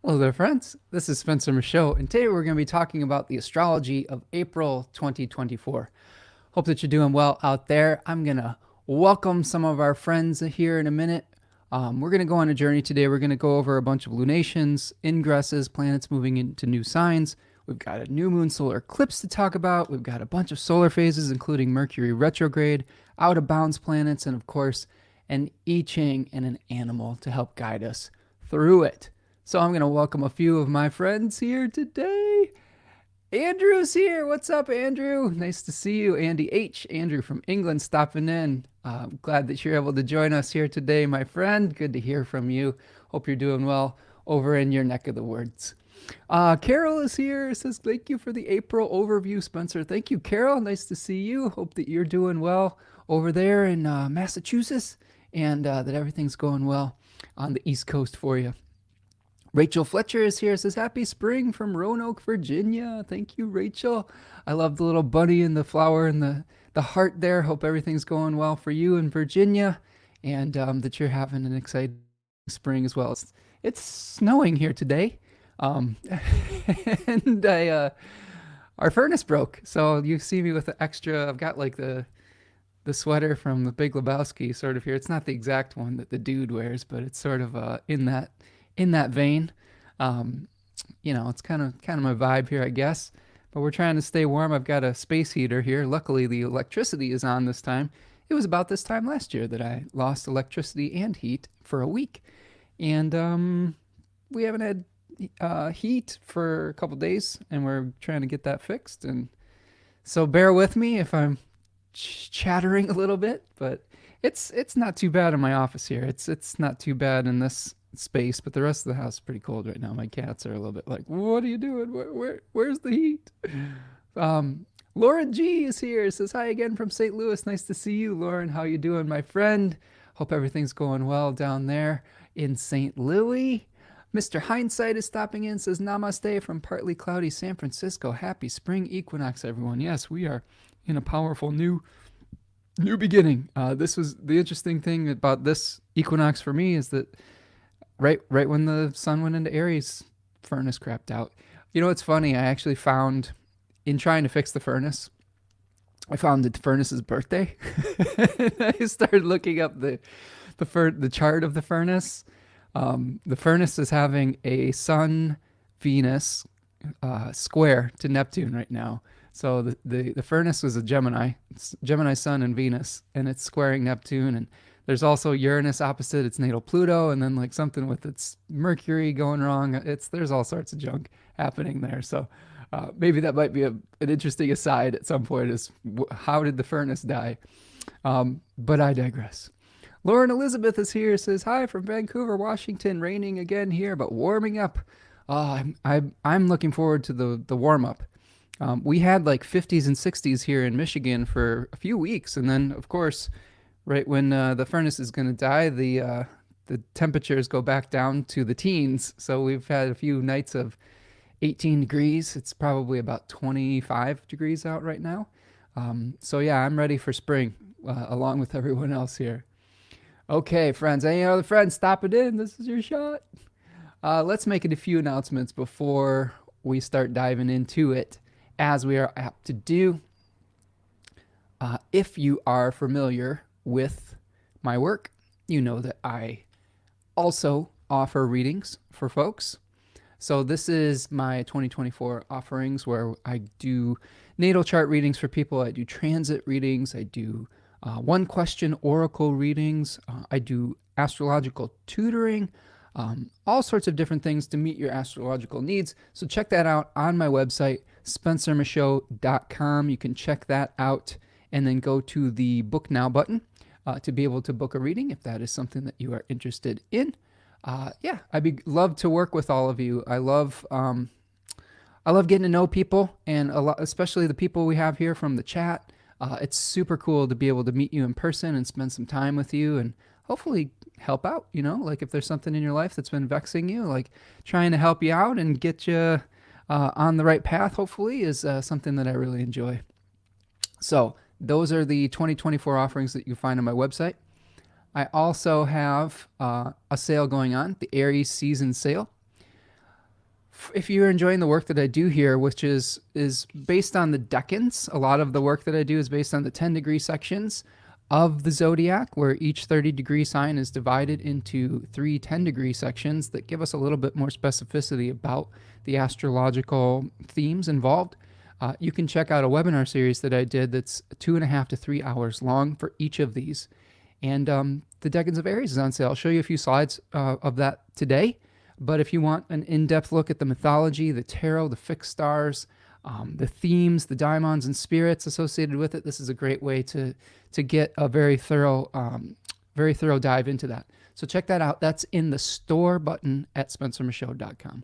Hello there, friends. This is Spencer Michaud, and today we're going to be talking about the astrology of April 2024. Hope that you're doing well out there. I'm going to welcome some of our friends here in a minute. We're going to go on a journey today. We're going to go over a bunch of lunations, ingresses, planets moving into new signs. We've got a new moon solar eclipse to talk about. We've got a bunch of solar phases, including Mercury retrograde, out of bounds planets, and of course, an I-Ching and an animal to help guide us through it. So I'm going to welcome a few of my friends here today. Andrew's here. What's up, Andrew? Nice to see you. Andy H. Andrew from England stopping in. Glad that you're able to join us here today, my friend. Good to hear from you. Hope you're doing well over in your neck of the woods. Carol is here. Says, thank you for the April overview, Spencer. Thank you, Carol. Nice to see you. Hope that you're doing well over there in Massachusetts and that everything's going well on the East Coast for you. Rachel Fletcher is here. Says, happy spring from Roanoke, Virginia. Thank you, Rachel. I love the little bunny and the flower and the heart there. Hope everything's going well for you in Virginia and that you're having an exciting spring as well. It's snowing here today. And our furnace broke. So you see me with the extra, I've got like the sweater from the Big Lebowski sort of here. It's not the exact one that the dude wears, but it's sort of in that vein. It's kind of my vibe here, I guess. But we're trying to stay warm. I've got a space heater here. Luckily, the electricity is on this time. It was about this time last year that I lost electricity and heat for a week. And we haven't had heat for a couple days, and we're trying to get that fixed. And so bear with me if I'm chattering a little bit, but it's not too bad in my office here. It's not too bad in this space, but the rest of the house is pretty cold right now. My cats are a little bit like, what are you doing? Where's the heat? Lauren G is here. Says hi again from St. Louis. Nice to see you, Lauren. How you doing, my friend? Hope everything's going well down there in St. Louis. Mr. Hindsight is stopping in. Says namaste from partly cloudy San Francisco. Happy spring equinox, everyone. Yes, we are in a powerful new beginning. This was the interesting thing about this equinox for me is that right when the sun went into Aries, furnace crapped out. You know, it's funny. I actually found, in trying to fix the furnace, I found the furnace's birthday. I started looking up the chart of the furnace. The furnace is having a Sun-Venus square to Neptune right now. So the furnace was a Gemini. It's Gemini Sun and Venus, and it's squaring Neptune. And there's also Uranus opposite its natal Pluto, and then like something with its Mercury going wrong. There's all sorts of junk happening there. So maybe that might be an interesting aside at some point is how did the furnace die? But I digress. Lauren Elizabeth is here. Says hi from Vancouver, Washington. Raining again here, but warming up. I'm looking forward to the warm up. We had like 50s and 60s here in Michigan for a few weeks, and then of course, right when the furnace is going to die, the temperatures go back down to the teens. So we've had a few nights of 18 degrees. It's probably about 25 degrees out right now. So yeah, I'm ready for spring along with everyone else here. Okay, friends, any other friends, stop it in. This is your shot. Let's make it a few announcements before we start diving into it, as we are apt to do. If you are familiar with my work, you know that I also offer readings for folks. So this is my 2024 offerings where I do natal chart readings for people. I do transit readings. I do one question oracle readings. I do astrological tutoring, all sorts of different things to meet your astrological needs. So check that out on my website, spencermichaud.com. You can check that out and then go to the book now button to be able to book a reading if that is something that you are interested in. I'd love to work with all of you. I love getting to know people, and especially the people we have here from the chat. It's super cool to be able to meet you in person and spend some time with you and hopefully help out, like if there's something in your life that's been vexing you, like trying to help you out and get you on the right path, hopefully, is something that I really enjoy. So those are the 2024 offerings that you find on my website. I also have a sale going on, the Aries season sale. if you're enjoying the work that I do here, which is based on the decans, a lot of the work that I do is based on the 10-degree sections of the zodiac, where each 30-degree sign is divided into 3 10-degree sections that give us a little bit more specificity about the astrological themes involved. You can check out a webinar series that I did that's 2.5 to 3 hours long for each of these. And the Decans of Aries is on sale. I'll show you a few slides of that today. But if you want an in-depth look at the mythology, the tarot, the fixed stars, the themes, the daimons and spirits associated with it, this is a great way to get a very thorough dive into that. So check that out. That's in the store button at spencermichaud.com.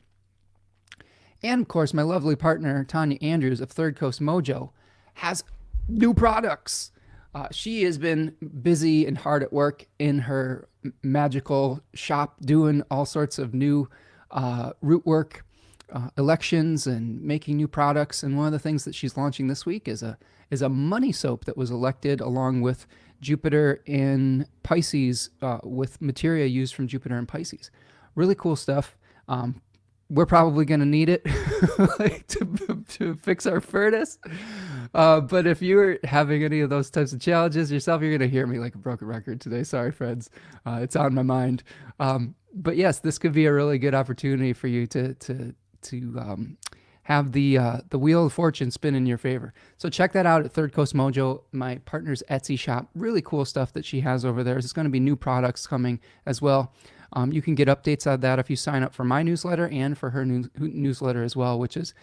And of course, my lovely partner, Tanya Andrews of Third Coast Mojo, has new products. She has been busy and hard at work in her magical shop doing all sorts of new root work, elections, and making new products. And one of the things that she's launching this week is a money soap that was elected along with Jupiter in Pisces, with materia used from Jupiter in Pisces. Really cool stuff. We're probably going to need it like to fix our furnace. But if you're having any of those types of challenges yourself, you're going to hear me like a broken record today. Sorry, friends. It's on my mind. But yes, this could be a really good opportunity for you to have the wheel of fortune spin in your favor. So check that out at Third Coast Mojo, my partner's Etsy shop. Really cool stuff that she has over there. There's going to be new products coming as well. You can get updates on that if you sign up for my newsletter and for her newsletter as well, which is,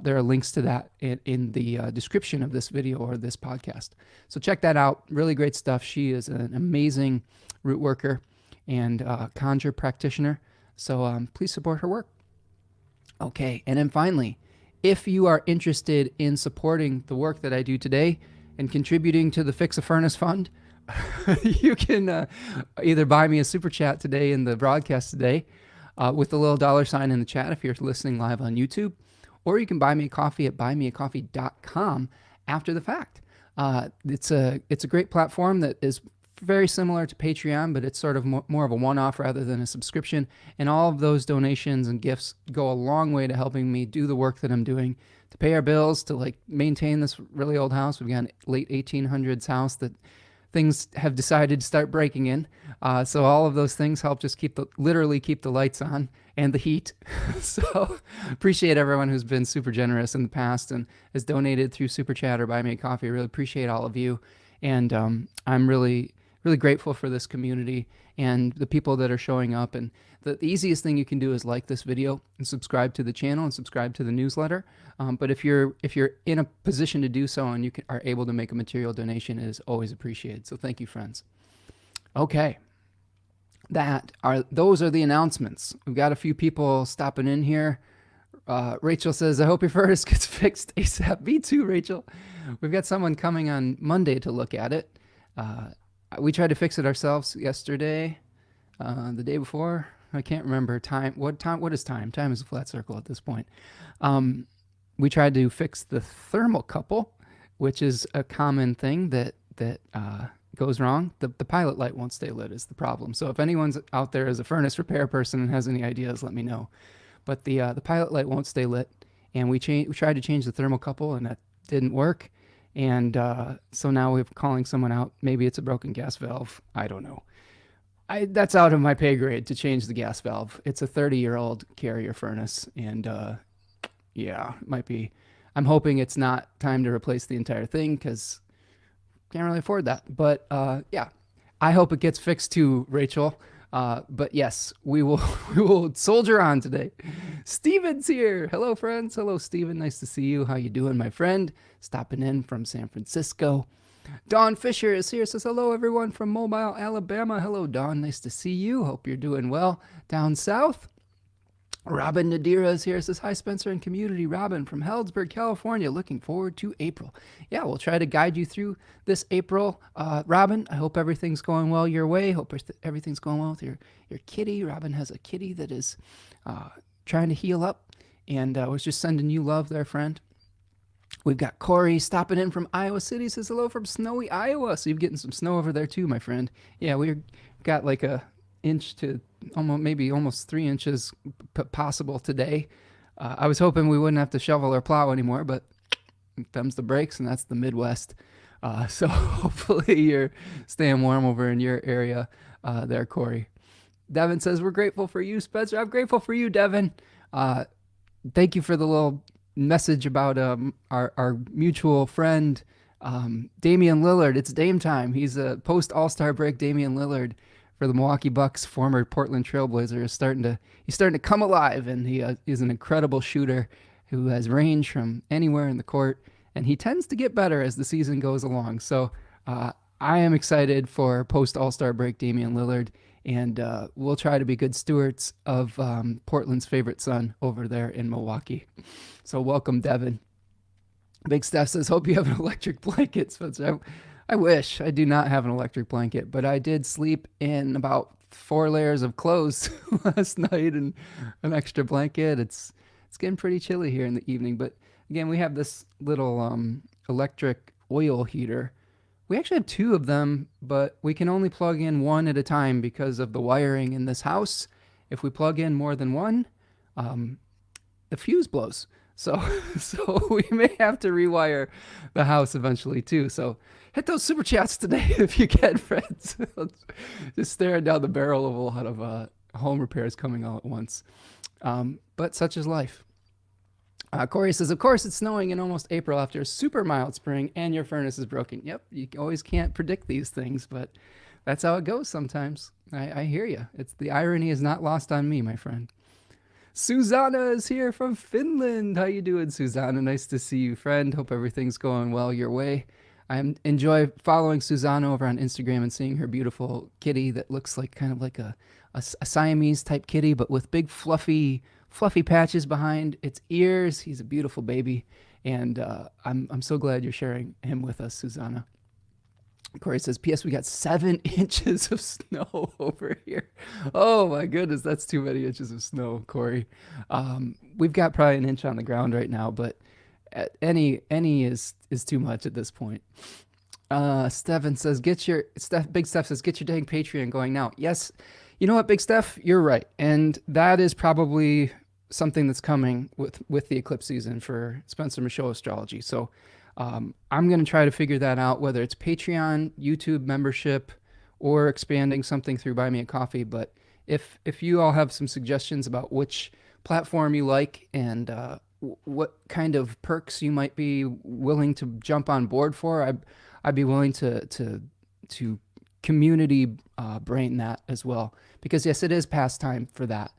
there are links to that in the description of this video or this podcast. So check that out. Really great stuff. She is an amazing root worker and conjure practitioner. So please support her work. Okay, and then finally, if you are interested in supporting the work that I do today and contributing to the Fix a Furnace Fund, you can either buy me a super chat today in the broadcast today with the little $sign in the chat if you're listening live on YouTube, or you can buy me a coffee at buymeacoffee.com after the fact. It's a great platform that is very similar to Patreon, but it's sort of more of a one-off rather than a subscription. And all of those donations and gifts go a long way to helping me do the work that I'm doing, to pay our bills, to like maintain this really old house. We've got a late 1800s house that things have decided to start breaking in. So all of those things help just literally keep the lights on and the heat. So appreciate everyone who's been super generous in the past and has donated through Super Chat or Buy Me a Coffee. Really appreciate all of you. And I'm really grateful for this community and the people that are showing up. And the easiest thing you can do is like this video and subscribe to the channel and subscribe to the newsletter. But if you're in a position to do so and are able to make a material donation, it is always appreciated. So thank you, friends. Okay, those are the announcements. We've got a few people stopping in here. Rachel says, I hope your furnace gets fixed ASAP. Me too, Rachel. We've got someone coming on Monday to look at it. We tried to fix it ourselves yesterday, the day before. I can't remember time. What is time? Time is a flat circle at this point. We tried to fix the thermocouple, which is a common thing that goes wrong. The pilot light won't stay lit is the problem. So if anyone's out there as a furnace repair person and has any ideas, let me know. But the pilot light won't stay lit, and we tried to change the thermocouple, and that didn't work. And so now we're calling someone out. Maybe it's a broken gas valve. I don't know. That's out of my pay grade to change the gas valve. It's a 30-year-old Carrier furnace, and yeah, it might be. I'm hoping it's not time to replace the entire thing because can't really afford that. But yeah, I hope it gets fixed too, Rachel. But yes, we will soldier on today. Steven's here. Hello, friends. Hello, Steven. Nice to see you. How you doing, my friend? Stopping in from San Francisco. Dawn Fisher is here. Says hello, everyone from Mobile, Alabama. Hello, Dawn. Nice to see you. Hope you're doing well down south. Robin Nadira is here. Says hi, Spencer and community. Robin from Healdsburg, California. Looking forward to April. Yeah, we'll try to guide you through this April. Robin, I hope everything's going well your way. Hope everything's going well with your kitty. Robin has a kitty that is trying to heal up, and was just sending you love there, friend. We've got Corey stopping in from Iowa City. Says hello from snowy Iowa. So you're getting some snow over there too, my friend. Yeah, we've got like a inch to almost 3 inches possible today. I was hoping we wouldn't have to shovel or plow anymore, but them's the breaks, and that's the Midwest. So hopefully you're staying warm over in your area there, Corey. Devin says, we're grateful for you, Spencer. I'm grateful for you, Devin. Thank you for the little message about our mutual friend, Damian Lillard. It's Dame time. He's a post-All-Star break Damian Lillard for the Milwaukee Bucks, former Portland Trailblazer, is starting to come alive, and he is an incredible shooter who has range from anywhere in the court, and he tends to get better as the season goes along. So I am excited for post-All-Star break Damian Lillard, and we'll try to be good stewards of Portland's favorite son over there in Milwaukee. So welcome, Devin. Big Steph says, hope you have an electric blanket, Spencer. I wish. I do not have an electric blanket, but I did sleep in about 4 layers of clothes last night and an extra blanket. It's getting pretty chilly here in the evening, but again, we have this little electric oil heater. We actually have 2 of them, but we can only plug in one at a time because of the wiring in this house. If we plug in more than one, the fuse blows. So we may have to rewire the house eventually too. So hit those super chats today if you can, friends. Just staring down the barrel of a lot of home repairs coming all at once. But such is life. Corey says, of course it's snowing in almost April after a super mild spring and your furnace is broken. Yep, you always can't predict these things, but that's how it goes sometimes. I hear you. The irony is not lost on me, my friend. Susanna is here from Finland. How you doing, Susanna? Nice to see you, friend. Hope everything's going well your way. I enjoy following Susanna over on Instagram and seeing her beautiful kitty that looks like kind of like a Siamese type kitty, but with big fluffy patches behind its ears. He's a beautiful baby, and I'm so glad you're sharing him with us, Susanna. Corey says, P.S. we got 7 inches of snow over here. Oh my goodness, that's too many inches of snow, Corey. We've got probably 1 inch on the ground right now, but any is too much at this point. Stefan says, Big Steph says, get your dang Patreon going now. Yes, you know what, Big Steph, you're right, and that is probably something that's coming with the eclipse season for Spencer Michaud Astrology. So I'm going to try to figure that out, whether it's Patreon, YouTube membership, or expanding something through Buy Me a Coffee. But if you all have some suggestions about which platform you like and what kind of perks you might be willing to jump on board for, I'd be willing to community brain that as well. Because yes, it is past time for that.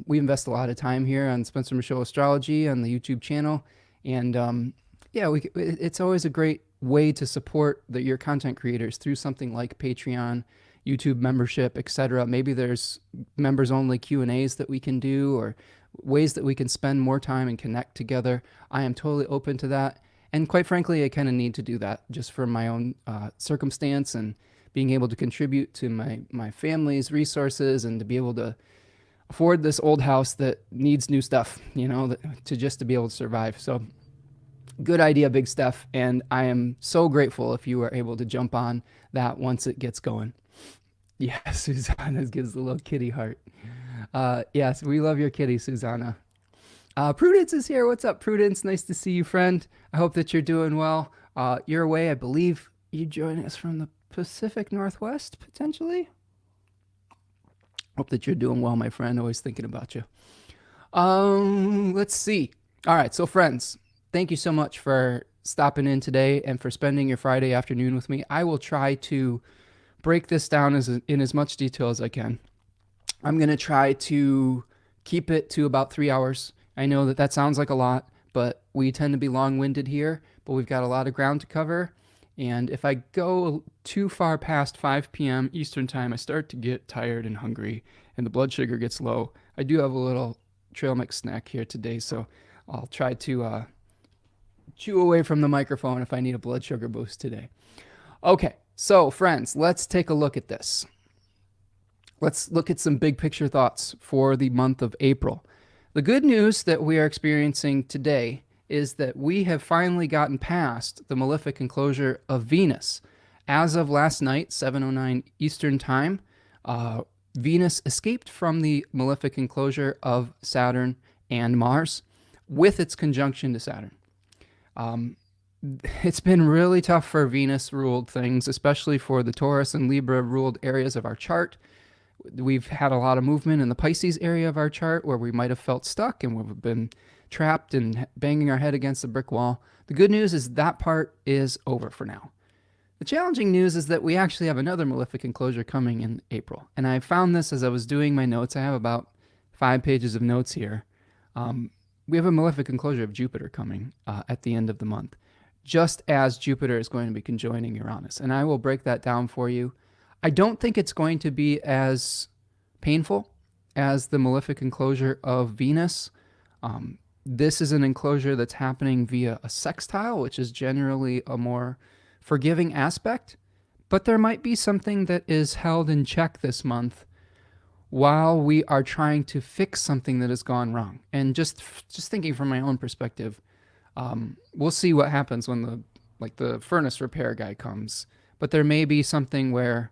We invest a lot of time here on Spencer Michaud Astrology on the YouTube channel, and it's always a great way to support your content creators through something like Patreon, YouTube membership, etc. Maybe there's members-only Q&As that we can do, or ways that we can spend more time and connect together. I am totally open to that. And quite frankly, I kind of need to do that just for my own circumstance and being able to contribute to my family's resources and to be able to afford this old house that needs new stuff, to be able to survive. So good idea, Big Steph, and I am so grateful if you are able to jump on that once it gets going. Yes, Susanna gives the little kitty heart. Yes, we love your kitty, Susanna. Prudence is here. What's up, Prudence? Nice to see you, friend. I hope that you're doing well. You're away, I believe you join us from the Pacific Northwest, potentially. Hope that you're doing well, my friend. Always thinking about you. Let's see. All right, so friends, thank you so much for stopping in today and for spending your Friday afternoon with me. I will try to break this down in as much detail as I can. I'm going to try to keep it to about 3 hours. I know that sounds like a lot, but we tend to be long-winded here, but we've got a lot of ground to cover. And if I go too far past 5 p.m. Eastern time, I start to get tired and hungry, and the blood sugar gets low. I do have a little trail mix snack here today, so I'll try to chew away from the microphone if I need a blood sugar boost today. Okay, so friends, let's take a look at this. Let's look at some big picture thoughts for the month of April. The good news that we are experiencing today is that we have finally gotten past the malefic enclosure of Venus. As of last night, 7:09 Eastern Time, Venus escaped from the malefic enclosure of Saturn and Mars. with its conjunction to Saturn. It's been really tough for Venus-ruled things, especially for the Taurus and Libra-ruled areas of our chart. We've had a lot of movement in the Pisces area of our chart where we might have felt stuck and we've been trapped and banging our head against the brick wall. The good news is that part is over for now. The challenging news is that we actually have another malefic enclosure coming in April. And I found this as I was doing my notes. I have about 5 pages of notes here. We have a malefic enclosure of Jupiter coming at the end of the month, just as Jupiter is going to be conjoining Uranus. And I will break that down for you. I don't think it's going to be as painful as the malefic enclosure of Venus. This is an enclosure that's happening via a sextile, which is generally a more forgiving aspect, but there might be something that is held in check this month while we are trying to fix something that has gone wrong. And just thinking from my own perspective, we'll see what happens when the furnace repair guy comes. But there may be something where,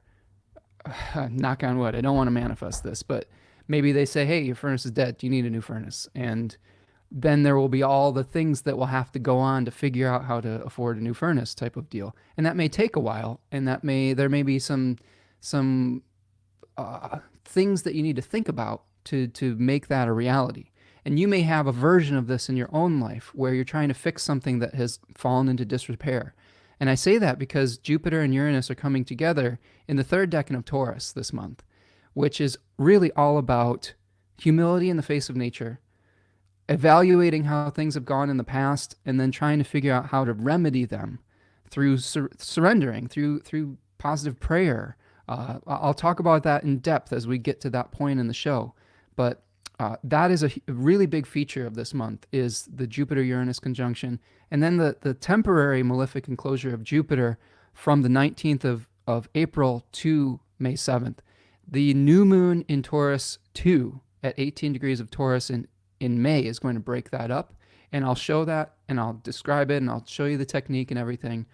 knock on wood, I don't want to manifest this, but maybe they say, hey, your furnace is dead. You need a new furnace. And then there will be all the things that will have to go on to figure out how to afford a new furnace type of deal. And that may take a while, and there may be some things that you need to think about to make that a reality. And you may have a version of this in your own life where you're trying to fix something that has fallen into disrepair. And I say that because Jupiter and Uranus are coming together in the third decan of Taurus this month, which is really all about humility in the face of nature, evaluating how things have gone in the past, and then trying to figure out how to remedy them through surrendering, through positive prayer. I'll talk about that in depth as we get to that point in the show. But that is a really big feature of this month, is the Jupiter-Uranus conjunction. And then the temporary malefic enclosure of Jupiter from the 19th of April to May 7th. The new moon in Taurus 2 at 18 degrees of Taurus in May is going to break that up. And I'll show that, and I'll describe it, and I'll show you the technique and everything.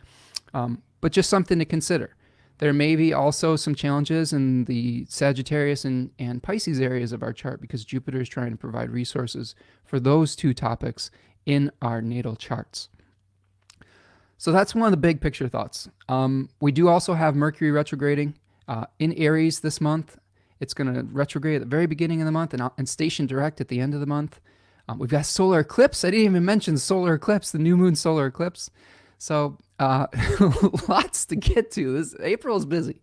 But just something to consider. There may be also some challenges in the Sagittarius and Pisces areas of our chart because Jupiter is trying to provide resources for those two topics in our natal charts. So that's one of the big picture thoughts. We do also have Mercury retrograding in Aries this month. It's going to retrograde at the very beginning of the month and station direct at the end of the month. We've got solar eclipse. I didn't even mention solar eclipse, the new moon solar eclipse. So lots to get to. April is busy.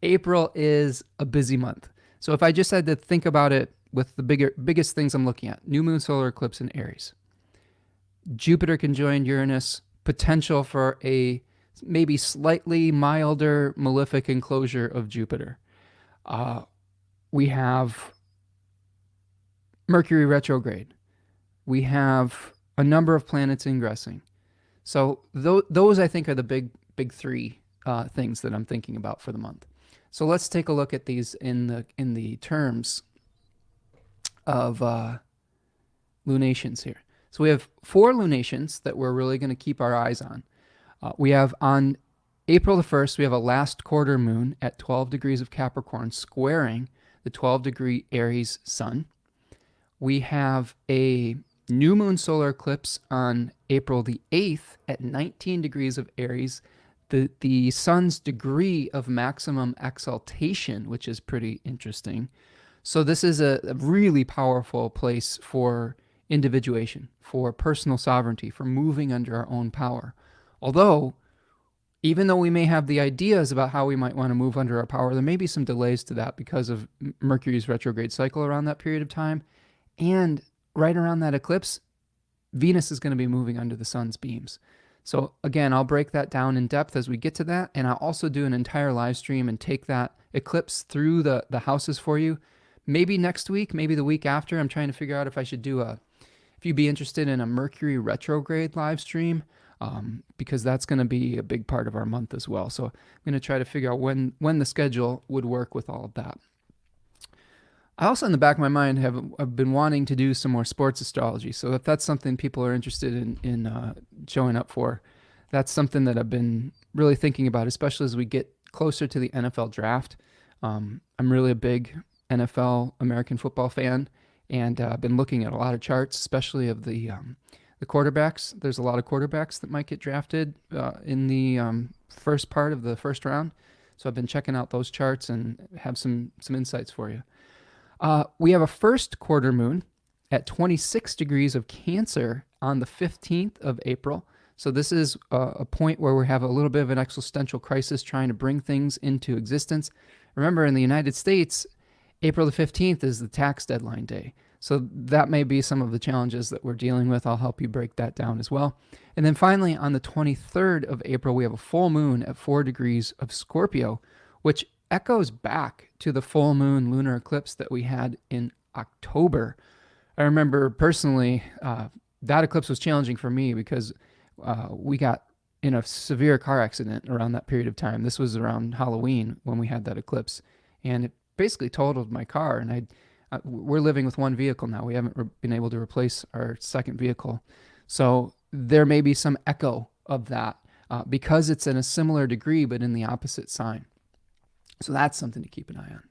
April is a busy month. So if I just had to think about it with the biggest things I'm looking at, new moon solar eclipse in Aries, Jupiter conjoined Uranus, potential for a maybe slightly milder malefic enclosure of Jupiter. We have Mercury retrograde. We have a number of planets ingressing. So those, I think, are the big three things that I'm thinking about for the month. So let's take a look at these in the terms of lunations here. So we have 4 lunations that we're really going to keep our eyes on. We have on April the 1st, we have a last quarter moon at 12 degrees of Capricorn squaring the 12-degree Aries sun. We have a new moon solar eclipse on April the 8th at 19 degrees of Aries, the sun's degree of maximum exaltation, which is pretty interesting. So this is a really powerful place for individuation, for personal sovereignty, for moving under our own power. Although, even though we may have the ideas about how we might want to move under our power, there may be some delays to that because of Mercury's retrograde cycle around that period of time. And right around that eclipse, Venus is going to be moving under the sun's beams. So again, I'll break that down in depth as we get to that. And I'll also do an entire live stream and take that eclipse through the houses for you. Maybe next week, maybe the week after. I'm trying to figure out if I should do if you'd be interested in a Mercury retrograde live stream, because that's going to be a big part of our month as well. So I'm going to try to figure out when the schedule would work with all of that. I also, in the back of my mind, I've been wanting to do some more sports astrology. So if that's something people are interested in showing up for, that's something that I've been really thinking about, especially as we get closer to the NFL draft. I'm really a big NFL American football fan, And I've been looking at a lot of charts, especially of the quarterbacks. There's a lot of quarterbacks that might get drafted in the first part of the first round. So I've been checking out those charts and have some insights for you. We have a first quarter moon at 26 degrees of Cancer on the 15th of April. So this is a point where we have a little bit of an existential crisis trying to bring things into existence. Remember, in the United States, April the 15th is the tax deadline day. So that may be some of the challenges that we're dealing with. I'll help you break that down as well. And then finally, on the 23rd of April, we have a full moon at 4 degrees of Scorpio, which echoes back to the full moon lunar eclipse that we had in October. I remember personally, that eclipse was challenging for me because we got in a severe car accident around that period of time. This was around Halloween when we had that eclipse, and it basically totaled my car. And we're living with one vehicle now. We haven't been able to replace our second vehicle. So there may be some echo of that because it's in a similar degree, but in the opposite sign. So that's something to keep an eye on.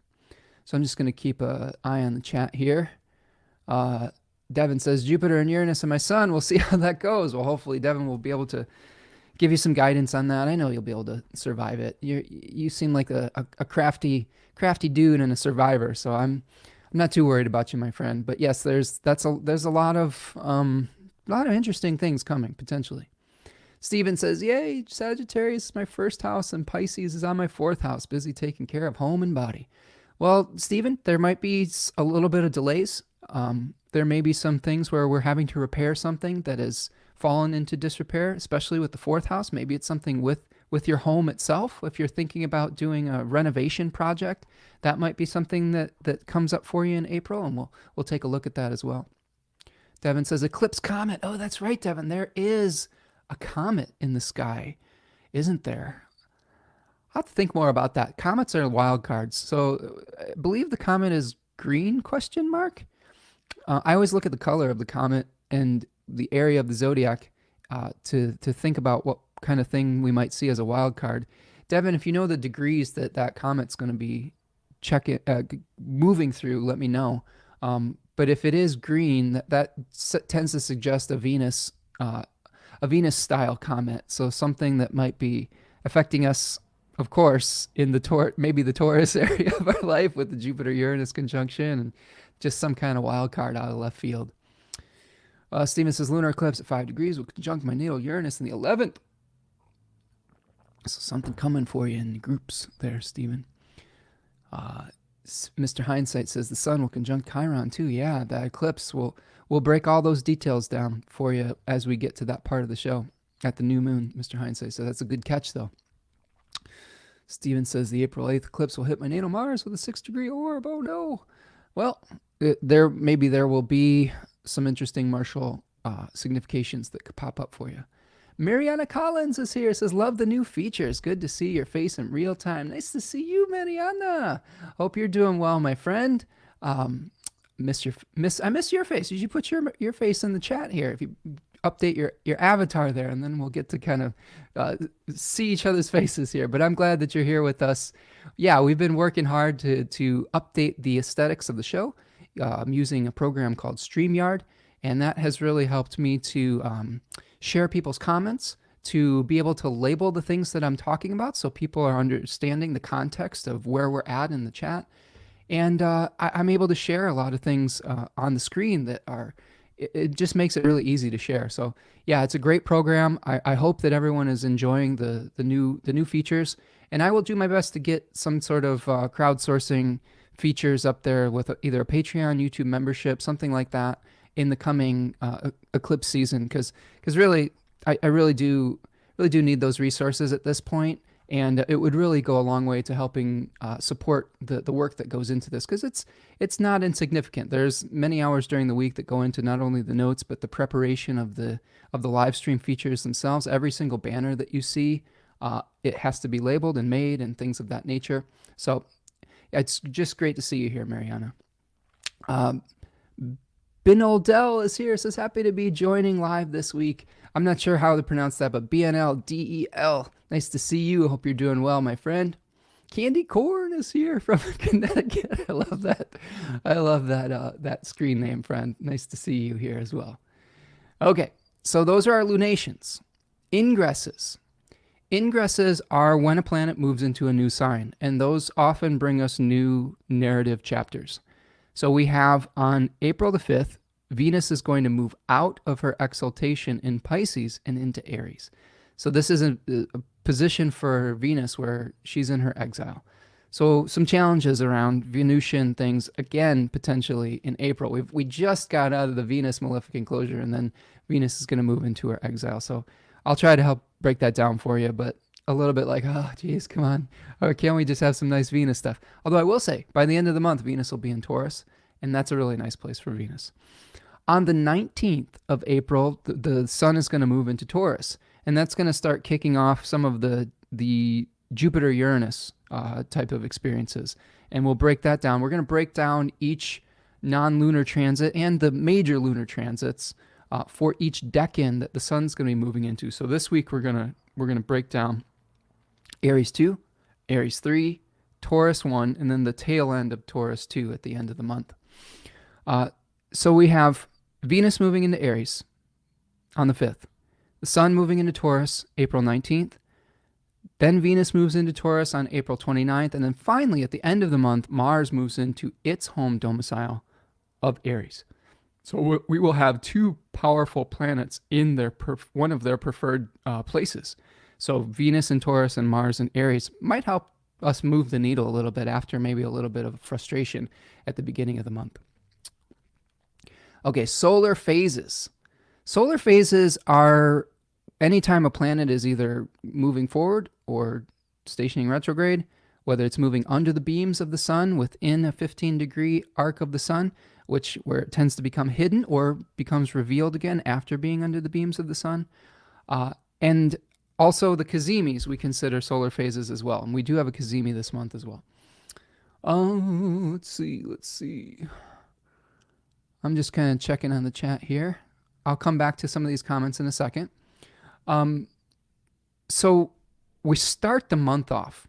So I'm just going to keep an eye on the chat here. Devin says, Jupiter and Uranus and my sun. We'll see how that goes. Well, hopefully Devin will be able to give you some guidance on that. I know you'll be able to survive it. You seem like a crafty dude and a survivor. So I'm not too worried about you, my friend. But yes, there's a lot of interesting things coming potentially. Steven says, yay, Sagittarius is my first house and Pisces is on my fourth house, busy taking care of home and body. Well, Steven, there might be a little bit of delays. There may be some things where we're having to repair something that has fallen into disrepair, especially with the fourth house. Maybe it's something with your home itself. If you're thinking about doing a renovation project, that might be something that comes up for you in April, and we'll take a look at that as well. Devin says, eclipse comet. Oh, that's right, Devin. There is a comet in the sky, isn't there? I'll have to think more about that. Comets are wild cards. So I believe the comet is green, question mark? I always look at the color of the comet and the area of the zodiac to think about what kind of thing we might see as a wild card. Devin, if you know the degrees that comet's going to be moving through, let me know. But if it is green, that tends to suggest a Venus style comet. So something that might be affecting us, of course, in maybe the Taurus area of our life with the Jupiter-Uranus conjunction and just some kind of wild card out of left field. Steven says, lunar eclipse at 5 degrees will conjunct my natal Uranus in the 11th. So something coming for you in the groups there, Steven. Mr. Hindsight says the sun will conjunct Chiron too. Yeah, that eclipse will break all those details down for you as we get to that part of the show at the new moon, Mr. Hindsight. So that's a good catch, though. Steven says the April 8th eclipse will hit my natal Mars with a 6-degree orb. Oh, no. Well, there will be some interesting martial significations that could pop up for you. Mariana Collins is here. Says, love the new features. Good to see your face in real time. Nice to see you, Mariana. Hope you're doing well, my friend. I miss your face. You should put your face in the chat here. If you update your avatar there, and then we'll get to kind of see each other's faces here. But I'm glad that you're here with us. Yeah, we've been working hard to update the aesthetics of the show. I'm using a program called StreamYard, and that has really helped me to share people's comments, to be able to label the things that I'm talking about so people are understanding the context of where we're at in the chat. And I'm able to share a lot of things on the screen that it just makes it really easy to share. So yeah, it's a great program. I hope that everyone is enjoying the new features, and I will do my best to get some sort of crowdsourcing features up there with either a Patreon, YouTube membership, something like that in the coming eclipse season, because really I really do need those resources at this point, and it would really go a long way to helping support the work that goes into this, because it's not insignificant. There's many hours during the week that go into not only the notes but the preparation of the live stream features themselves. Every single banner that you see, it has to be labeled and made and things of that nature. So it's just great to see you here, Mariana. Binoldel is here. Says, happy to be joining live this week. I'm not sure how to pronounce that, but BNLDEL. Nice to see you. Hope you're doing well, my friend. Candy Corn is here from Connecticut. I love that. I love that that screen name, friend. Nice to see you here as well. Okay, so those are our lunations. Ingresses. Ingresses are when a planet moves into a new sign, and those often bring us new narrative chapters. So we have on April the 5th, Venus is going to move out of her exaltation in Pisces and into Aries. So this is a position for Venus where she's in her exile. So some challenges around Venusian things, again, potentially in April. We just got out of the Venus malefic closure, and then Venus is going to move into her exile. So I'll try to help break that down for you, but a little bit like, oh, geez, come on. Or can't we just have some nice Venus stuff? Although I will say, by the end of the month, Venus will be in Taurus, and that's a really nice place for Venus. On the 19th of April, the sun is going to move into Taurus, and that's going to start kicking off some of the Jupiter-Uranus type of experiences. And we'll break that down. We're going to break down each non-lunar transit and the major lunar transits for each decan that the sun's going to be moving into. So this week we're going to break down Aries 2, Aries 3, Taurus 1, and then the tail end of Taurus 2 at the end of the month. So we have Venus moving into Aries on the 5th. The sun moving into Taurus April 19th. Then Venus moves into Taurus on April 29th. And then finally, at the end of the month, Mars moves into its home domicile of Aries. So we will have two powerful planets in their one of their preferred places. So Venus in Taurus and Mars in Aries might help us move the needle a little bit after maybe a little bit of frustration at the beginning of the month. Okay, solar phases. Solar phases are anytime a planet is either moving forward or stationing retrograde, whether it's moving under the beams of the sun within a 15-degree arc of the sun, where it tends to become hidden or becomes revealed again after being under the beams of the sun. And also the Cazimis we consider solar phases as well. And we do have a Cazimi this month as well. Let's see. I'm just kind of checking on the chat here. I'll come back to some of these comments in a second. So we start the month off,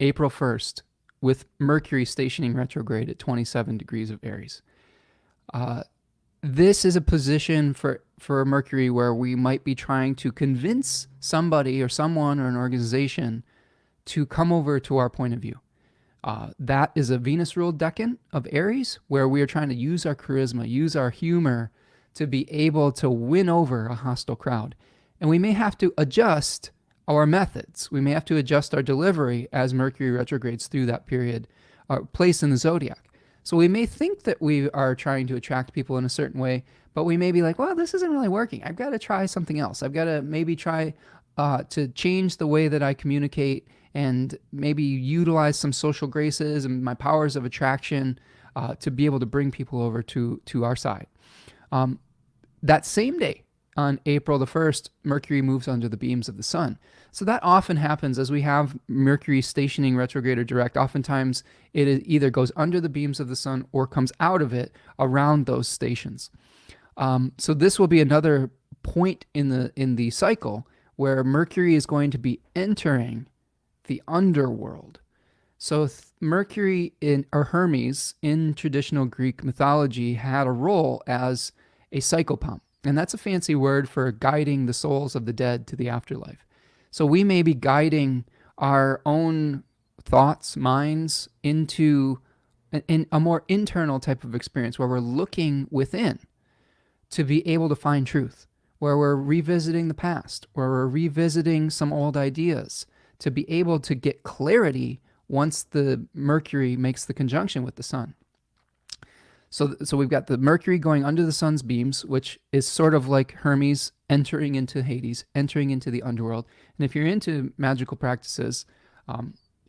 April 1st, with Mercury stationing retrograde at 27 degrees of Aries. This is a position for Mercury where we might be trying to convince somebody or someone or an organization to come over to our point of view. That is a Venus-ruled decan of Aries, where we are trying to use our charisma, use our humor to be able to win over a hostile crowd. And we may have to adjust our methods. We may have to adjust our delivery as Mercury retrogrades through that period, place in the zodiac. So we may think that we are trying to attract people in a certain way, but we may be like, well, this isn't really working. I've got to try something else. I've got to maybe try to change the way that I communicate and maybe utilize some social graces and my powers of attraction to be able to bring people over to our side. That same day, on April the 1st, Mercury moves under the beams of the sun. So that often happens as we have Mercury stationing retrograde or direct. Oftentimes, it either goes under the beams of the sun or comes out of it around those stations. So this will be another point in the cycle where Mercury is going to be entering the underworld. So Mercury or Hermes in traditional Greek mythology had a role as a psychopomp. And that's a fancy word for guiding the souls of the dead to the afterlife. So we may be guiding our own thoughts, minds into a more internal type of experience where we're looking within to be able to find truth, where we're revisiting the past, where we're revisiting some old ideas to be able to get clarity once the Mercury makes the conjunction with the sun. So we've got the Mercury going under the sun's beams, which is sort of like Hermes entering into Hades, entering into the underworld. And if you're into magical practices,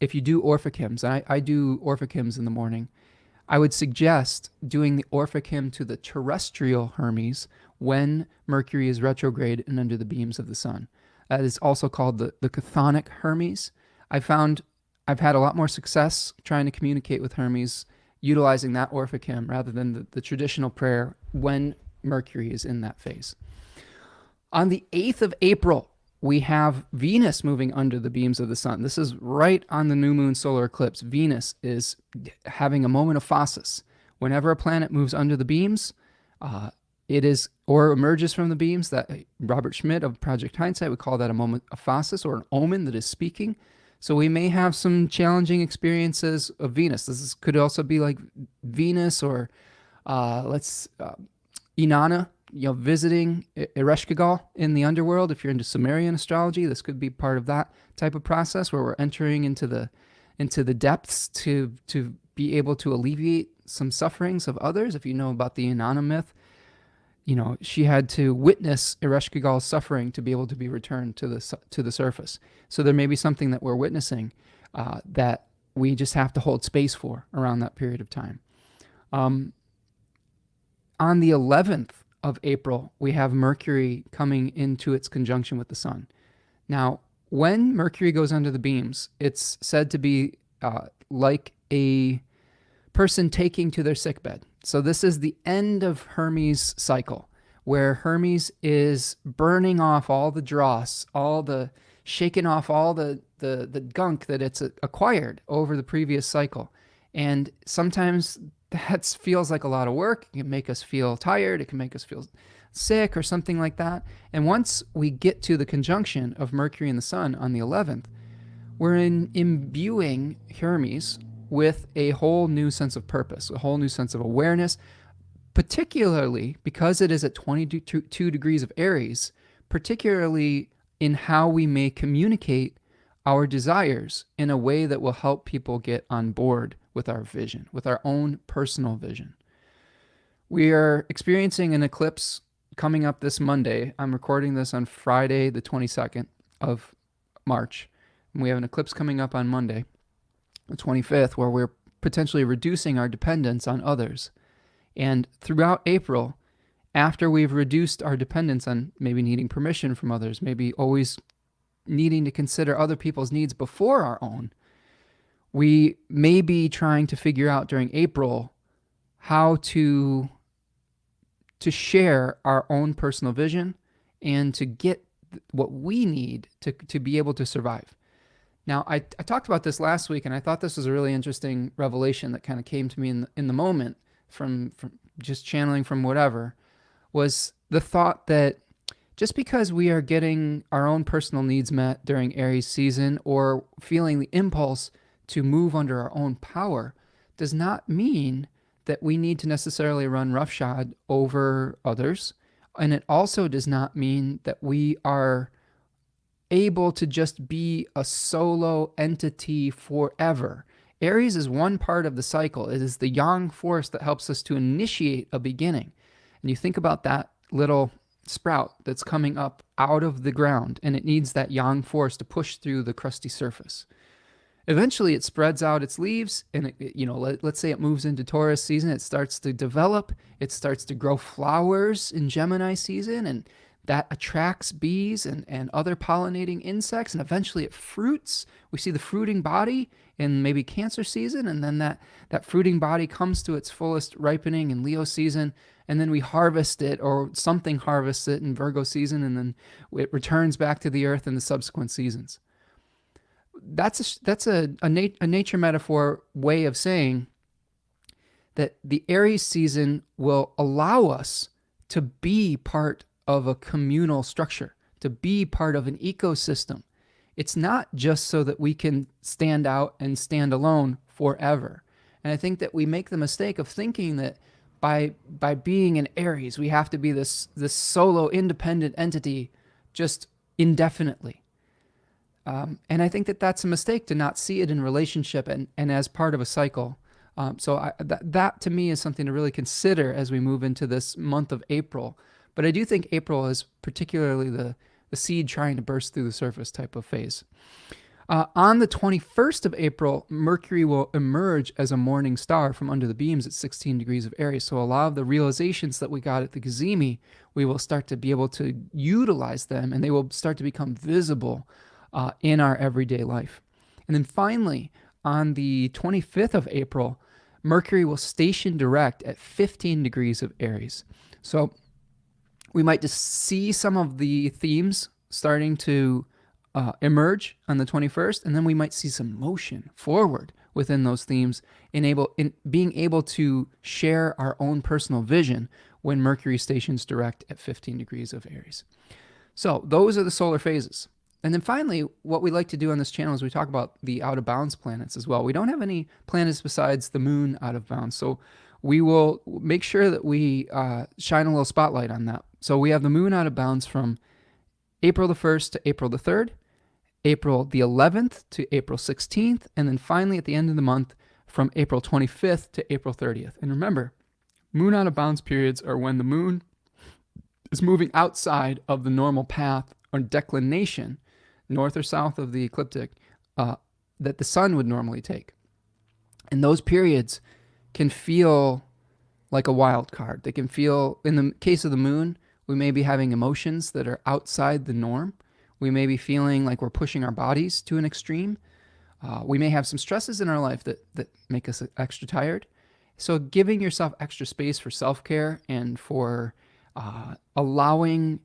if you do Orphic hymns, and I do Orphic hymns in the morning, I would suggest doing the Orphic hymn to the terrestrial Hermes when Mercury is retrograde and under the beams of the sun. That is also called the chthonic Hermes. I've had a lot more success trying to communicate with Hermes utilizing that Orphic hymn rather than the traditional prayer when Mercury is in that phase. On the 8th of April, we have Venus moving under the beams of the sun. This is right on the new moon solar eclipse. Venus is having a moment of phasis. Whenever a planet moves under the beams, it is, or emerges from the beams, that Robert Schmidt of Project Hindsight would call that a moment of phasis, or an omen that is speaking. So we may have some challenging experiences of Venus. Could also be like Venus, or Inanna, visiting Ereshkigal in the underworld. If you're into Sumerian astrology, this could be part of that type of process where we're entering into the depths to be able to alleviate some sufferings of others. If you know about the Inanna myth, she had to witness Ereshkigal's suffering to be able to be returned to the surface. So there may be something that we're witnessing that we just have to hold space for around that period of time. On the 11th of April, we have Mercury coming into its conjunction with the sun. Now, when Mercury goes under the beams, it's said to be like a person taking to their sickbed. So this is the end of Hermes' cycle, where Hermes is burning off all the dross, shaking off all the gunk that it's acquired over the previous cycle. And sometimes that feels like a lot of work. It can make us feel tired. It can make us feel sick or something like that. And once we get to the conjunction of Mercury and the sun on the 11th, we're imbuing Hermes with a whole new sense of purpose, a whole new sense of awareness, particularly because it is at 22 degrees of Aries, particularly in how we may communicate our desires in a way that will help people get on board with our vision, with our own personal vision. We are experiencing an eclipse coming up this Monday. I'm recording this on Friday, the 22nd of March. And we have an eclipse coming up on Monday, the 25th, where we're potentially reducing our dependence on others. And throughout April, after we've reduced our dependence on maybe needing permission from others, maybe always needing to consider other people's needs before our own, we may be trying to figure out during April how to share our own personal vision and to get what we need to be able to survive. Now, I talked about this last week, and I thought this was a really interesting revelation that kind of came to me in the moment from just channeling from whatever, was the thought that just because we are getting our own personal needs met during Aries season or feeling the impulse to move under our own power does not mean that we need to necessarily run roughshod over others. And it also does not mean that we are able to just be a solo entity forever. Aries is one part of the cycle. It is the yang force that helps us to initiate a beginning. And you think about that little sprout that's coming up out of the ground, and it needs that yang force to push through the crusty surface. Eventually, it spreads out its leaves, and let's say it moves into Taurus season. It starts to develop. It starts to grow flowers in Gemini season, and that attracts bees and other pollinating insects, and eventually it fruits. We see the fruiting body in maybe Cancer season, and then that fruiting body comes to its fullest ripening in Leo season, and then we harvest it, or something harvests it in Virgo season, and then it returns back to the earth in the subsequent seasons. That's a nature metaphor way of saying that the Aries season will allow us to be part of a communal structure, to be part of an ecosystem. It's not just so that we can stand out and stand alone forever. And I think that we make the mistake of thinking that by being an Aries, we have to be this solo independent entity just indefinitely. And I think that that's a mistake to not see it in relationship and as part of a cycle. So that to me is something to really consider as we move into this month of April. But I do think April is particularly the seed trying to burst through the surface type of phase. On the 21st of April, Mercury will emerge as a morning star from under the beams at 16 degrees of Aries. So a lot of the realizations that we got at the Gazimi, we will start to be able to utilize them, and they will start to become visible in our everyday life. And then finally, on the 25th of April, Mercury will station direct at 15 degrees of Aries. So we might just see some of the themes starting to emerge on the 21st, and then we might see some motion forward within those themes, in being able to share our own personal vision when Mercury stations direct at 15 degrees of Aries. So those are the solar phases. And then finally, what we like to do on this channel is we talk about the out of bounds planets as well. We don't have any planets besides the moon out of bounds. So we will make sure that we shine a little spotlight on that. So we have the moon out of bounds from April the 1st to April the 3rd, April the 11th to April 16th, and then finally at the end of the month from April 25th to April 30th. And remember, moon out of bounds periods are when the moon is moving outside of the normal path or declination, north or south of the ecliptic, that the sun would normally take. And those periods can feel like a wild card. They can feel, in the case of the moon, we may be having emotions that are outside the norm. We may be feeling like we're pushing our bodies to an extreme. We may have some stresses in our life that make us extra tired. So giving yourself extra space for self-care and for allowing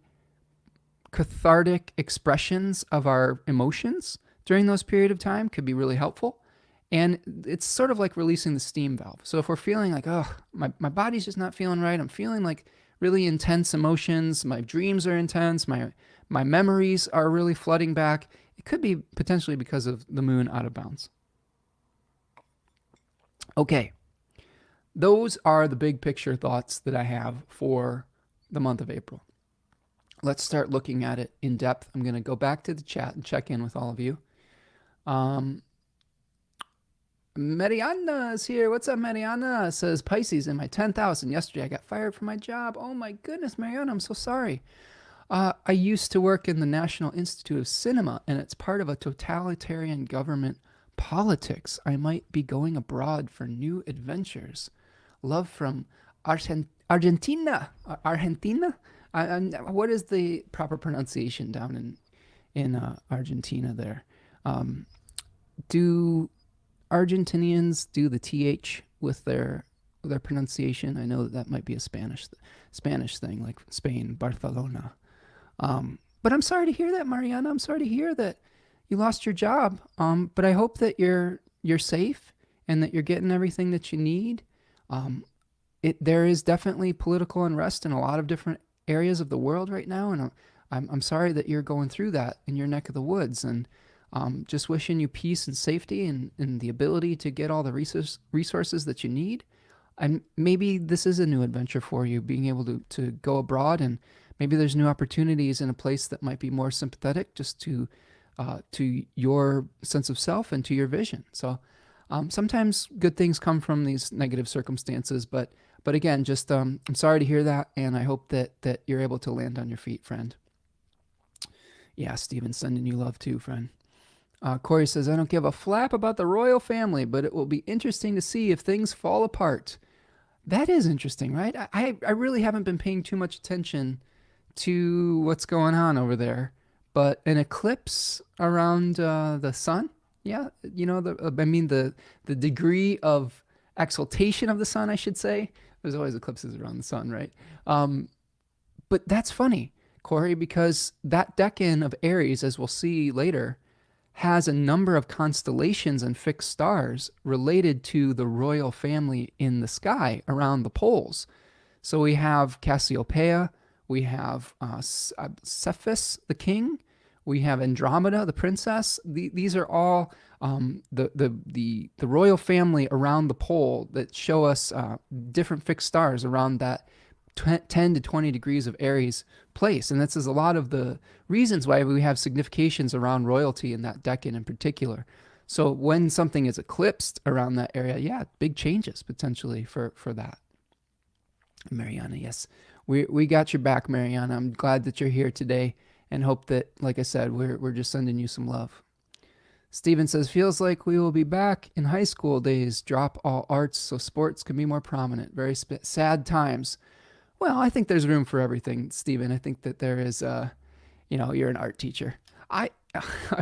cathartic expressions of our emotions during those period of time could be really helpful. And it's sort of like releasing the steam valve. So if we're feeling like, oh, my body's just not feeling right, I'm feeling like really intense emotions, my dreams are intense, my memories are really flooding back, it could be potentially because of the moon out of bounds. Okay, those are the big picture thoughts that I have for the month of April. Let's start looking at it in depth. I'm going to go back to the chat and check in with all of you. Mariana is here. What's up, Mariana? Says Pisces in my 10th house, and yesterday I got fired from my job. Oh my goodness, Mariana, I'm so sorry. I used to work in the National Institute of Cinema, and it's part of a totalitarian government politics. I might be going abroad for new adventures. Love from Argentina. Argentina? What is the proper pronunciation down in Argentina there? Do Argentinians do the TH with their pronunciation? I know that might be a Spanish thing, like Spain, Barcelona. But I'm sorry to hear that, Mariana. I'm sorry to hear that you lost your job. But I hope that you're safe and that you're getting everything that you need. There is definitely political unrest in a lot of different areas of the world right now, and I'm sorry that you're going through that in your neck of the woods. And just wishing you peace and safety and the ability to get all the resources that you need. And maybe this is a new adventure for you, being able to go abroad, and maybe there's new opportunities in a place that might be more sympathetic just to your sense of self and to your vision. So sometimes good things come from these negative circumstances, but again, just I'm sorry to hear that, and I hope that you're able to land on your feet, friend. Yeah, Steven, sending you love too, friend. Corey says, I don't give a flap about the royal family, but it will be interesting to see if things fall apart. That is interesting, right? I really haven't been paying too much attention to what's going on over there. But an eclipse around the sun, yeah, you know, the degree of exaltation of the sun, I should say. There's always eclipses around the sun, right? But that's funny, Corey, because that decan of Aries, as we'll see later, has a number of constellations and fixed stars related to the royal family in the sky around the poles. So we have Cassiopeia, we have Cephas, the king, we have Andromeda, the princess. These are all the royal family around the pole that show us different fixed stars around that 10 to 20 degrees of Aries place. And this is a lot of the reasons why we have significations around royalty in that decan in particular. So when something is eclipsed around that area, yeah, big changes potentially for that. Mariana, yes, we got your back, Mariana. I'm glad that you're here today, and hope that, like I said, we're just sending you some love. Steven says, feels like we will be back in high school days. Drop all arts so sports can be more prominent. Very sad times. Well, I think there's room for everything, Stephen. I think that there is, you're an art teacher. I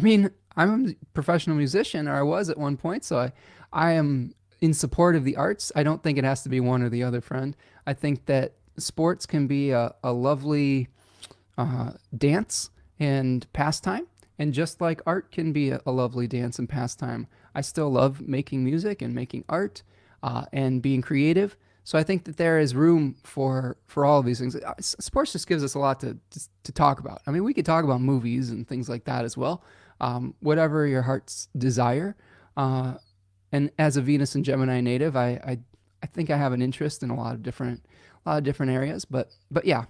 mean, I'm a professional musician, or I was at one point, so I am in support of the arts. I don't think it has to be one or the other, friend. I think that sports can be a lovely dance and pastime. And just like art can be a lovely dance and pastime, I still love making music and making art and being creative. So I think that there is room for all of these things. Sports just gives us a lot to talk about. I mean, we could talk about movies and things like that as well. Whatever your heart's desire. And as a Venus and Gemini native, I think I have an interest in a lot of different areas. But yeah,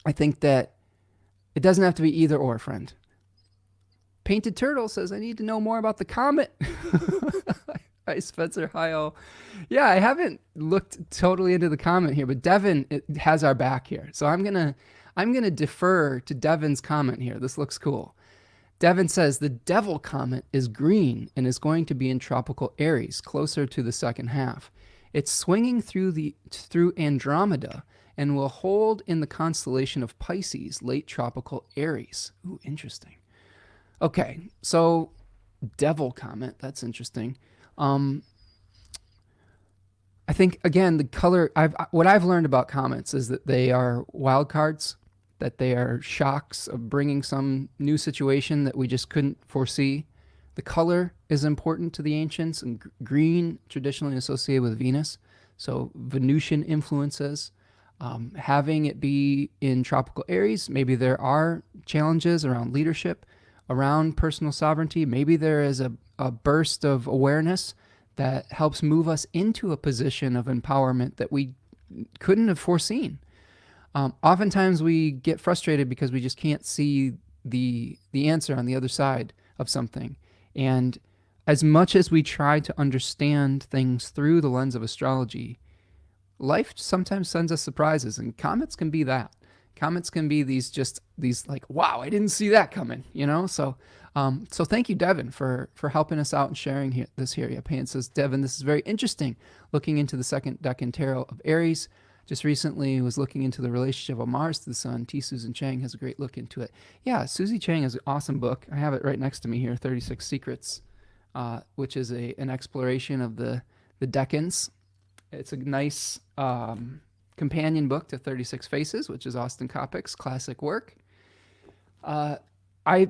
I think that it doesn't have to be either or, friend. Painted Turtle says, I need to know more about the comet. Hi, Spencer. Hi, all. Yeah, I haven't looked totally into the comment here, but Devin has our back here. So I'm gonna defer to Devin's comment here. This looks cool. Devin says the Devil comet is green and is going to be in tropical Aries, closer to the second half. It's swinging through Andromeda and will hold in the constellation of Pisces, late tropical Aries. Ooh, interesting. Okay, so Devil comet, that's interesting. I think, again, the color, what I've learned about comets is that they are wild cards, that they are shocks of bringing some new situation that we just couldn't foresee. The color is important to the ancients, and green traditionally associated with Venus, so Venusian influences. Having it be in tropical Aries, maybe there are challenges around leadership, around personal sovereignty. Maybe there is a burst of awareness that helps move us into a position of empowerment that we couldn't have foreseen. Oftentimes we get frustrated because we just can't see the answer on the other side of something. And as much as we try to understand things through the lens of astrology, life sometimes sends us surprises, and comets can be that. Comets can be these like, wow, I didn't see that coming, you know? So thank you, Devin, for helping us out and sharing this here. Yeah, Payne says, Devin, this is very interesting. Looking into the second Decanic Tarot of Aries. Just recently was looking into the relationship of Mars to the Sun. T. Susan Chang has a great look into it. Yeah, Susie Chang has an awesome book. I have it right next to me here, 36 Secrets, which is an exploration of the decans. It's a nice companion book to 36 Faces, which is Austin Coppock's classic work. I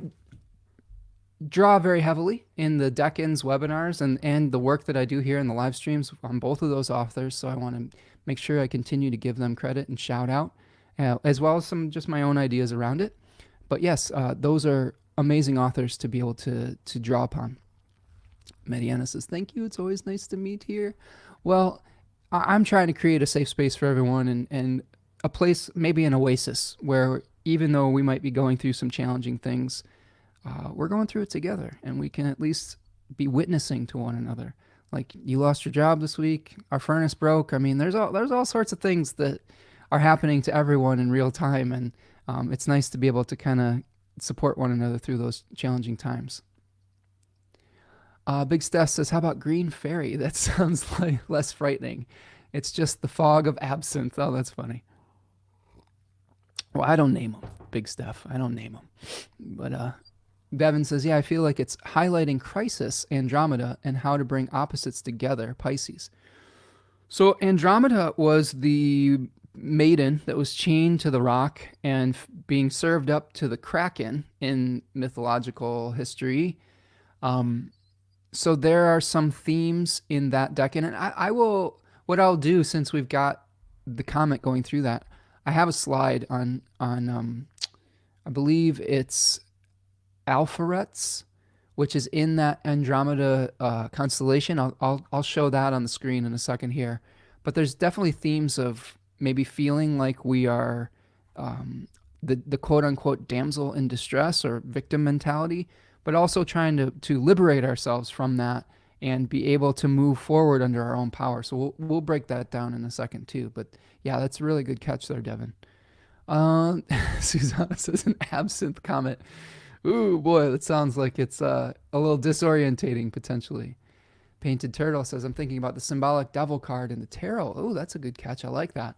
draw very heavily in the Decans webinars and the work that I do here in the live streams on both of those authors, so I want to make sure I continue to give them credit and shout out, as well as some just my own ideas around it. But yes, those are amazing authors to be able to draw upon. Mariana says, thank you. It's always nice to meet here. Well, I'm trying to create a safe space for everyone and a place, maybe an oasis, where even though we might be going through some challenging things, we're going through it together, and we can at least be witnessing to one another. Like, you lost your job this week, our furnace broke. I mean, there's all sorts of things that are happening to everyone in real time, and it's nice to be able to kind of support one another through those challenging times. Big Steph says, how about Green Fairy? That sounds like less frightening. It's just the fog of absinthe. Oh, that's funny. Well, I don't name them, Big Steph. I don't name them. But Devin says, yeah, I feel like it's highlighting crisis, Andromeda, and how to bring opposites together, Pisces. So Andromeda was the maiden that was chained to the rock and being served up to the Kraken in mythological history. So there are some themes in that decan, and what I'll do, since we've got the comet going through that, I have a slide on I believe it's Alpharets, which is in that Andromeda constellation. I'll show that on the screen in a second here. But there's definitely themes of maybe feeling like we are the quote-unquote damsel in distress or victim mentality, but also trying to liberate ourselves from that and be able to move forward under our own power. So we'll break that down in a second too. But yeah, that's a really good catch there, Devin. Susanna says an absinthe comet. Ooh, boy, that sounds like it's a little disorientating, potentially. Painted Turtle says, I'm thinking about the symbolic devil card in the tarot. Oh, that's a good catch. I like that.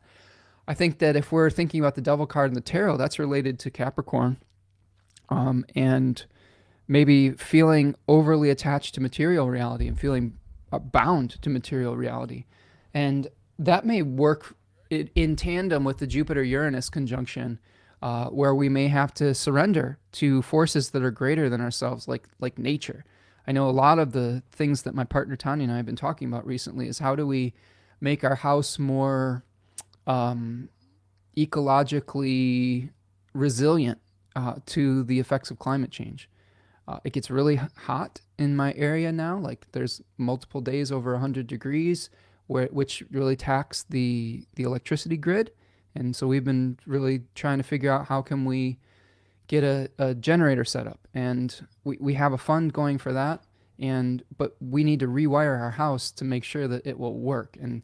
I think that if we're thinking about the devil card in the tarot, that's related to Capricorn. And maybe feeling overly attached to material reality and feeling bound to material reality. And that may work in tandem with the Jupiter-Uranus conjunction where we may have to surrender to forces that are greater than ourselves, like nature. I know a lot of the things that my partner Tanya and I have been talking about recently is how do we make our house more ecologically resilient to the effects of climate change. It gets really hot in my area now. Like there's multiple days over 100 degrees, which really tax the electricity grid. And so we've been really trying to figure out how can we get a generator set up. And we have a fund going for that. But we need to rewire our house to make sure that it will work. And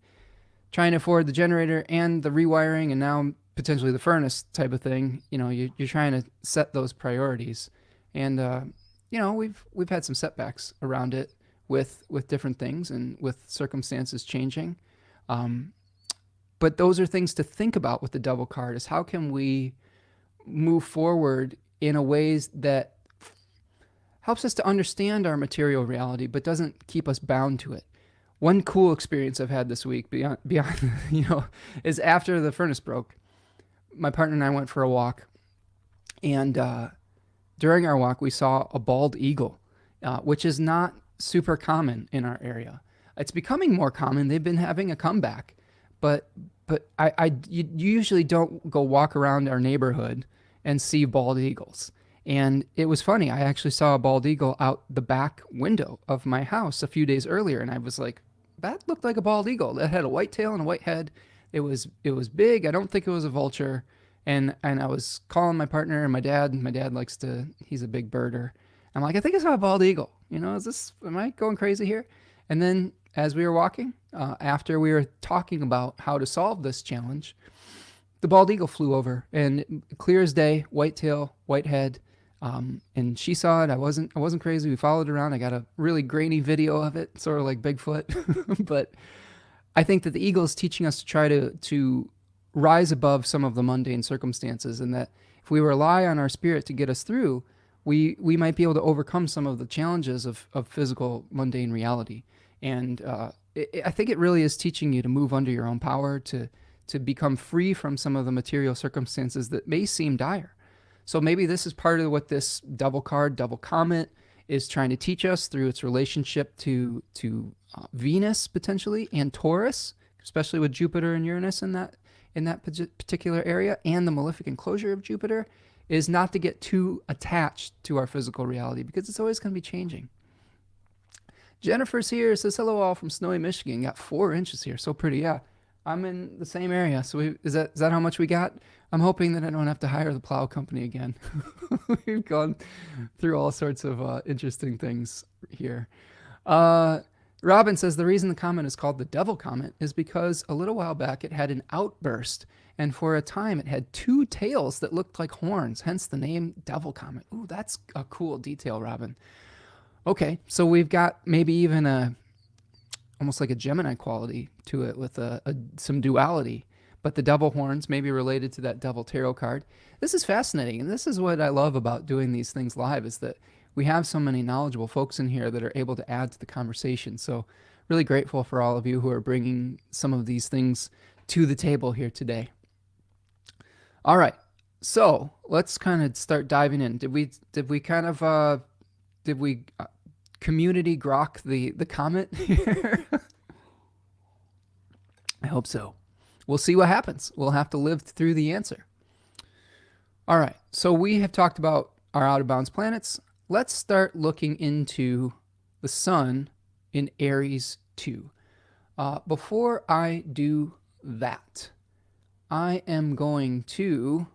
trying to afford the generator and the rewiring and now potentially the furnace type of thing, you're trying to set those priorities. And we've had some setbacks around it with different things and with circumstances changing. But those are things to think about with the Devil card, is how can we move forward in a ways that helps us to understand our material reality, but doesn't keep us bound to it. One cool experience I've had this week beyond is after the furnace broke, my partner and I went for a walk, and during our walk, we saw a bald eagle, which is not super common in our area. It's becoming more common. They've been having a comeback, but you usually don't go walk around our neighborhood and see bald eagles. And it was funny. I actually saw a bald eagle out the back window of my house a few days earlier, and I was like, that looked like a bald eagle. It had a white tail and a white head. It was big. I don't think it was a vulture. And I was calling my partner and my dad. My dad he's a big birder. I'm like, I think I saw a bald eagle. Am I going crazy here? And then as we were walking, after we were talking about how to solve this challenge, the bald eagle flew over, and clear as day, white tail, white head. And she saw it. I wasn't crazy. We followed around. I got a really grainy video of it, sort of like Bigfoot. But I think that the eagle is teaching us to try to rise above some of the mundane circumstances, and that if we rely on our spirit to get us through, we might be able to overcome some of the challenges of physical mundane reality. And I think it really is teaching you to move under your own power, to become free from some of the material circumstances that may seem dire. So maybe this is part of what this Devil card, Devil Comet, is trying to teach us through its relationship to Venus potentially, and Taurus, especially with Jupiter and Uranus in that particular area, and the malefic enclosure of Jupiter, is not to get too attached to our physical reality, because it's always going to be changing. Jennifer's here, says hello all from snowy Michigan. Got 4 inches here, so pretty. Yeah, I'm in the same area. So is that how much we got? I'm hoping that I don't have to hire the plow company again. We've gone through all sorts of interesting things here. Robin says the reason the comet is called the Devil Comet is because a little while back it had an outburst, and for a time it had 2 tails that looked like horns, hence the name Devil Comet. Ooh, that's a cool detail, Robin. Okay, so we've got maybe even almost like a Gemini quality to it, with some duality. But the devil horns may be related to that Devil Tarot card. This is fascinating, and this is what I love about doing these things live, is that we have so many knowledgeable folks in here that are able to add to the conversation. So really grateful for all of you who are bringing some of these things to the table here today. All right, so let's kind of start diving in. Did we community grok the comet here? I hope so. We'll see what happens. We'll have to live through the answer. All right, so we have talked about our out of bounds planets. Let's start looking into the sun in Aries 2. Before I do that, I am going to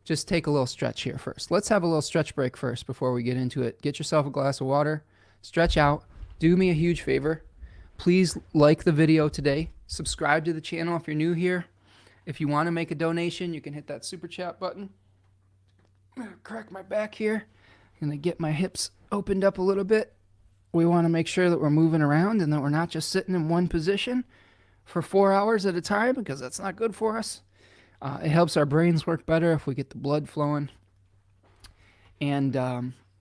just take a little stretch here first. Let's have a little stretch break first before we get into it. Get yourself a glass of water, stretch out. Do me a huge favor. Please like the video today. Subscribe to the channel if you're new here. If you want to make a donation, you can hit that super chat button. I'm gonna crack my back here. I'm gonna get my hips opened up a little bit. We want to make sure that we're moving around and that we're not just sitting in one position for 4 hours at a time, because that's not good for us. It helps our brains work better if we get the blood flowing. And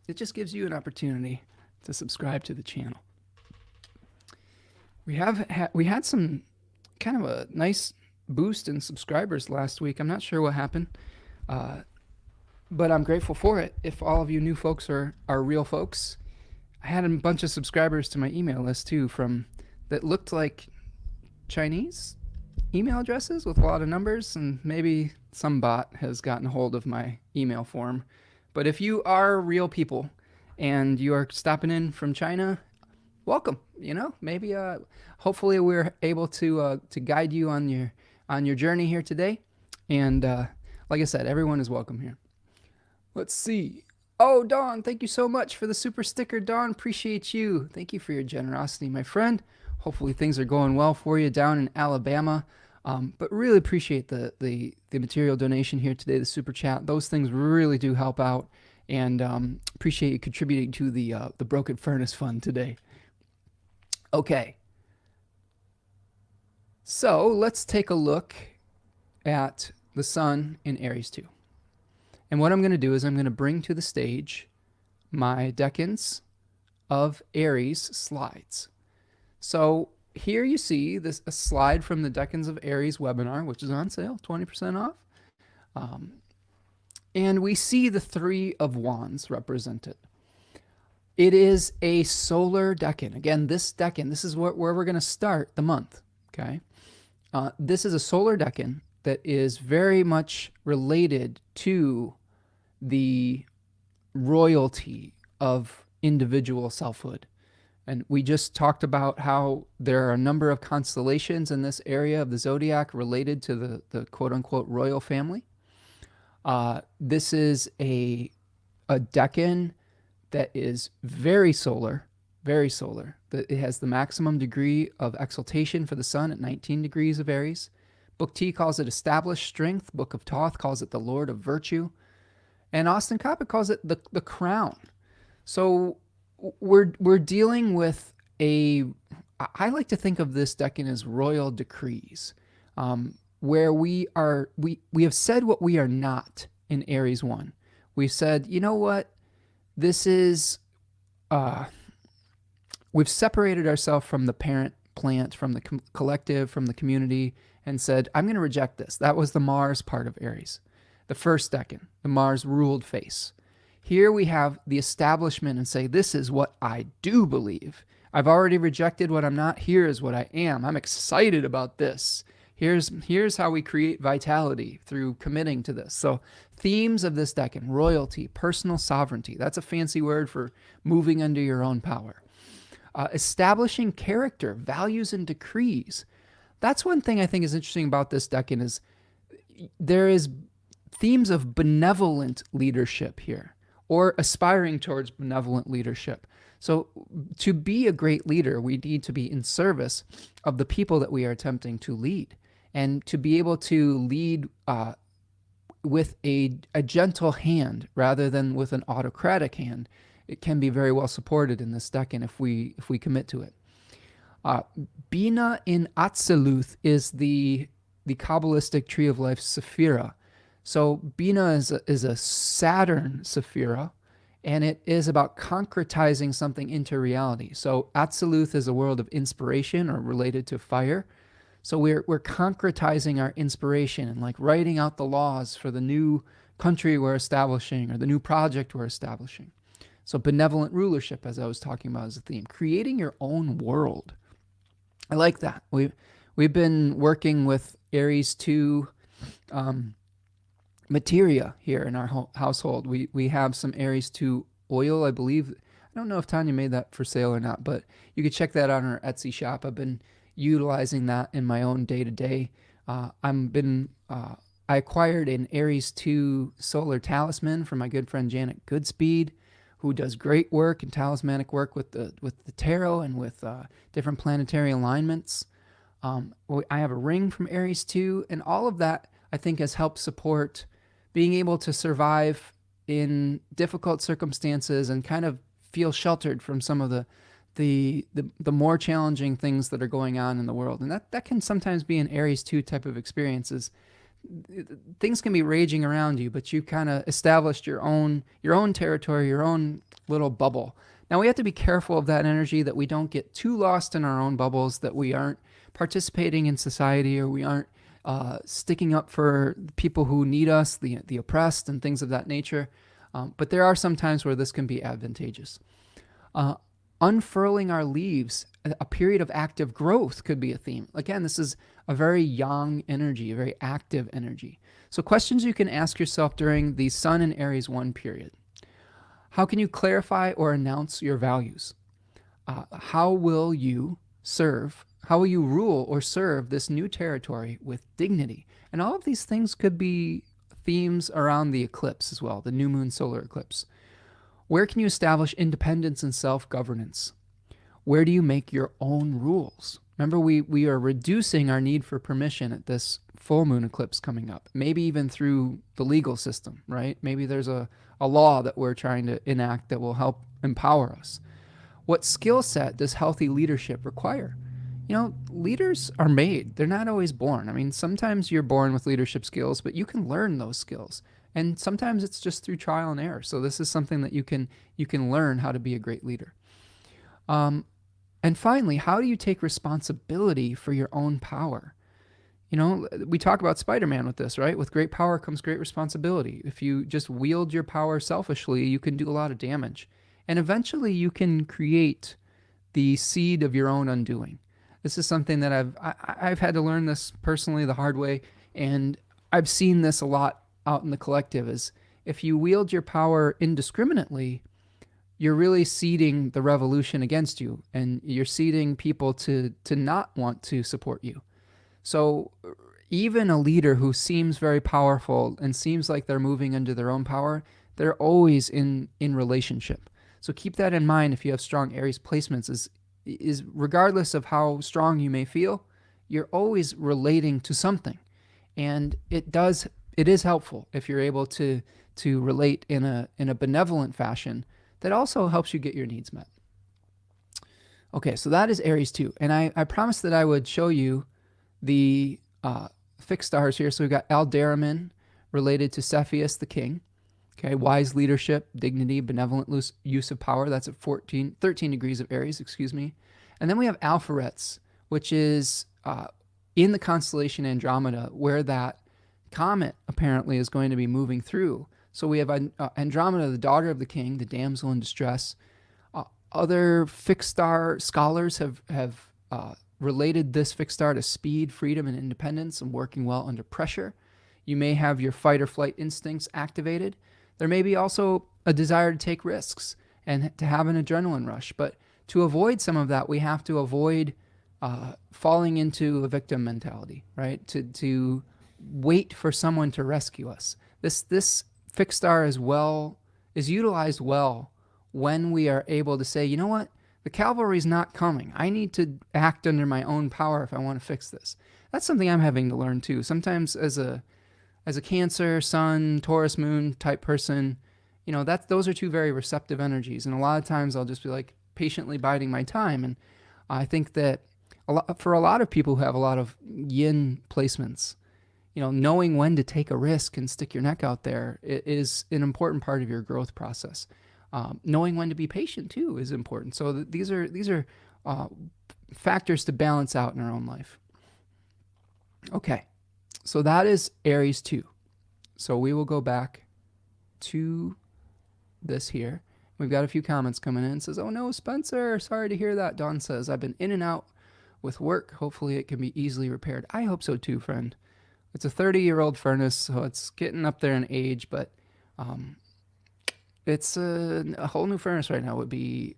it just gives you an opportunity to subscribe to the channel. We had some kind of a nice boost in subscribers last week. I'm not sure what happened. but I'm grateful for it. If all of you new folks are real folks, I had a bunch of subscribers to my email list too from that looked like Chinese email addresses with a lot of numbers, and maybe some bot has gotten hold of my email form. But if you are real people and you are stopping in from China, welcome. You know, maybe hopefully we're able to guide you on your journey here today. And like I said, everyone is welcome here. Let's see. Oh, Dawn, thank you so much for the super sticker, Dawn. Appreciate you. Thank you for your generosity, my friend. Hopefully things are going well for you down in Alabama. But really appreciate the material donation here today, the super chat. Those things really do help out, and appreciate you contributing to the Broken Furnace Fund today. Okay. So let's take a look at the sun in Aries 2. And what I'm going to do is I'm going to bring to the stage my Decans of Aries slides. So here you see this a slide from the Decans of Aries webinar, which is on sale, 20% off. And we see the Three of Wands represented. It is a solar decan. Again, this decan, this is where we're going to start the month, okay? This is a solar decan that is very much related to the royalty of individual selfhood. And we just talked about how there are a number of constellations in this area of the zodiac related to the quote-unquote royal family. This is a decan that is very solar, very solar. It has the maximum degree of exaltation for the sun at 19 degrees of Aries. Book T calls it established strength. Book of Thoth calls it the Lord of virtue. And Austin Coppock calls it the crown. So we're dealing with I like to think of this decan as royal decrees, where we have said what we are not in Aries 1. We've said, you know what, this is, we've separated ourselves from the parent plant, from the collective, from the community, and said, I'm going to reject this. That was the Mars part of Aries. The first decan, the Mars ruled face. Here we have the establishment and say, this is what I do believe. I've already rejected what I'm not. Here is what I am. I'm excited about this. Here's how we create vitality through committing to this. So themes of this decan: royalty, personal sovereignty. That's a fancy word for moving under your own power. Establishing character, values, and decrees. That's one thing I think is interesting about this decan is there is themes of benevolent leadership here, or aspiring towards benevolent leadership. So to be a great leader, we need to be in service of the people that we are attempting to lead, and to be able to lead with a gentle hand rather than with an autocratic hand. It can be very well supported in this decan if we commit to it. Bina in Atziluth is the Kabbalistic Tree of Life Sephira. So Bina is a Saturn Sephira, and it is about concretizing something into reality. So Atziluth is a world of inspiration, or related to fire. So we're concretizing our inspiration and like writing out the laws for the new country we're establishing or the new project we're establishing. So benevolent rulership, as I was talking about, is a theme. Creating your own world. I like that. We've been working with Aries 2 materia here in our household. We have some Aries 2 oil, I believe. I don't know if Tanya made that for sale or not, but you can check that out on our Etsy shop. I've been utilizing that in my own day-to-day. I acquired an Aries 2 solar talisman from my good friend Janet Goodspeed, who does great work and talismanic work with the tarot and with different planetary alignments. I have a ring from Aries 2, and all of that I think has helped support being able to survive in difficult circumstances and kind of feel sheltered from some of the more challenging things that are going on in the world. And that can sometimes be an Aries 2 type of experiences. Things can be raging around you, but you kind of established your own territory, your own little bubble. Now we have to be careful of that energy, that we don't get too lost in our own bubbles, that we aren't participating in society, or we aren't sticking up for people who need us, the oppressed, and things of that nature. But there are some times where this can be advantageous. Unfurling our leaves, a period of active growth could be a theme. Again, this is a very yang energy, a very active energy. So questions you can ask yourself during the Sun and Aries 1 period. How can you clarify or announce your values? How will you serve? How will you rule or serve this new territory with dignity? And all of these things could be themes around the eclipse as well, the new moon solar eclipse. Where can you establish independence and self-governance? Where do you make your own rules? Remember, we are reducing our need for permission at this full moon eclipse coming up, maybe even through the legal system, right? Maybe there's a law that we're trying to enact that will help empower us. What skill set does healthy leadership require? You know, leaders are made. They're not always born. I mean, sometimes you're born with leadership skills, but you can learn those skills. And sometimes it's just through trial and error. So this is something that you can learn how to be a great leader. And finally, how do you take responsibility for your own power? You know, we talk about Spider-Man with this, right? With great power comes great responsibility. If you just wield your power selfishly, you can do a lot of damage. And eventually you can create the seed of your own undoing. This is something that I've had to learn this personally the hard way, and I've seen this a lot out in the collective. Is if you wield your power indiscriminately, you're really seeding the revolution against you, and you're seeding people to not want to support you. So even a leader who seems very powerful and seems like they're moving under their own power, they're always in relationship. So keep that in mind if you have strong Aries placements, is regardless of how strong you may feel, you're always relating to something. And it is helpful if you're able to relate in a benevolent fashion that also helps you get your needs met. Okay, so that is Aries 2. And I promised that I would show you the fixed stars here. So we've got Aldebaran related to Cepheus, the king. Okay, wise leadership, dignity, benevolent use of power. That's at 13 degrees of Aries, excuse me. And then we have Alpheretz, which is in the constellation Andromeda, where that comet apparently is going to be moving through. So we have Andromeda, the daughter of the king, the damsel in distress. Other fixed star scholars have related this fixed star to speed, freedom, and independence, and working well under pressure. You may have your fight or flight instincts activated. There may be also a desire to take risks and to have an adrenaline rush. But to avoid some of that, we have to avoid falling into a victim mentality, right? To wait for someone to rescue us. This fixed star is utilized well when we are able to say, you know what? The cavalry's not coming. I need to act under my own power if I want to fix this. That's something I'm having to learn too. Sometimes as a Cancer, Sun, Taurus, Moon type person, you know, those are two very receptive energies. And a lot of times I'll just be like patiently biding my time. And I think that for a lot of people who have a lot of yin placements, you know, knowing when to take a risk and stick your neck out there is an important part of your growth process. Knowing when to be patient too is important. So these are factors to balance out in our own life. Okay, so that is Aries 2. So we will go back to this here. We've got a few comments coming in. It says, oh no, Spencer, sorry to hear that. Dawn says, I've been in and out with work. Hopefully it can be easily repaired. I hope so too, friend. It's a 30-year-old furnace, so it's getting up there in age, but it's a whole new furnace right now would be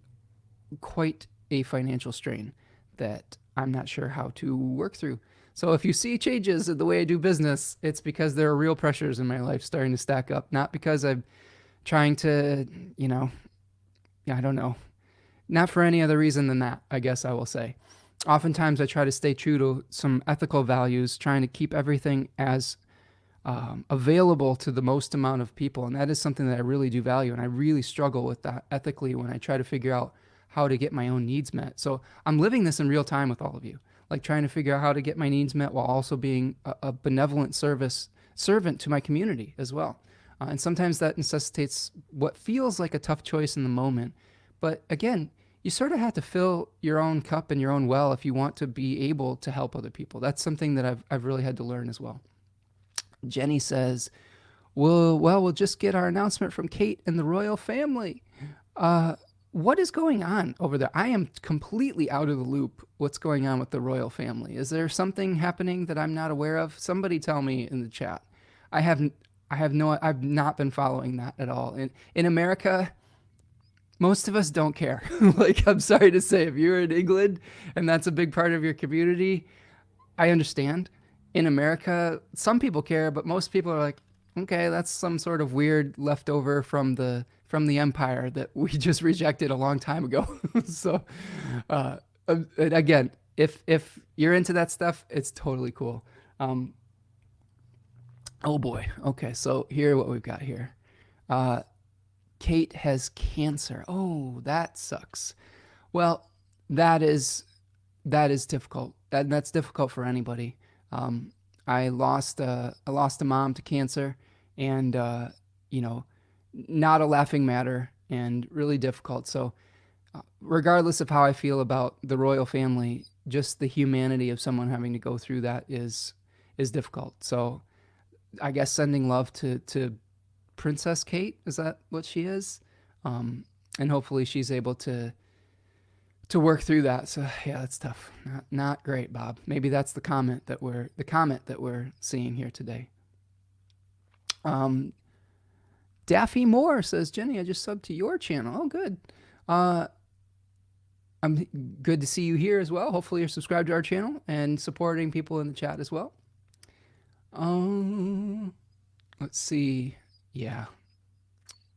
quite a financial strain that I'm not sure how to work through. So if you see changes in the way I do business, it's because there are real pressures in my life starting to stack up, not because I'm trying to, you know, I don't know, not for any other reason than that, I guess I will say. Oftentimes I try to stay true to some ethical values, trying to keep everything as available to the most amount of people. And that is something that I really do value. And I really struggle with that ethically when I try to figure out how to get my own needs met. So I'm living this in real time with all of you, like trying to figure out how to get my needs met while also being a benevolent servant to my community as well. And sometimes that necessitates what feels like a tough choice in the moment. But again, you sort of have to fill your own cup and your own well if you want to be able to help other people. That's something that I've really had to learn as well. Jenny says, we'll just get our announcement from Kate and the royal family. What is going on over there? I am completely out of the loop. What's going on with the royal family? Is there something happening that I'm not aware of? Somebody tell me in the chat. I've not been following that at all. In America, most of us don't care. Like, I'm sorry to say, if you're in England and that's a big part of your community, I understand. In America, some people care, but most people are like, okay, that's some sort of weird leftover from the empire that we just rejected a long time ago. So, again, if you're into that stuff, it's totally cool. Oh boy. Okay, so here what we've got here. Kate has cancer. Oh, that sucks. Well, that is difficult. That's difficult for anybody. I lost a mom to cancer, and not a laughing matter, and really difficult. So, regardless of how I feel about the royal family, just the humanity of someone having to go through that is difficult. So, I guess sending love to Princess Kate, is that what she is? And hopefully she's able to work through that. So yeah, that's tough. Not great, Bob. Maybe that's the comment that we're seeing here today. Daffy Moore says, Jenny, I just subbed to your channel. Oh, good. I'm good to see you here as well. Hopefully you're subscribed to our channel and supporting people in the chat as well. Let's see. Yeah.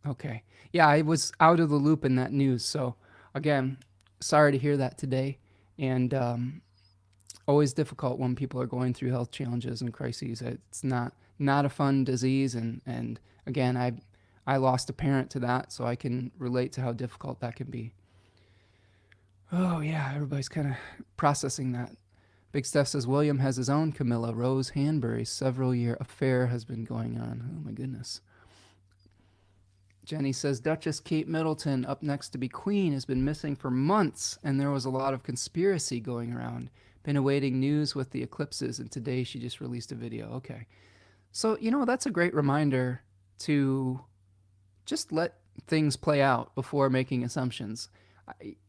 Okay. Yeah, I was out of the loop in that news. So again, sorry to hear that today. And always difficult when people are going through health challenges and crises. It's not a fun disease. And again, I lost a parent to that, so I can relate to how difficult that can be. Oh yeah, everybody's kind of processing that. Big Steph says, William has his own Camilla Rose Hanbury. Several-year affair has been going on. Oh, my goodness. Jenny says, Duchess Kate Middleton, up next to be queen, has been missing for months, and there was a lot of conspiracy going around. Been awaiting news with the eclipses, and today she just released a video. Okay. So, that's a great reminder to just let things play out before making assumptions.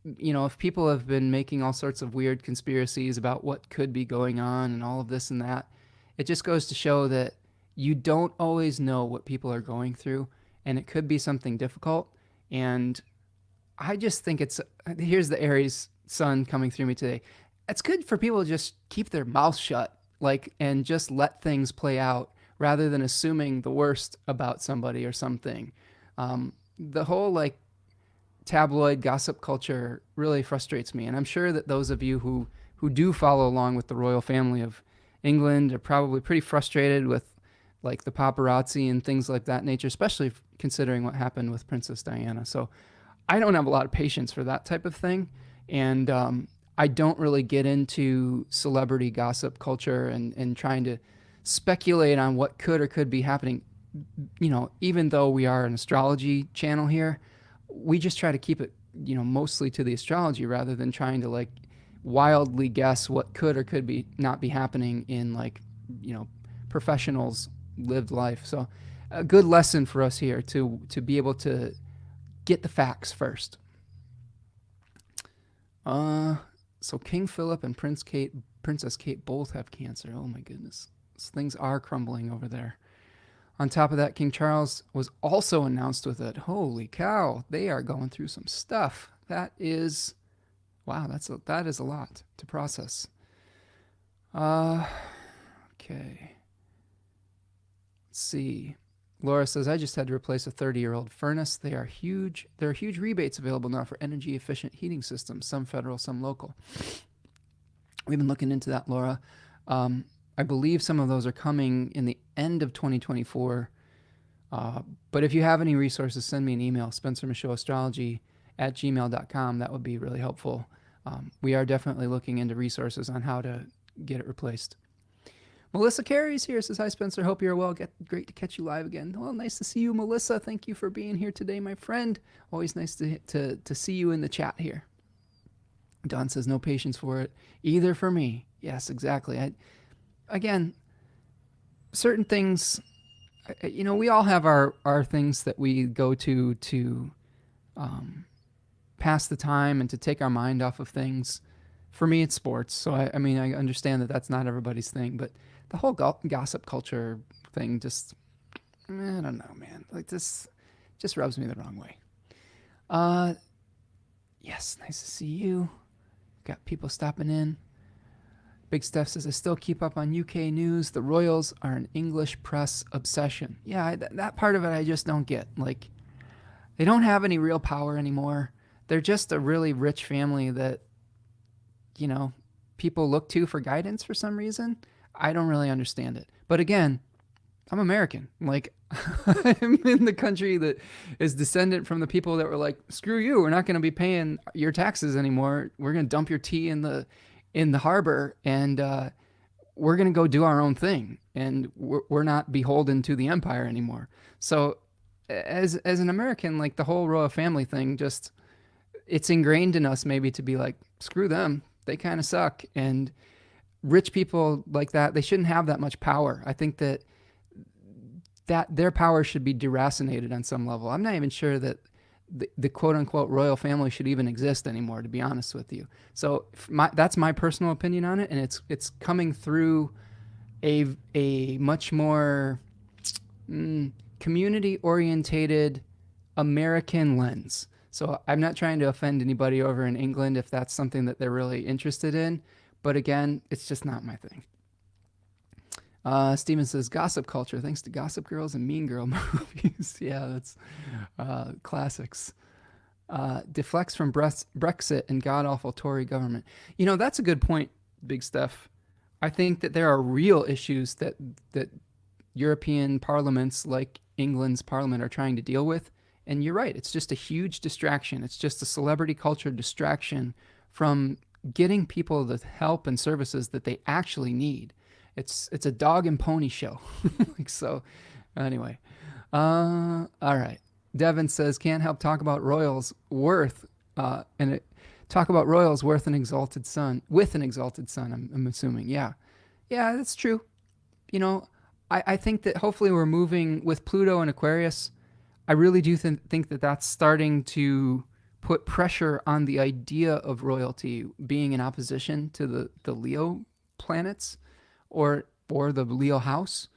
If people have been making all sorts of weird conspiracies about what could be going on and all of this and that, it just goes to show that you don't always know what people are going through, and it could be something difficult. And I just think here's the Aries sun coming through me today. It's good for people to just keep their mouth shut, and just let things play out rather than assuming the worst about somebody or something. The whole tabloid gossip culture really frustrates me, and I'm sure that those of you who do follow along with the royal family of England are probably pretty frustrated with the paparazzi and things like that nature, especially considering what happened with Princess Diana. So I don't have a lot of patience for that type of thing, and I don't really get into celebrity gossip culture and trying to speculate on what could or could be happening. Even though we are an astrology channel here, we just try to keep it, mostly to the astrology rather than trying to wildly guess what could or could be not be happening in professionals' lived life. So a good lesson for us here to be able to get the facts first. So King Philip and Princess Kate both have cancer. Oh my goodness. Things are crumbling over there. On top of that, King Charles was also announced with it. Holy cow, they are going through some stuff. That is, wow, that is a lot to process. Okay. Let's see. Laura says, I just had to replace a 30-year-old furnace. There are huge rebates available now for energy-efficient heating systems, some federal, some local. We've been looking into that, Laura. I believe some of those are coming in the end of 2024. But if you have any resources, send me an email, spencermichaudastrology@gmail.com. That would be really helpful. We are definitely looking into resources on how to get it replaced. Melissa Carey's here, says, hi, Spencer. Hope you're well. Great to catch you live again. Well, nice to see you, Melissa. Thank you for being here today, my friend. Always nice to see you in the chat here. Don says, no patience for it, either for me. Yes, exactly. Again, certain things, we all have our things that we go to pass the time and to take our mind off of things. For me, it's sports. So, I mean, I understand that that's not everybody's thing, but the whole gossip culture thing just, I don't know, man. Like, this just rubs me the wrong way. Yes, nice to see you. Got people stopping in. Big Steph says, I still keep up on UK news. The royals are an English press obsession. Yeah, that part of it I just don't get. Like, they don't have any real power anymore. They're just a really rich family that, people look to for guidance for some reason. I don't really understand it. But again, I'm American. Like, I'm in the country that is descendant from the people that were like, screw you, we're not going to be paying your taxes anymore. We're going to dump your tea in the harbor, and we're going to go do our own thing. And we're not beholden to the empire anymore. So as an American, like, the whole royal family thing, just, it's ingrained in us maybe to be like, screw them. They kind of suck. And rich people like that, they shouldn't have that much power. I think that their power should be deracinated on some level. I'm not even sure that the quote unquote royal family should even exist anymore, to be honest with you. So that's my personal opinion on it. And it's coming through a much more community orientated American lens. So I'm not trying to offend anybody over in England if that's something that they're really interested in. But again, it's just not my thing. Steven says, gossip culture, thanks to Gossip Girls and Mean Girl movies. Yeah, that's classics. Deflects from Brexit and god-awful Tory government. That's a good point, Big Steph. I think that there are real issues that European parliaments like England's parliament are trying to deal with. And you're right, it's just a huge distraction. It's just a celebrity culture distraction from getting people the help and services that they actually need. It's a dog and pony show. So anyway, all right. Devin says, can't help talk about royals worth an exalted sun, with an exalted sun, I'm assuming. Yeah, that's true. I think that hopefully we're moving with Pluto and Aquarius. I really do think that that's starting to put pressure on the idea of royalty being in opposition to the Leo planets or the Leo house,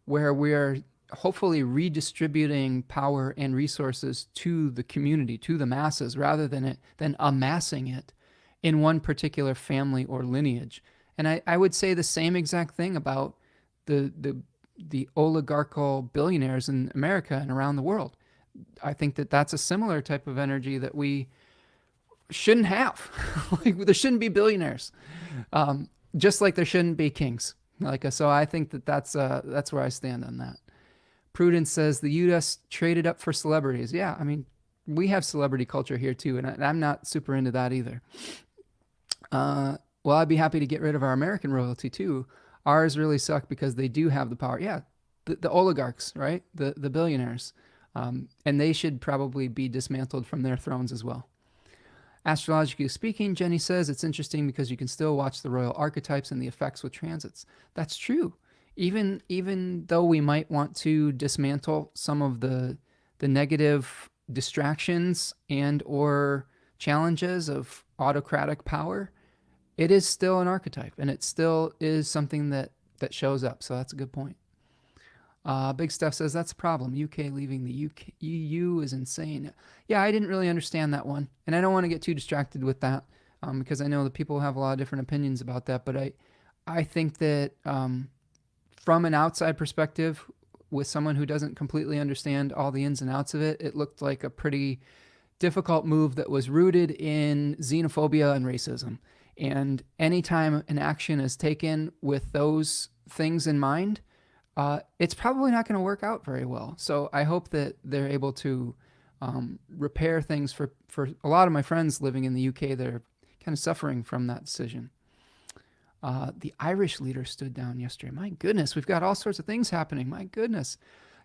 where we're hopefully redistributing power and resources to the community, to the masses, rather than amassing it in one particular family or lineage. And I would say the same exact thing about the oligarchical billionaires in America and around the world. I think that that's a similar type of energy that we shouldn't have. Like, there shouldn't be billionaires, just like there shouldn't be kings. So I think that that's where I stand on that. Prudence says the U.S. traded up for celebrities. Yeah, I mean, we have celebrity culture here too, and I'm not super into that either. Well, I'd be happy to get rid of our American royalty too. Ours really suck because they do have the power. Yeah, the oligarchs, right? The billionaires. And they should probably be dismantled from their thrones as well. Astrologically speaking, Jenny says it's interesting because you can still watch the royal archetypes and the effects with transits. That's true. Even though we might want to dismantle some of the negative distractions and or challenges of autocratic power, it is still an archetype, and it still is something that shows up. So that's a good point. Big Steph says that's a problem. UK leaving the EU is insane. Yeah, I didn't really understand that one, and I don't want to get too distracted with that because I know that people have a lot of different opinions about that. But I think that from an outside perspective, with someone who doesn't completely understand all the ins and outs of it, it looked like a pretty difficult move that was rooted in xenophobia and racism. And anytime an action is taken with those things in mind, it's probably not going to work out very well. So I hope that they're able to repair things for a lot of my friends living in the UK that are kind of suffering from that decision. The Irish leader stood down yesterday. My goodness, we've got all sorts of things happening. My goodness.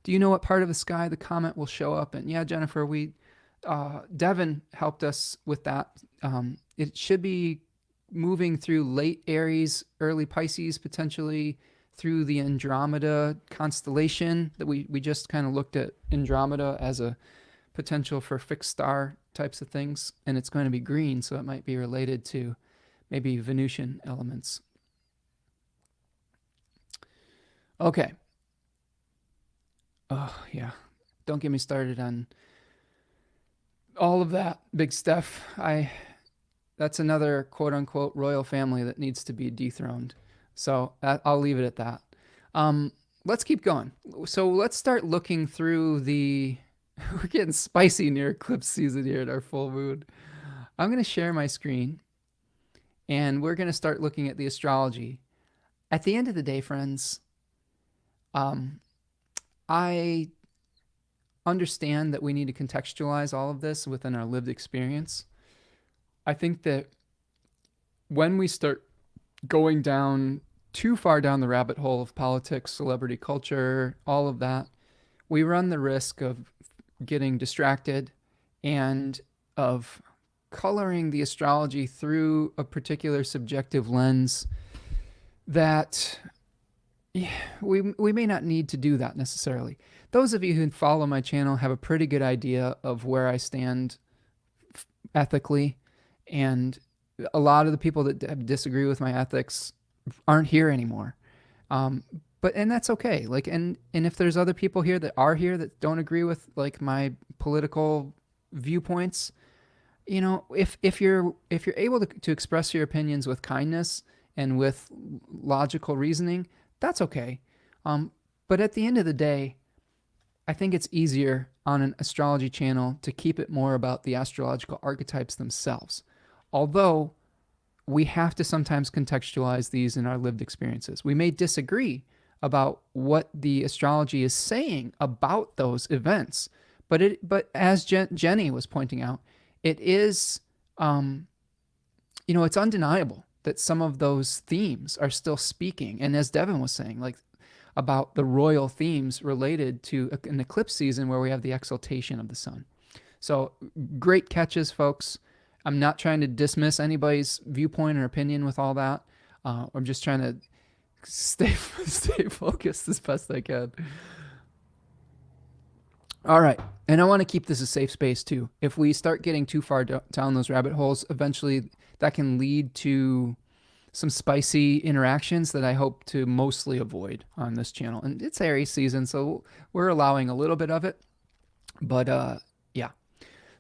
Do you know what part of the sky the comet will show up in? Yeah, Jennifer, Devin helped us with that. It should be moving through late Aries, early Pisces, potentially through the Andromeda constellation that we just kind of looked at Andromeda as a potential for fixed star types of things. And it's going to be green, so it might be related to maybe Venusian elements. Okay. Oh, yeah. Don't get me started on all of that, Big Steph. That's another quote unquote royal family that needs to be dethroned. So I'll leave it at that. Let's keep going. So let's start looking through we're getting spicy near eclipse season here at our full moon. I'm going to share my screen and we're going to start looking at the astrology. At the end of the day, friends, I understand that we need to contextualize all of this within our lived experience. I think that when we start going down too far down the rabbit hole of politics, celebrity culture, all of that, we run the risk of getting distracted and of coloring the astrology through a particular subjective lens that we may not need to do that necessarily. Those of you who follow my channel have a pretty good idea of where I stand ethically, and a lot of the people that disagree with my ethics aren't here anymore. And that's okay. Like, and if there's other people here that don't agree with like my political viewpoints, you know, if you're able to express your opinions with kindness and with logical reasoning, that's okay. But at the end of the day, I think it's easier on an astrology channel to keep it more about the astrological archetypes themselves. Although we have to sometimes contextualize these in our lived experiences. We may disagree about what the astrology is saying about those events, but as Jenny was pointing out, it is, it's undeniable that some of those themes are still speaking. And as Devin was saying, like about the royal themes related to an eclipse season where we have the exaltation of the sun. So great catches, folks. I'm not trying to dismiss anybody's viewpoint or opinion with all that. I'm just trying to stay focused as best I can. All right. And I want to keep this a safe space too. If we start getting too far down those rabbit holes, eventually that can lead to some spicy interactions that I hope to mostly avoid on this channel. And it's Aries season, so we're allowing a little bit of it. But yeah.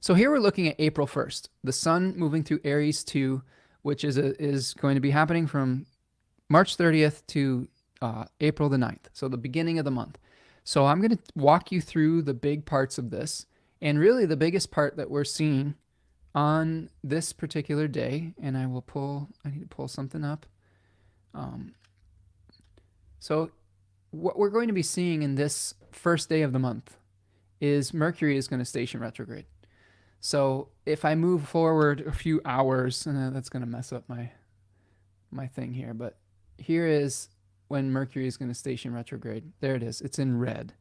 So here we're looking at April 1st. The sun moving through Aries 2, which is going to be happening from March 30th to April the 9th. So the beginning of the month. So I'm going to walk you through the big parts of this. And really the biggest part that we're seeing on this particular day, and I need to pull something up. So what we're going to be seeing in this first day of the month is Mercury is going to station retrograde. So if I move forward a few hours, and that's going to mess up my thing here, but here is when Mercury is going to station retrograde. There it is. It's in red.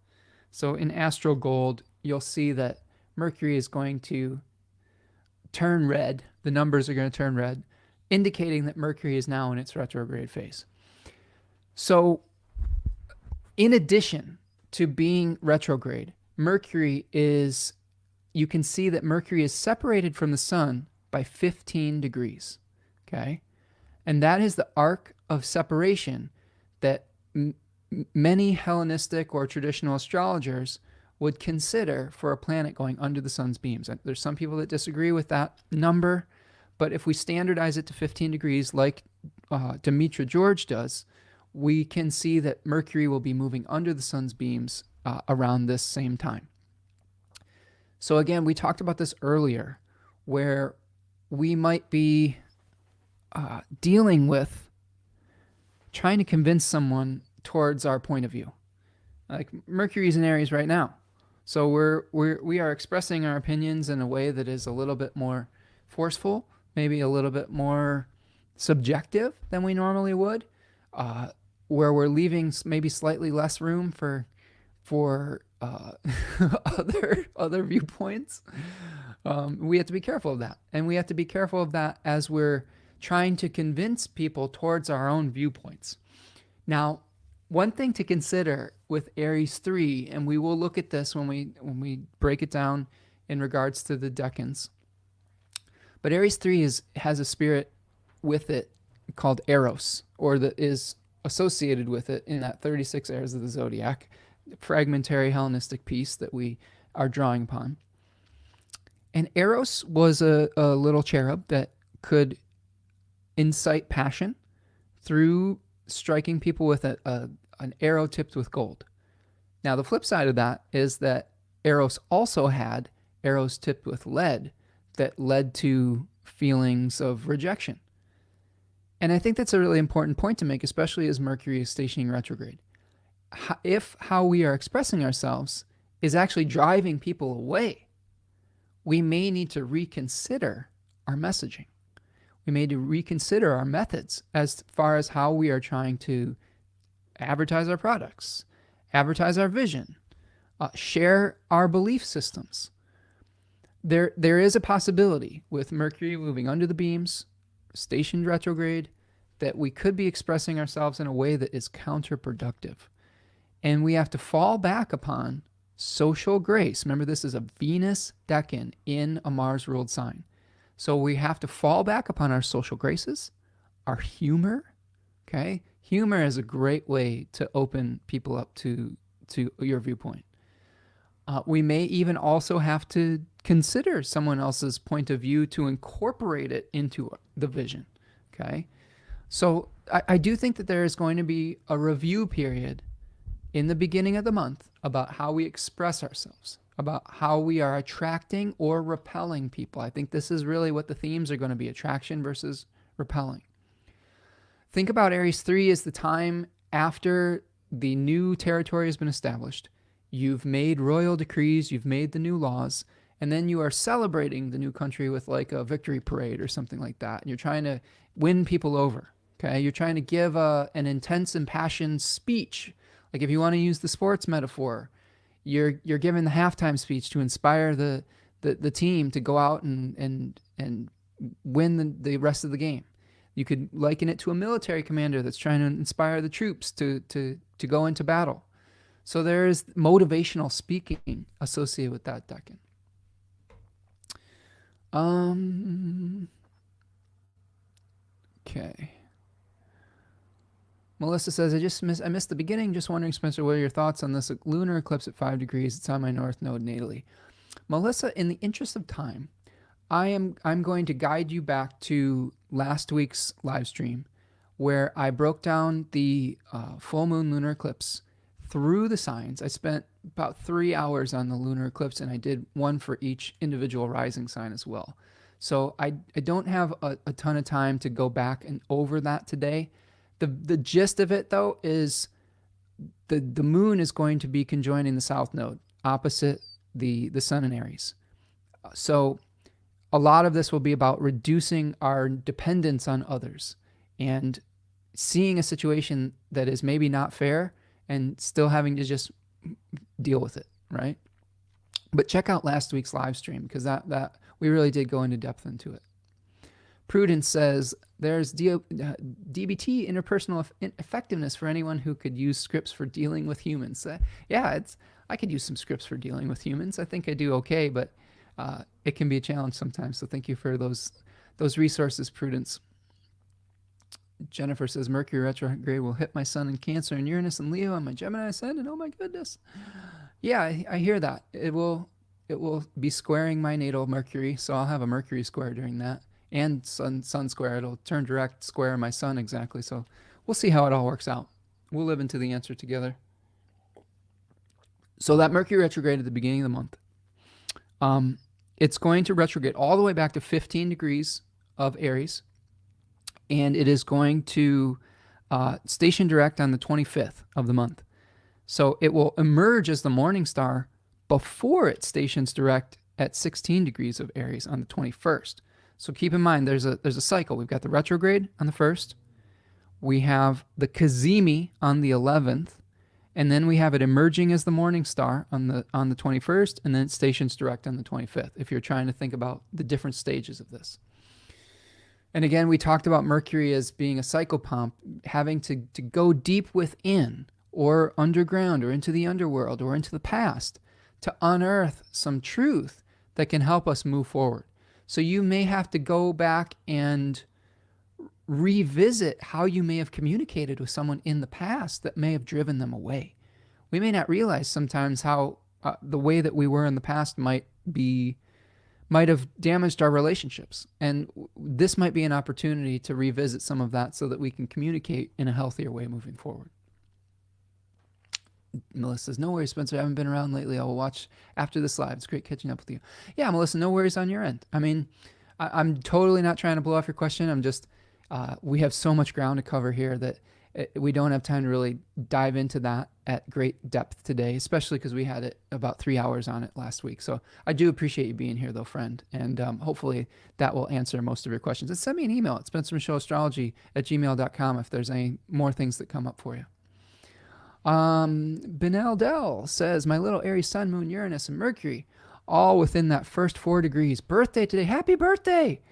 So in Astro Gold, you'll see that Mercury is going to turn red. The numbers are going to turn red, indicating that Mercury is now in its retrograde phase. So in addition to being retrograde, you can see that Mercury is separated from the sun by 15 degrees. Okay. And that is the arc of separation that many Hellenistic or traditional astrologers would consider for a planet going under the sun's beams. And there's some people that disagree with that number, but if we standardize it to 15 degrees like Demetra George does, we can see that Mercury will be moving under the sun's beams around this same time. So again, we talked about this earlier, where we might be dealing with trying to convince someone towards our point of view. Like Mercury's in Aries right now. So we are expressing our opinions in a way that is a little bit more forceful, maybe a little bit more subjective than we normally would, where we're leaving maybe slightly less room for other viewpoints. We have to be careful of that. And we have to be careful of that as we're trying to convince people towards our own viewpoints. Now, one thing to consider with Aries 3, and we will look at this when we break it down in regards to the decans. But Aries 3 has a spirit with it called Eros, or that is associated with it in that 36 Airs of the Zodiac, fragmentary Hellenistic piece that we are drawing upon. And Eros was a little cherub that could incite passion through striking people with an arrow tipped with gold. Now, the flip side of that is that Eros also had arrows tipped with lead that led to feelings of rejection. And I think that's a really important point to make, especially as Mercury is stationing retrograde. If how we are expressing ourselves is actually driving people away, we may need to reconsider our messaging. We may need to reconsider our methods as far as how we are trying to advertise our products, advertise our vision, share our belief systems. There is a possibility with Mercury moving under the beams, stationed retrograde, that we could be expressing ourselves in a way that is counterproductive. And we have to fall back upon social grace. Remember, this is a Venus decan in a Mars ruled sign. So we have to fall back upon our social graces, our humor. Okay? Humor is a great way to open people up to your viewpoint. We may even also have to consider someone else's point of view to incorporate it into the vision. Okay? So I do think that there is going to be a review period in the beginning of the month about how we express ourselves, about how we are attracting or repelling people. I think this is really what the themes are going to be, attraction versus repelling. Think about Aries 3 as the time after the new territory has been established. You've made royal decrees, you've made the new laws, and then you are celebrating the new country with like a victory parade or something like that. And you're trying to win people over. Okay, you're trying to give an intense, impassioned speech. Like if you want to use the sports metaphor, you're giving the halftime speech to inspire the team to go out and win the rest of the game. You could liken it to a military commander that's trying to inspire the troops to go into battle. So there is motivational speaking associated with that decan. Okay. Melissa says, I missed the beginning. Just wondering, Spencer, what are your thoughts on this lunar eclipse at 5 degrees? It's on my north node natally. Melissa, in the interest of time, I'm going to guide you back to last week's live stream where I broke down the full moon lunar eclipse through the signs. I spent about 3 hours on the lunar eclipse, and I did one for each individual rising sign as well. So I don't have a ton of time to go back and over that today. The gist of it, though, is the moon is going to be conjoining the south node opposite the sun in Aries. So a lot of this will be about reducing our dependence on others and seeing a situation that is maybe not fair and still having to just deal with it, right? But check out last week's live stream because that we really did go into depth into it. Prudence says, there's DBT, interpersonal effectiveness, for anyone who could use scripts for dealing with humans. I could use some scripts for dealing with humans. I think I do okay, but it can be a challenge sometimes. So thank you for those resources, Prudence. Jennifer says, Mercury retrograde will hit my sun in Cancer and Uranus and Leo and my Gemini ascendant. Oh my goodness. Yeah, I hear that. It will be squaring my natal Mercury, so I'll have a Mercury square during that. And sun square. It'll turn direct square my sun exactly. So we'll see how it all works out. We'll live into the answer together. So that Mercury retrograde at the beginning of the month, it's going to retrograde all the way back to 15 degrees of Aries. And it is going to station direct on the 25th of the month. So it will emerge as the morning star before it stations direct at 16 degrees of Aries on the 21st. So keep in mind, there's a cycle. We've got the retrograde on the 1st. We have the Cazimi on the 11th. And then we have it emerging as the morning star on the 21st, and then it stations direct on the 25th, if you're trying to think about the different stages of this. And again, we talked about Mercury as being a psychopomp, having to go deep within or underground or into the underworld or into the past to unearth some truth that can help us move forward. So you may have to go back and revisit how you may have communicated with someone in the past that may have driven them away. We may not realize sometimes how the way that we were in the past might have damaged our relationships. And this might be an opportunity to revisit some of that so that we can communicate in a healthier way moving forward. Melissa says, no worries, Spencer. I haven't been around lately. I will watch after this live. It's great catching up with you. Yeah, Melissa, no worries on your end. I mean, I'm totally not trying to blow off your question. I'm just, we have so much ground to cover here that we don't have time to really dive into that at great depth today, especially because we had it about 3 hours on it last week. So I do appreciate you being here, though, friend. And hopefully that will answer most of your questions. And send me an email at spencermichaudastrology@gmail.com if there's any more things that come up for you. Benel Dell says, my little Aries sun, moon, Uranus, and Mercury, all within that first 4 degrees. Birthday today. Happy birthday.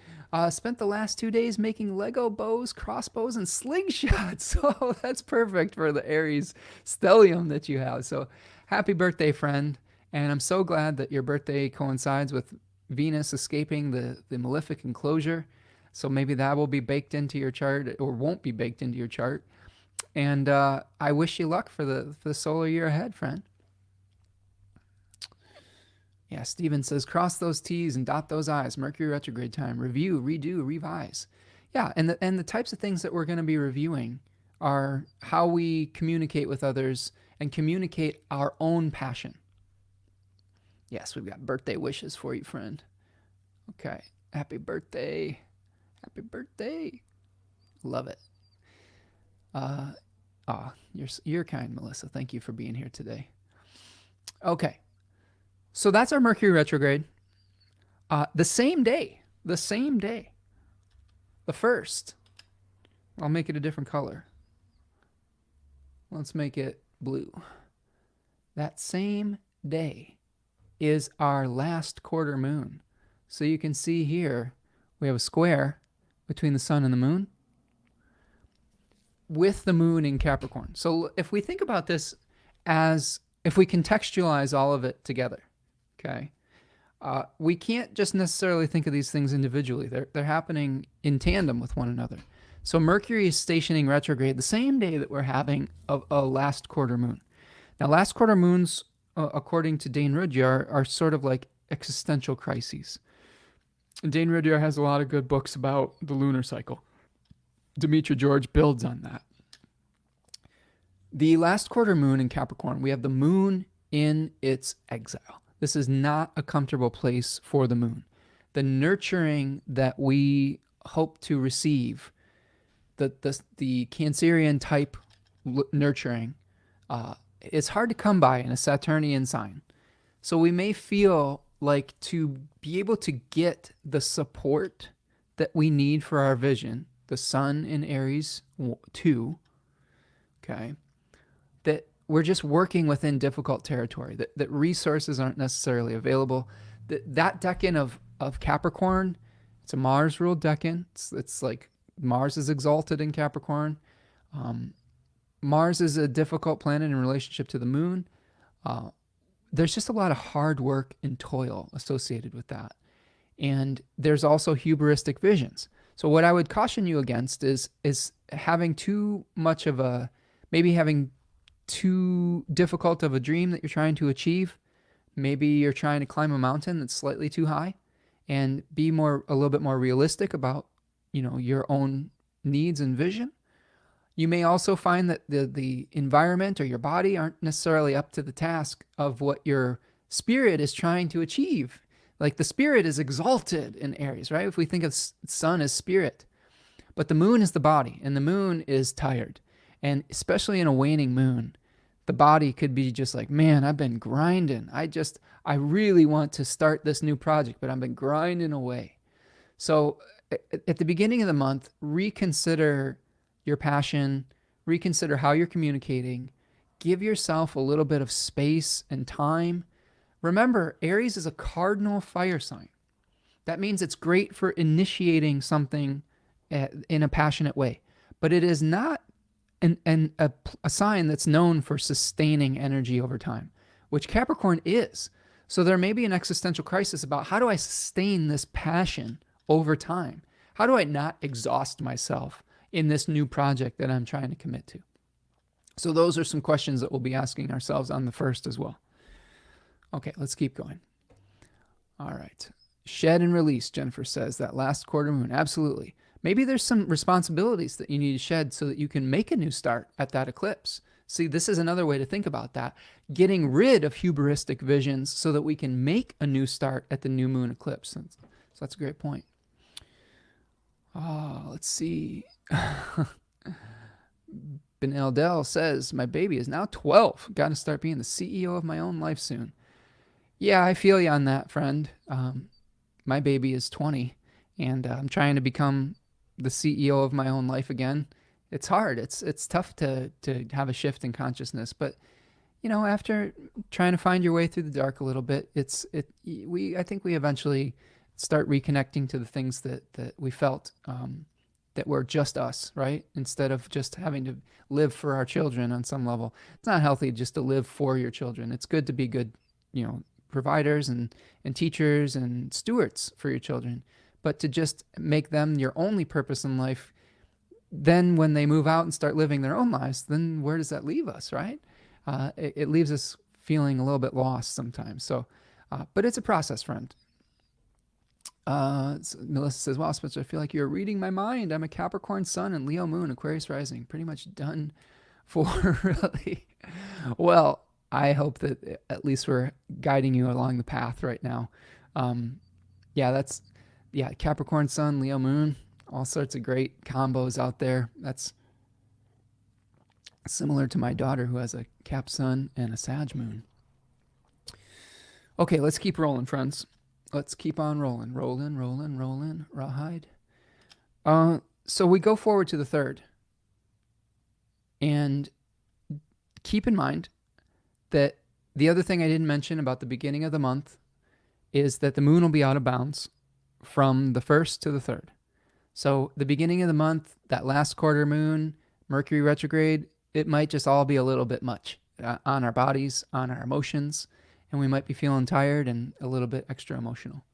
Spent the last 2 days making Lego bows, crossbows, and slingshots. So that's perfect for the Aries stellium that you have. So happy birthday, friend. And I'm so glad that your birthday coincides with Venus escaping the malefic enclosure. So maybe that will be baked into your chart, or won't be baked into your chart. And I wish you luck for the solar year ahead, friend. Yeah, Steven says, cross those T's and dot those I's. Mercury retrograde time. Review, redo, revise. Yeah, and the types of things that we're going to be reviewing are how we communicate with others and communicate our own passion. Yes, we've got birthday wishes for you, friend. Okay, happy birthday. Happy birthday. Love it. You're kind, Melissa. Thank you for being here today. Okay. So that's our Mercury retrograde. The same day, the 1st, I'll make it a different color. Let's make it blue. That same day is our last quarter moon. So you can see here, we have a square between the sun and the moon with the moon in Capricorn. So if we think about this as, if we contextualize all of it together, okay, we can't just necessarily think of these things individually. They're happening in tandem with one another. So Mercury is stationing retrograde the same day that we're having a last quarter moon. Now, last quarter moons, according to Dane Rudhyar, are sort of like existential crises. And Dane Rudhyar has a lot of good books about the lunar cycle. Demetra George builds on that. The last quarter moon in Capricorn, we have the moon in its exile. This is not a comfortable place for the moon. The nurturing that we hope to receive, the Cancerian type nurturing, is hard to come by in a Saturnian sign. So we may feel like to be able to get the support that we need for our vision, the sun in Aries 2, okay, that we're just working within difficult territory, that resources aren't necessarily available. That decan of Capricorn, it's a Mars-ruled decan. It's like Mars is exalted in Capricorn. Mars is a difficult planet in relationship to the moon. There's just a lot of hard work and toil associated with that. And there's also hubristic visions. So what I would caution you against is having too much of maybe having too difficult of a dream that you're trying to achieve. Maybe you're trying to climb a mountain that's slightly too high, and be a little bit more realistic about, your own needs and vision. You may also find that the environment or your body aren't necessarily up to the task of what your spirit is trying to achieve. Like the spirit is exalted in Aries, right? If we think of sun as spirit, but the moon is the body, and the moon is tired. And especially in a waning moon, the body could be just like, man, I've been grinding. I really want to start this new project, but I've been grinding away. So at the beginning of the month, reconsider your passion, reconsider how you're communicating, give yourself a little bit of space and time. Remember, Aries is a cardinal fire sign. That means it's great for initiating something in a passionate way, but it is not a sign that's known for sustaining energy over time, which Capricorn is. So there may be an existential crisis about, how do I sustain this passion over time? How do I not exhaust myself in this new project that I'm trying to commit to? So those are some questions that we'll be asking ourselves on the 1st as well. Okay, let's keep going. All right. Shed and release, Jennifer says, that last quarter moon. Absolutely. Maybe there's some responsibilities that you need to shed so that you can make a new start at that eclipse. See, this is another way to think about that. Getting rid of hubristic visions so that we can make a new start at the new moon eclipse. So that's a great point. Oh, let's see. Benel Dell says, my baby is now 12. Got to start being the CEO of my own life soon. Yeah, I feel you on that, friend. My baby is 20, and I'm trying to become the CEO of my own life again. It's hard. It's tough to have a shift in consciousness, but after trying to find your way through the dark a little bit, I think we eventually start reconnecting to the things that we felt that were just us, right? Instead of just having to live for our children on some level. It's not healthy just to live for your children. It's good to be good, providers and teachers and stewards for your children, but to just make them your only purpose in life, then when they move out and start living their own lives, then where does that leave us, right? It leaves us feeling a little bit lost sometimes. So, but it's a process, friend. So Melissa says, wow, Spencer, I feel like you're reading my mind. I'm a Capricorn sun and Leo moon, Aquarius rising. Pretty much done for, really. Well, I hope that at least we're guiding you along the path right now. Capricorn sun, Leo moon, all sorts of great combos out there. That's similar to my daughter who has a Cap sun and a Sag moon. Okay, let's keep rolling, friends. Let's keep on rolling. Rolling, rawhide. So we go forward to the 3rd. And keep in mind that the other thing I didn't mention about the beginning of the month is that the moon will be out of bounds from the 1st to the 3rd. So the beginning of the month, that last quarter moon, Mercury retrograde, it might just all be a little bit much on our bodies, on our emotions, and we might be feeling tired and a little bit extra emotional.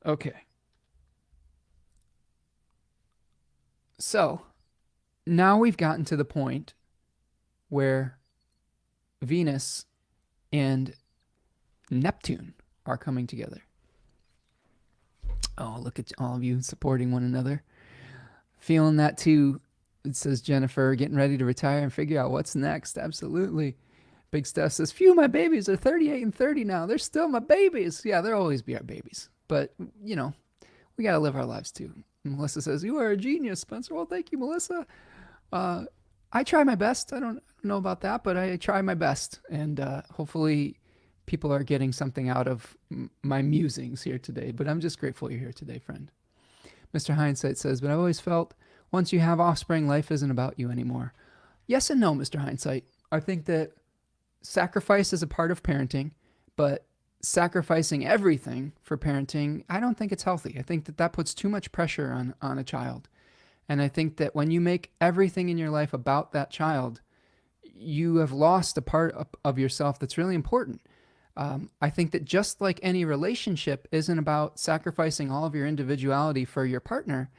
Okay. So now we've gotten to the point where Venus and Neptune are coming together. Oh, look at all of you supporting one another. Feeling that too. It says Jennifer, getting ready to retire and figure out what's next. Absolutely. Big Steph says, phew, my babies are 38 and 30 now. They're still my babies. Yeah, they'll always be our babies. But, we got to live our lives too. And Melissa says, you are a genius, Spencer. Well, thank you, Melissa. I try my best. I don't know about that, but I try my best. And hopefully people are getting something out of my musings here today. But I'm just grateful you're here today, friend. Mr. Hindsight says, but I've always felt once you have offspring, life isn't about you anymore. Yes and no, Mr. Hindsight. I think that sacrifice is a part of parenting, but sacrificing everything for parenting, I don't think it's healthy. I think that puts too much pressure on a child. And I think that when you make everything in your life about that child, you have lost a part of yourself that's really important. I think that just like any relationship isn't about sacrificing all of your individuality for your partner,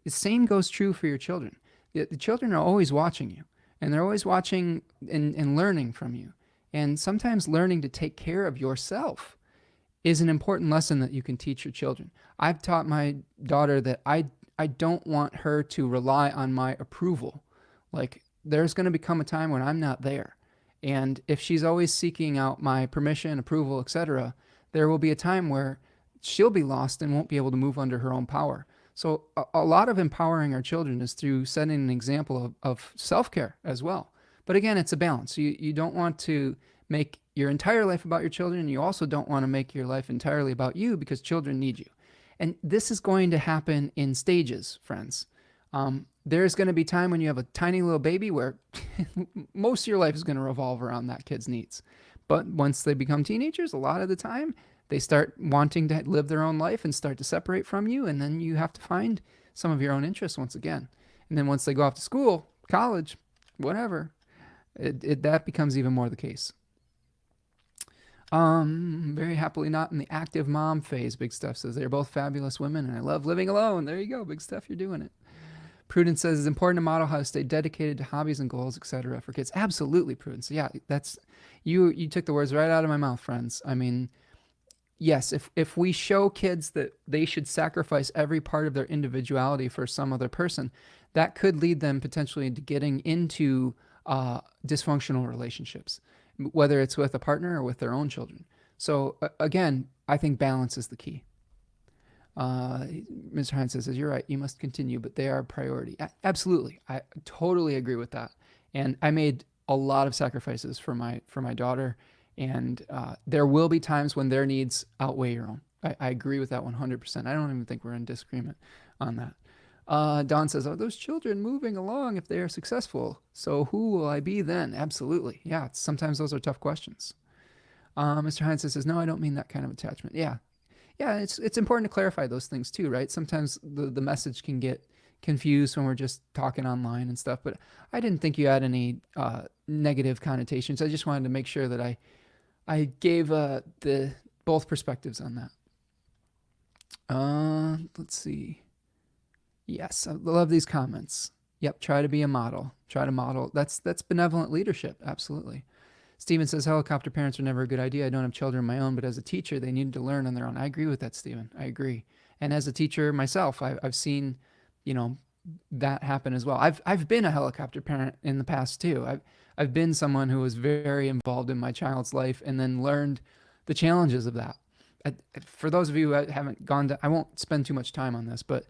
the same goes true for your children. The children are always watching you, and they're always watching and learning from you. And sometimes learning to take care of yourself is an important lesson that you can teach your children. I've taught my daughter that I don't want her to rely on my approval. Like, there's going to become a time when I'm not there. And if she's always seeking out my permission, approval, etc., there will be a time where she'll be lost and won't be able to move under her own power. So a lot of empowering our children is through setting an example of self-care as well. But again, it's a balance. You don't want to make your entire life about your children. You also don't want to make your life entirely about you, because children need you. And this is going to happen in stages, friends. there's going to be time when you have a tiny little baby where most of your life is going to revolve around that kid's needs. But once they become teenagers, a lot of the time they start wanting to live their own life and start to separate from you. And then you have to find some of your own interests once again. And then once they go off to school, college, whatever, that becomes even more the case. Very happily not in the active mom phase, Big Stuff says. They're both fabulous women and I love living alone. There you go, Big Stuff, you're doing it. Prudence says it's important to model how to stay dedicated to hobbies and goals, etc. for kids. Absolutely, Prudence. Yeah, that's you took the words right out of my mouth, friends. I mean, yes, if we show kids that they should sacrifice every part of their individuality for some other person, that could lead them potentially into getting into dysfunctional relationships, whether it's with a partner or with their own children. So again, I think balance is the key. Mr. Hines says, you're right, you must continue, but they are a priority. Absolutely. I totally agree with that. And I made a lot of sacrifices for my daughter. And there will be times when their needs outweigh your own. I agree with that 100%. I don't even think we're in disagreement on that. Don says, are those children moving along if they are successful? So who will I be then? Absolutely. Yeah, sometimes those are tough questions. Mr. Hines says, no, I don't mean that kind of attachment. Yeah, it's important to clarify those things too, right? Sometimes the message can get confused when we're just talking online and stuff, but I didn't think you had any negative connotations. I just wanted to make sure that I gave the both perspectives on that. Let's see. Yes, I love these comments. Yep, try to be a model. Try to model. That's benevolent leadership, absolutely. Stephen says, helicopter parents are never a good idea. I don't have children of my own, but as a teacher, they need to learn on their own. I agree with that, Stephen. I agree. And as a teacher myself, I've seen, that happen as well. I've been a helicopter parent in the past too. I've been someone who was very involved in my child's life and then learned the challenges of that. For those of you who haven't gone to, I won't spend too much time on this, but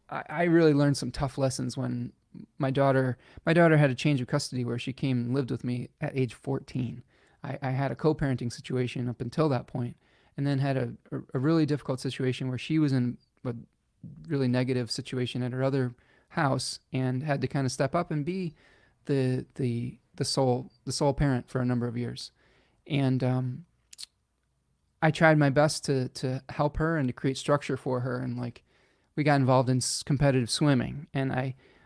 I really learned some tough lessons when my daughter had a change of custody where she came and lived with me at age 14. I had a co-parenting situation up until that point, and then had a really difficult situation where she was in a really negative situation at her other house and had to kind of step up and be the sole parent for a number of years. And I tried my best to help her and to create structure for her, and we got involved in competitive swimming, and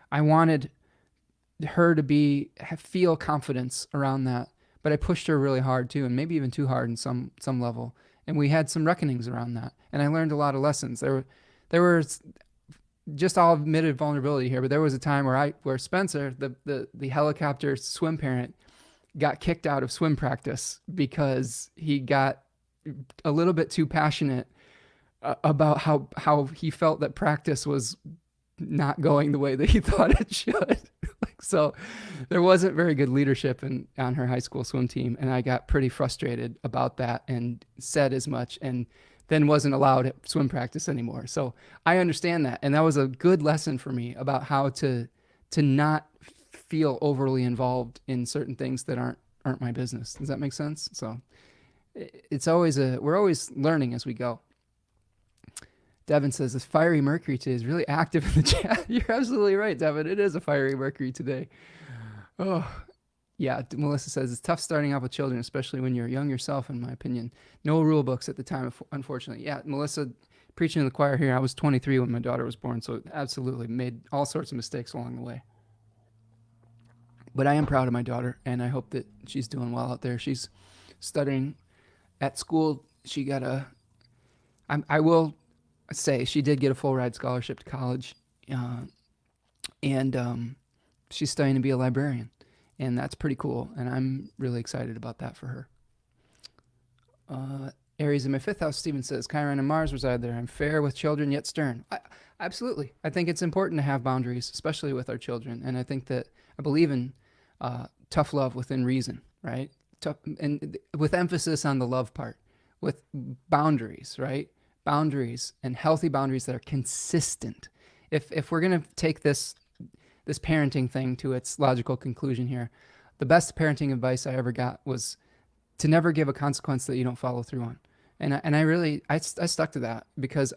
I wanted her to feel confidence around that, but I pushed her really hard too, and maybe even too hard in some level. And we had some reckonings around that, and I learned a lot of lessons. There were just all admitted vulnerability here, but there was a time where Spencer, the helicopter swim parent, got kicked out of swim practice because he got a little bit too passionate about how he felt that practice was not going the way that he thought it should. So there wasn't very good leadership on her high school swim team, and I got pretty frustrated about that and said as much, and then wasn't allowed at swim practice anymore. So I understand that, and that was a good lesson for me about how to not feel overly involved in certain things that aren't my business. Does that make sense? So we're always learning as we go. Devin says, this fiery Mercury today is really active in the chat. You're absolutely right, Devin. It is a fiery Mercury today. Oh, yeah. Melissa says, it's tough starting off with children, especially when you're young yourself, in my opinion. No rule books at the time, unfortunately. Yeah, Melissa, preaching to the choir here. I was 23 when my daughter was born, so absolutely made all sorts of mistakes along the way. But I am proud of my daughter, and I hope that she's doing well out there. She's studying at school. She got I will say she did get a full ride scholarship to college, and she's studying to be a librarian, and that's pretty cool, and I'm really excited about that for her. Aries in my fifth house, Stephen says, Chiron and Mars reside there. I'm fair with children, yet stern. Absolutely. I think it's important to have boundaries, especially with our children, and I believe in tough love within reason, right? Tough, and with emphasis on the love part, with boundaries, right? Boundaries, and healthy boundaries that are consistent. If we're going to take this parenting thing to its logical conclusion here, the best parenting advice I ever got was to never give a consequence that you don't follow through on. And I stuck to that, because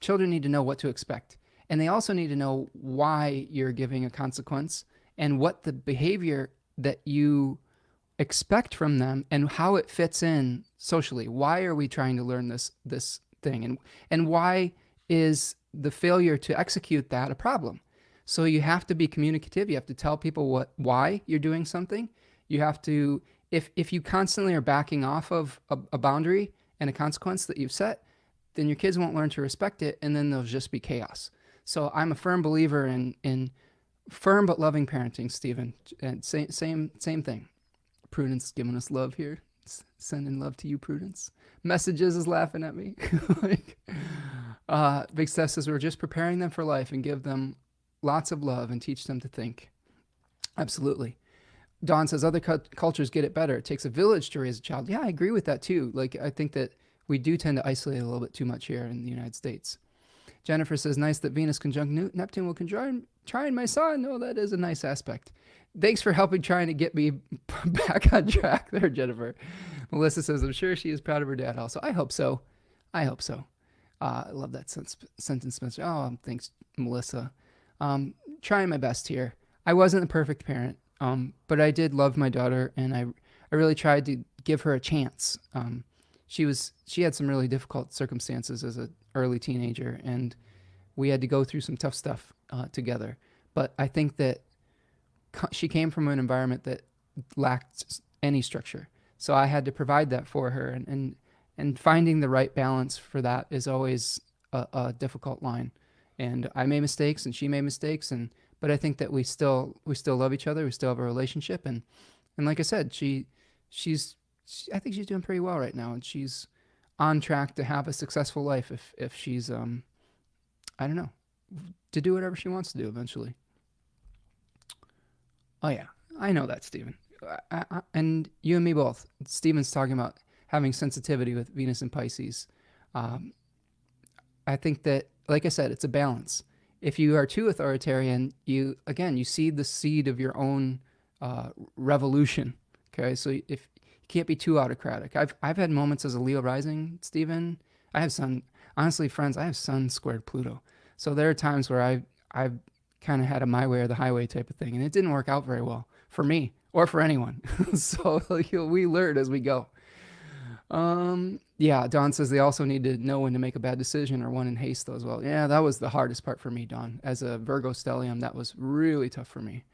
children need to know what to expect. And they also need to know why you're giving a consequence and what the behavior that you expect from them and how it fits in socially. Why are we trying to learn this thing? And why is the failure to execute that a problem? So you have to be communicative. You have to tell people why you're doing something. You have to, if you constantly are backing off of a boundary and a consequence that you've set, then your kids won't learn to respect it, and then there'll just be chaos. So I'm a firm believer in firm but loving parenting, Stephen. And same thing. Prudence giving us love here. Sending love to you, Prudence. Messages is laughing at me. Big Steph says we're just preparing them for life and give them lots of love and teach them to think. Absolutely. Dawn says other cultures get it better. It takes a village to raise a child. Yeah, I agree with that too. Like, I think that we do tend to isolate a little bit too much here in the United States. Jennifer says, nice that Venus conjunct Neptune will conjoin my son. Oh, that is a nice aspect. Thanks for helping trying to get me back on track there, Jennifer. Melissa says, I'm sure she is proud of her dad also. I hope so. I hope so. I love that sentence, Spencer. Oh, thanks, Melissa. Trying my best here. I wasn't the perfect parent, but I did love my daughter, and I really tried to give her a chance. She had some really difficult circumstances as an early teenager, and we had to go through some tough stuff together. But I think that she came from an environment that lacked any structure. So I had to provide that for her, and finding the right balance for that is always a difficult line. And I made mistakes, and she made mistakes, but I think that we still love each other. We still have a relationship, and like I said, I think she's doing pretty well right now, and she's on track to have a successful life if she's I don't know, to do whatever she wants to do eventually. Oh yeah, I know that, Stephen. And you and me both. Stephen's talking about having sensitivity with Venus and Pisces. I think that, like I said, it's a balance. If you are too authoritarian, you see the seed of your own revolution. Okay, so if you can't be too autocratic. I've had moments as a Leo rising, Stephen. I have Sun. Honestly, friends, I have Sun squared Pluto. So there are times where I've kind of had a my way or the highway type of thing, and it didn't work out very well for me or for anyone. So we learn as we go. Yeah, Dawn says they also need to know when to make a bad decision or one in haste though as well. Yeah, that was the hardest part for me, Dawn. As a Virgo stellium, that was really tough for me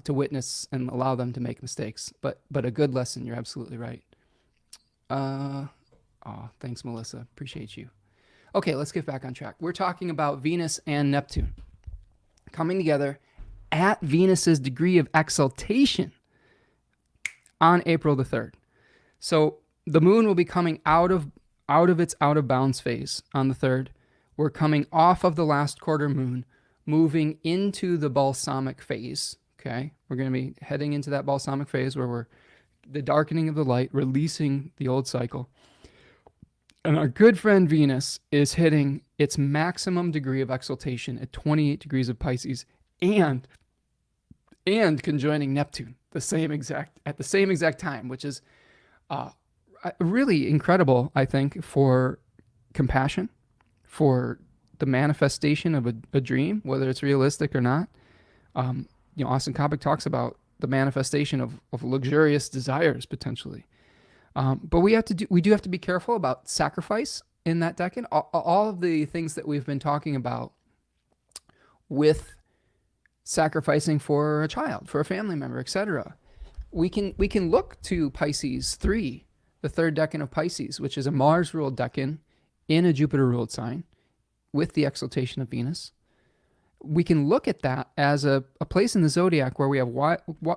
to witness and allow them to make mistakes. But a good lesson, you're absolutely right. Thanks, Melissa. Appreciate you. Okay, let's get back on track. We're talking about Venus and Neptune coming together at Venus's degree of exaltation on April the 3rd. So the moon will be coming out of its out of bounds phase on the 3rd. We're coming off of the last quarter moon, moving into the balsamic phase. Okay, we're going to be heading into that balsamic phase where we're the darkening of the light, releasing the old cycle. And our good friend Venus is hitting its maximum degree of exaltation at 28 degrees of Pisces and conjoining Neptune at the same exact time, which is really incredible, I think, for compassion, for the manifestation of a dream, whether it's realistic or not. Austin Coppock talks about the manifestation of luxurious desires potentially. But we do have to be careful about sacrifice in that decan. All of the things that we've been talking about with sacrificing for a child, for a family member, etc. We can look to Pisces 3, the third decan of Pisces, which is a Mars-ruled decan in a Jupiter-ruled sign with the exaltation of Venus. We can look at that as a place in the zodiac where we have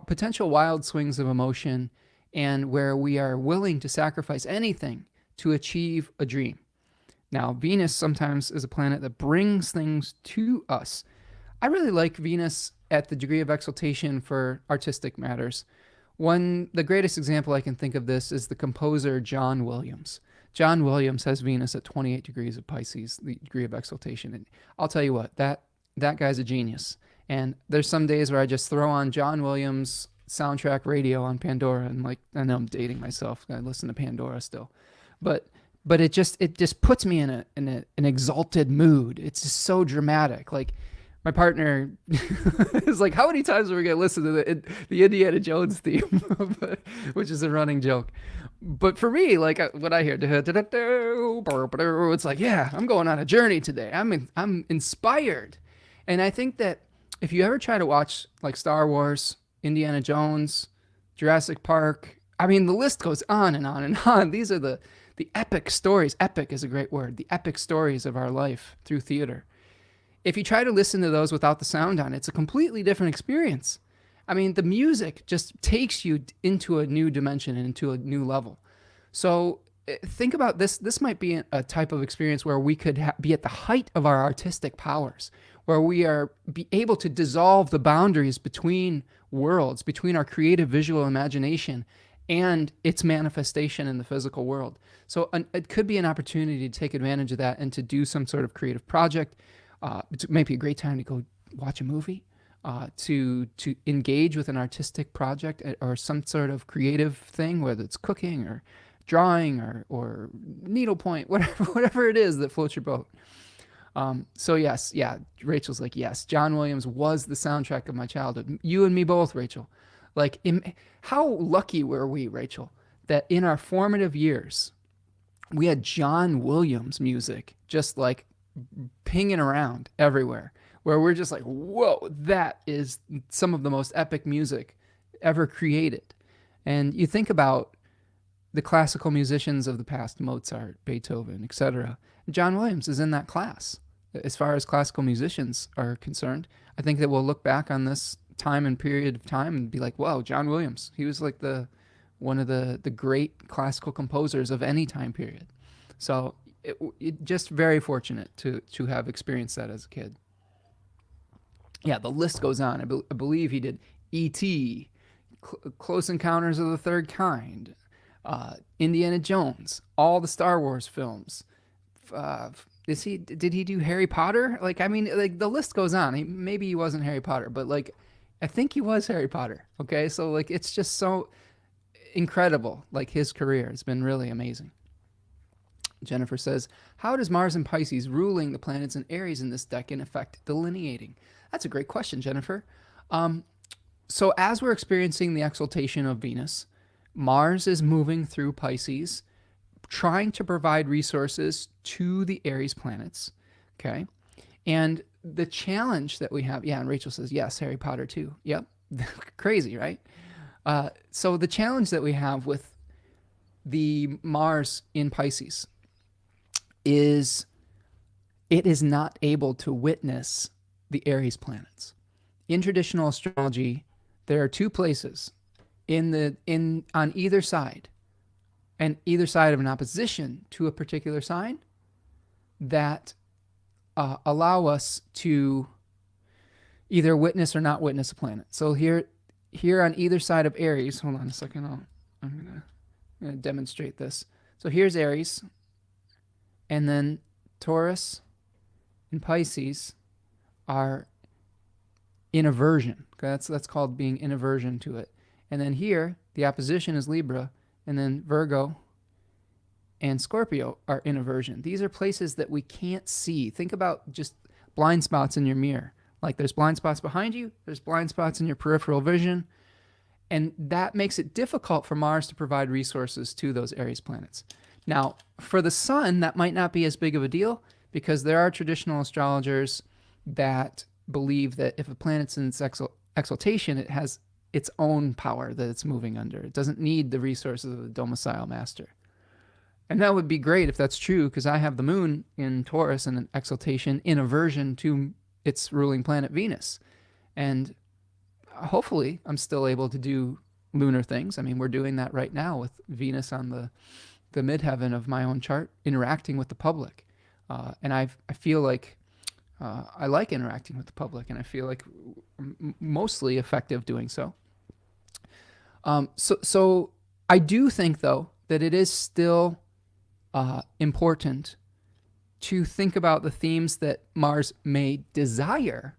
potential wild swings of emotion and where we are willing to sacrifice anything to achieve a dream. Now, Venus sometimes is a planet that brings things to us. I really like Venus at the degree of exaltation for artistic matters. The greatest example I can think of this is the composer John Williams. John Williams has Venus at 28 degrees of Pisces, the degree of exaltation. And I'll tell you what, that guy's a genius. And there's some days where I just throw on John Williams soundtrack radio on Pandora, and I know I'm dating myself. I listen to Pandora still. But but it just puts me in an exalted mood. It's just so dramatic. Like my partner is like, how many times are we gonna listen to the Indiana Jones theme, which is a running joke. But for me, like when I hear it's like, yeah, I'm going on a journey today. I'm inspired, and I think that if you ever try to watch like Star Wars, Indiana Jones, Jurassic Park, I mean the list goes on and on and on. These are the epic stories. Epic is a great word. The epic stories of our life through theater. If you try to listen to those without the sound on, it's a completely different experience. I mean, the music just takes you into a new dimension and into a new level. So think about this. This might be a type of experience where we could be at the height of our artistic powers, where we are be able to dissolve the boundaries between worlds, between our creative visual imagination and its manifestation in the physical world. So it could be an opportunity to take advantage of that and to do some sort of creative project. It might be a great time to go watch a movie, to engage with an artistic project or some sort of creative thing, whether it's cooking or drawing or needlepoint, whatever it is that floats your boat. So yes, yeah, Rachel's like, yes, John Williams was the soundtrack of my childhood. You and me both, Rachel. Like, how lucky were we, Rachel, that in our formative years, we had John Williams music just like pinging around everywhere, where we're just like, whoa, that is some of the most epic music ever created. And you think about the classical musicians of the past, Mozart, Beethoven, etc. John Williams is in that class. As far as classical musicians are concerned, I think that we'll look back on this time and period of time and be like, wow, John Williams, he was like one of the great classical composers of any time period. So it just very fortunate to have experienced that as a kid. Yeah, the list goes on. I believe he did E.T., Close Encounters of the Third Kind, Indiana Jones, all the Star Wars films. Did he do Harry Potter? Like, I mean, like the list goes on. Maybe he wasn't Harry Potter, but like, I think he was Harry Potter. Okay, so like, it's just so incredible. Like his career has been really amazing. Jennifer says, how does Mars and Pisces ruling the planets in Aries in this decan affect delineating? That's a great question, Jennifer. So as we're experiencing the exaltation of Venus, Mars is moving through Pisces, trying to provide resources to the Aries planets. Okay. And the challenge that we have, yeah, and Rachel says, yes, Harry Potter too. Yep. Crazy, right? So the challenge that we have with the Mars in Pisces is it is not able to witness the Aries planets. In traditional astrology, there are two places on either side, and either side of an opposition to a particular sign that allow us to either witness or not witness a planet. So here on either side of Aries, hold on a second, I'm gonna demonstrate this. So here's Aries, and then Taurus and Pisces are in aversion. Okay, that's called being in aversion to it. And then here, the opposition is Libra, and then Virgo and Scorpio are in aversion. These are places that we can't see. Think about just blind spots in your mirror. Like there's blind spots behind you, there's blind spots in your peripheral vision, and that makes it difficult for Mars to provide resources to those Aries planets. Now, for the Sun, that might not be as big of a deal because there are traditional astrologers that believe that if a planet's in its exaltation, it has its own power that it's moving under. It doesn't need the resources of the domicile master. And that would be great if that's true, because I have the moon in Taurus and an exaltation in aversion to its ruling planet Venus. And hopefully I'm still able to do lunar things. I mean, we're doing that right now with Venus on the midheaven of my own chart, interacting with the public. And I feel like I like interacting with the public, and I feel like mostly effective doing so. So I do think, though, that it is still important to think about the themes that Mars may desire,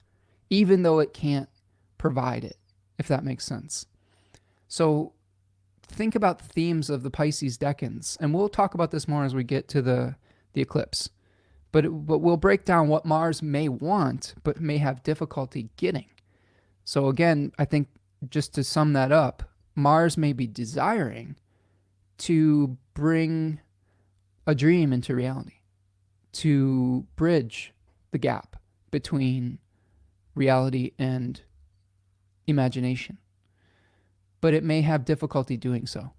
even though it can't provide it, if that makes sense. So think about the themes of the Pisces decans, and we'll talk about this more as we get to the eclipse. But we'll break down what Mars may want, but may have difficulty getting. So again, I think just to sum that up, Mars may be desiring to bring a dream into reality, to bridge the gap between reality and imagination. But it may have difficulty doing so.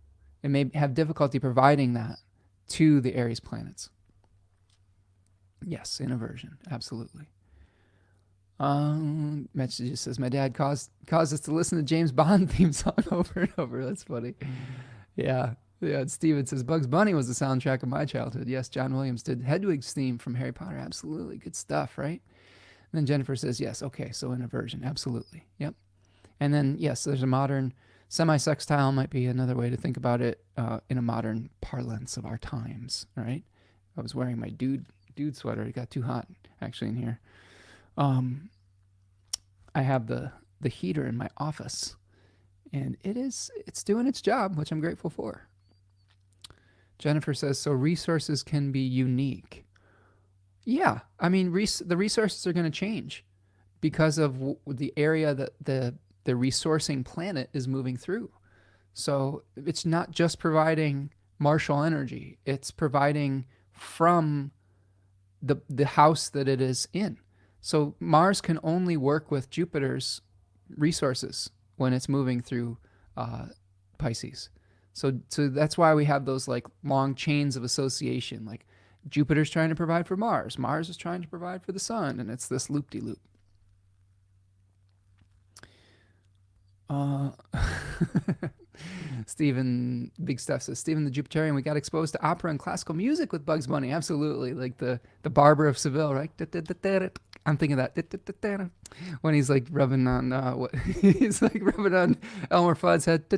It may have difficulty providing that to the Aries planets. Yes, in aversion, absolutely. Message just says, my dad caused us to listen to James Bond theme song over and over. That's funny. Yeah. And Steven says, Bugs Bunny was the soundtrack of my childhood. Yes, John Williams did Hedwig's theme from Harry Potter. Absolutely. Good stuff, right? And then Jennifer says, yes, okay, so in aversion. Absolutely. Yep. And then, yes, there's a modern semi-sextile might be another way to think about it in a modern parlance of our times, right? I was wearing my dude sweater. It got too hot actually in here. I have the heater in my office, and it's doing its job, which I'm grateful for. Jennifer says, so resources can be unique. Yeah, I mean, the resources are going to change because of the area that the resourcing planet is moving through. So it's not just providing martial energy. It's providing from the house that it is in. So Mars can only work with Jupiter's resources when it's moving through Pisces. So that's why we have those like long chains of association. Like Jupiter's trying to provide for Mars. Mars is trying to provide for the sun. And it's this loop-de-loop. Stephen Big Stuff says, Stephen the Jupiterian, we got exposed to opera and classical music with Bugs Bunny. Absolutely. Like the Barber of Seville, right? I'm thinking that when he's like rubbing on he's like rubbing on Elmer Fudd's head.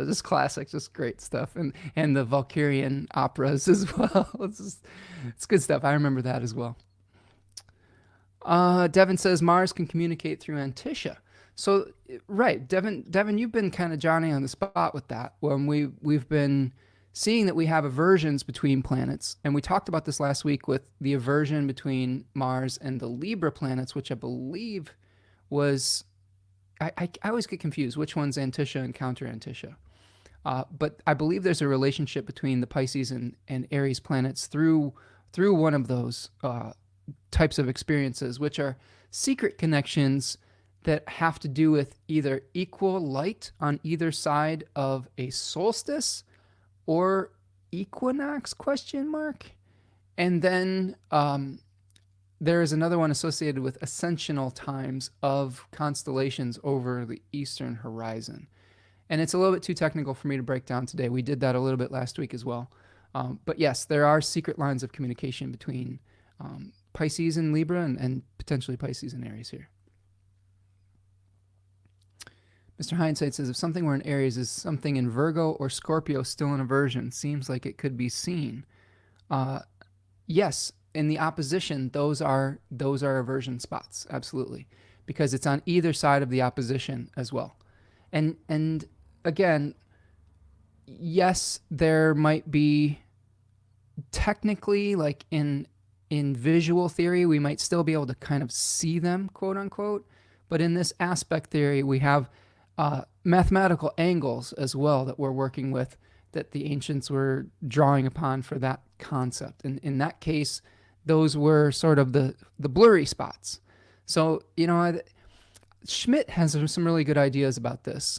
Just classic, just great stuff. And the Valkyrian operas as well. It's good stuff. I remember that as well. Devin says Mars can communicate through Antisha. So, right, Devin, you've been kind of Johnny on the spot with that. When we've been seeing that we have aversions between planets, and we talked about this last week with the aversion between Mars and the Libra planets, which I believe was, I always get confused which one's Antisha and counter Antisha. But I believe there's a relationship between the Pisces and Aries planets through one of those types of experiences, which are secret connections that have to do with either equal light on either side of a solstice or equinox ? And then there is another one associated with ascensional times of constellations over the eastern horizon. And it's a little bit too technical for me to break down today. We did that a little bit last week as well. But yes, there are secret lines of communication between Pisces and Libra and potentially Pisces and Aries here. Mr. Hindsight says, if something were in Aries, is something in Virgo or Scorpio still in aversion? Seems like it could be seen. Yes, in the opposition, those are aversion spots, absolutely, because it's on either side of the opposition as well. And again, yes, there might be technically, like in visual theory, we might still be able to kind of see them, quote unquote, but in this aspect theory, we have mathematical angles as well that we're working with, that the ancients were drawing upon for that concept. And in that case, those were sort of the blurry spots. So, Schmidt has some really good ideas about this.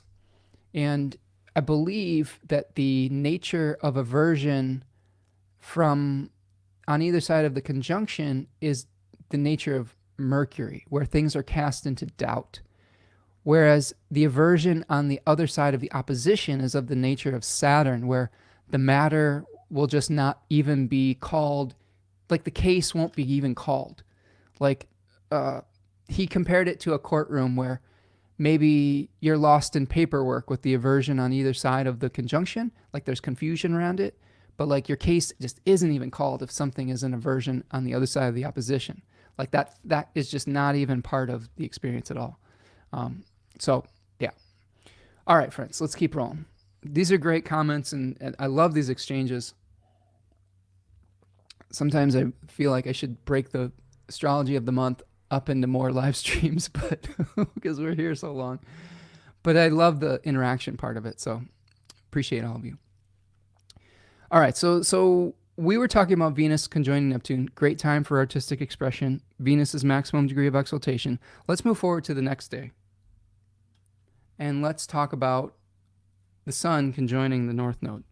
And I believe that the nature of aversion from on either side of the conjunction is the nature of Mercury, where things are cast into doubt. Whereas the aversion on the other side of the opposition is of the nature of Saturn, where the matter will just not even be called, like the case won't be even called. Like he compared it to a courtroom where maybe you're lost in paperwork with the aversion on either side of the conjunction, like there's confusion around it, but like your case just isn't even called if something is an aversion on the other side of the opposition. Like that is just not even part of the experience at all. So, yeah. All right, friends, let's keep rolling. These are great comments, and I love these exchanges. Sometimes I feel like I should break the astrology of the month up into more live streams, but because we're here so long. But I love the interaction part of it, so appreciate all of you. All right, so we were talking about Venus conjoining Neptune. Great time for artistic expression. Venus's maximum degree of exaltation. Let's move forward to the next day. And let's talk about the Sun conjoining the North Node.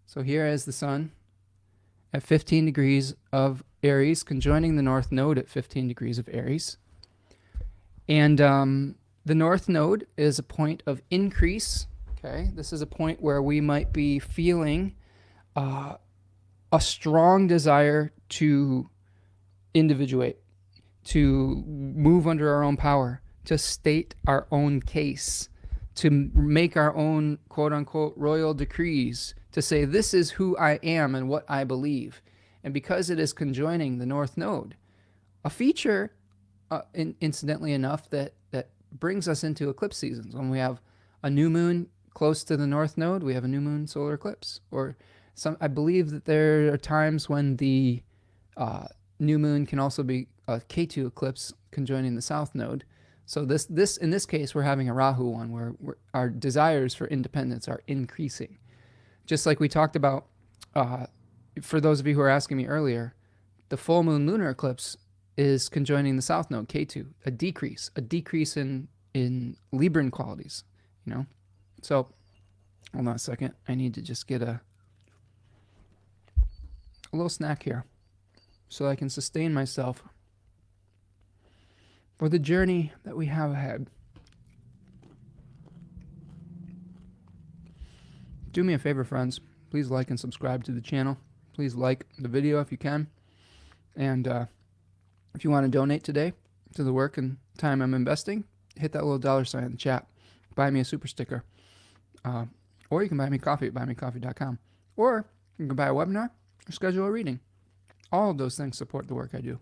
So here is the Sun at 15 degrees of Aries, conjoining the North Node at 15 degrees of Aries. And the North Node is a point of increase. Okay, this is a point where we might be feeling a strong desire to individuate, to move under our own power, to state our own case, to make our own quote-unquote royal decrees, to say this is who I am and what I believe. And because it is conjoining the North Node, a feature, incidentally enough, that brings us into eclipse seasons. When we have a new moon close to the North Node, we have a new moon solar eclipse. Or I believe that there are times when the new moon can also be a K2 eclipse conjoining the South Node. So this in this case, we're having a Rahu one where our desires for independence are increasing. Just like we talked about, for those of you who were asking me earlier, the full moon lunar eclipse is conjoining the South Node, K2, a decrease in Libran qualities, you know? So, hold on a second. I need to just get a little snack here so I can sustain myself for the journey that we have ahead. Do me a favor, friends. Please like and subscribe to the channel. Please like the video if you can. And if you want to donate today to the work and time I'm investing, hit that little $sign in the chat. Buy me a super sticker. Or you can buy me coffee at buymecoffee.com. Or you can buy a webinar or schedule a reading. All of those things support the work I do.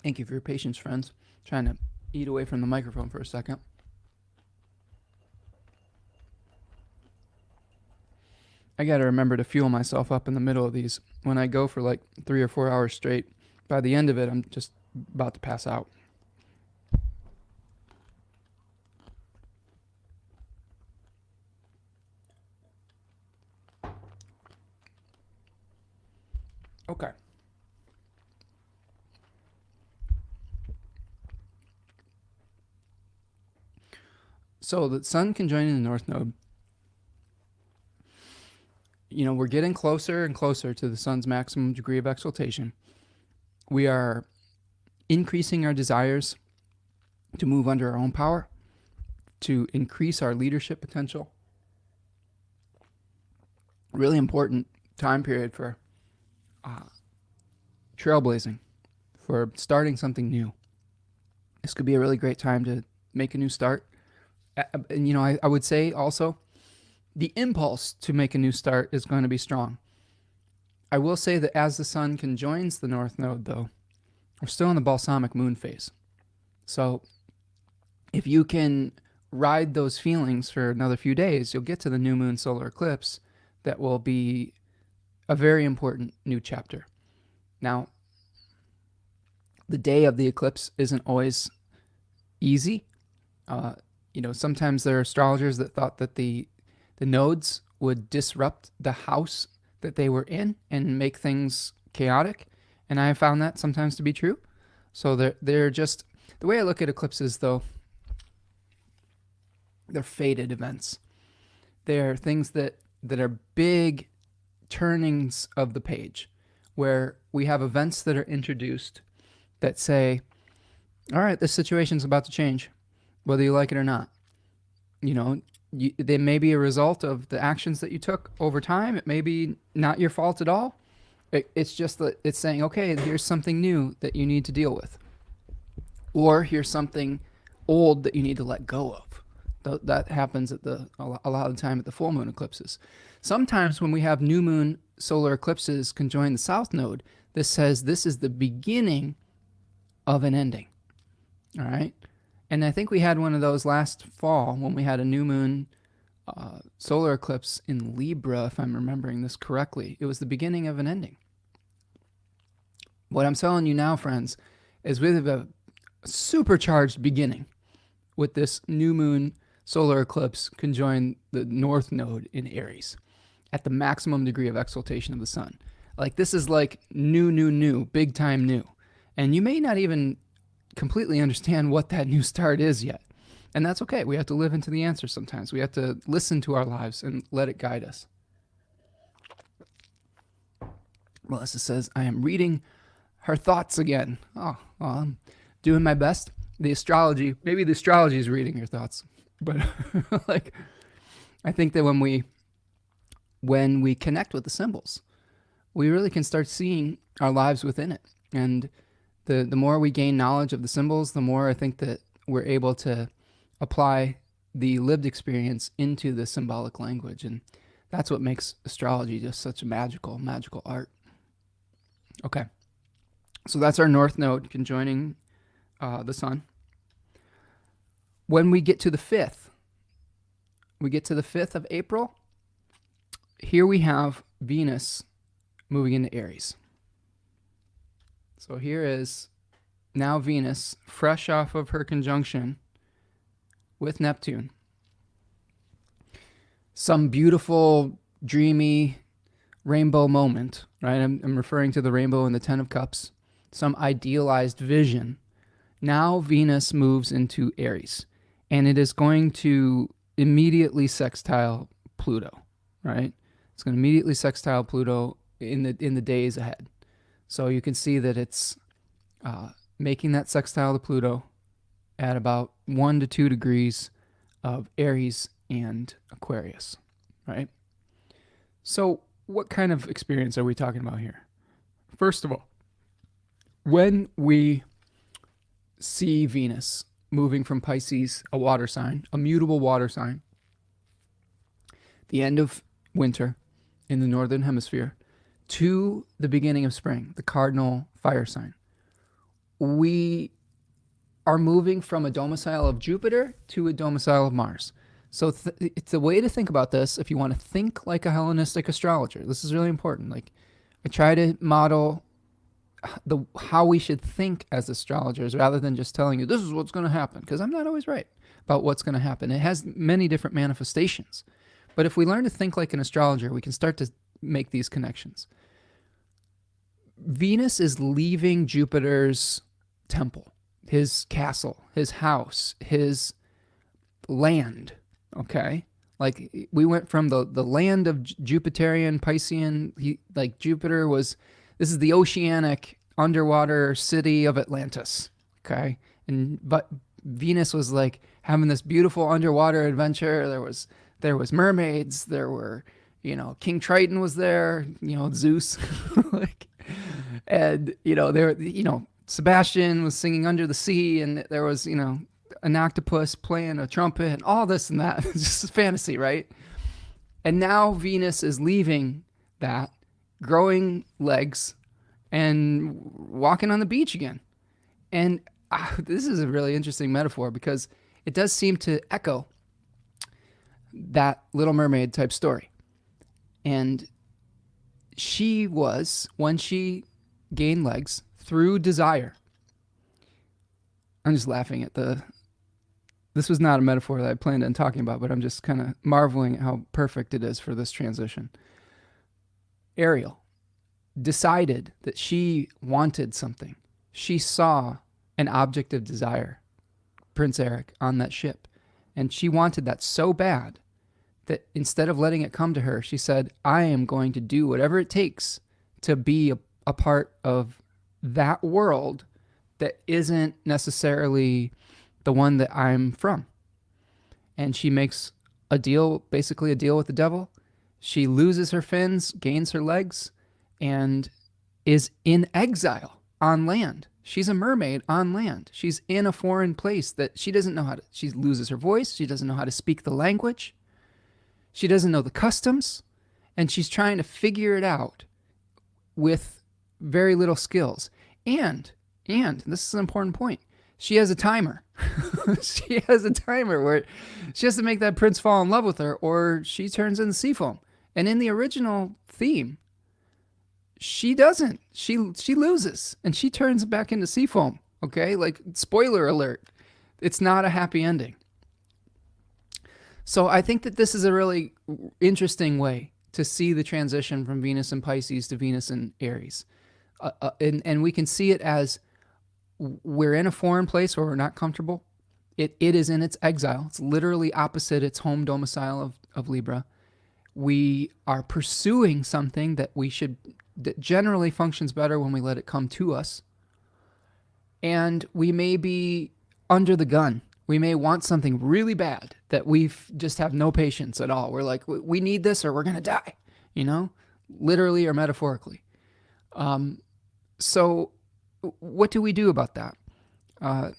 Thank you for your patience, friends. Trying to eat away from the microphone for a second. I got to remember to fuel myself up in the middle of these. When I go for like 3 or 4 hours straight, by the end of it, I'm just about to pass out. Okay. So the Sun conjoining the North Node. You know, we're getting closer and closer to the Sun's maximum degree of exaltation. We are increasing our desires to move under our own power, to increase our leadership potential. Really important time period for trailblazing, for starting something new. This could be a really great time to make a new start. And, you know, I would say also, the impulse to make a new start is going to be strong. I will say that as the Sun conjoins the North Node, though, we're still in the balsamic moon phase. So if you can ride those feelings for another few days, you'll get to the new moon solar eclipse that will be a very important new chapter. Now, the day of the eclipse isn't always easy. You know, sometimes there are astrologers that thought that the nodes would disrupt the house that they were in and make things chaotic. And I have found that sometimes to be true. So they're just, the way I look at eclipses though, they're fated events. They're things that are big turnings of the page, where we have events that are introduced that say, all right, this situation's about to change, whether you like it or not. You know, they may be a result of the actions that you took over time. It may be not your fault at all. It's just that it's saying, okay, here's something new that you need to deal with. Or here's something old that you need to let go of. That happens at a lot of the time at the full moon eclipses. Sometimes when we have new moon solar eclipses conjoin the south node, this says this is the beginning of an ending. All right. And I think we had one of those last fall when we had a new moon solar eclipse in Libra, if I'm remembering this correctly. It was the beginning of an ending. What I'm telling you now, friends, is we have a supercharged beginning with this new moon solar eclipse conjoin the north node in Aries at the maximum degree of exaltation of the sun. Like, this is like new, big time new. And you may not even completely understand what that new start is yet. And that's okay. We have to live into the answer sometimes. We have to listen to our lives and let it guide us. Melissa says, I am reading her thoughts again. Oh, well, I'm doing my best. Maybe the astrology is reading your thoughts. But like, I think that when we connect with the symbols, we really can start seeing our lives within it. And the more we gain knowledge of the symbols, the more I think that we're able to apply the lived experience into the symbolic language. And that's what makes astrology just such a magical art. Okay. So that's our north node conjoining the sun. When we get to the 5th, of April, here we have Venus moving into Aries. So here is now Venus, fresh off of her conjunction with Neptune. Some beautiful, dreamy rainbow moment, right? I'm referring to the rainbow in the Ten of Cups. Some idealized vision. Now Venus moves into Aries, and it is going to immediately sextile Pluto, right? It's going to immediately sextile Pluto in the days ahead. So you can see that it's making that sextile to Pluto at about 1 to 2 degrees of Aries and Aquarius, right? So what kind of experience are we talking about here? First of all, when we see Venus moving from Pisces, a water sign, a mutable water sign, the end of winter in the northern hemisphere, to the beginning of spring, the cardinal fire sign, we are moving from a domicile of Jupiter to a domicile of Mars. So it's a way to think about this if you want to think like a Hellenistic astrologer. This is really important. Like, I try to model how we should think as astrologers rather than just telling you this is what's going to happen, because I'm not always right about what's going to happen. It has many different manifestations. But if we learn to think like an astrologer, we can start to make these connections. Venus is leaving Jupiter's temple, his castle, his house, his land, okay? Like, we went from the land of Jupiterian, Piscean, like Jupiter was, this is the oceanic underwater city of Atlantis, okay? But Venus was like having this beautiful underwater adventure. There was mermaids, there were, King Triton was there, Zeus, like, and, Sebastian was singing Under the Sea, and there was, an octopus playing a trumpet and all this and that. It's just fantasy, right? And now Venus is leaving that, growing legs, and walking on the beach again. And this is a really interesting metaphor because it does seem to echo that Little Mermaid type story. And she was, when she gained legs through desire. I'm just laughing at this was not a metaphor that I planned on talking about, but I'm just kind of marveling at how perfect it is for this transition. Ariel decided that she wanted something. She saw an object of desire, Prince Eric, on that ship. And she wanted that so bad that instead of letting it come to her, she said, I am going to do whatever it takes to be a part of that world that isn't necessarily the one that I'm from. And she makes basically a deal with the devil. She loses her fins, gains her legs, and is in exile on land. She's a mermaid on land. She's in a foreign place that she doesn't know how to, she loses her voice. She doesn't know how to speak the language. She doesn't know the customs. And she's trying to figure it out with very little skills. And this is an important point, she has a timer. She has a timer where she has to make that prince fall in love with her or she turns into sea foam. And in the original theme, she doesn't. She loses and she turns back into sea foam. Okay? Like, spoiler alert. It's not a happy ending. So I think that this is a really interesting way to see the transition from Venus in Pisces to Venus in Aries. And we can see it as we're in a foreign place where we're not comfortable. It is in its exile. It's literally opposite its home domicile of Libra. We are pursuing something that generally functions better when we let it come to us. And we may be under the gun. We may want something really bad that we just have no patience at all. We're like, we need this or we're going to die, literally or metaphorically. So what do we do about that?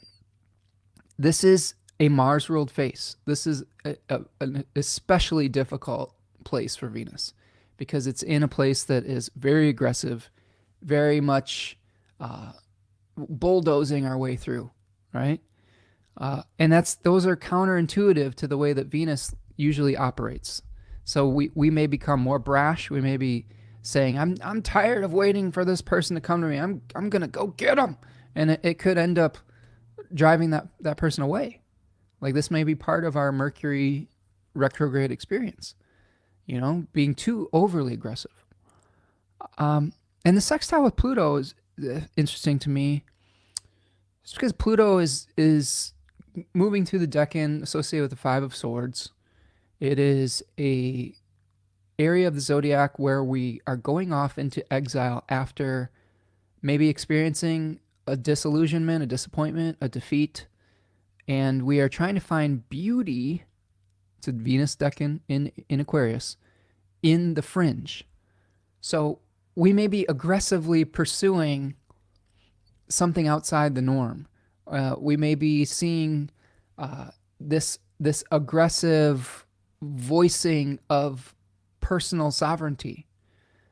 This is a Mars-ruled face. This is an especially difficult place for Venus because it's in a place that is very aggressive, very much bulldozing our way through, right? And those are counterintuitive to the way that Venus usually operates. So we may become more brash. We may be saying, I'm tired of waiting for this person to come to me. I'm going to go get them. And it could end up driving that person away. Like, this may be part of our Mercury retrograde experience, being too overly aggressive. And the sextile with Pluto is interesting to me. Just because Pluto is moving through the decan associated with the Five of Swords. It is a area of the zodiac where we are going off into exile after maybe experiencing a disillusionment, a disappointment, a defeat, and we are trying to find beauty. It's a Venus decan in Aquarius in the fringe. So we may be aggressively pursuing something outside the norm. We may be seeing this aggressive voicing of personal sovereignty.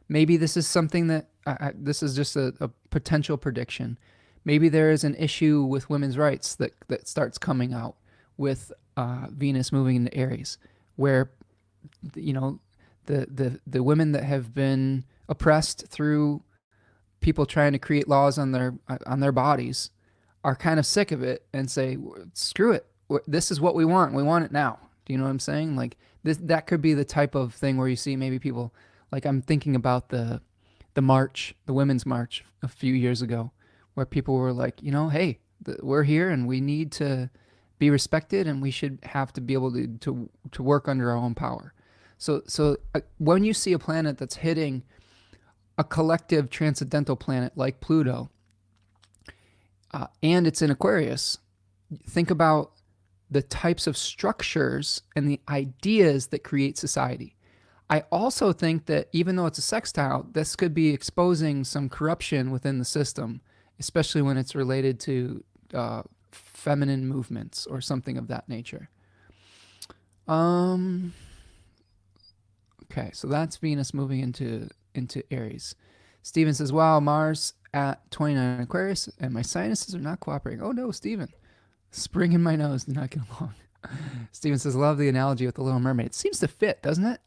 Maybe this is something that this is just a potential prediction. Maybe there is an issue with women's rights that starts coming out with Venus moving into Aries, where the women that have been oppressed through people trying to create laws on their bodies are kind of sick of it and say, screw it. This is what we want. We want it now. Do you know what I'm saying? Like, that could be the type of thing where you see maybe people, like, I'm thinking about the march, the Women's March a few years ago, where people were like, hey, we're here and we need to be respected and we should have to be able to work under our own power. So when you see a planet that's hitting a collective transcendental planet like Pluto, and it's in Aquarius, think about the types of structures and the ideas that create society. I also think that even though it's a sextile, this could be exposing some corruption within the system, especially when it's related to feminine movements or something of that nature. Okay, so that's Venus moving into Aries. Steven says, wow, Mars at 29 Aquarius and my sinuses are not cooperating. Oh no, Steven. Spring in my nose did not get along. Steven says, love the analogy with the Little Mermaid. It seems to fit, doesn't it?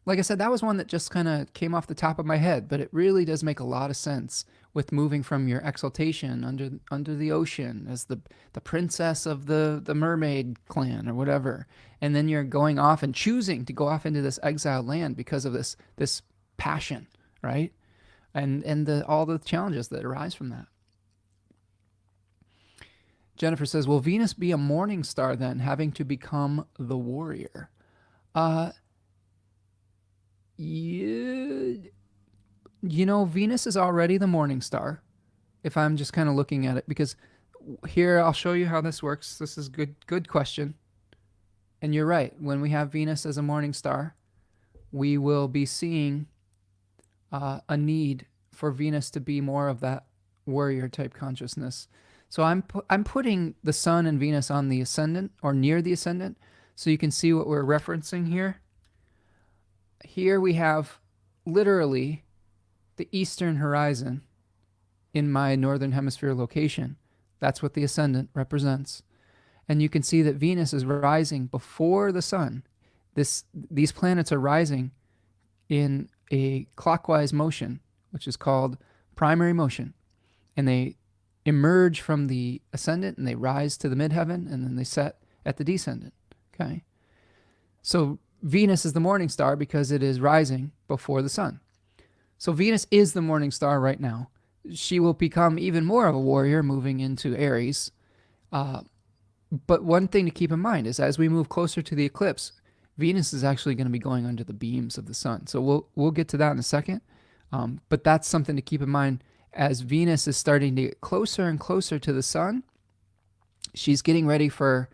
Like I said, that was one that just kind of came off the top of my head, but it really does make a lot of sense with moving from your exaltation under the ocean as the princess of the mermaid clan or whatever, and then you're going off and choosing to go off into this exiled land because of this passion, right? And all the challenges that arise from that. Jennifer says, will Venus be a morning star then, having to become the warrior? Yeah, Venus is already the morning star, if I'm just kind of looking at it, because here, I'll show you how this works. This is good question. And you're right. When we have Venus as a morning star, we will be seeing a need for Venus to be more of that warrior type consciousness. So I'm putting the sun and Venus on the ascendant or near the ascendant, so you can see what we're referencing here. Here we have literally the eastern horizon in my northern hemisphere location. That's what the ascendant represents. And you can see that Venus is rising before the sun. These planets are rising in a clockwise motion, which is called primary motion. And they emerge from the ascendant and they rise to the midheaven, and then they set at the descendant. Okay? So Venus is the morning star because it is rising before the sun. So Venus is the morning star right now. She will become even more of a warrior moving into Aries. But one thing to keep in mind is as we move closer to the eclipse, Venus is actually going to be going under the beams of the sun. So we'll get to that in a second. But that's something to keep in mind as Venus is starting to get closer and closer to the sun. She's getting ready for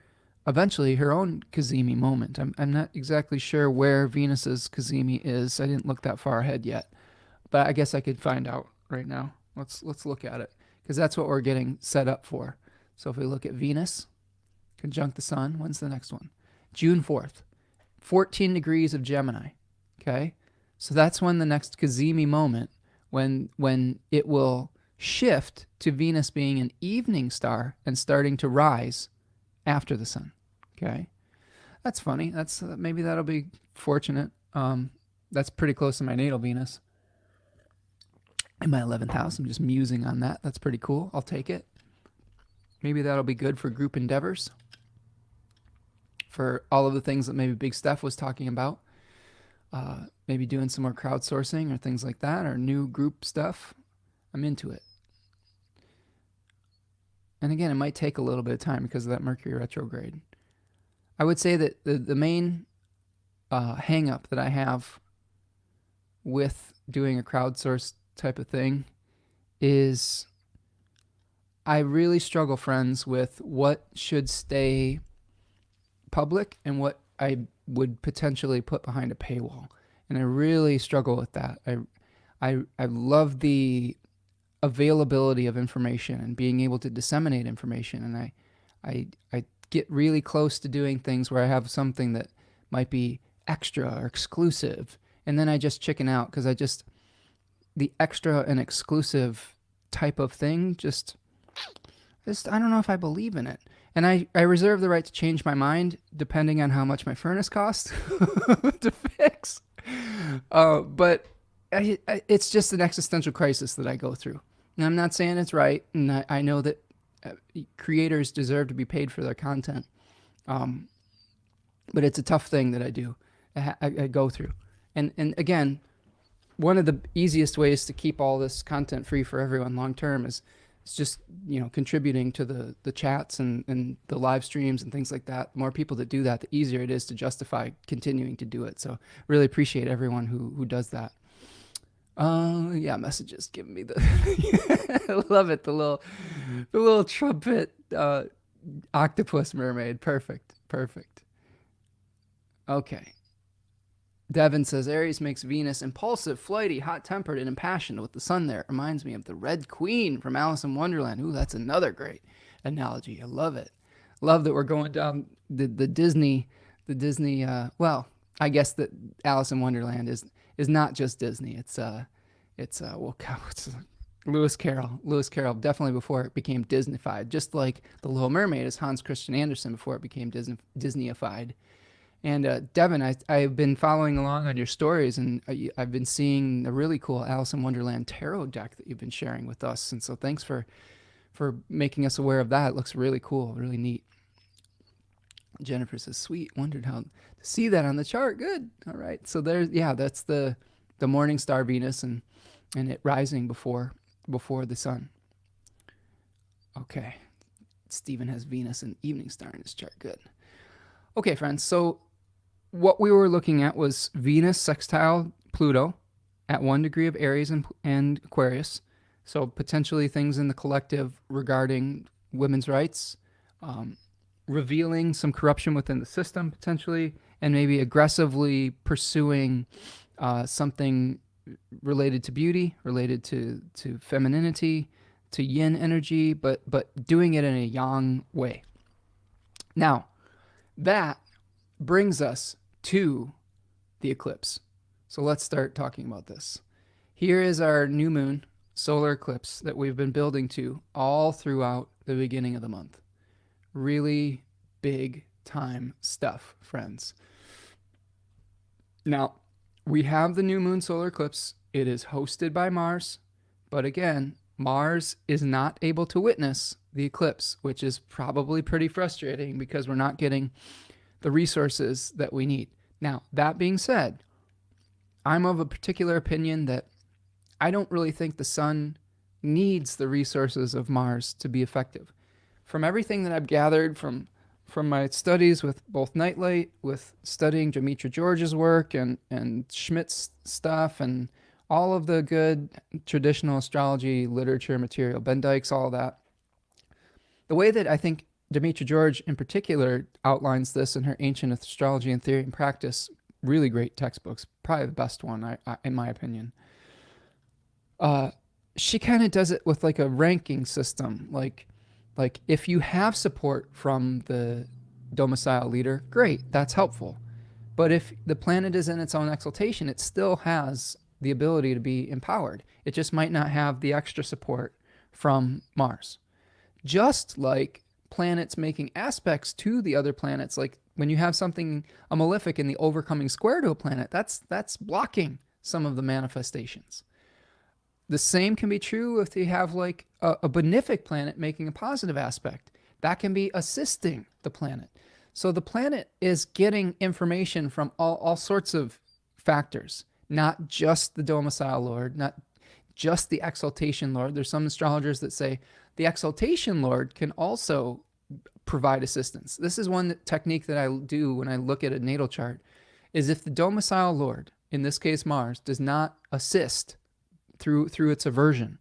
eventually her own Cazimi moment. I'm not exactly sure where Venus's Cazimi is. I didn't look that far ahead yet, but I guess I could find out right now. Let's look at it because that's what we're getting set up for. So if we look at Venus conjunct the sun, when's the next one? June 4th, 14 degrees of Gemini. Okay, so that's when the next Cazimi moment, when it will shift to Venus being an evening star and starting to rise after the sun. Okay, that's funny. That's maybe that'll be fortunate. That's pretty close to my natal Venus in my 11th house. I'm just musing on that. That's pretty cool. I'll take it. Maybe that'll be good for group endeavors, for all of the things that maybe Big Steph was talking about. Maybe doing some more crowdsourcing or things like that, or new group stuff. I'm into it. And again, it might take a little bit of time because of that Mercury retrograde. I would say that the main hang up that I have with doing a crowdsourced type of thing is I really struggle, friends, with what should stay public and what I would potentially put behind a paywall. And I really struggle with that. I love the availability of information and being able to disseminate information. And I get really close to doing things where I have something that might be extra or exclusive. And then I just chicken out because the extra and exclusive type of thing, just I don't know if I believe in it. And I reserve the right to change my mind depending on how much my furnace costs to fix. But it's just an existential crisis that I go through. And I'm not saying it's right. And I know that creators deserve to be paid for their content. But it's a tough thing that I do. I go through. And again, one of the easiest ways to keep all this content free for everyone long term is just, contributing to the chats and the live streams and things like that. The more people that do that, the easier it is to justify continuing to do it. So really appreciate everyone who does that. Yeah, messages giving me the I love it, the little trumpet octopus mermaid. Perfect. Okay. Devin says, Aries makes Venus impulsive, flighty, hot-tempered, and impassioned with the sun there. It reminds me of the Red Queen from Alice in Wonderland. Ooh, that's another great analogy. I love it. Love that we're going down the Disney, well, I guess that Alice in Wonderland is not just Disney. It's Lewis Carroll, definitely before it became Disneyfied. Just like The Little Mermaid is Hans Christian Andersen before it became Disneyified. And Devin, I've been following along on your stories, and I've been seeing a really cool Alice in Wonderland tarot deck that you've been sharing with us. And so thanks for making us aware of that. It looks really cool, really neat. Jennifer says, sweet, wondered how to see that on the chart. Good. All right. So that's the morning star Venus and it rising before the sun. Okay. Stephen has Venus and evening star in his chart. Good. Okay, friends. So what we were looking at was Venus sextile Pluto at 1 degree of Aries and Aquarius. So potentially things in the collective regarding women's rights, revealing some corruption within the system potentially, and maybe aggressively pursuing something related to beauty, related to femininity, to yin energy, but doing it in a yang way. Now, that brings us to the eclipse. So let's start talking about this. Here is our new moon solar eclipse that we've been building to all throughout the beginning of the month. Really big time stuff, friends. Now, we have the new moon solar eclipse. It is hosted by Mars, but again, Mars is not able to witness the eclipse, which is probably pretty frustrating because we're not getting the resources that we need. Now, that being said, I'm of a particular opinion that I don't really think the sun needs the resources of Mars to be effective. From everything that I've gathered from my studies with both Nightlight, with studying Demetra George's work and Schmidt's stuff, and all of the good traditional astrology literature material, Ben Dykes, all that. The way that I think Demetra George in particular outlines this in her Ancient Astrology and Theory and Practice, really great textbooks, probably the best one in my opinion. She kind of does it with like a ranking system. Like if you have support from the domicile leader, great, that's helpful. But if the planet is in its own exaltation, it still has the ability to be empowered. It just might not have the extra support from Mars. Just like planets making aspects to the other planets, like when you have something, a malefic in the overcoming square to a planet, that's blocking some of the manifestations. The same can be true if you have like a benefic planet making a positive aspect. That can be assisting the planet. So the planet is getting information from all sorts of factors, not just the domicile lord, not just the exaltation lord. There's some astrologers that say the exaltation lord can also provide assistance. This is one technique that I do when I look at a natal chart, is if the domicile lord, in this case Mars, does not assist through its aversion,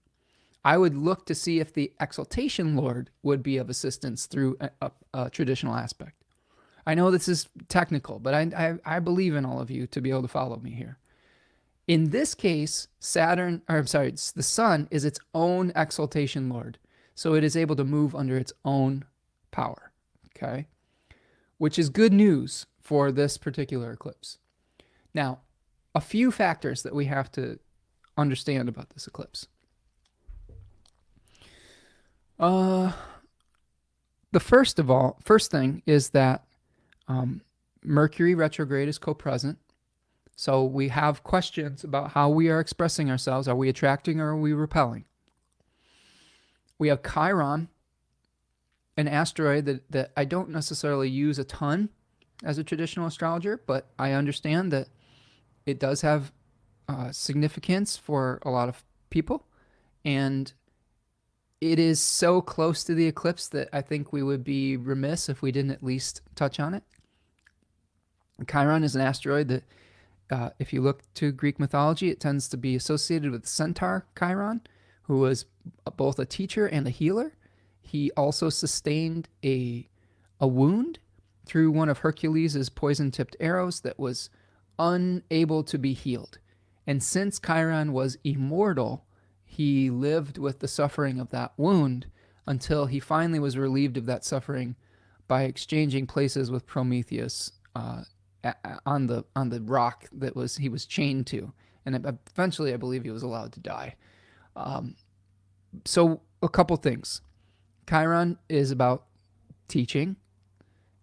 I would look to see if the exaltation lord would be of assistance through a traditional aspect. I know this is technical, but I believe in all of you to be able to follow me here. In this case, the sun is its own exaltation lord. So it is able to move under its own power, okay? Which is good news for this particular eclipse. Now, a few factors that we have to understand about this eclipse. The first thing is that Mercury retrograde is co-present. So we have questions about how we are expressing ourselves. Are we attracting or are we repelling? We have Chiron, an asteroid that I don't necessarily use a ton as a traditional astrologer, but I understand that it does have significance for a lot of people. And it is so close to the eclipse that I think we would be remiss if we didn't at least touch on it. Chiron is an asteroid that, if you look to Greek mythology, it tends to be associated with Centaur Chiron, who was both a teacher and a healer. He also sustained a wound through one of Hercules' poison-tipped arrows that was unable to be healed. And since Chiron was immortal, he lived with the suffering of that wound until he finally was relieved of that suffering by exchanging places with Prometheus on the rock that he was chained to. And eventually, I believe he was allowed to die. So a couple things. Chiron is about teaching.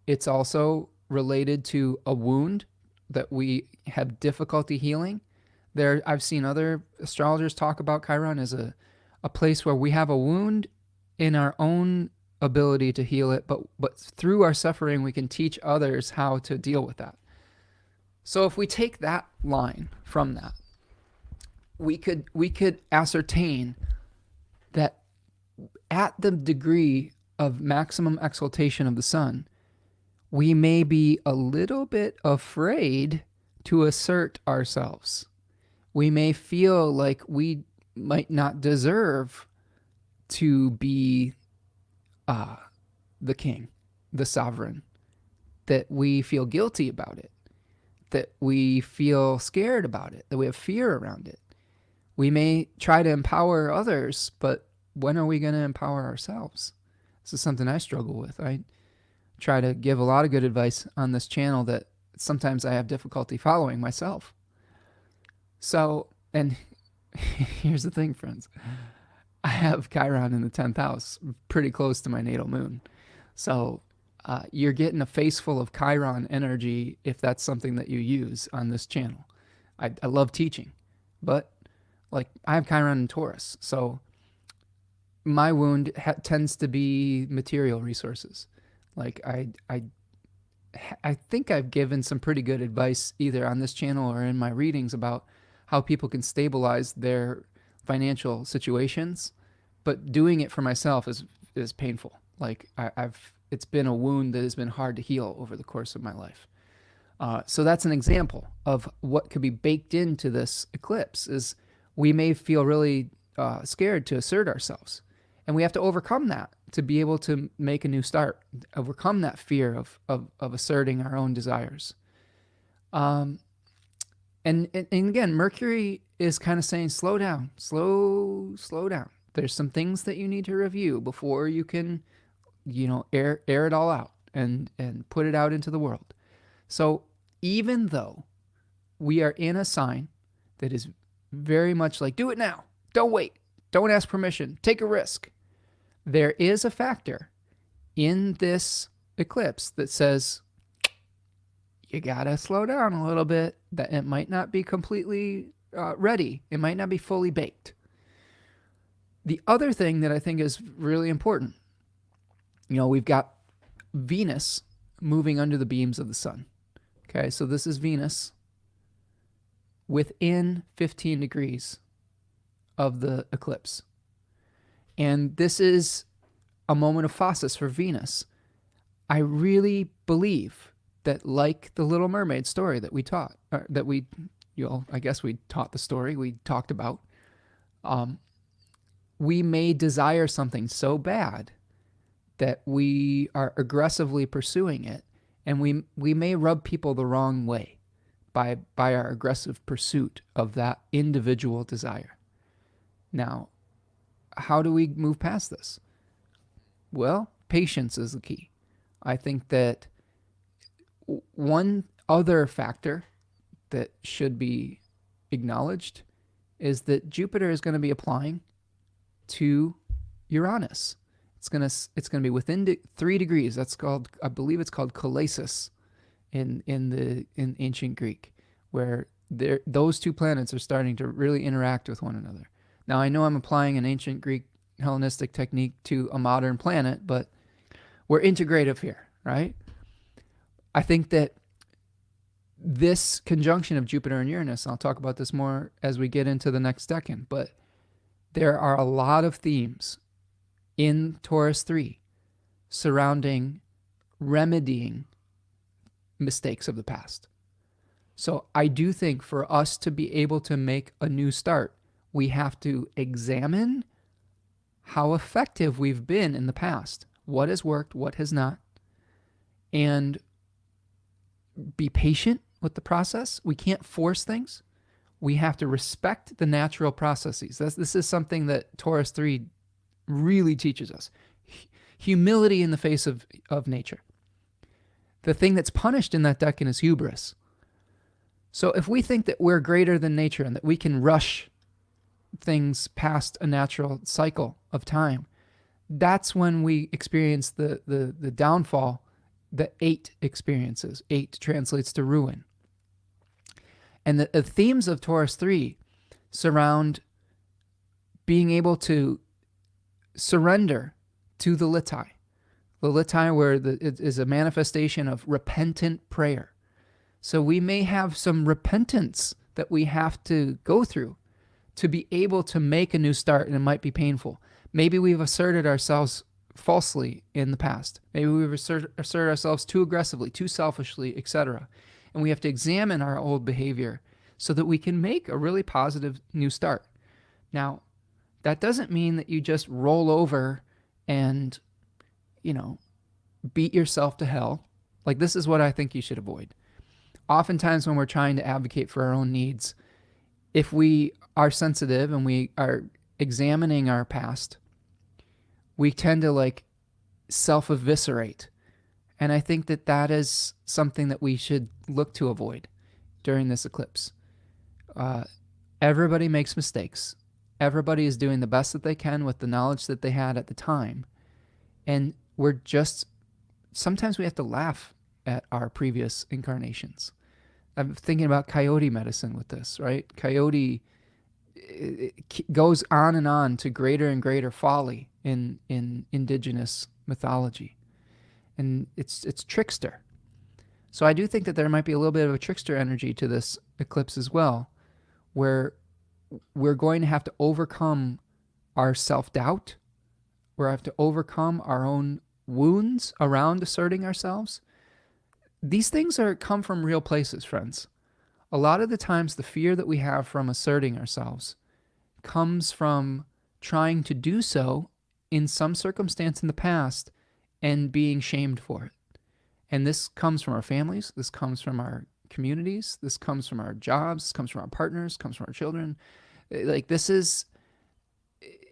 It's also related to a wound that we have difficulty healing. I've seen other astrologers talk about Chiron as a place where we have a wound in our own ability to heal it, but through our suffering, we can teach others how to deal with that. So if we take that line from that, we could ascertain that at the degree of maximum exaltation of the sun, we may be a little bit afraid to assert ourselves. We may feel like we might not deserve to be the king, the sovereign, that we feel guilty about it, that we feel scared about it, that we have fear around it. We may try to empower others, but when are we going to empower ourselves? This is something I struggle with. I try to give a lot of good advice on this channel that sometimes I have difficulty following myself. So, and here's the thing, friends. I have Chiron in the 10th house, pretty close to my natal moon. So you're getting a face full of Chiron energy if that's something that you use on this channel. I love teaching, but like I have Chiron in Taurus. So my wound tends to be material resources. Like I think I've given some pretty good advice either on this channel or in my readings about how people can stabilize their financial situations, but doing it for myself is painful. Like it's been a wound that has been hard to heal over the course of my life. So that's an example of what could be baked into this eclipse is we may feel really scared to assert ourselves. And we have to overcome that to be able to make a new start, overcome that fear of asserting our own desires. And again, Mercury is kind of saying, slow down, slow down. There's some things that you need to review before you can, air it all out and put it out into the world. So even though we are in a sign that is very much like, do it now, don't wait, don't ask permission, take a risk, there is a factor in this eclipse that says you gotta slow down a little bit, that it might not be completely ready. It might not be fully baked. The other thing that I think is really important, we've got Venus moving under the beams of the sun. Okay, so this is Venus within 15 degrees of the eclipse. And this is a moment of phasis for Venus. I really believe that, like the Little Mermaid story that we taught, I guess we taught the story, we talked about, we may desire something so bad that we are aggressively pursuing it, and we may rub people the wrong way by our aggressive pursuit of that individual desire. Now, how do we move past this? Well, patience is the key. I think that one other factor that should be acknowledged is that Jupiter is going to be applying to Uranus. It's going to be within 3 degrees. That's called, I believe it's called kalesis in ancient Greek, where those two planets are starting to really interact with one another. Now, I know I'm applying an ancient Greek Hellenistic technique to a modern planet, but we're integrative here, right? I think that this conjunction of Jupiter and Uranus, I'll talk about this more as we get into the next decan, but there are a lot of themes in Taurus 3 surrounding remedying mistakes of the past. So I do think for us to be able to make a new start, we have to examine how effective we've been in the past, what has worked, what has not, and be patient with the process. We can't force things. We have to respect the natural processes. This is something that Taurus 3 really teaches us. Humility in the face of nature. The thing that's punished in that decan is hubris. So if we think that we're greater than nature and that we can rush things past a natural cycle of time, that's when we experience the downfall that 8 experiences. 8 translates to ruin. And the themes of Taurus 3 surround being able to surrender to the litai. The litai, where it is a manifestation of repentant prayer. So we may have some repentance that we have to go through to be able to make a new start, and it might be painful. Maybe we've asserted ourselves falsely in the past. Maybe we've asserted ourselves too aggressively, too selfishly, etc. And we have to examine our old behavior so that we can make a really positive new start. Now, that doesn't mean that you just roll over and, beat yourself to hell. Like, this is what I think you should avoid. Oftentimes when we're trying to advocate for our own needs, if we are sensitive and we are examining our past, we tend to like self-eviscerate. And I think that that is something that we should look to avoid during this eclipse. Everybody makes mistakes. Everybody is doing the best that they can with the knowledge that they had at the time. And sometimes we have to laugh at our previous incarnations. I'm thinking about coyote medicine with this, right? Coyote, it goes on and on to greater and greater folly in indigenous mythology. And it's trickster. So I do think that there might be a little bit of a trickster energy to this eclipse as well, where we're going to have to overcome our self-doubt. We're going to have to overcome our own wounds around asserting ourselves. These things come from real places, friends. A lot of the times the fear that we have from asserting ourselves comes from trying to do so in some circumstance in the past and being shamed for it. And this comes from our families, this comes from our communities, this comes from our jobs, this comes from our partners, comes from our children. Like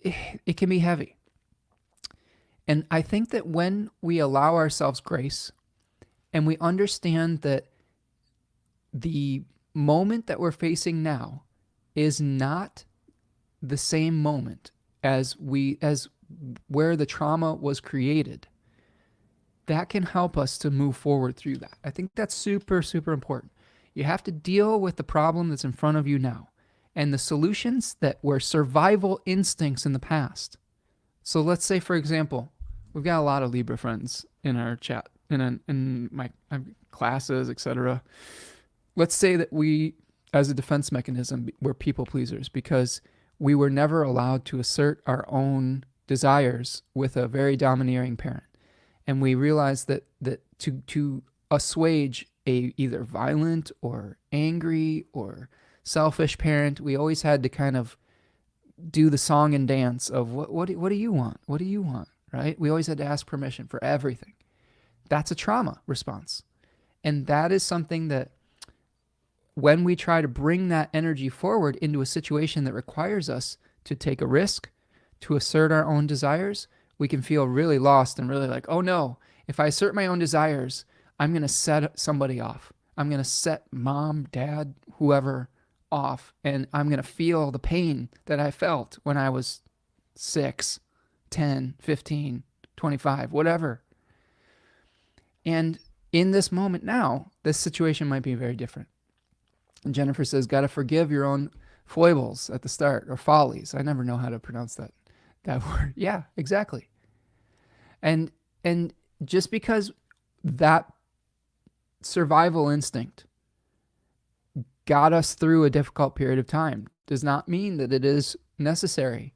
it can be heavy. And I think that when we allow ourselves grace and we understand that the moment that we're facing now is not the same moment as where the trauma was created, that can help us to move forward through that. I think that's super, super important. You have to deal with the problem that's in front of you now and the solutions that were survival instincts in the past. So let's say, for example, we've got a lot of Libra friends in our chat, in my classes, etc. Let's say that we, as a defense mechanism, were people pleasers because we were never allowed to assert our own desires with a very domineering parent. And we realized that to assuage a either violent or angry or selfish parent, we always had to kind of do the song and dance of what do you want? What do you want? Right? We always had to ask permission for everything. That's a trauma response. And that is something that when we try to bring that energy forward into a situation that requires us to take a risk, to assert our own desires, we can feel really lost and really like, oh no, if I assert my own desires, I'm going to set somebody off. I'm going to set mom, dad, whoever off, and I'm going to feel the pain that I felt when I was 6, 10, 15, 25, whatever. And in this moment now, this situation might be very different. And Jennifer says, got to forgive your own foibles at the start, or follies. I never know how to pronounce that word. Yeah, exactly. And just because that survival instinct got us through a difficult period of time does not mean that it is necessary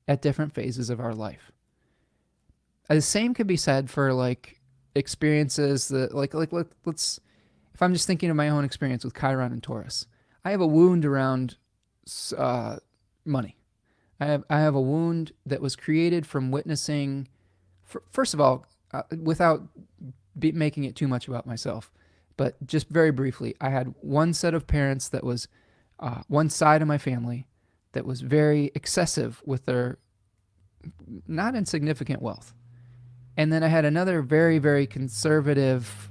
at different phases of our life. The same could be said for like experiences that let's if I'm just thinking of my own experience with Chiron and Taurus, I have a wound around money. I have a wound that was created from witnessing, first of all, without making it too much about myself, but just very briefly, I had one set of parents that was one side of my family that was very excessive with their not insignificant wealth. And then I had another very, very conservative,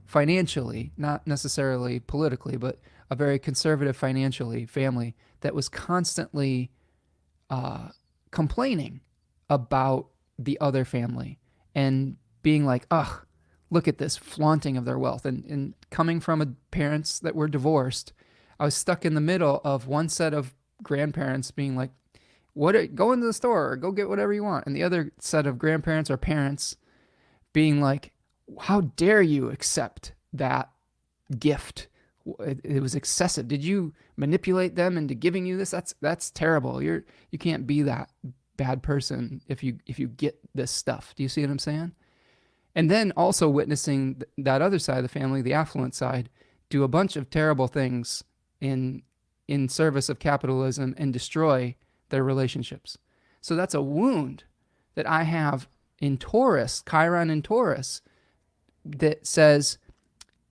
financially, not necessarily politically, but a very conservative financially family that was constantly complaining about the other family and being like, ugh, look at this flaunting of their wealth. And coming from parents that were divorced, I was stuck in the middle of one set of grandparents being like, go into the store or go get whatever you want. And the other set of grandparents or parents being like, how dare you accept that gift? It was excessive. Did you manipulate them into giving you this? That's terrible. You can't be that bad person if you get this stuff. Do you see what I'm saying? And then also witnessing that other side of the family, the affluent side, do a bunch of terrible things in service of capitalism and destroy their relationships. So that's a wound that I have in Taurus, Chiron in Taurus, that says,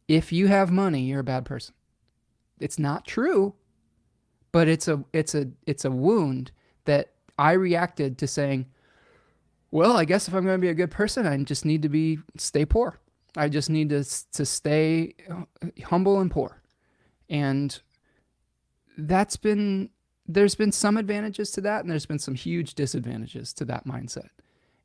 if you have money, you're a bad person. It's not true, but it's a wound that I reacted to saying, Well, I guess if I'm going to be a good person, I just need to stay poor. I just need to stay humble and poor. And that's been there's been some advantages to that, and there's been some huge disadvantages to that mindset.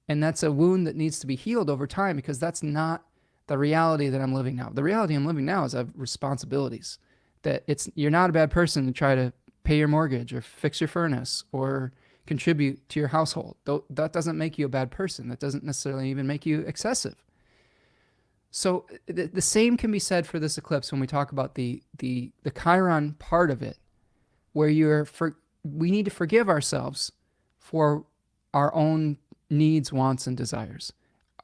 And that's a wound that needs to be healed over time, because that's not the reality that I'm living now. The reality I'm living now is I have responsibilities. That you're not a bad person to try to pay your mortgage or fix your furnace or contribute to your household. That doesn't make you a bad person. That doesn't necessarily even make you excessive. So the same can be said for this eclipse when we talk about the Chiron part of it, where we need to forgive ourselves for our own needs, wants, and desires,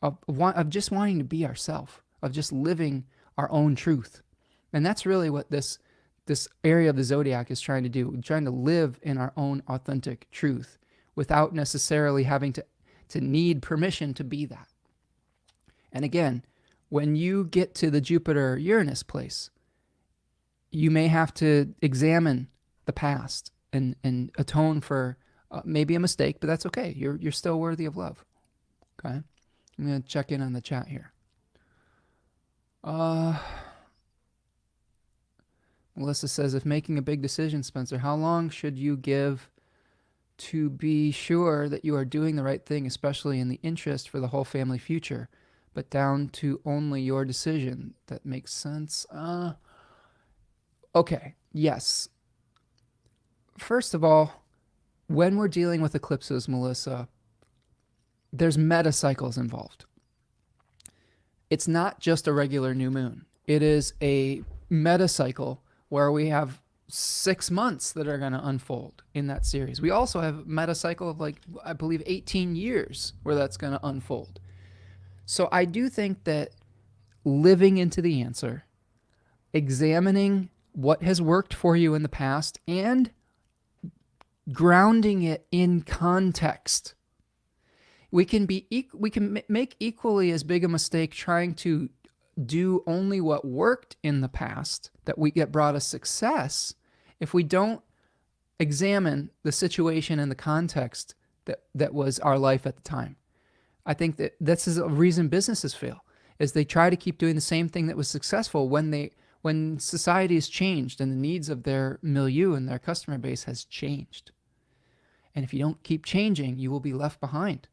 of just wanting to be ourselves, of just living our own truth. And that's really what this area of the zodiac is trying to do. We're trying to live in our own authentic truth without necessarily having to need permission to be that. And again, when you get to the Jupiter-Uranus place, you may have to examine the past and atone for maybe a mistake, but that's okay. You're still worthy of love. Okay? I'm going to check in on the chat here. Melissa says, if making a big decision, Spencer, how long should you give to be sure that you are doing the right thing, especially in the interest for the whole family future, but down to only your decision? That makes sense. Okay, yes. First of all, when we're dealing with eclipses, Melissa, there's meta cycles involved. It's not just a regular new moon. It is a meta cycle where we have 6 months that are going to unfold in that series. We also have a meta cycle of, like, I believe 18 years where that's going to unfold. So I do think that living into the answer, examining what has worked for you in the past, and grounding it in context. We can make equally as big a mistake trying to do only what worked in the past that we get brought us success if we don't examine the situation and the context that was our life at the time. I think that this is a reason businesses fail, is they try to keep doing the same thing that was successful when society has changed and the needs of their milieu and their customer base has changed. And if you don't keep changing, you will be left behind.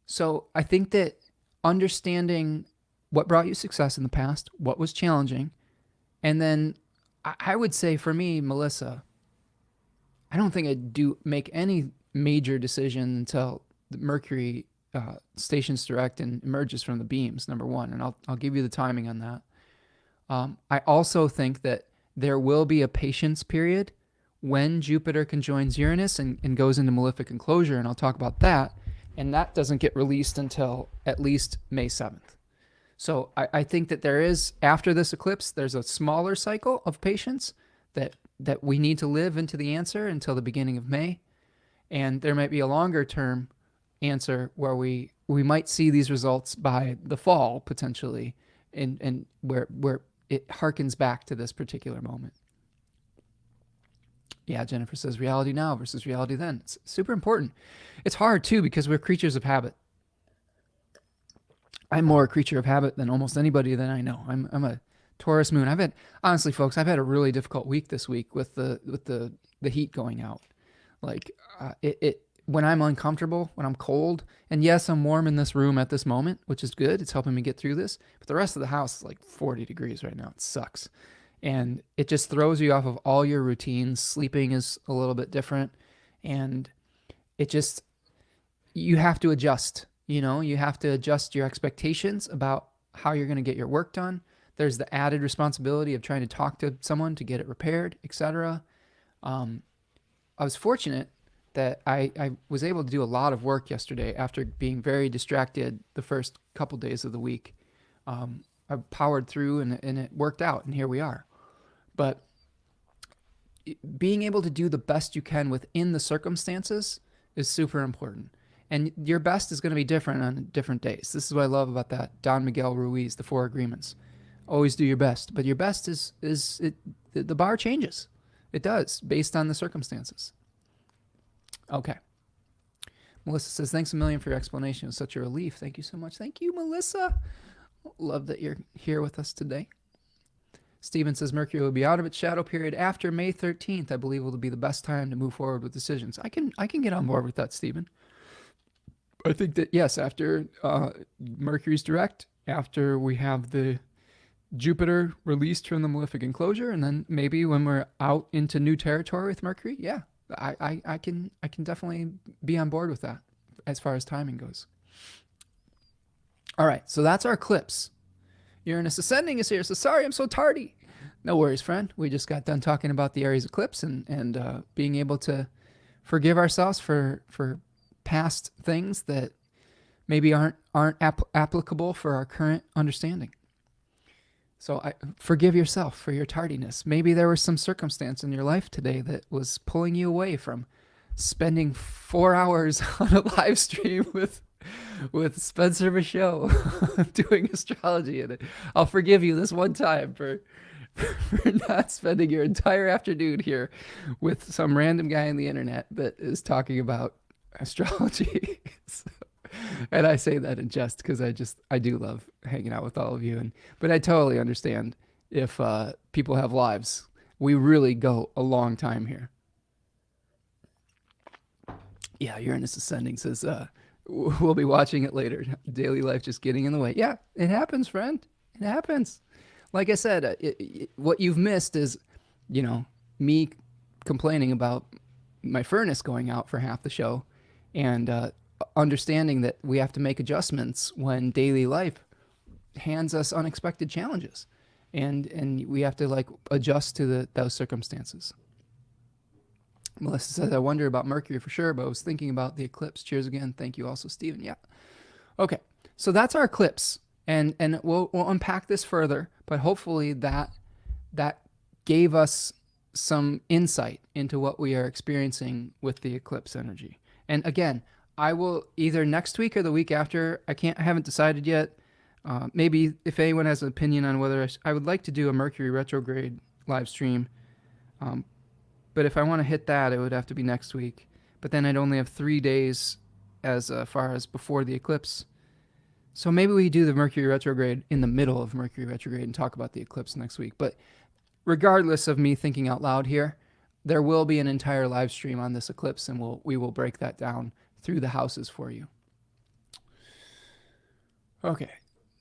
So I think that understanding what brought you success in the past, what was challenging, and then I would say for me, Melissa, I don't think I'd make any major decision until the Mercury stations direct and emerges from the beams, number one, and I'll give you the timing on that. I also think that there will be a patience period when Jupiter conjoins Uranus and goes into malefic enclosure, and I'll talk about that, and that doesn't get released until at least May 7th. So I think that there is, after this eclipse, there's a smaller cycle of patience that we need to live into the answer until the beginning of May, and there might be a longer term answer where we might see these results by the fall potentially, and where it harkens back to this particular moment. Yeah, Jennifer says reality now versus reality then. It's super important. It's hard too because we're creatures of habit. I'm more a creature of habit than almost anybody that I know. I'm a Taurus moon. Honestly, folks, I've had a really difficult week this week with the heat going out. Like when I'm uncomfortable, when I'm cold, and yes, I'm warm in this room at this moment, which is good. It's helping me get through this. But the rest of the house is like 40 degrees right now. It sucks. And it just throws you off of all your routines. Sleeping is a little bit different. And you have to adjust. You have to adjust your expectations about how you're going to get your work done. There's the added responsibility of trying to talk to someone to get it repaired, etc. I was fortunate that I was able to do a lot of work yesterday after being very distracted the first couple days of the week. I powered through and it worked out, and here we are. But being able to do the best you can within the circumstances is super important. And your best is going to be different on different days. This is what I love about that Don Miguel Ruiz, the 4 agreements. Always do your best, but your best the bar changes. It does based on the circumstances. Okay. Melissa says, thanks a million for your explanation. It was such a relief. Thank you so much. Thank you, Melissa. Love that you're here with us today. Steven says, Mercury will be out of its shadow period after May 13th. I believe will be the best time to move forward with decisions. I can get on board with that, Steven. I think that, yes, after Mercury's direct, after we have the Jupiter released from the malefic enclosure, and then maybe when we're out into new territory with Mercury, yeah, I can definitely be on board with that as far as timing goes. All right, so that's our eclipse. Uranus ascending is here, so sorry I'm so tardy. No worries, friend. We just got done talking about the Aries eclipse and being able to forgive ourselves for past things that maybe aren't applicable for our current understanding. So forgive yourself for your tardiness. Maybe there was some circumstance in your life today that was pulling you away from spending 4 hours on a live stream with Spencer Michaud doing astrology in it. I'll forgive you this one time for not spending your entire afternoon here with some random guy on the internet that is talking about astrology. And I say that in jest because I do love hanging out with all of you. But I totally understand if people have lives. We really go a long time here. Yeah, Uranus ascending says, we'll be watching it later. Daily life just getting in the way. Yeah, it happens, friend. It happens. Like I said, what you've missed is, me complaining about my furnace going out for half the show and understanding that we have to make adjustments when daily life hands us unexpected challenges. And we have to adjust to those circumstances. Melissa says, I wonder about Mercury for sure, but I was thinking about the eclipse. Cheers again. Thank you also, Stephen. Yeah. Okay. So that's our eclipse. And we'll unpack this further, but hopefully that gave us some insight into what we are experiencing with the eclipse energy. And again, I will either next week or the week after, I haven't decided yet. Maybe if anyone has an opinion on whether I would like to do a Mercury retrograde live stream. But if I want to hit that, it would have to be next week. But then I'd only have 3 days as far as before the eclipse. So maybe we do the Mercury retrograde in the middle of Mercury retrograde and talk about the eclipse next week. But regardless of me thinking out loud here, there will be an entire live stream on this eclipse, and we will break that down through the houses for you. Okay.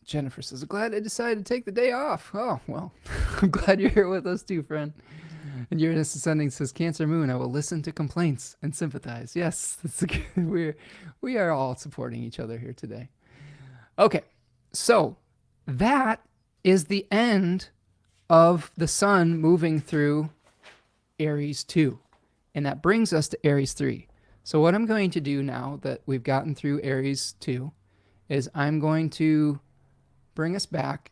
Jennifer says, glad I decided to take the day off. Oh, well, I'm glad you're here with us too, friend. And Uranus ascending says, Cancer moon, I will listen to complaints and sympathize. Yes, we are all supporting each other here today. Okay, so that is the end of the sun moving through Aries 2. And that brings us to Aries 3. So what I'm going to do now that we've gotten through Aries 2 is I'm going to bring us back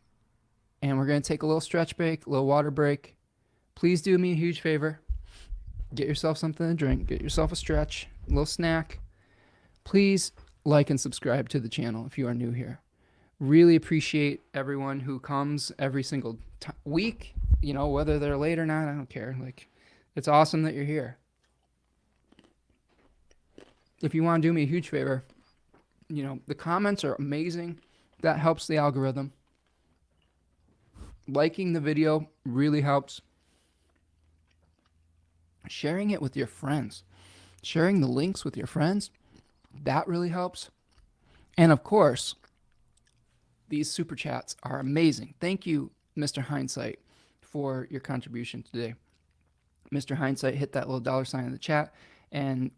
and we're going to take a little stretch break, a little water break. Please do me a huge favor. Get yourself something to drink. Get yourself a stretch, a little snack. Please like and subscribe to the channel if you are new here. Really appreciate everyone who comes every single week, whether they're late or not, I don't care. It's awesome that you're here. If you want to do me a huge favor, the comments are amazing. That helps the algorithm. Liking the video really helps. Sharing it with your friends. Sharing the links with your friends, that really helps. And of course, these super chats are amazing. Thank you, Mr. Hindsight, for your contribution today. Mr. Hindsight hit that little $sign in the chat, and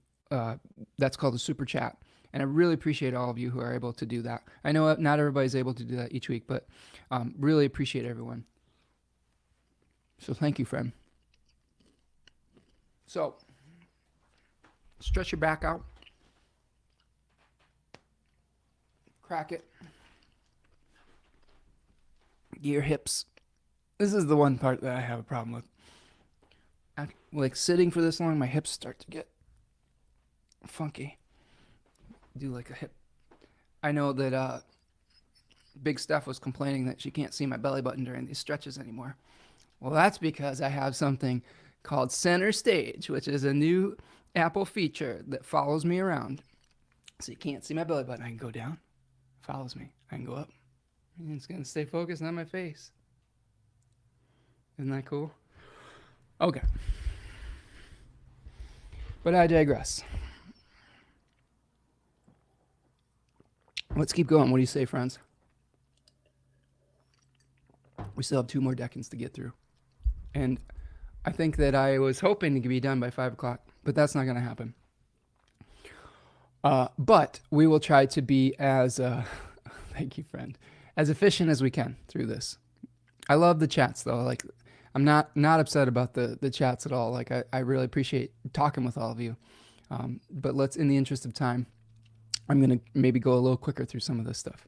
that's called a super chat. And I really appreciate all of you who are able to do that. I know not everybody's able to do that each week, but really appreciate everyone. So thank you, friend. So stretch your back out. Crack it. Get your hips. This is the one part that I have a problem with. Sitting for this long, my hips start to get funky. Do a hip. I know that Big Steph was complaining that she can't see my belly button during these stretches anymore. Well, that's because I have something called Center Stage, which is a new Apple feature that follows me around. So you can't see my belly button. I can go down. It follows me. I can go up. And it's going to stay focused on my face. Isn't that cool? Okay. But I digress. Let's keep going. What do you say, friends? We still have 2 more decans to get through. And I think that I was hoping to be done by 5 o'clock, but that's not going to happen. But we will try to be as, thank you, friend, as efficient as we can through this. I love the chats, though. Like, I'm not upset about the chats at all. Like, I really appreciate talking with all of you. But let's, in the interest of time, I'm going to maybe go a little quicker through some of this stuff.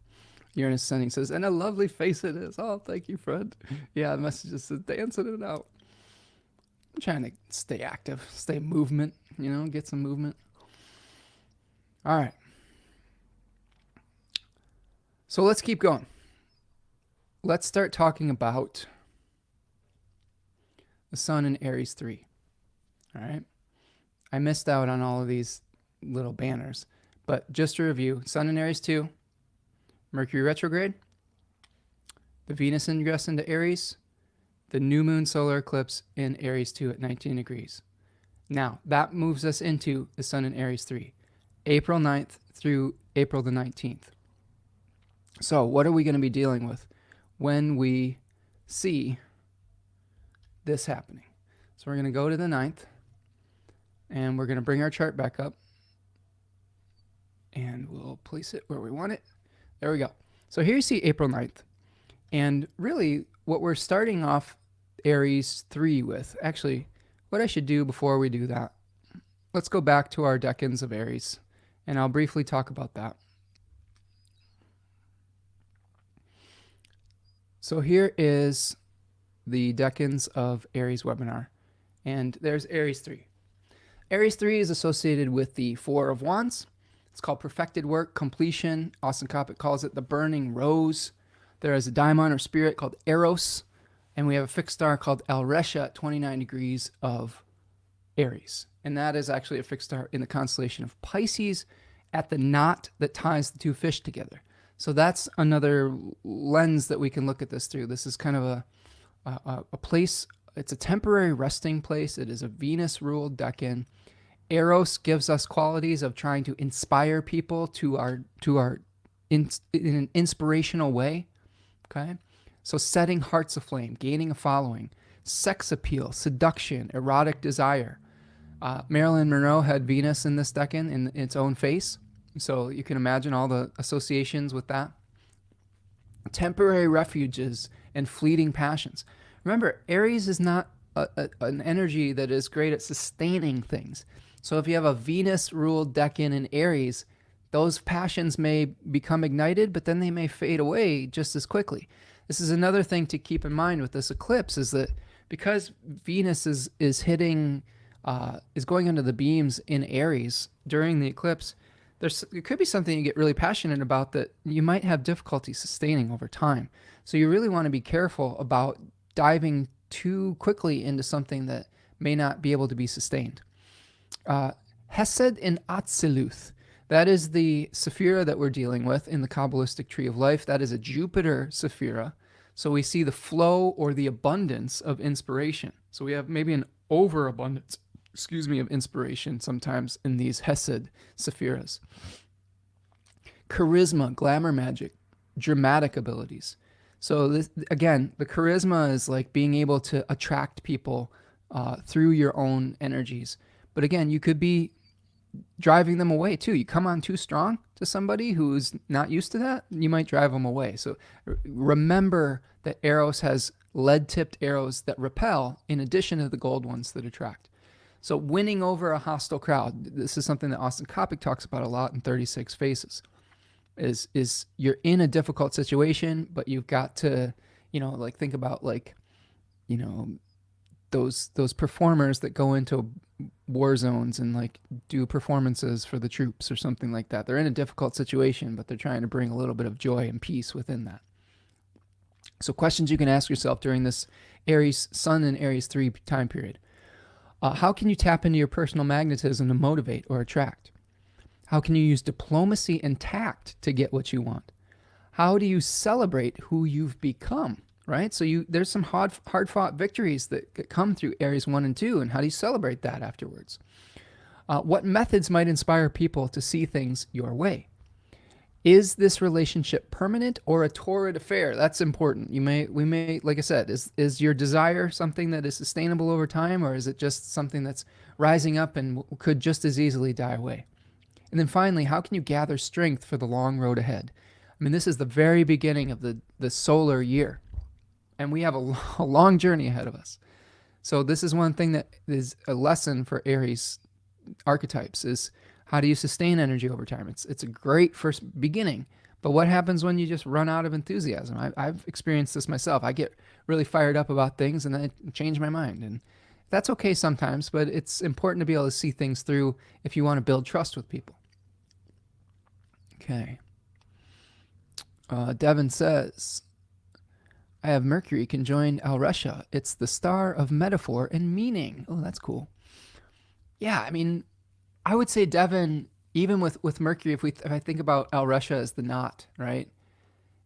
Uranus Ascending says, and a lovely face it is. Oh, thank you, friend. Yeah, the message just says, dancing it out. I'm trying to stay active, stay movement, get some movement. All right. So let's keep going. Let's start talking about the Sun in Aries 3. All right. I missed out on all of these little banners, but just to review, Sun in Aries 2, Mercury retrograde, the Venus ingress into Aries, the new moon solar eclipse in Aries 2 at 19 degrees. Now, that moves us into the Sun in Aries 3, April 9th through April the 19th. So what are we going to be dealing with when we see this happening? So we're going to go to the 9th, and we're going to bring our chart back up, and we'll place it where we want it. There we go. So here you see April 9th. And really, what we're starting off Aries 3 with, actually, what I should do before we do that, let's go back to our decans of Aries, and I'll briefly talk about that. So here is the decans of Aries webinar, and there's Aries 3. Aries 3 is associated with the 4 of Wands. It's called perfected work, completion. Austin Coppock calls it the burning rose. There is a daimon or spirit called Eros, and we have a fixed star called El Resha at 29 degrees of Aries. And that is actually a fixed star in the constellation of Pisces at the knot that ties the 2 fish together. So that's another lens that we can look at this through. This is kind of a place, it's a temporary resting place. It is a Venus-ruled decan. Eros gives us qualities of trying to inspire people in an inspirational way. Okay, so setting hearts aflame, gaining a following, sex appeal, seduction, erotic desire. Marilyn Monroe had Venus in this decan in its own face, so you can imagine all the associations with that. Temporary refuges and fleeting passions. Remember, Aries is not an energy that is great at sustaining things. So if you have a Venus-ruled decan in Aries, those passions may become ignited, but then they may fade away just as quickly. This is another thing to keep in mind with this eclipse, is that because Venus is going under the beams in Aries during the eclipse, it could be something you get really passionate about that you might have difficulty sustaining over time. So you really want to be careful about diving too quickly into something that may not be able to be sustained. Hesed and Atziluth. That is the Sephira that we're dealing with in the Kabbalistic Tree of Life. That is a Jupiter Sephira. So we see the flow or the abundance of inspiration. So we have maybe an overabundance, of inspiration sometimes in these Hesed Sephiras. Charisma, glamour magic, dramatic abilities. So this, again, the charisma is like being able to attract people through your own energies. But again, you could be driving them away too. You come on too strong to somebody who's not used to that, you might drive them away. So remember that Eros has lead-tipped arrows that repel in addition to the gold ones that attract. So winning over a hostile crowd, this is something that Austin Coppock talks about a lot in 36 Faces, is you're in a difficult situation, but you've got to, think about those performers that go into war zones and do performances for the troops or something like that. They're in a difficult situation, but they're trying to bring a little bit of joy and peace within that. So questions you can ask yourself during this Aries Sun and Aries 3 time period. How can you tap into your personal magnetism to motivate or attract? How can you use diplomacy and tact to get what you want? How do you celebrate who you've become, right? So there's some hard-fought victories that come through Aries 1 and 2, and how do you celebrate that afterwards? What methods might inspire people to see things your way? Is this relationship permanent or a torrid affair? That's important. We may, like I said, is your desire something that is sustainable over time, or is it just something that's rising up and could just as easily die away? And then finally, how can you gather strength for the long road ahead? I mean, this is the very beginning of the solar year, and we have a long journey ahead of us. So this is one thing that is a lesson for Aries archetypes, is how do you sustain energy over time? It's a great first beginning, but what happens when you just run out of enthusiasm? I've experienced this myself. I get really fired up about things and then I change my mind, and that's okay sometimes, but it's important to be able to see things through if you want to build trust with people. Okay. Devin says, I have Mercury conjoined Alresha. It's the star of metaphor and meaning. Oh, that's cool. Yeah, I mean, I would say, Devin, even with Mercury, if I think about Alresha as the knot, right?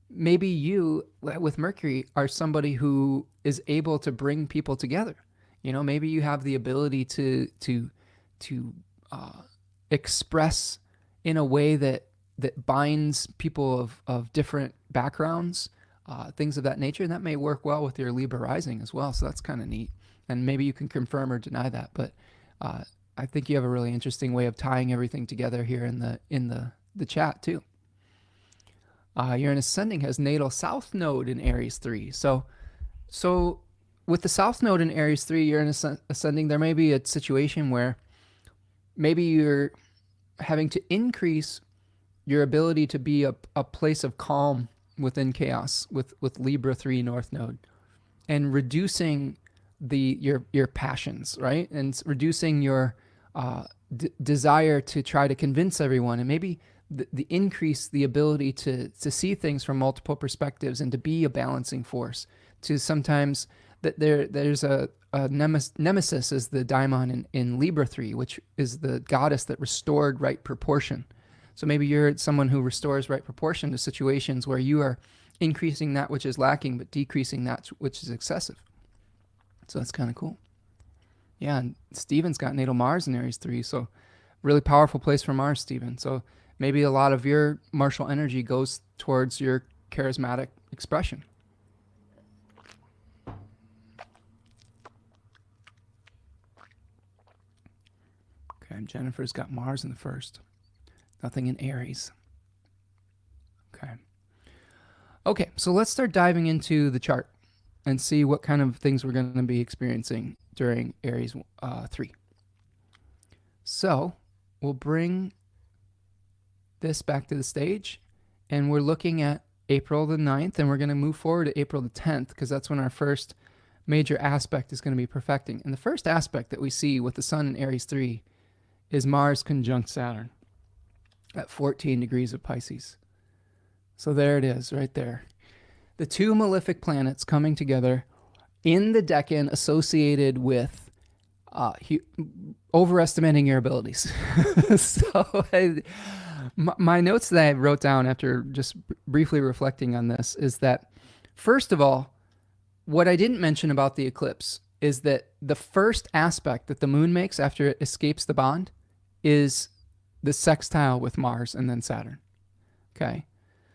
Maybe you, with Mercury, are somebody who is able to bring people together. You know, maybe you have the ability to express in a way that binds people of different backgrounds, things of that nature, and that may work well with your Libra rising as well. So that's kind of neat, and maybe you can confirm or deny that. But I think you have a really interesting way of tying everything together here in the chat too. Uranus ascending has natal south node in Aries 3. So with the south node in Aries 3, Uranus ascending, there may be a situation where maybe you're having to increase your ability to be a place of calm within chaos with Libra 3 North Node, and reducing your passions, right? And reducing your desire to try to convince everyone, and maybe the increase the ability to see things from multiple perspectives and to be a balancing force. To sometimes that there's a nemesis is the daimon in Libra 3, which is the goddess that restored right proportion. So maybe you're someone who restores right proportion to situations where you are increasing that which is lacking, but decreasing that which is excessive. So that's kind of cool. Yeah, and Stephen's got natal Mars in Aries 3, so really powerful place for Mars, Stephen. So maybe a lot of your martial energy goes towards your charismatic expression. Okay, and Jennifer's got Mars in the first. Nothing in Aries. Okay, so let's start diving into the chart and see what kind of things we're going to be experiencing during Aries 3. So we'll bring this back to the stage, and we're looking at April the 9th, and we're going to move forward to April the 10th, because that's when our first major aspect is going to be perfecting. And the first aspect that we see with the Sun in Aries 3 is Mars conjunct Saturn at 14 degrees of Pisces. So there it is, right there. The two malefic planets coming together in the decan associated with overestimating your abilities. So my notes that I wrote down after just briefly reflecting on this is that, first of all, what I didn't mention about the eclipse is that the first aspect that the moon makes after it escapes the bond is the sextile with Mars and then Saturn. Okay.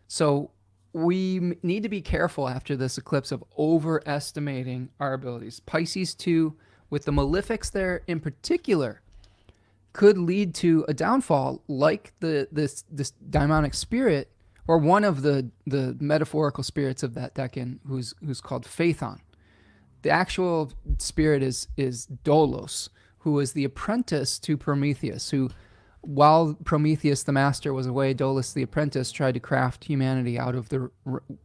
So we need to be careful after this eclipse of overestimating our abilities. Pisces 2, with the malefics there in particular, could lead to a downfall, like this daimonic spirit, or one of the metaphorical spirits of that decan, who's called Phaethon. The actual spirit is Dolos, who was the apprentice to Prometheus, who, while Prometheus the master was away, Dolos the apprentice tried to craft humanity out of the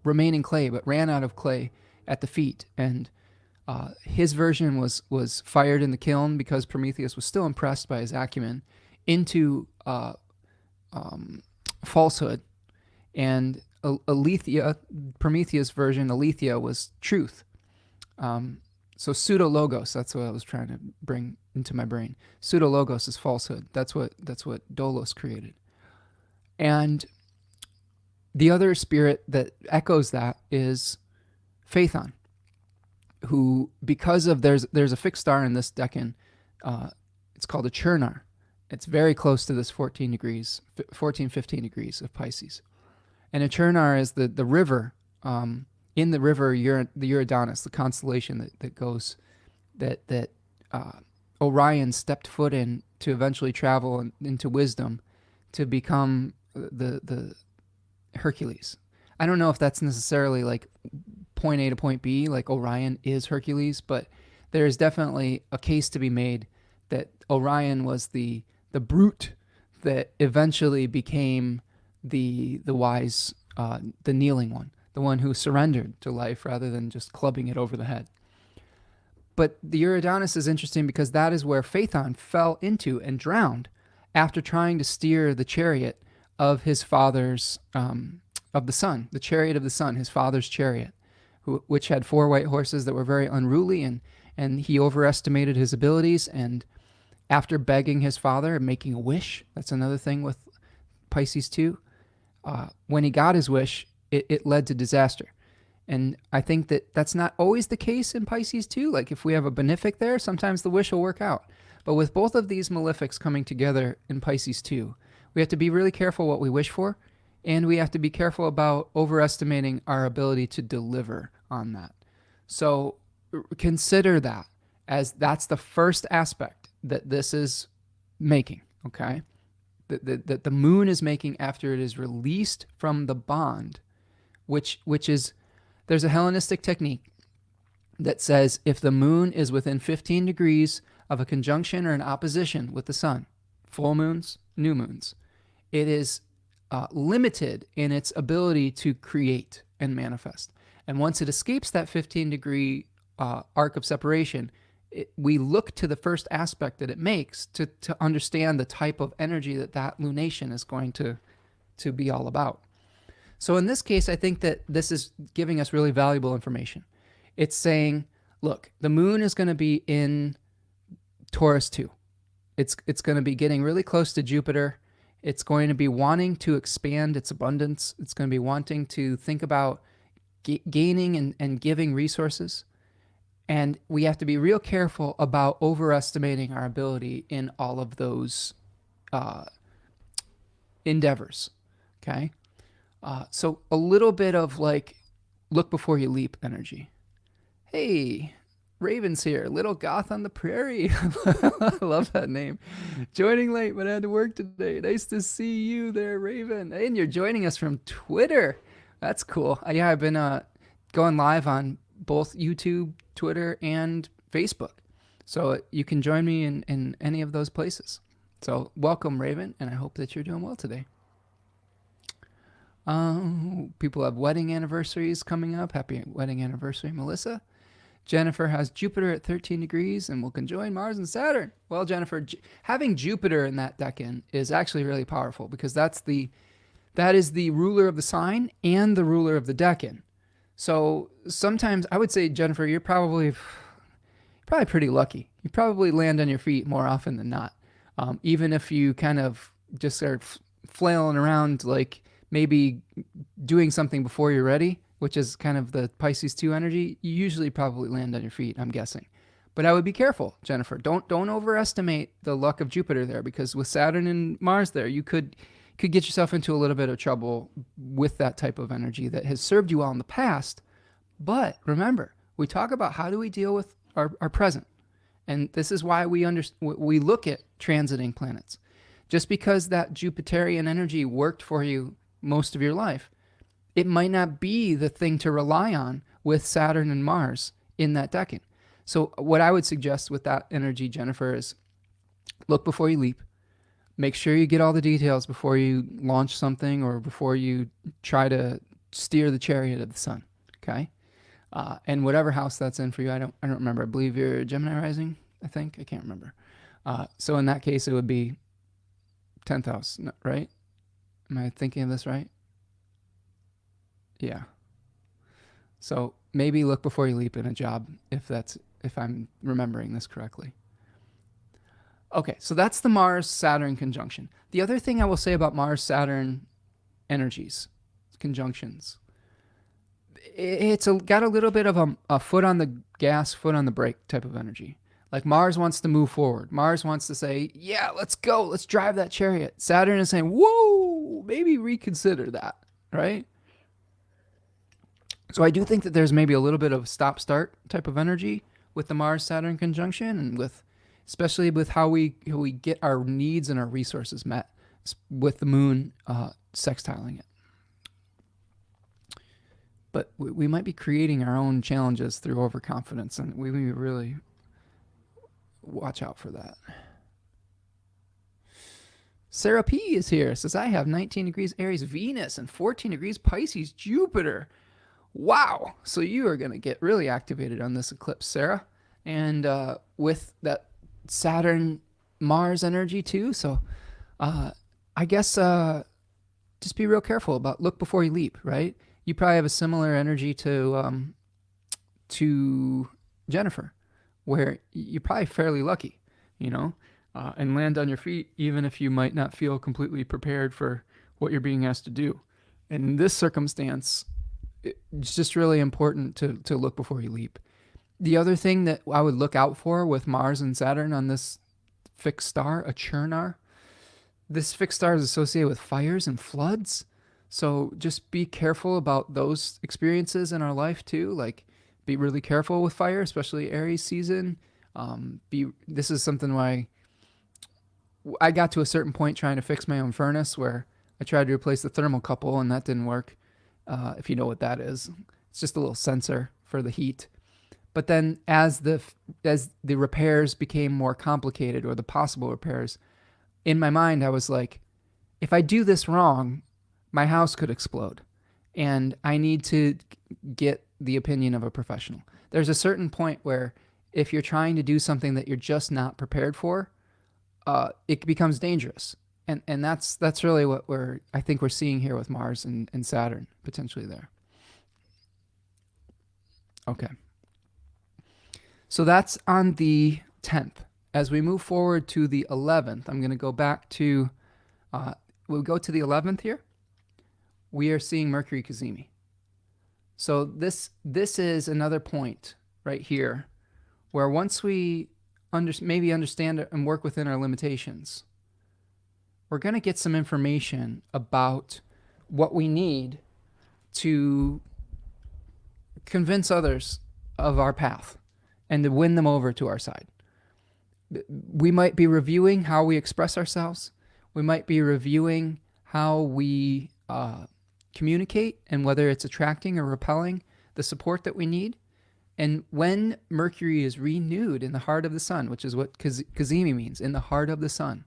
remaining clay, but ran out of clay at the feet. And his version was fired in the kiln because Prometheus was still impressed by his acumen into falsehood. And Aletheia, Prometheus' version, Aletheia, was truth. So pseudo-logos, that's what I was trying to bring into my brain. Pseudo-logos is falsehood. That's what Dolos created. And the other spirit that echoes that is Phaethon, who, because of there's a fixed star in this decan, it's called a Churnar. It's very close to this 14 degrees, 14, 15 degrees of Pisces. And a Churnar is the river, in the river, the Uranus, the constellation that goes, that Orion stepped foot in to eventually travel into wisdom to become the Hercules. I don't know if that's necessarily like point A to point B, like Orion is Hercules, but there is definitely a case to be made that Orion was the brute that eventually became the wise, the kneeling one, the one who surrendered to life rather than just clubbing it over the head. But the Uranus is interesting because that is where Phaethon fell into and drowned after trying to steer the chariot of his father's, of the sun, the chariot of the sun, his father's chariot, which had 4 white horses that were very unruly, and he overestimated his abilities. And after begging his father and making a wish, that's another thing with Pisces too, when he got his wish, it led to disaster. And I think that that's not always the case in Pisces too. Like if we have a benefic there, sometimes the wish will work out. But with both of these malefics coming together in Pisces too, we have to be really careful what we wish for, and we have to be careful about overestimating our ability to deliver on that. So consider that as that's the first aspect that this is making, okay? That the moon is making after it is released from the bond, which is, there's a Hellenistic technique that says if the moon is within 15 degrees of a conjunction or an opposition with the sun, full moons, new moons, it is limited in its ability to create and manifest. And once it escapes that 15-degree arc of separation, we look to the first aspect that it makes to understand the type of energy that lunation is going to be all about. So in this case, I think that this is giving us really valuable information. It's saying, look, the moon is going to be in Taurus too. It's going to be getting really close to Jupiter. It's going to be wanting to expand its abundance. It's going to be wanting to think about gaining and giving resources. And we have to be real careful about overestimating our ability in all of those endeavors, okay? So a little bit of like, look before you leap energy. Hey, Raven's here, little goth on the prairie. I love that name. Joining late, but I had to work today. Nice to see you there, Raven. And you're joining us from Twitter. That's cool. Yeah, I've been going live on both YouTube, Twitter, and Facebook. So you can join me in any of those places. So welcome, Raven, and I hope that you're doing well today. People have wedding anniversaries coming up. Happy wedding anniversary, Melissa. Jennifer has Jupiter at 13 degrees and will conjoin Mars and Saturn. Well, Jennifer, having Jupiter in that decan is actually really powerful because that is the ruler of the sign and the ruler of the decan. So sometimes I would say, Jennifer, you're probably pretty lucky. You probably land on your feet more often than not. Even if you kind of just start flailing around, like maybe doing something before you're ready, which is kind of the Pisces 2 energy, you usually probably land on your feet, I'm guessing. But I would be careful, Jennifer. Don't overestimate the luck of Jupiter there, because with Saturn and Mars there, you could get yourself into a little bit of trouble with that type of energy that has served you well in the past. But remember, we talk about how do we deal with our present. And this is why we look at transiting planets. Just because that Jupiterian energy worked for you most of your life, it might not be the thing to rely on with Saturn and Mars in that decan. So what I would suggest with that energy, Jennifer, is look before you leap. Make sure you get all the details before you launch something or before you try to steer the chariot of the sun, okay? And whatever house that's in for you, I don't remember. I believe you're Gemini rising, I think. I can't remember. So in that case, it would be 10th house, right? Am I thinking of this right? Yeah. So maybe look before you leap in a job if I'm remembering this correctly. Okay, so that's the Mars-Saturn conjunction. The other thing I will say about Mars-Saturn energies, conjunctions, it's got a little bit of a foot on the gas, foot on the brake type of energy. Like Mars wants to move forward. Mars wants to say, yeah, let's go. Let's drive that chariot. Saturn is saying, whoa, maybe reconsider that, right? So I do think that there's maybe a little bit of stop-start type of energy with the Mars-Saturn conjunction, and with, especially with how we get our needs and our resources met with the moon sextiling it. But we might be creating our own challenges through overconfidence, and we need to really watch out for that. Sarah P is here. Says, I have 19 degrees Aries Venus and 14 degrees Pisces Jupiter. Wow. So you are going to get really activated on this eclipse, Sarah. And with that Saturn Mars energy too. So I guess just be real careful about look before you leap, right? You probably have a similar energy to Jennifer, where you're probably fairly lucky, you know, and land on your feet, even if you might not feel completely prepared for what you're being asked to do. And in this circumstance, it's just really important to look before you leap. The other thing that I would look out for with Mars and Saturn on this fixed star, a Churnar, this fixed star is associated with fires and floods. So just be careful about those experiences in our life too. Like, be really careful with fire, especially Aries season. This is something why I got to a certain point trying to fix my own furnace where I tried to replace the thermocouple and that didn't work. If you know what that is, it's just a little sensor for the heat. But then as the repairs became more complicated, or the possible repairs, in my mind I was like, if I do this wrong, my house could explode, and I need to get the opinion of a professional. There's a certain point where if you're trying to do something that you're just not prepared for, it becomes dangerous. And that's really what I think we're seeing here with Mars and Saturn potentially there. Okay. So that's on the 10th. As we move forward to the 11th, I'm going to go back to, we'll go to the 11th here. We are seeing Mercury Cazimi. So this is another point right here where once we maybe understand and work within our limitations, we're going to get some information about what we need to convince others of our path and to win them over to our side. We might be reviewing how we express ourselves. We might be reviewing how we communicate and whether it's attracting or repelling the support that we need. And when Mercury is renewed in the heart of the sun, which is what Cazimi means, in the heart of the sun,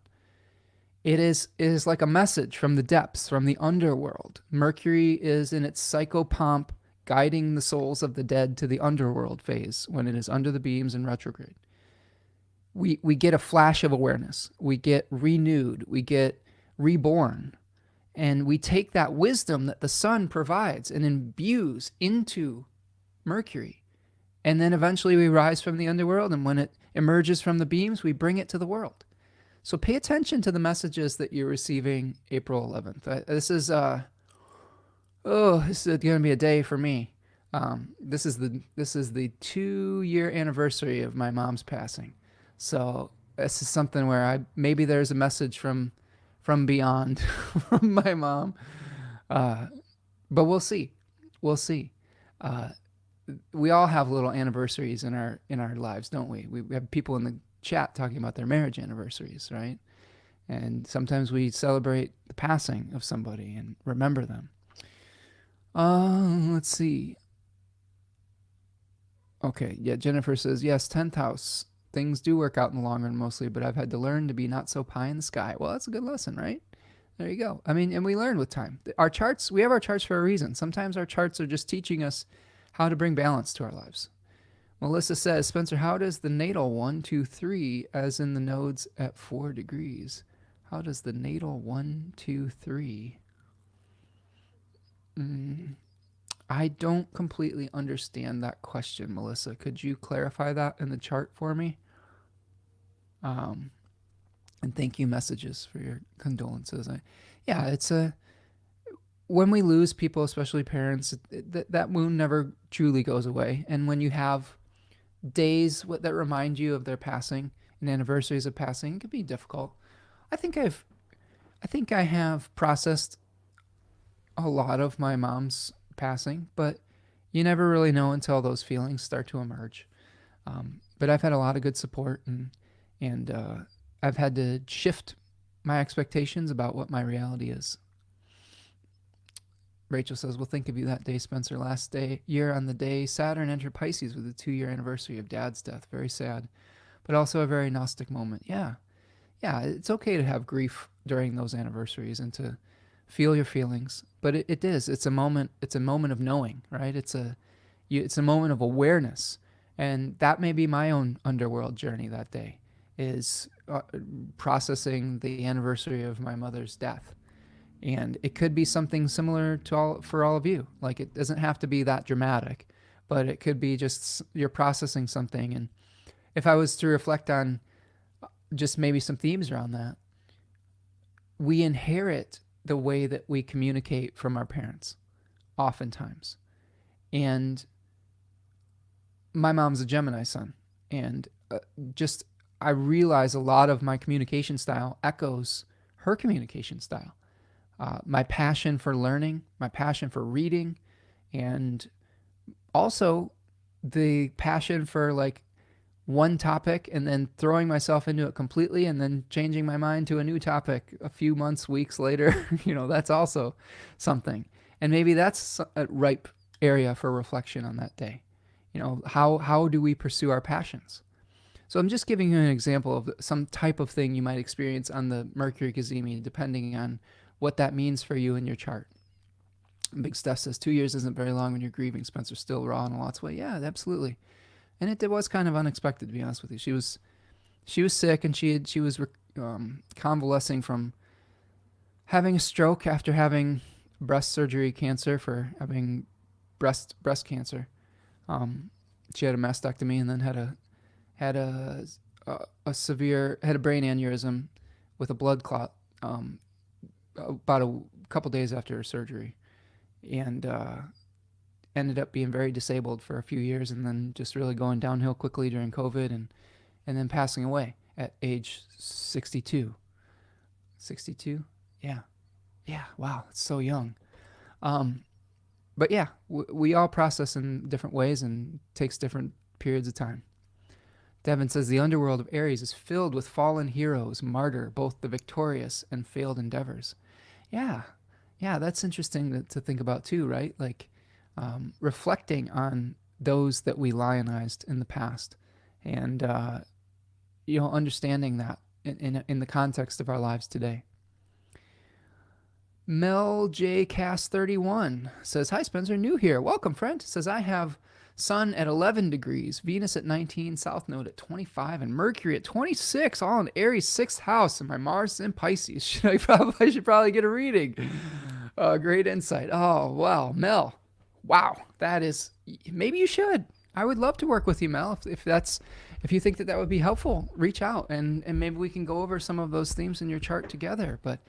it is like a message from the depths, from the underworld. Mercury is in its psychopomp, guiding the souls of the dead to the underworld phase when it is under the beams in retrograde. We get a flash of awareness. We get renewed. We get reborn. And we take that wisdom that the sun provides and imbues into Mercury. And then eventually we rise from the underworld, and when it emerges from the beams, we bring it to the world. So pay attention to the messages that you're receiving April 11th. This is going to be a day for me. This is the 2-year anniversary of my mom's passing. So this is something where maybe there's a message from beyond from my mom. But we'll see. We'll see. We all have little anniversaries in our lives, don't we? We have people in the chat talking about their marriage anniversaries, right? And sometimes we celebrate the passing of somebody and remember them. Let's see. Okay, yeah, Jennifer says, yes, 10th house. Things do work out in the long run mostly, but I've had to learn to be not so pie in the sky. Well, that's a good lesson, right? There you go. I mean, and we learn with time. Our charts, we have our charts for a reason. Sometimes our charts are just teaching us how to bring balance to our lives. Melissa says, Spencer, how does the natal 1, 2, 3, as in the nodes at 4 degrees? How does the natal 1, 2, 3? I don't completely understand that question, Melissa. Could you clarify that in the chart for me? and thank you messages for your condolences. Yeah, it's a when we lose people, especially parents, that wound never truly goes away. And when you have days that remind you of their passing and anniversaries of passing, it can be difficult. I think I think I have processed a lot of my mom's passing, but you never really know until those feelings start to emerge. But I've had a lot of good support, and I've had to shift my expectations about what my reality is. Rachel says, "We'll think of you that day, Spencer. Last year on the day Saturn entered Pisces with the 2-year anniversary of Dad's death. Very sad, but also a very Gnostic moment." Yeah, it's okay to have grief during those anniversaries and to feel your feelings, but it is. It's a moment. It's a moment of knowing, right? It's a moment of awareness, and that may be my own underworld journey that day, is processing the anniversary of my mother's death. And it could be something similar to for all of you. Like, it doesn't have to be that dramatic, but it could be just you're processing something. And if I was to reflect on just maybe some themes around that, we inherit the way that we communicate from our parents, oftentimes. And my mom's a Gemini sun, and just I realize a lot of my communication style echoes her communication style. My passion for learning, my passion for reading, and also the passion for like one topic and then throwing myself into it completely and then changing my mind to a new topic a few months, weeks later. That's also something. And maybe that's a ripe area for reflection on that day. How do we pursue our passions? So I'm just giving you an example of some type of thing you might experience on the Mercury Cazimi, depending on what that means for you in your chart. Big Steph says 2 years isn't very long when you're grieving. Spencer's still raw in a lot's way. Yeah, absolutely. And it was kind of unexpected, to be honest with you. She was sick, and she was convalescing from having a stroke after having breast surgery cancer for having breast cancer. She had a mastectomy and then had a brain aneurysm with a blood clot about a couple days after her surgery, and ended up being very disabled for a few years, and then just really going downhill quickly during COVID, and then passing away at age 62. 62? Yeah. Wow, it's so young. But yeah, we all process in different ways and takes different periods of time. Devin says the underworld of Aries is filled with fallen heroes, martyr both the victorious and failed endeavors. Yeah, that's interesting to think about too, right? Like reflecting on those that we lionized in the past, and understanding that in the context of our lives today. Mel J. Cast 31 says, "Hi Spencer, new here. Welcome, friend." Says, "I have Sun at 11 degrees, Venus at 19, South Node at 25, and Mercury at 26, all in Aries' 6th house, and my Mars in Pisces. I should probably get a reading." Great insight. Oh, wow. Mel. Wow. That is, maybe you should. I would love to work with you, Mel. If you think that would be helpful, reach out and maybe we can go over some of those themes in your chart together. But,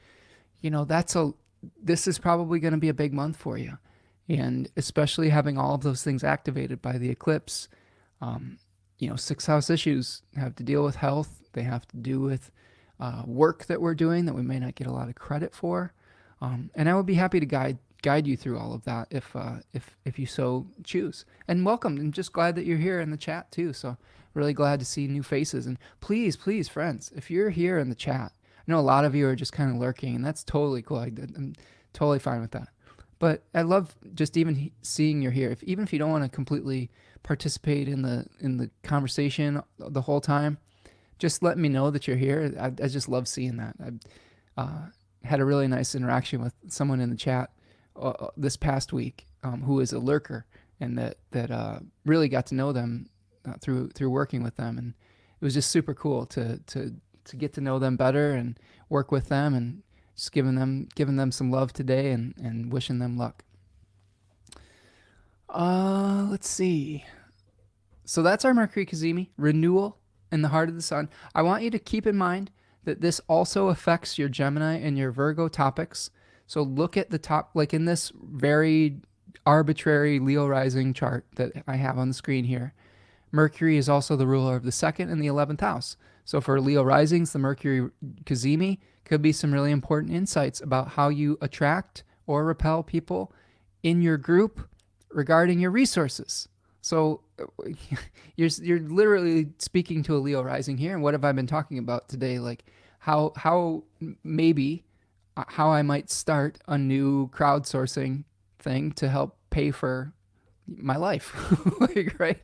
this is probably going to be a big month for you. And especially having all of those things activated by the eclipse, 6th house issues have to deal with health. They have to do with work that we're doing that we may not get a lot of credit for. And I would be happy to guide you through all of that if you so choose. And welcome. I'm just glad that you're here in the chat too. So really glad to see new faces. And please, friends, if you're here in the chat, I know a lot of you are just kind of lurking, and that's totally cool. I'm totally fine with that. But I love just even seeing you're here. Even if you don't want to completely participate in the conversation the whole time, just let me know that you're here. I just love seeing that. I had a really nice interaction with someone in the chat this past week who is a lurker, and that really got to know them through working with them, and it was just super cool to get to know them better and work with them, and just giving them some love today and wishing them luck. Let's see. So that's our Mercury Cazimi, renewal in the heart of the sun. I want you to keep in mind that this also affects your Gemini and your Virgo topics. So look at the top, like in this very arbitrary Leo rising chart that I have on the screen here. Mercury is also the ruler of the 2nd and the 11th house. So for Leo risings, the Mercury Cazimi could be some really important insights about how you attract or repel people in your group regarding your resources. So you're literally speaking to a Leo rising here. And what have I been talking about today? Like how maybe how I might start a new crowdsourcing thing to help pay for my life, like, right?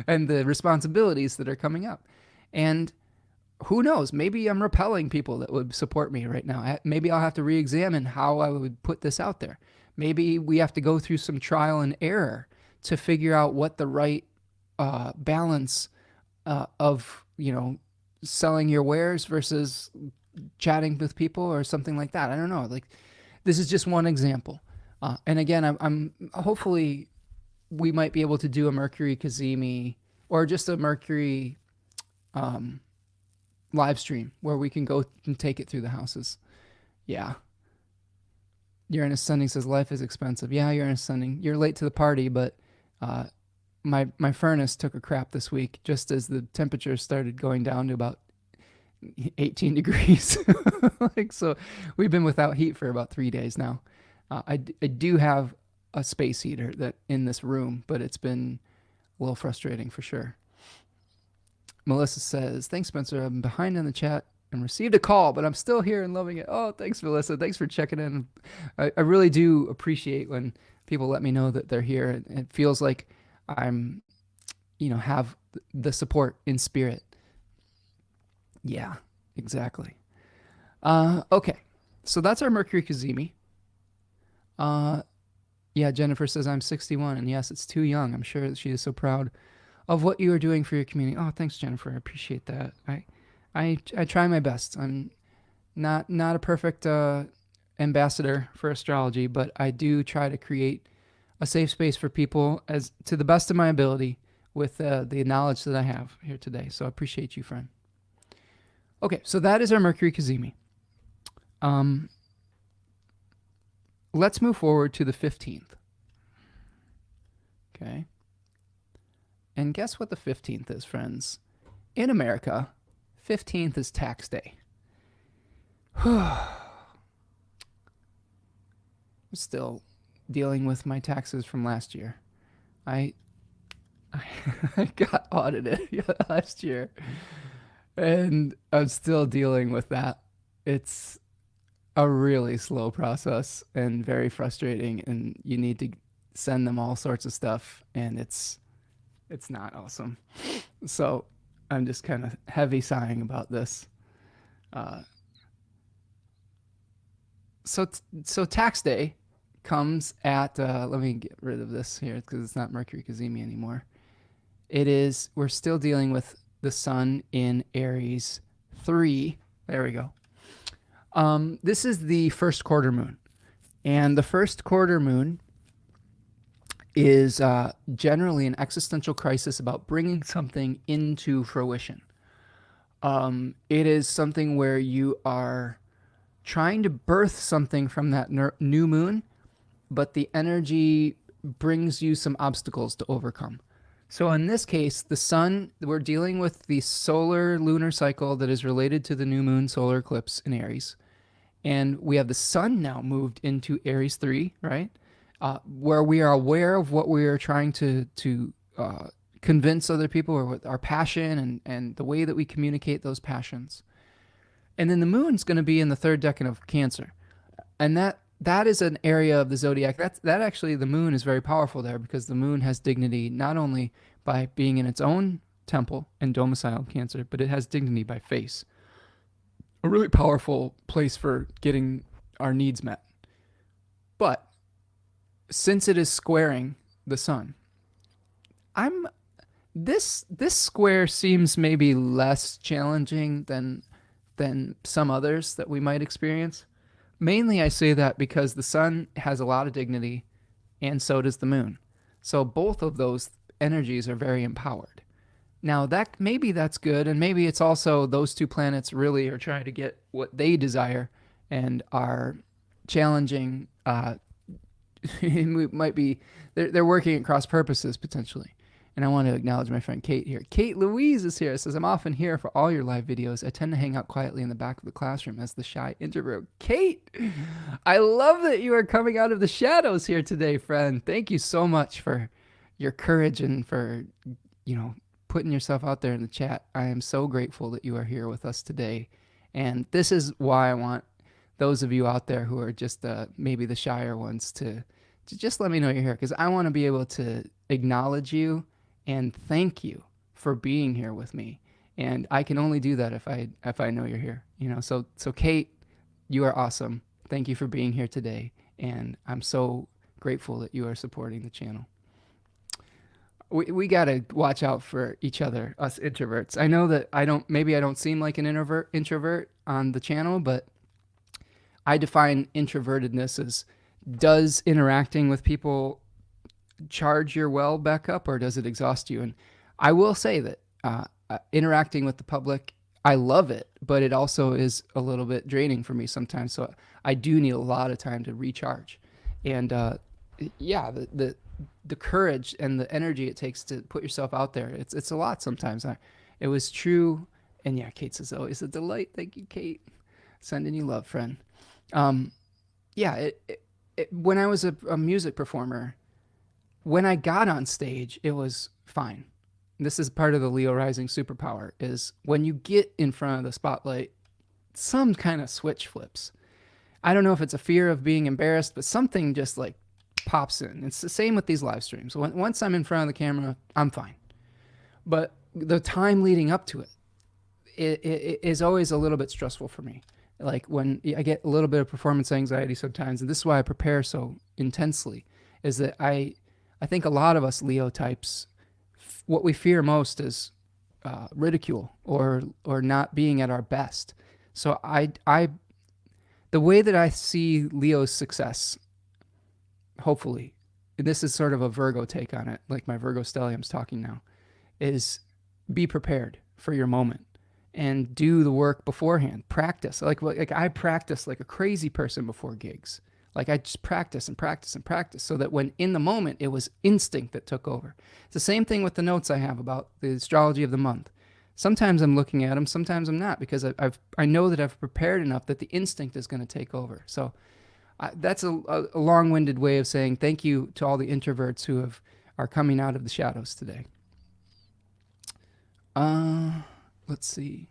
And the responsibilities that are coming up. And who knows, maybe I'm repelling people that would support me right now. Maybe I'll have to re-examine how I would put this out there. Maybe we have to go through some trial and error to figure out what the right balance of, selling your wares versus chatting with people or something like that. I don't know. Like, this is just one example. And again, I'm hopefully we might be able to do a Mercury Cazimi or just a Mercury live stream where we can go and take it through the houses. Yeah. Uranus Sending says life is expensive. Yeah, Uranus Sending. You're late to the party, but my furnace took a crap this week just as the temperature started going down to about 18 degrees. So we've been without heat for about 3 days now. I do have a space heater that in this room, but it's been a little frustrating for sure. Melissa says, thanks, Spencer. I'm behind in the chat and received a call, but I'm still here and loving it. Oh, thanks, Melissa. Thanks for checking in. I really do appreciate when people let me know that they're here. It feels like I'm, have the support in spirit. Yeah, exactly. Okay. So that's our Mercury Cazimi. Yeah, Jennifer says I'm 61, and yes, it's too young. I'm sure that she is so proud of what you are doing for your community. Oh, thanks, Jennifer. I appreciate that. I try my best. I'm not a perfect ambassador for astrology, but I do try to create a safe space for people as to the best of my ability with the knowledge that I have here today. So I appreciate you, friend. Okay, so that is our Mercury Cazimi. Let's move forward to the 15th. Okay. And guess what the 15th is, friends? In America, 15th is tax day. I'm still dealing with my taxes from last year. I got audited last year, and I'm still dealing with that. It's a really slow process and very frustrating, and you need to send them all sorts of stuff, and it's not awesome. So I'm just kind of heavy sighing about this. So tax day comes at let me get rid of this here because it's not Mercury Cazimi anymore. We're still dealing with the sun in Aries 3. There we go. This is the first quarter moon, and the first quarter moon is generally an existential crisis about bringing something into fruition. It is something where you are trying to birth something from that new moon, but the energy brings you some obstacles to overcome. So in this case, the sun, we're dealing with the solar lunar cycle that is related to the new moon solar eclipse in Aries. And we have the sun now moved into Aries 3, right? Where we are aware of what we are trying to convince other people, or with our passion and the way that we communicate those passions. And then the moon's going to be in the third decan of Cancer. And that is an area of the zodiac. That actually, the moon is very powerful there because the moon has dignity not only by being in its own temple and domicile Cancer, but it has dignity by face. A really powerful place for getting our needs met. But since it is squaring the sun, this square seems maybe less challenging than some others that we might experience. Mainly I say that because the sun has a lot of dignity, and so does the moon. So both of those energies are very empowered. Now that maybe that's good, and maybe it's also those two planets really are trying to get what they desire and are challenging. It might be they're working at cross purposes potentially. And I want to acknowledge my friend Kate here. Kate Louise is here. It says, I'm often here for all your live videos. I tend to hang out quietly in the back of the classroom as the shy introvert. Kate, I love that you are coming out of the shadows here today, friend. Thank you so much for your courage and for, putting yourself out there in the chat. I am so grateful that you are here with us today. And this is why I want those of you out there who are just maybe the shyer ones to just let me know you're here, because I want to be able to acknowledge you and thank you for being here with me. And I can only do that if I know you're here. So Kate, you are awesome. Thank you for being here today. And I'm so grateful that you are supporting the channel. We got to watch out for each other, us introverts. I know that I don't seem like an introvert on the channel, but I define introvertedness as, does interacting with people charge your well back up, or does it exhaust you? And I will say that interacting with the public, I love it, but it also is a little bit draining for me sometimes. So I do need a lot of time to recharge. And the courage and the energy it takes to put yourself out there, it's a lot sometimes. It was true. And yeah, Kate says, always a delight. Thank you, Kate. Sending you love, friend. When I was a music performer, when I got on stage, it was fine. This is part of the Leo rising superpower, is when you get in front of the spotlight, some kind of switch flips. I don't know if it's a fear of being embarrassed, but something just like pops in. It's the same with these live streams. Once I'm in front of the camera, I'm fine. But the time leading up to it is always a little bit stressful for me. Like when I get a little bit of performance anxiety sometimes, and this is why I prepare so intensely, is that I think a lot of us Leo types, what we fear most is ridicule or not being at our best. So the way that I see Leo's success, hopefully, this is sort of a Virgo take on it, like my Virgo stellium's talking now, is be prepared for your moment and do the work beforehand. Practice. Like I practice like a crazy person before gigs. Like I just practice and practice and practice so that when in the moment, it was instinct that took over. It's the same thing with the notes I have about the astrology of the month. Sometimes I'm looking at them, sometimes I'm not, because I know that I've prepared enough that the instinct is going to take over. So that's a long-winded way of saying thank you to all the introverts who are coming out of the shadows today. Let's see.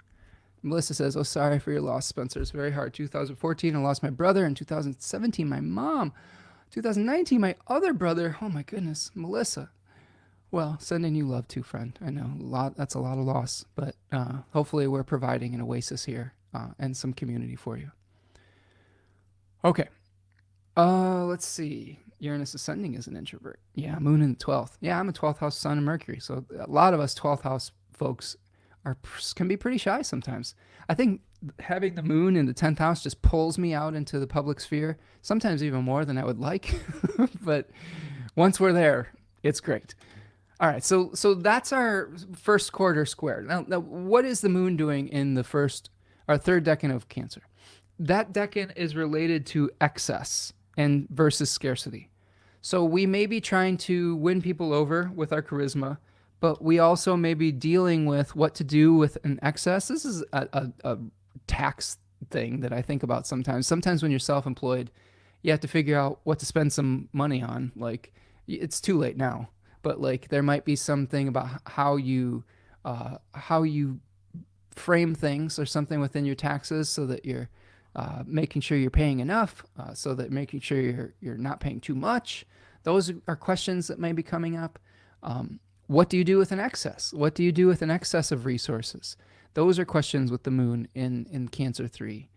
Melissa says, oh, sorry for your loss, Spencer. It's very hard. 2014, I lost my brother. In 2017, my mom. 2019, my other brother. Oh, my goodness. Melissa. Well, sending you love too, friend. I know that's a lot of loss, but hopefully we're providing an oasis here and some community for you. Okay. Let's see. Uranus ascending is an introvert. Yeah, moon in the 12th. Yeah, I'm a 12th house sun and Mercury. So a lot of us 12th house folks can be pretty shy sometimes. I think having the moon in the 10th house just pulls me out into the public sphere, sometimes even more than I would like. But once we're there, it's great. All right, so that's our first quarter square. Now, what is the moon doing in our third decan of Cancer? That decan is related to excess and versus scarcity. So we may be trying to win people over with our charisma, but we also may be dealing with what to do with an excess. This is a tax thing that I think about sometimes. Sometimes when you're self-employed, you have to figure out what to spend some money on. Like, it's too late now. But like there might be something about how you frame things or something within your taxes so that you're making sure you're paying enough, so that making sure you're not paying too much. Those are questions that may be coming up. What do you do with an excess? What do you do with an excess of resources? Those are questions with the moon in Cancer 3.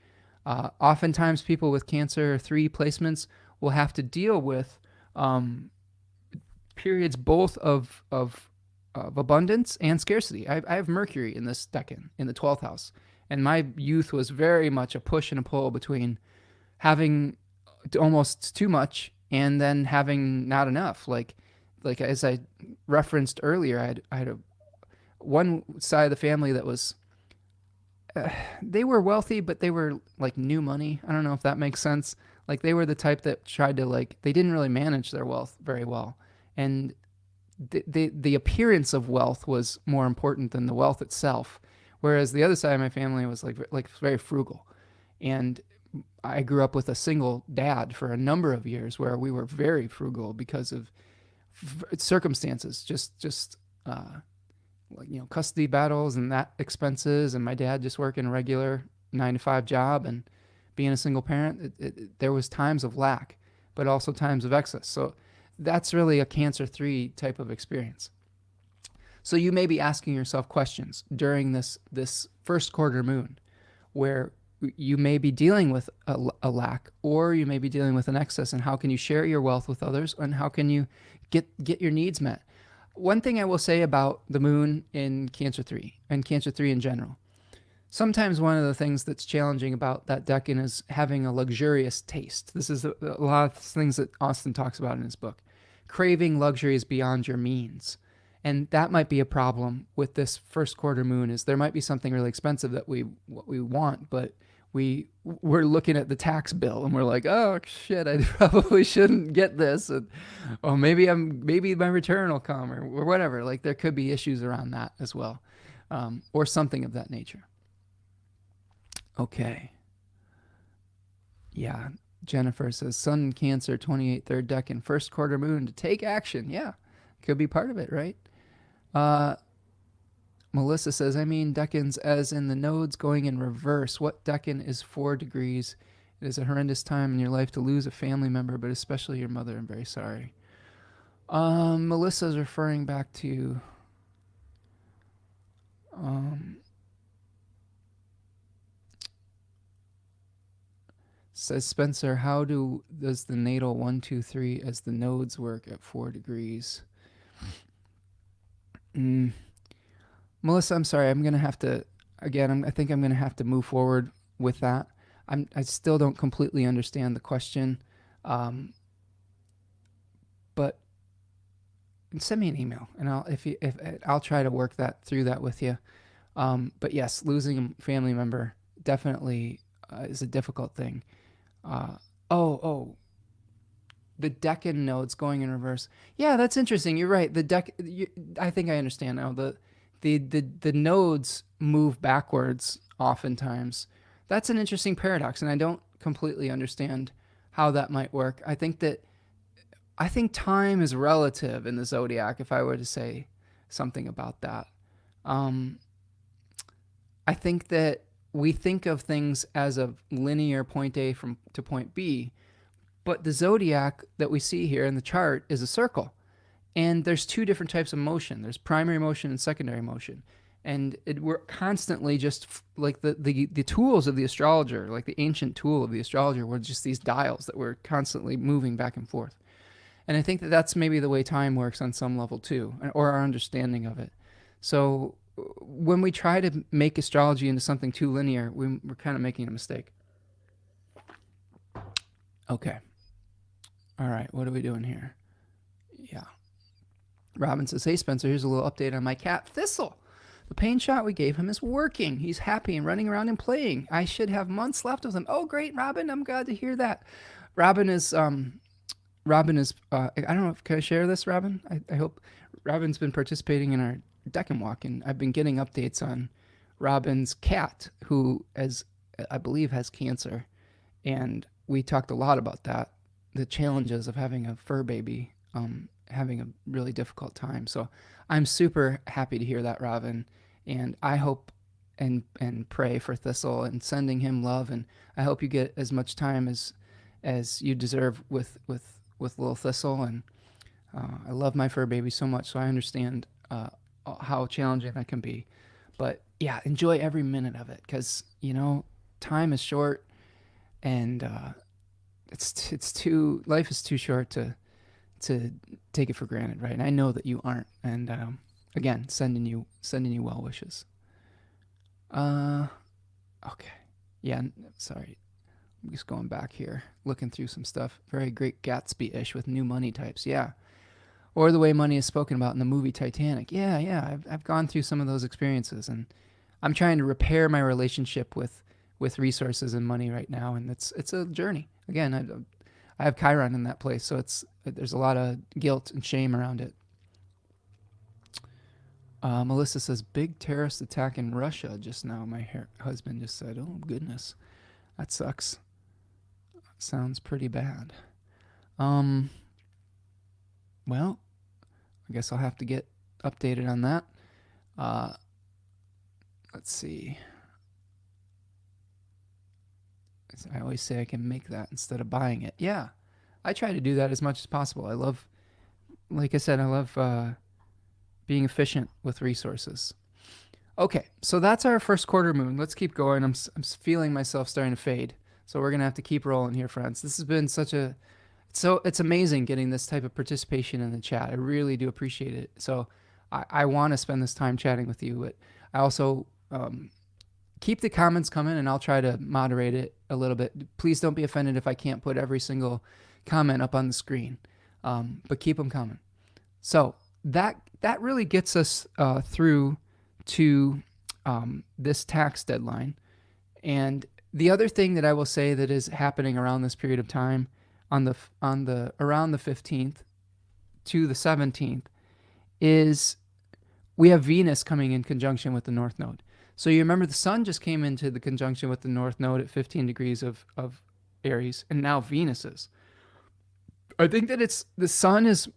Oftentimes people with Cancer 3 placements will have to deal with periods both of abundance and scarcity. I have Mercury in this decan in the 12th house, and my youth was very much a push and a pull between having almost too much and then having not enough. Like as I referenced earlier, I had one side of the family that was, they were wealthy, but they were like new money. I don't know if that makes sense. Like they were the type that tried to like, they didn't really manage their wealth very well. And the appearance of wealth was more important than the wealth itself. Whereas the other side of my family was like very frugal. And I grew up with a single dad for a number of years where we were very frugal because of circumstances, just like, you know, custody battles and that expenses, and my dad just working a regular 9 to 5 job and being a single parent. There was times of lack, but also times of excess. So that's really a Cancer 3 type of experience. So you may be asking yourself questions during this first quarter moon, where you may be dealing with a lack, or you may be dealing with an excess, and how can you share your wealth with others, and how can you get your needs met. One thing I will say about the moon in Cancer 3 and Cancer 3 in general, sometimes one of the things that's challenging about that decan is having a luxurious taste. This is a lot of things that Austin talks about in his book. Craving luxuries beyond your means. And that might be a problem with this first quarter moon, is there might be something really expensive that we want, but we're looking at the tax bill and we're like, oh shit, I probably shouldn't get this. And, oh, maybe my return will come, or whatever. Like there could be issues around that as well, or something of that nature. Okay. Yeah. Jennifer says, Sun in Cancer, 28 third decan, first quarter moon to take action. Yeah. Could be part of it, right? Melissa says, I mean decans as in the nodes going in reverse. What decan is 4 degrees? It is a horrendous time in your life to lose a family member, but especially your mother. I'm very sorry. Melissa's referring back to says Spencer, how does the natal 1, 2, 3 as the nodes work at 4 degrees? Melissa, I'm sorry. I'm going to have to, again, I think I'm going to have to move forward with that. I still don't completely understand the question. But send me an email, and I'll try to work through that with you. But yes, losing a family member definitely is a difficult thing. The decan nodes going in reverse. Yeah, that's interesting. You're right. I think I understand now. The nodes move backwards oftentimes. That's an interesting paradox, and I don't completely understand how that might work. I think time is relative in the zodiac, if I were to say something about that. I think that we think of things as a linear point A to point B, but the zodiac that we see here in the chart is a circle. And there's 2 different types of motion. There's primary motion and secondary motion. And we're constantly just like the tools of the astrologer, like the ancient tool of the astrologer, were just these dials that were constantly moving back and forth. And I think that that's maybe the way time works on some level too, or our understanding of it. So when we try to make astrology into something too linear, we're kind of making a mistake. Okay. All right. What are we doing here? Yeah. Robin says, hey, Spencer, here's a little update on my cat, Thistle. The pain shot we gave him is working. He's happy and running around and playing. I should have months left with him. Oh, great, Robin. I'm glad to hear that. Robin is, I don't know, can I share this, Robin? I hope. Robin's been participating in our Decan Walk, and I've been getting updates on Robin's cat, who, I believe, has cancer. And we talked a lot about that, the challenges of having a fur baby, having a really difficult time. So I'm super happy to hear that, Robin, and I hope and pray for Thistle and sending him love, and I hope you get as much time as you deserve with little Thistle. And I love my fur baby so much, so I understand how challenging that can be. But yeah, enjoy every minute of it, because time is short, and life is too short to take it for granted, right? And I know that you aren't. And again, sending you well wishes. Okay. Yeah, sorry. I'm just going back here, looking through some stuff. Very Great Gatsby-ish with new money types. Yeah. or the way money is spoken about in the movie Titanic. Yeah, I've gone through some of those experiences, and I'm trying to repair my relationship with resources and money right now, and it's a journey. Again, I have Chiron in that place, so there's a lot of guilt and shame around it. Melissa says, big terrorist attack in Russia just now. My husband just said, oh, goodness. That sucks. Sounds pretty bad. Well, I guess I'll have to get updated on that. Let's see. I always say I can make that instead of buying it. Yeah, I try to do that as much as possible. I love, like I said, I love being efficient with resources. Okay, so that's our first quarter moon. Let's keep going. I'm feeling myself starting to fade. So we're going to have to keep rolling here, friends. This has been it's amazing getting this type of participation in the chat. I really do appreciate it. So I want to spend this time chatting with you, but I also keep the comments coming, and I'll try to moderate it a little bit. Please don't be offended if I can't put every single comment up on the screen, but keep them coming. So that really gets us through to this tax deadline. And the other thing that I will say that is happening around this period of time, around the 15th to the 17th, is we have Venus coming in conjunction with the North Node. So you remember the Sun just came into the conjunction with the North Node at 15 degrees of Aries, and now Venus is. I think that the Sun is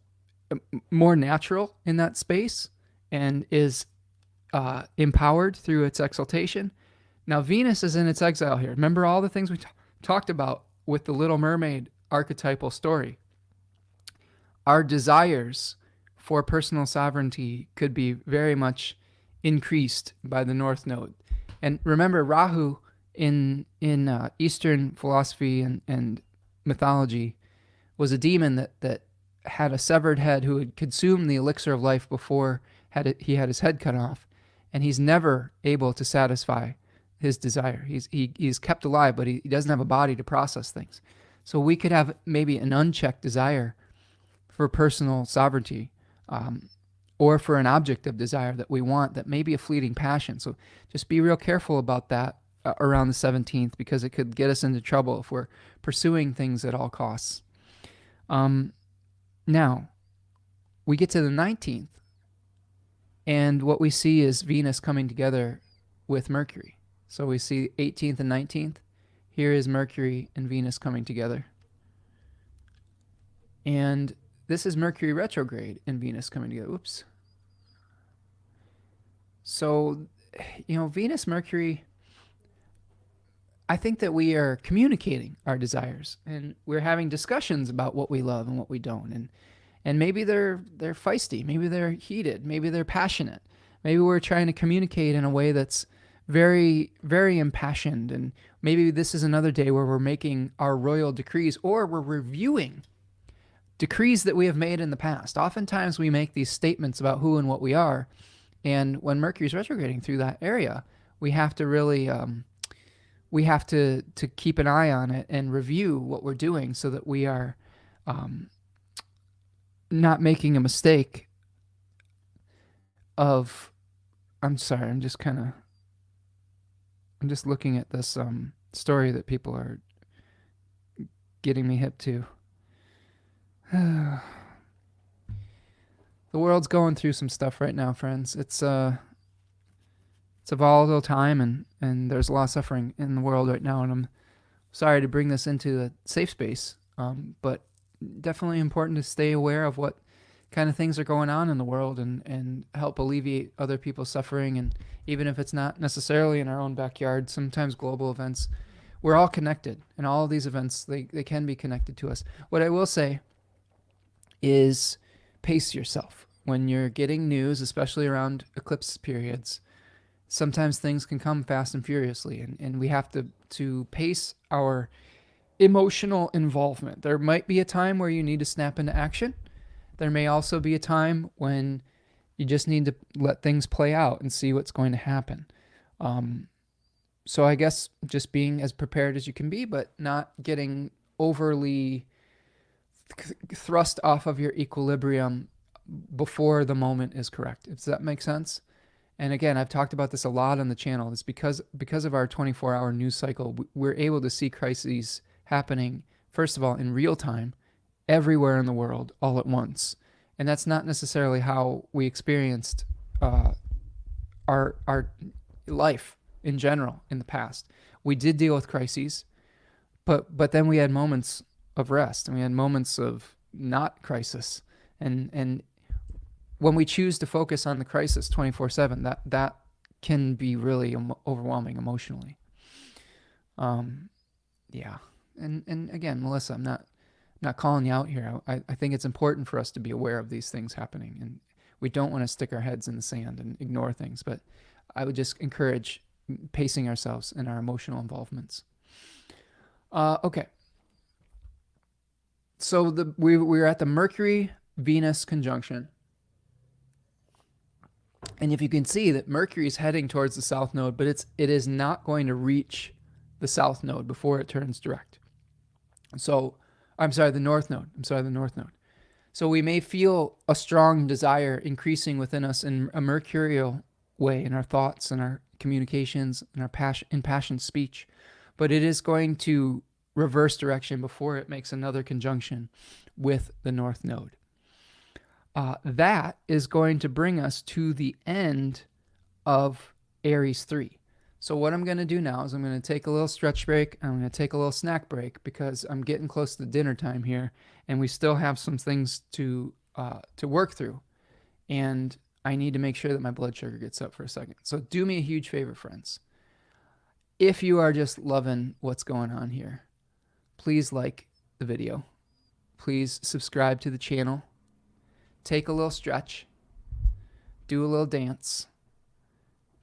more natural in that space and is empowered through its exaltation. Now Venus is in its exile here. Remember all the things we talked about with the Little Mermaid archetypal story. Our desires for personal sovereignty could be very much increased by the North Node. And remember, Rahu in Eastern philosophy and mythology was a demon that had a severed head who had consumed the elixir of life before he had his head cut off, and he's never able to satisfy his desire. He's kept alive, but he doesn't have a body to process things. So we could have maybe an unchecked desire for personal sovereignty, or for an object of desire that we want that may be a fleeting passion. So just be real careful about that around the 17th, because it could get us into trouble if we're pursuing things at all costs. Now, we get to the 19th, and what we see is Venus coming together with Mercury. So we see 18th and 19th. Here is Mercury and Venus coming together. And this is Mercury retrograde and Venus coming together. Oops. So, Venus, Mercury, I think that we are communicating our desires, and we're having discussions about what we love and what we don't. And maybe they're feisty, maybe they're heated, maybe they're passionate. Maybe we're trying to communicate in a way that's very, very impassioned. And maybe this is another day where we're making our royal decrees, or we're reviewing decrees that we have made in the past. Oftentimes we make these statements about who and what we are, and when Mercury's retrograding through that area, we have to really to keep an eye on it and review what we're doing, so that we are not making a mistake of. I'm sorry, I'm just looking at this story that people are getting me hip to. The world's going through some stuff right now, friends. It's a volatile time, and there's a lot of suffering in the world right now, and I'm sorry to bring this into a safe space, but definitely important to stay aware of what kind of things are going on in the world, and help alleviate other people's suffering. And even if it's not necessarily in our own backyard, sometimes global events, we're all connected, and all of these events, they can be connected to us. What I will say is pace yourself. When you're getting news, especially around eclipse periods, sometimes things can come fast and furiously, and we have to pace our emotional involvement. There might be a time where you need to snap into action. There may also be a time when you just need to let things play out and see what's going to happen. So I guess just being as prepared as you can be, but not getting overly thrust off of your equilibrium before the moment is correct. Does that make sense? And again, I've talked about this a lot on the channel. It's because of our 24-hour news cycle, we're able to see crises happening, first of all, in real time, everywhere in the world, all at once. And that's not necessarily how we experienced our life in general in the past. We did deal with crises, but then we had moments of rest, and we had moments of not crisis. And when we choose to focus on the crisis 24/7, that can be really overwhelming emotionally. Yeah. And again, Melissa, I'm not calling you out here. I think it's important for us to be aware of these things happening, and we don't want to stick our heads in the sand and ignore things. But I would just encourage pacing ourselves in our emotional involvements. Okay. So we're at the Mercury-Venus conjunction. And if you can see that Mercury is heading towards the south node, but it is not going to reach the south node before it turns direct. So, the north node. The north node. So we may feel a strong desire increasing within us in a mercurial way in our thoughts and our communications and our impassioned speech, but it is going to reverse direction before it makes another conjunction with the north node. That is going to bring us to the end of Aries 3. So what I'm going to do now is I'm going to take a little stretch break. I'm going to take a little snack break because I'm getting close to dinner time here, and we still have some things to work through. And I need to make sure that my blood sugar gets up for a second. So do me a huge favor, friends. If you are just loving what's going on here, please like the video. Please subscribe to the channel. Take a little stretch. Do a little dance.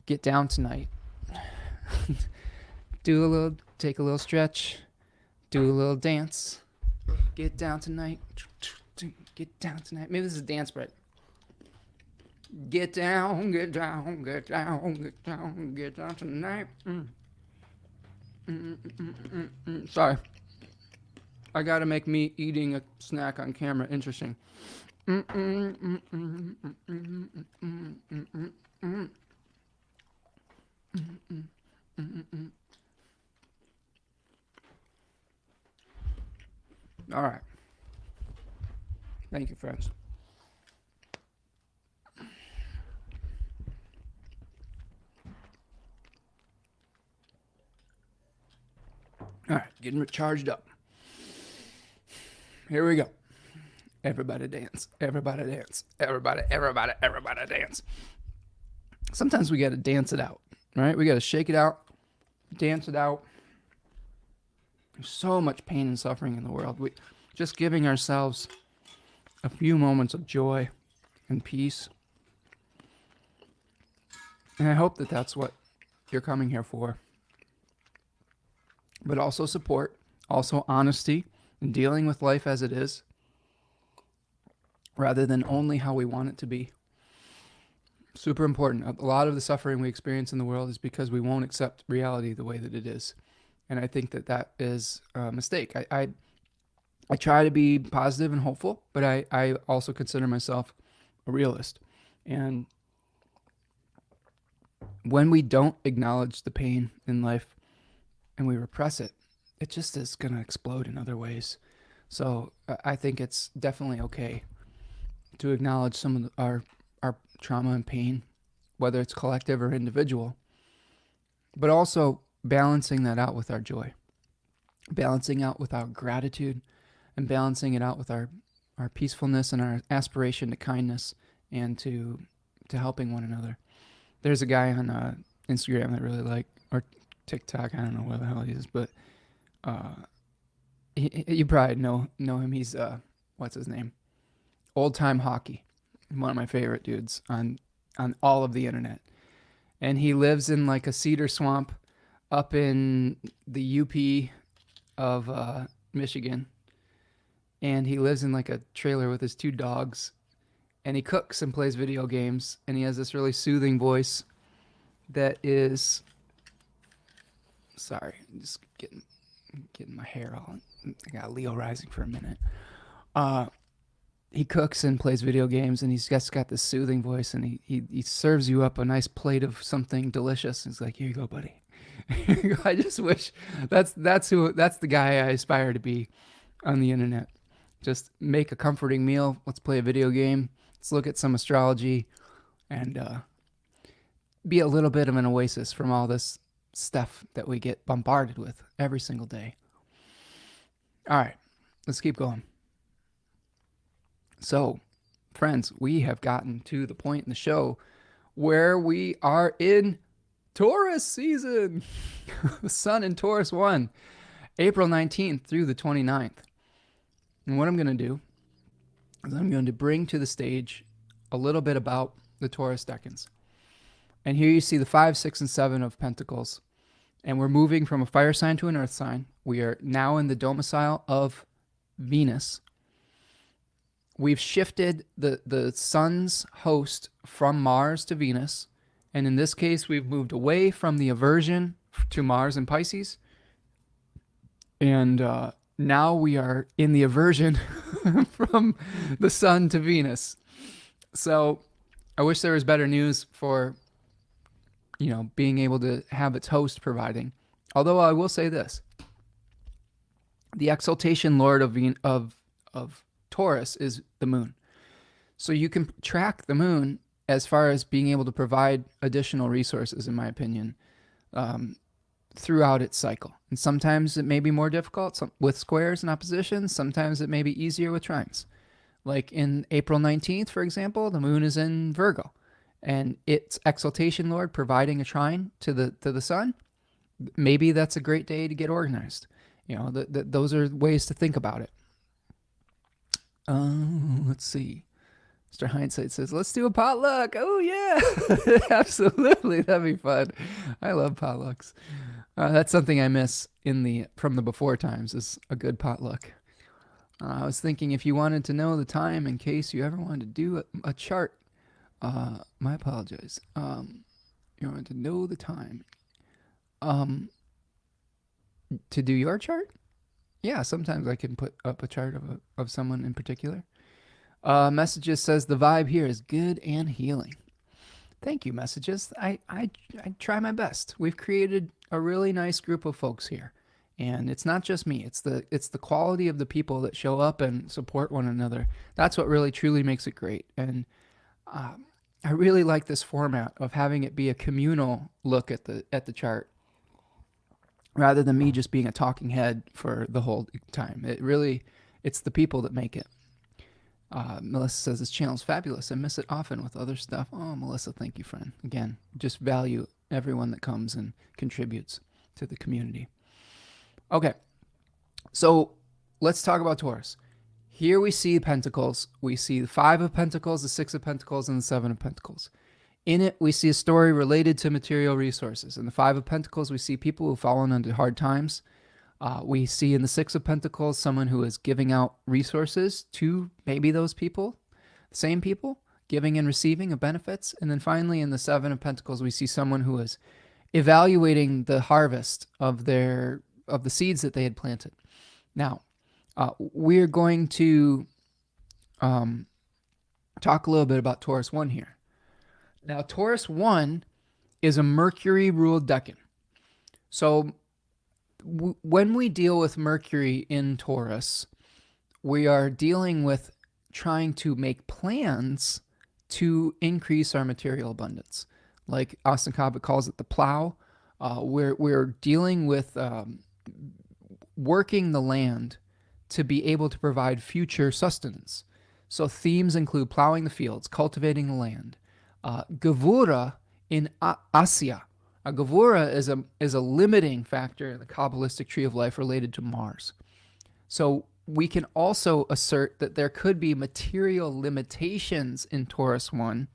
Get down tonight. Take a little stretch. Do a little dance. Get down tonight. Get down tonight. Maybe this is a dance break. Get down, get down, get down, get down, get down tonight. Sorry. I gotta make me eating a snack on camera interesting. All right. Thank you, friends. All right, getting charged up. Here we go. Everybody dance. Everybody dance. Everybody dance. Sometimes we got to dance it out, right? We got to shake it out, dance it out. There's so much pain and suffering in the world. We just giving ourselves a few moments of joy and peace. And I hope that that's what you're coming here for. But also support, also honesty, and dealing with life as it is, rather than only how we want it to be. Super important. A lot of the suffering we experience in the world is because we won't accept reality the way that it is. And I think that is a mistake. I try to be positive and hopeful, but I also consider myself a realist. And when we don't acknowledge the pain in life and we repress it, it just is going to explode in other ways. So I think it's definitely okay to acknowledge some of our trauma and pain, whether it's collective or individual, but also balancing that out with our joy, balancing out with our gratitude, and balancing it out with our peacefulness and our aspiration to kindness and to helping one another. There's a guy on Instagram that I really like, or TikTok, I don't know where the hell he is, but you probably know him. He's what's his name? Old Time Hockey, one of my favorite dudes on all of the internet. And he lives in like a cedar swamp up in the UP of Michigan. And he lives in like a trailer with his 2 dogs. And he cooks and plays video games. And he has this really soothing voice that is... Sorry, I'm just getting my hair all... I got Leo rising for a minute. he cooks and plays video games, and he's just got this soothing voice, and he serves you up a nice plate of something delicious. He's like, "Here you go, buddy." I just wish that's the guy I aspire to be on the internet. Just make a comforting meal. Let's play a video game. Let's look at some astrology, and be a little bit of an oasis from all this stuff that we get bombarded with every single day. All right, let's keep going. So, friends, we have gotten to the point in the show where we are in Taurus season. The sun in Taurus 1, April 19th through the 29th. And what I'm going to do is I'm going to bring to the stage a little bit about the Taurus decans. And here you see the 5, 6, and 7 of Pentacles. And we're moving from a fire sign to an earth sign. We are now in the domicile of Venus. We've shifted the sun's host from Mars to Venus. And in this case, we've moved away from the aversion to Mars and Pisces. And now we are in the aversion from the sun to Venus. So I wish there was better news for, being able to have its host providing. Although I will say this. The exaltation lord of Taurus is the moon. So you can track the moon as far as being able to provide additional resources, in my opinion, throughout its cycle. And sometimes it may be more difficult with squares and oppositions. Sometimes it may be easier with trines. Like in April 19th, for example, the moon is in Virgo, and its exaltation lord providing a trine to the sun. Maybe that's a great day to get organized. Those are ways to think about it. Let's see. Mr. Hindsight says, let's do a potluck. Oh, yeah. Absolutely. That'd be fun. I love potlucks. That's something I miss from the before times, is a good potluck. I was thinking, if you wanted to know the time in case you ever wanted to do a chart, my apologies. You wanted to know the time to do your chart? Yeah, sometimes I can put up a chart of someone in particular. Messages says the vibe here is good and healing. Thank you, Messages. I try my best. We've created a really nice group of folks here, and it's not just me. It's the quality of the people that show up and support one another. That's what really truly makes it great. And I really like this format of having it be a communal look at the chart, rather than me just being a talking head for the whole time. It's the people that make it. Melissa says, this channel's fabulous. I miss it often with other stuff. Oh, Melissa, thank you, friend. Again, just value everyone that comes and contributes to the community. Okay, so let's talk about Taurus. Here we see Pentacles. We see the 5 of Pentacles, the 6 of Pentacles, and the 7 of Pentacles. In it, we see a story related to material resources. In the 5 of Pentacles, we see people who've fallen into hard times. We see in the 6 of Pentacles someone who is giving out resources to maybe those people, same people, giving and receiving of benefits. And then finally, in the 7 of Pentacles, we see someone who is evaluating the harvest of the seeds that they had planted. Now, we're going to talk a little bit about Taurus 1 here. Now, Taurus 1 is a Mercury-ruled decan. So when we deal with Mercury in Taurus, we are dealing with trying to make plans to increase our material abundance. Like Austin Cobbett calls it the plow. We're dealing with working the land to be able to provide future sustenance. So themes include plowing the fields, cultivating the land. Gevura in Asya. A Gevura is a limiting factor in the Kabbalistic tree of life related to Mars. So we can also assert that there could be material limitations in Taurus 1,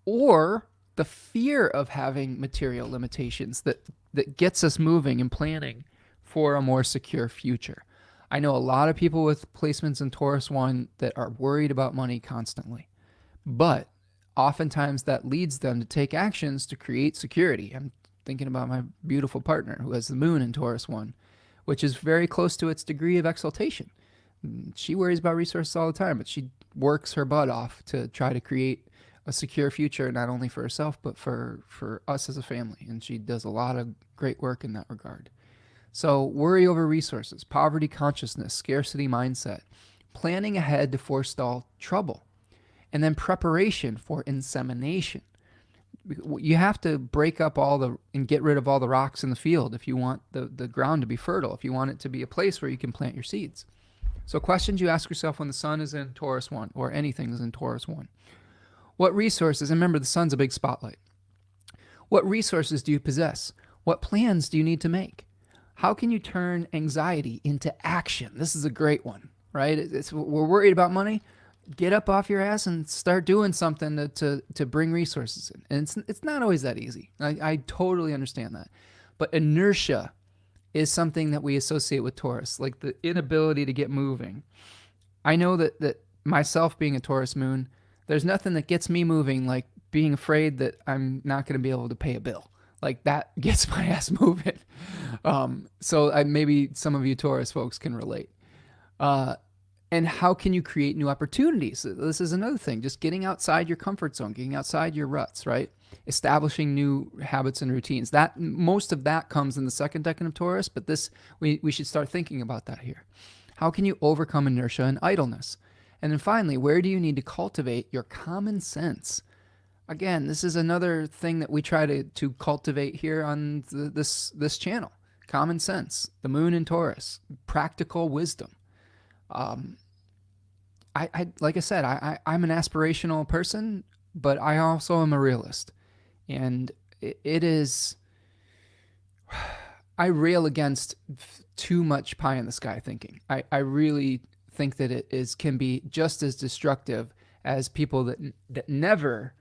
or the fear of having material limitations that gets us moving and planning for a more secure future. I know a lot of people with placements in Taurus 1 that are worried about money constantly, but oftentimes that leads them to take actions to create security. I'm thinking about my beautiful partner who has the moon in Taurus 1, which is very close to its degree of exaltation. She worries about resources all the time, but she works her butt off to try to create a secure future, not only for herself, but for us as a family. And she does a lot of great work in that regard. So worry over resources, poverty consciousness, scarcity mindset, planning ahead to forestall trouble, and then preparation for insemination. You have to break up and get rid of all the rocks in the field if you want the ground to be fertile, if you want it to be a place where you can plant your seeds. So questions you ask yourself when the sun is in Taurus 1 or anything is in Taurus 1. What resources, and remember the sun's a big spotlight. What resources do you possess? What plans do you need to make? How can you turn anxiety into action? This is a great one, right? We're worried about money. Get up off your ass and start doing something to bring resources in. And it's not always that easy. I totally understand that. But inertia is something that we associate with Taurus, like the inability to get moving. I know that myself being a Taurus moon, there's nothing that gets me moving like being afraid that I'm not going to be able to pay a bill. Like that gets my ass moving. So maybe some of you Taurus folks can relate. And how can you create new opportunities? This is another thing, just getting outside your comfort zone, getting outside your ruts, right? Establishing new habits and routines. That most of that comes in the second decan of Taurus, but we should start thinking about that here. How can you overcome inertia and idleness? And then finally, where do you need to cultivate your common sense? Again, this is another thing that we try to cultivate here on this channel. Common sense, the moon in Taurus, practical wisdom. Like I said, I'm an aspirational person, but I also am a realist. And it is, I rail against too much pie in the sky thinking. I really think that it can be just as destructive as people that never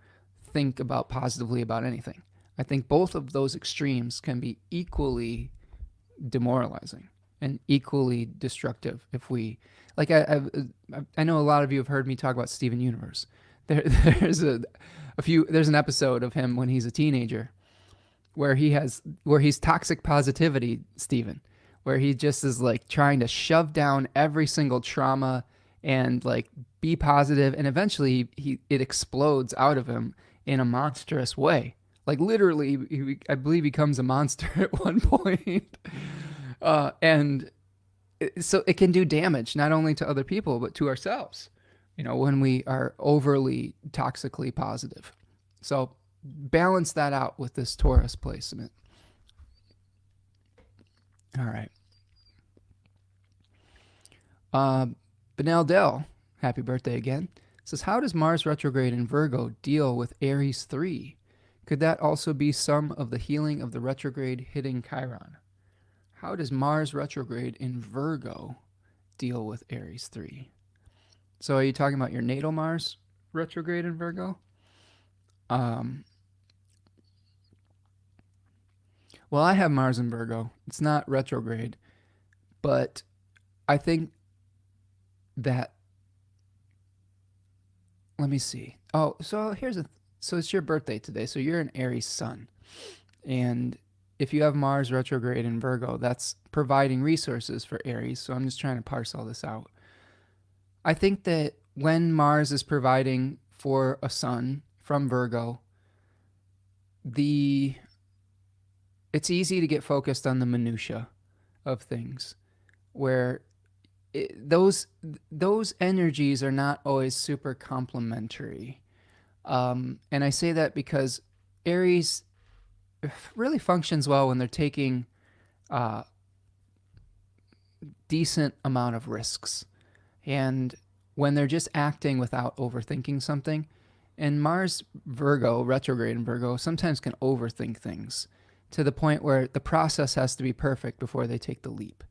think about positively about anything. I think both of those extremes can be equally demoralizing and equally destructive if we, like I know a lot of you have heard me talk about Steven Universe. There's an episode of him when he's a teenager where he's toxic positivity Steven, where he just is like trying to shove down every single trauma and like be positive, and eventually it explodes out of him in a monstrous way. Like literally, I believe he becomes a monster at one point. So it can do damage not only to other people but to ourselves, when we are overly toxically positive. So balance that out with this Taurus placement. All right. Benel Dell, happy birthday again, says, how does Mars retrograde in Virgo deal with Aries 3? Could that also be some of the healing of the retrograde hitting Chiron? How does Mars retrograde in Virgo deal with Aries 3? So are you talking about your natal Mars retrograde in Virgo? Well, I have Mars in Virgo. It's not retrograde, but I think that, let me see. Oh, so so it's your birthday today. So you're an Aries sun. And if you have Mars retrograde in Virgo, that's providing resources for Aries. So I'm just trying to parse all this out. I think that when Mars is providing for a sun from Virgo, it's easy to get focused on the minutia of things, where those energies are not always super complementary. And I say that because Aries really functions well when they're taking decent amount of risks, and when they're just acting without overthinking something. And Mars Virgo, retrograde in Virgo, sometimes can overthink things to the point where the process has to be perfect before they take the leap.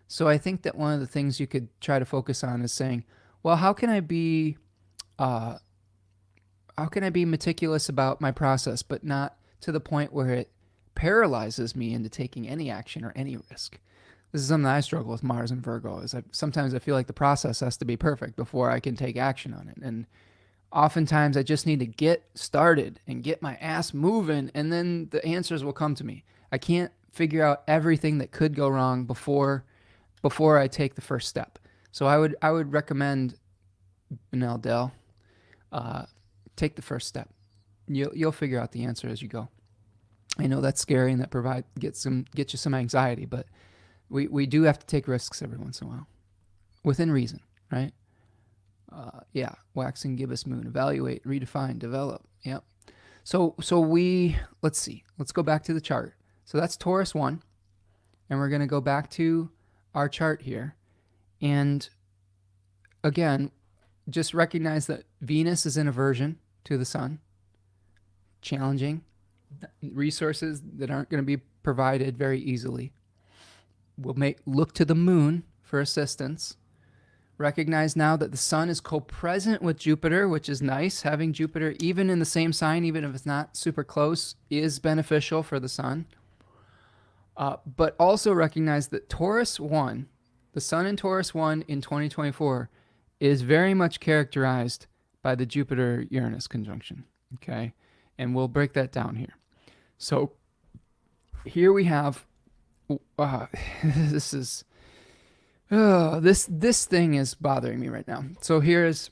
So I think that one of the things you could try to focus on is saying, well, how can I be meticulous about my process, but not to the point where it paralyzes me into taking any action or any risk? This is something I struggle with Mars and Virgo, is sometimes I feel like the process has to be perfect before I can take action on it. And oftentimes I just need to get started and get my ass moving, and then the answers will come to me. I can't figure out everything that could go wrong before I take the first step. So I would recommend, Benel Dell, take the first step. You'll figure out the answer as you go. I know that's scary and that get you some anxiety, but we do have to take risks every once in a while, within reason, right? Yeah, waxing gibbous moon, evaluate, redefine, develop. Yep. So let's see. Let's go back to the chart. So that's Taurus 1, and we're going to go back to our chart here. And again, just recognize that Venus is in aversion to the sun, challenging, resources that aren't going to be provided very easily. We'll look to the moon for assistance. Recognize now that the sun is co-present with Jupiter, which is nice. Having Jupiter even in the same sign, even if it's not super close, is beneficial for the sun. But also recognize that Taurus 1, the sun in Taurus 1 in 2024, is very much characterized by the Jupiter-Uranus conjunction. Okay? And we'll break that down here. So here we have, this thing is bothering me right now. So here is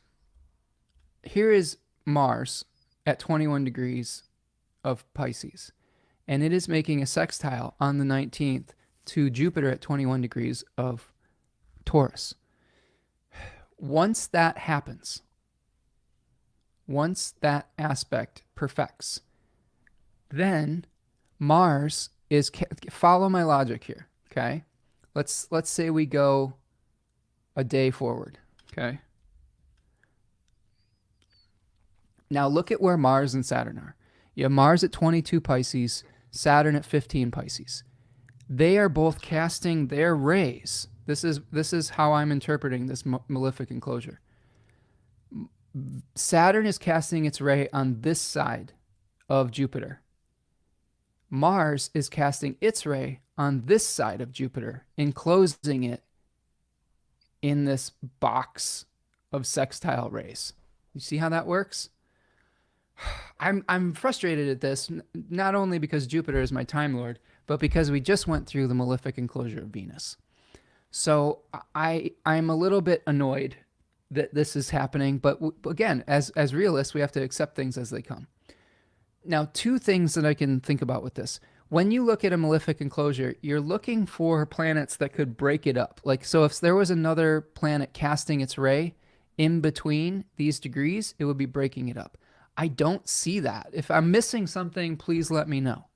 Mars at 21 degrees of Pisces, and it is making a sextile on the 19th to Jupiter at 21 degrees of Taurus. Once that happens, once that aspect perfects, then Mars is, follow my logic here, okay? Let's say we go a day forward, okay? Now look at where Mars and Saturn are. You have Mars at 22 Pisces, Saturn at 15 Pisces. They are both casting their rays. This is how I'm interpreting this malefic enclosure. Saturn is casting its ray on this side of Jupiter. Mars is casting its ray on this side of Jupiter, enclosing it in this box of sextile rays. You see how that works? I'm frustrated at this, not only because Jupiter is my time lord, but because we just went through the malefic enclosure of Venus. So I'm a little bit annoyed that this is happening, but again, as realists, we have to accept things as they come. Now, two things that I can think about with this. When you look at a malefic enclosure, you're looking for planets that could break it up. Like, so if there was another planet casting its ray in between these degrees, it would be breaking it up. I don't see that. If I'm missing something, please let me know.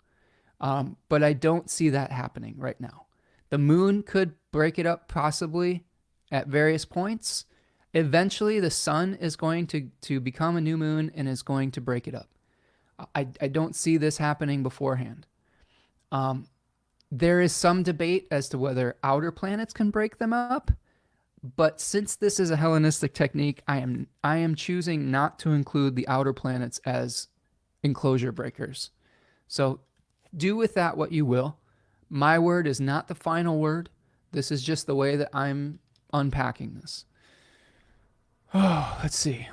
But I don't see that happening right now. The moon could break it up possibly at various points. Eventually, the sun is going to become a new moon and is going to break it up. I don't see this happening beforehand. There is some debate as to whether outer planets can break them up, but since this is a Hellenistic technique, I am choosing not to include the outer planets as enclosure breakers. So do with that what you will. My word is not the final word. This is just the way that I'm unpacking this. Oh, let's see.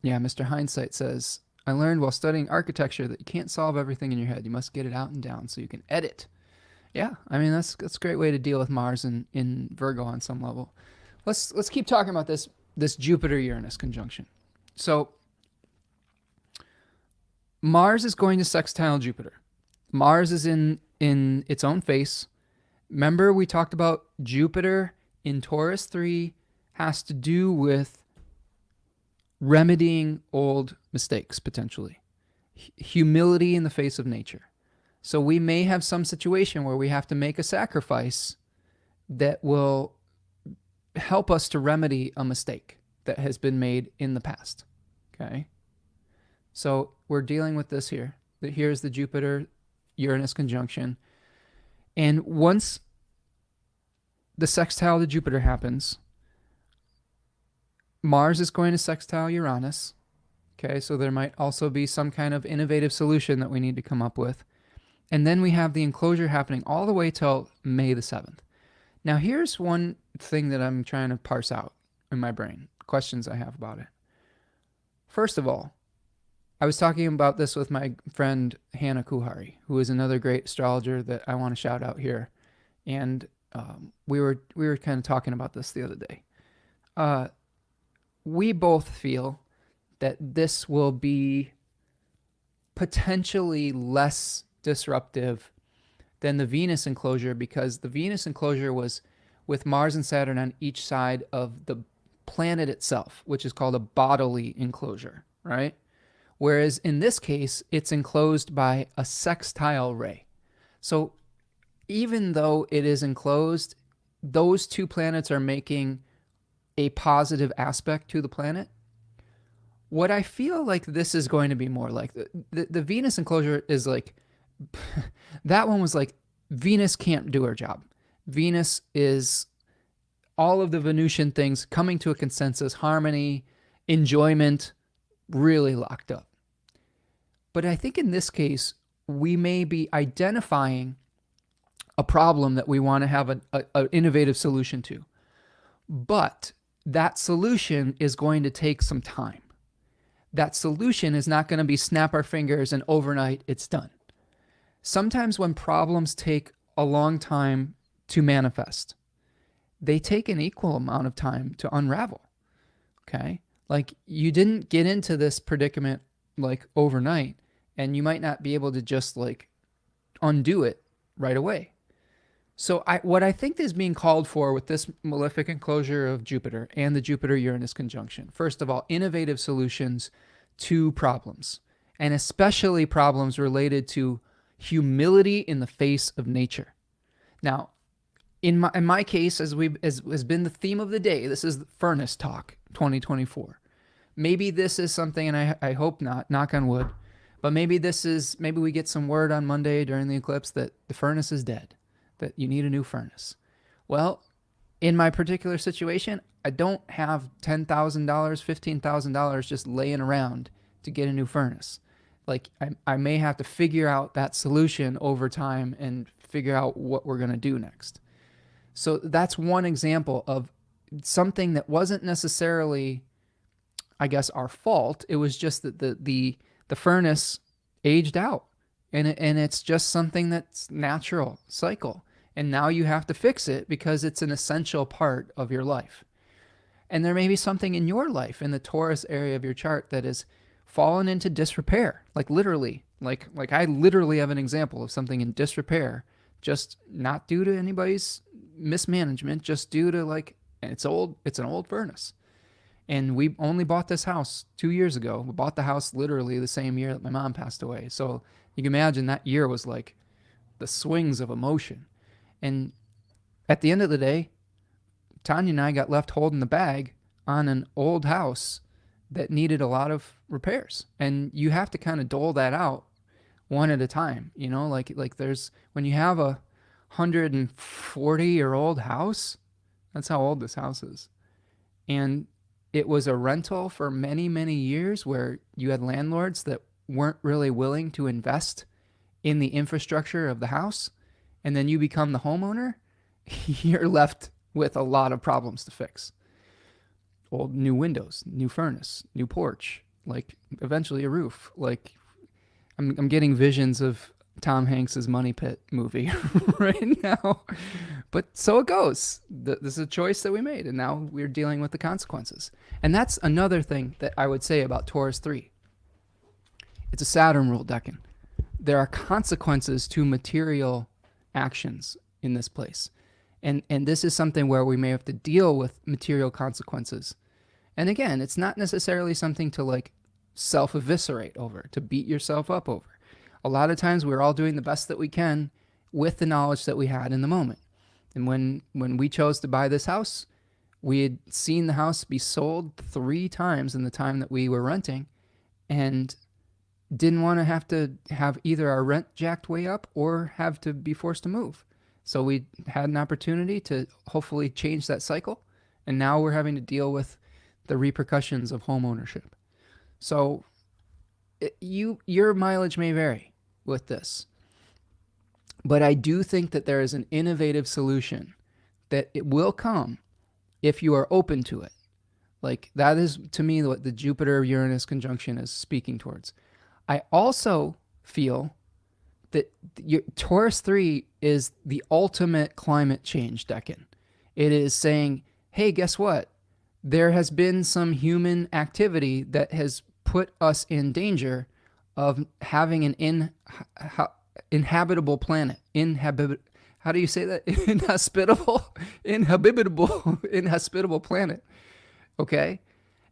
Yeah, Mr. Hindsight says, I learned while studying architecture that you can't solve everything in your head. You must get it out and down so you can edit. Yeah, I mean, that's a great way to deal with Mars in Virgo on some level. Let's keep talking about this Jupiter-Uranus conjunction. So Mars is going to sextile Jupiter. Mars is in its own face. Remember, we talked about Jupiter in Taurus 3 has to do with remedying old mistakes, potentially. Humility in the face of nature. So we may have some situation where we have to make a sacrifice that will help us to remedy a mistake that has been made in the past. Okay? So we're dealing with this here. Here's the Jupiter-Uranus conjunction. And once the sextile to Jupiter happens, Mars is going to sextile Uranus. Okay, so there might also be some kind of innovative solution that we need to come up with. And then we have the enclosure happening all the way till May the 7th. Now, here's one thing that I'm trying to parse out in my brain, questions I have about it. First of all, I was talking about this with my friend Hannah Kuhari, who is another great astrologer that I want to shout out here. And we were kind of talking about this the other day. Uh, we both feel that this will be potentially less disruptive than the Venus enclosure, because the Venus enclosure was with Mars and Saturn on each side of the planet itself, which is called a bodily enclosure, right? Whereas in this case, it's enclosed by a sextile ray. So even though it is enclosed, those two planets are making a positive aspect to the planet. What I feel like this is going to be more like, the Venus enclosure is like, that one was like, Venus can't do her job. Venus is all of the Venusian things coming to a consensus, harmony, enjoyment, really locked up. But I think in this case, we may be identifying a problem that we want to have an innovative solution to. But that solution is going to take some time. That solution is not going to be snap our fingers and overnight it's done. Sometimes when problems take a long time to manifest, they take an equal amount of time to unravel. Okay? Like, you didn't get into this predicament like overnight, and you might not be able to just like undo it right away. So what I think is being called for with this malefic enclosure of Jupiter and the Jupiter-Uranus conjunction, first of all, innovative solutions to problems, and especially problems related to humility in the face of nature. Now, in my case, as has been the theme of the day, this is Furnace Talk 2024. Maybe this is something, and I hope not, knock on wood, but maybe we get some word on Monday during the eclipse that the furnace is dead, that you need a new furnace. Well, in my particular situation, I don't have $10,000, $15,000 just laying around to get a new furnace. Like, I may have to figure out that solution over time and figure out what we're going to do next. So that's one example of something that wasn't necessarily, I guess, our fault. It was just that the furnace aged out, and it's just something that's natural cycle. And now you have to fix it because it's an essential part of your life. And there may be something in your life, in the Taurus area of your chart, that is fallen into disrepair. Like literally, like I literally have an example of something in disrepair, just not due to anybody's mismanagement, just due to like, it's an old furnace. And we only bought this house 2 years ago. We bought the house literally the same year that my mom passed away. So you can imagine that year was like the swings of emotion. And at the end of the day, Tanya and I got left holding the bag on an old house that needed a lot of repairs. And you have to kind of dole that out one at a time, you know, like there's, when you have a 140-year-old house, that's how old this house is. And it was a rental for many, many years, where you had landlords that weren't really willing to invest in the infrastructure of the house. And then you become the homeowner, you're left with a lot of problems to fix. Old new windows, new furnace, new porch, like eventually a roof. Like, I'm getting visions of Tom Hanks's Money Pit movie right now. But so it goes. This is a choice that we made, and now we're dealing with the consequences. And that's another thing that I would say about Taurus 3. It's a Saturn ruled decan. There are consequences to material actions in this place. And this is something where we may have to deal with material consequences. And again, it's not necessarily something to like self-eviscerate over, to beat yourself up over. A lot of times we're all doing the best that we can with the knowledge that we had in the moment. And when we chose to buy this house, we had seen the house be sold 3 times in the time that we were renting, and didn't want to have either our rent jacked way up or have to be forced to move. So we had an opportunity to hopefully change that cycle, and now we're having to deal with the repercussions of home ownership. So your mileage may vary with this, but I do think that there is an innovative solution that it will come if you are open to it. Like, that is, to me, what the Jupiter-Uranus conjunction is speaking towards. I also feel that Taurus 3 is the ultimate climate change decan. It is saying, hey, guess what? There has been some human activity that has put us in danger of having an inhabitable planet. How do you say that? Inhospitable planet. Okay?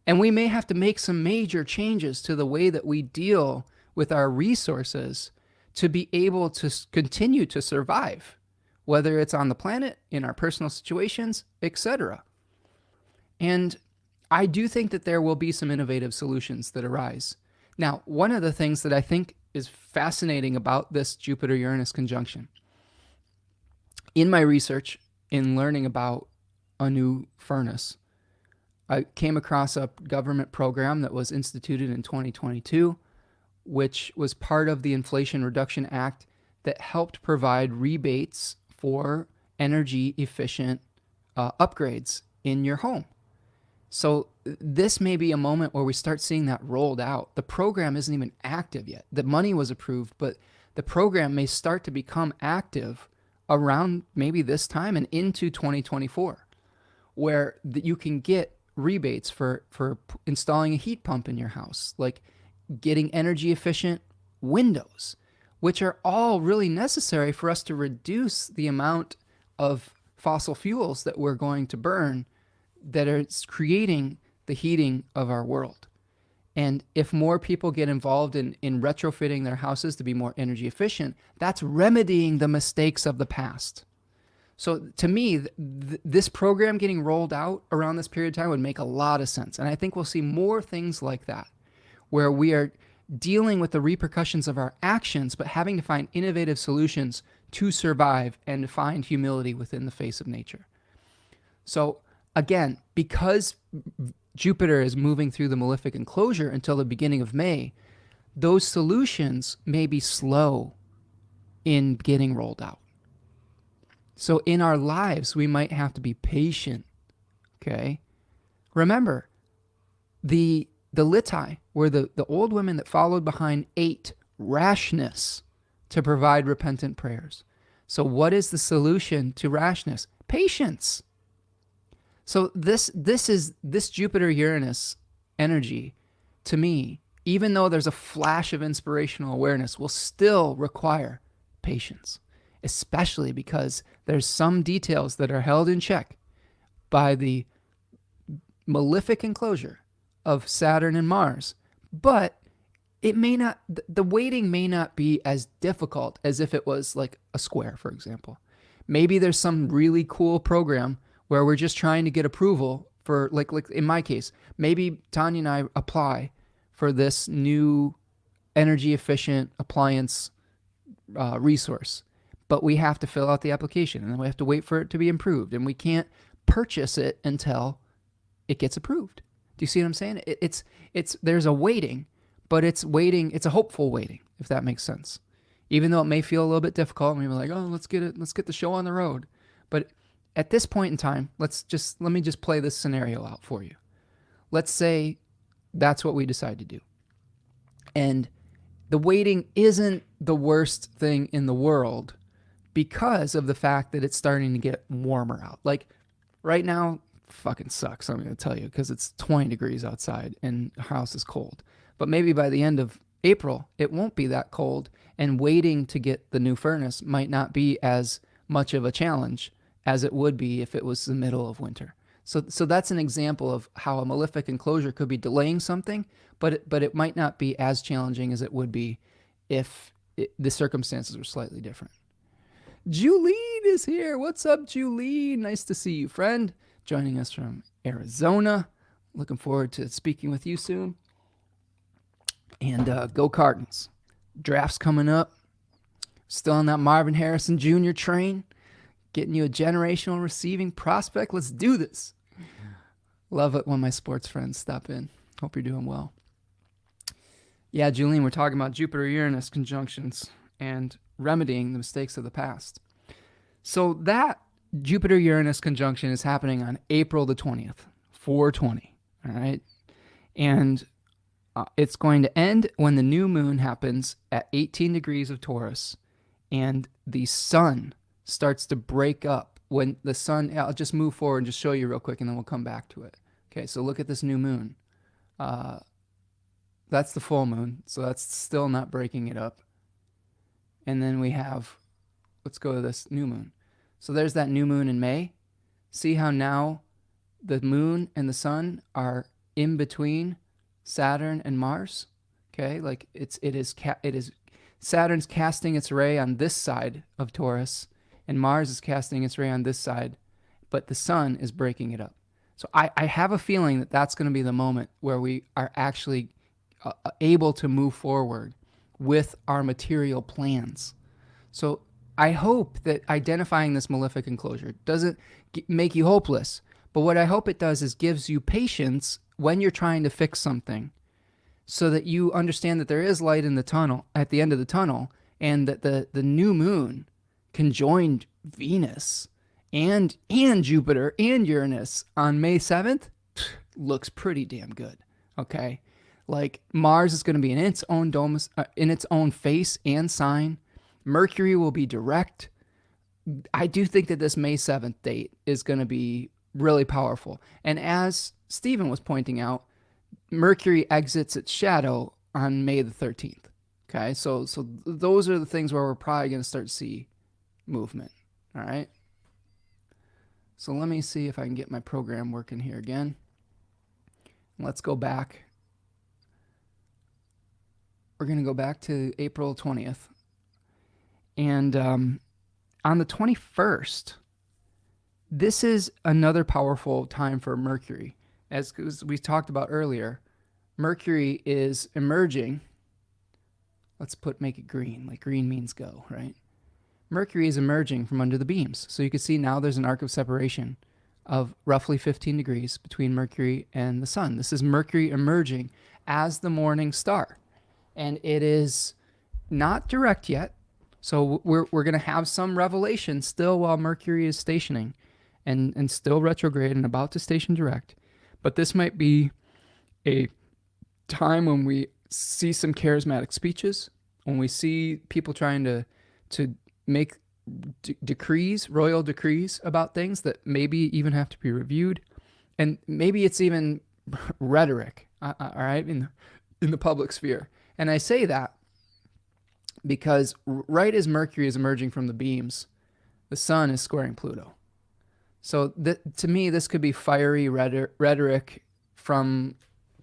And we may have to make some major changes to the way that we deal with our resources to be able to continue to survive, whether it's on the planet, in our personal situations, etc. And I do think that there will be some innovative solutions that arise. Now, one of the things that I think is fascinating about this Jupiter-Uranus conjunction, in my research, in learning about a new furnace, I came across a government program that was instituted in 2022, which was part of the Inflation Reduction Act that helped provide rebates for energy efficient upgrades in your home. So this may be a moment where we start seeing that rolled out. The program isn't even active yet. The money was approved, but the program may start to become active around maybe this time and into 2024, where you can get rebates for installing a heat pump in your house, like getting energy efficient windows, which are all really necessary for us to reduce the amount of fossil fuels that we're going to burn that are creating the heating of our world. And if more people get involved in retrofitting their houses to be more energy efficient, that's remedying the mistakes of the past. So to me, this program getting rolled out around this period of time would make a lot of sense. And I think we'll see more things like that, where we are dealing with the repercussions of our actions, but having to find innovative solutions to survive and to find humility within the face of nature. So again, because Jupiter is moving through the malefic enclosure until the beginning of May, those solutions may be slow in getting rolled out. So in our lives, we might have to be patient, okay? Remember, the Litai were the old women that followed behind 8, rashness, to provide repentant prayers. So what is the solution to rashness? Patience. So this Jupiter-Uranus energy, to me, even though there's a flash of inspirational awareness, will still require patience, especially because there's some details that are held in check by the malefic enclosure of Saturn and Mars. But it may not, the weighting may not be as difficult as if it was like a square, for example. Maybe there's some really cool program where we're just trying to get approval for, like in my case, maybe Tanya and I apply for this new energy efficient appliance resource, but we have to fill out the application and then we have to wait for it to be approved, and we can't purchase it until it gets approved. Do you see what I'm saying? It's there's a waiting, but it's a hopeful waiting, if that makes sense. Even though it may feel a little bit difficult, and we're like, oh, let's get the show on the road. But at this point in time, let me just play this scenario out for you. Let's say that's what we decide to do. And the waiting isn't the worst thing in the world because of the fact that it's starting to get warmer out. Like right now, fucking sucks, I'm going to tell you, because it's 20 degrees outside and the house is cold. But maybe by the end of April, it won't be that cold, and waiting to get the new furnace might not be as much of a challenge as it would be if it was the middle of winter. So that's an example of how a malefic enclosure could be delaying something, but it might not be as challenging as it would be if the circumstances were slightly different. Julene is here. What's up, Julene? Nice to see you, friend. Joining us from Arizona. Looking forward to speaking with you soon. And go Cardinals. Draft's coming up. Still on that Marvin Harrison Jr. train. Getting you a generational receiving prospect. Let's do this. Love it when my sports friends stop in. Hope you're doing well. Yeah, Julian, we're talking about Jupiter-Uranus conjunctions and remedying the mistakes of the past. So that Jupiter-Uranus conjunction is happening on April the 20th, 420. All right. And it's going to end when the new moon happens at 18 degrees of Taurus and the sun starts to break up. When the sun, I'll just move forward and just show you real quick, and then we'll come back to it. Okay, so look at this new moon. That's the full moon, so that's still not breaking it up. And then we have, let's go to this new moon. So there's that new moon in May. See how now the moon and the sun are in between Saturn and Mars? Okay, like it is Saturn's casting its ray on this side of Taurus, and Mars is casting its ray on this side, but the sun is breaking it up. So I have a feeling that that's going to be the moment where we are actually able to move forward with our material plans. So I hope that identifying this malefic enclosure doesn't make you hopeless, but what I hope it does is gives you patience when you're trying to fix something, so that you understand that there is light in the tunnel, at the end of the tunnel, and that the new moon conjoined Venus and Jupiter and Uranus on May 7th looks pretty damn good. Okay, like Mars is going to be in its own in its own face and sign. Mercury will be direct. I do think that this May 7th date is going to be really powerful. And as Stephen was pointing out, Mercury exits its shadow on May the 13th. Okay, so those are the things where we're probably going to start to see movement. All right. So let me see if I can get my program working here again. Let's go back. We're going to go back to April 20th. And on the 21st, this is another powerful time for Mercury. As we talked about earlier, Mercury is emerging. Let's make it green, like green means go, right? Mercury is emerging from under the beams. So you can see now there's an arc of separation of roughly 15 degrees between Mercury and the sun. This is Mercury emerging as the morning star. And it is not direct yet. So we're going to have some revelation still while Mercury is stationing and still retrograde and about to station direct. But this might be a time when we see some charismatic speeches, when we see people trying to make decrees, royal decrees about things that maybe even have to be reviewed. And maybe it's even rhetoric, all right, in the public sphere. And I say that because right as Mercury is emerging from the beams, the sun is squaring Pluto. So to me, this could be fiery rhetoric from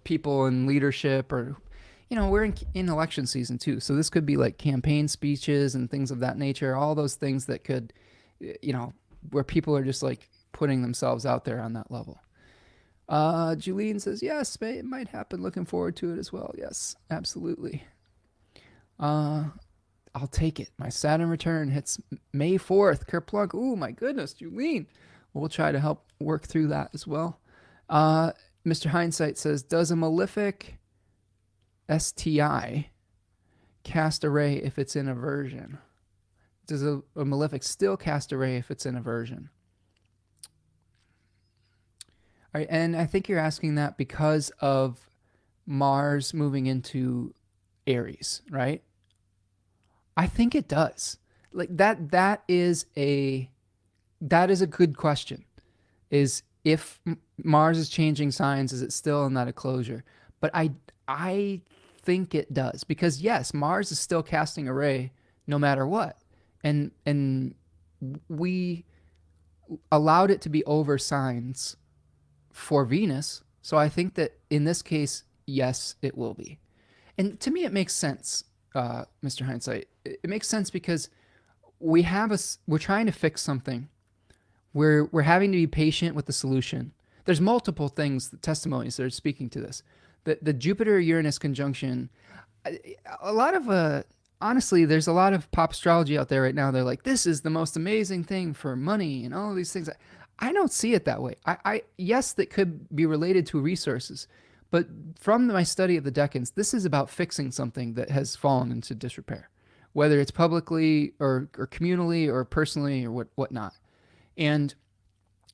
people in leadership, or, we're in election season too. So this could be like campaign speeches and things of that nature, all those things that could, where people are just like putting themselves out there on that level. Julene says, yes, it might happen. Looking forward to it as well. Yes, absolutely. I'll take it. My Saturn return hits May 4th. Kerplunk. Oh my goodness, Julene. We'll try to help work through that as well. Mr. Hindsight says, does a malefic STI cast a ray if it's in aversion? Does a malefic still cast a ray if it's in aversion? All right, and I think you're asking that because of Mars moving into Aries, right? I think it does. Like that is a good question. Is if Mars is changing signs, is it still in that enclosure? But I think it does, because yes, Mars is still casting a ray no matter what. And we allowed it to be over signs for Venus. So I think that in this case, yes, it will be. And to me, it makes sense, Mr. Hindsight. It makes sense because we're trying to fix something. We're having to be patient with the solution. There's multiple things, testimonies that are speaking to this. The Jupiter-Uranus conjunction, honestly, there's a lot of pop astrology out there right now. They're like, this is the most amazing thing for money and all of these things. I don't see it that way. Yes, that could be related to resources, but from my study of the decans, this is about fixing something that has fallen into disrepair, whether it's publicly or communally or personally or whatnot. And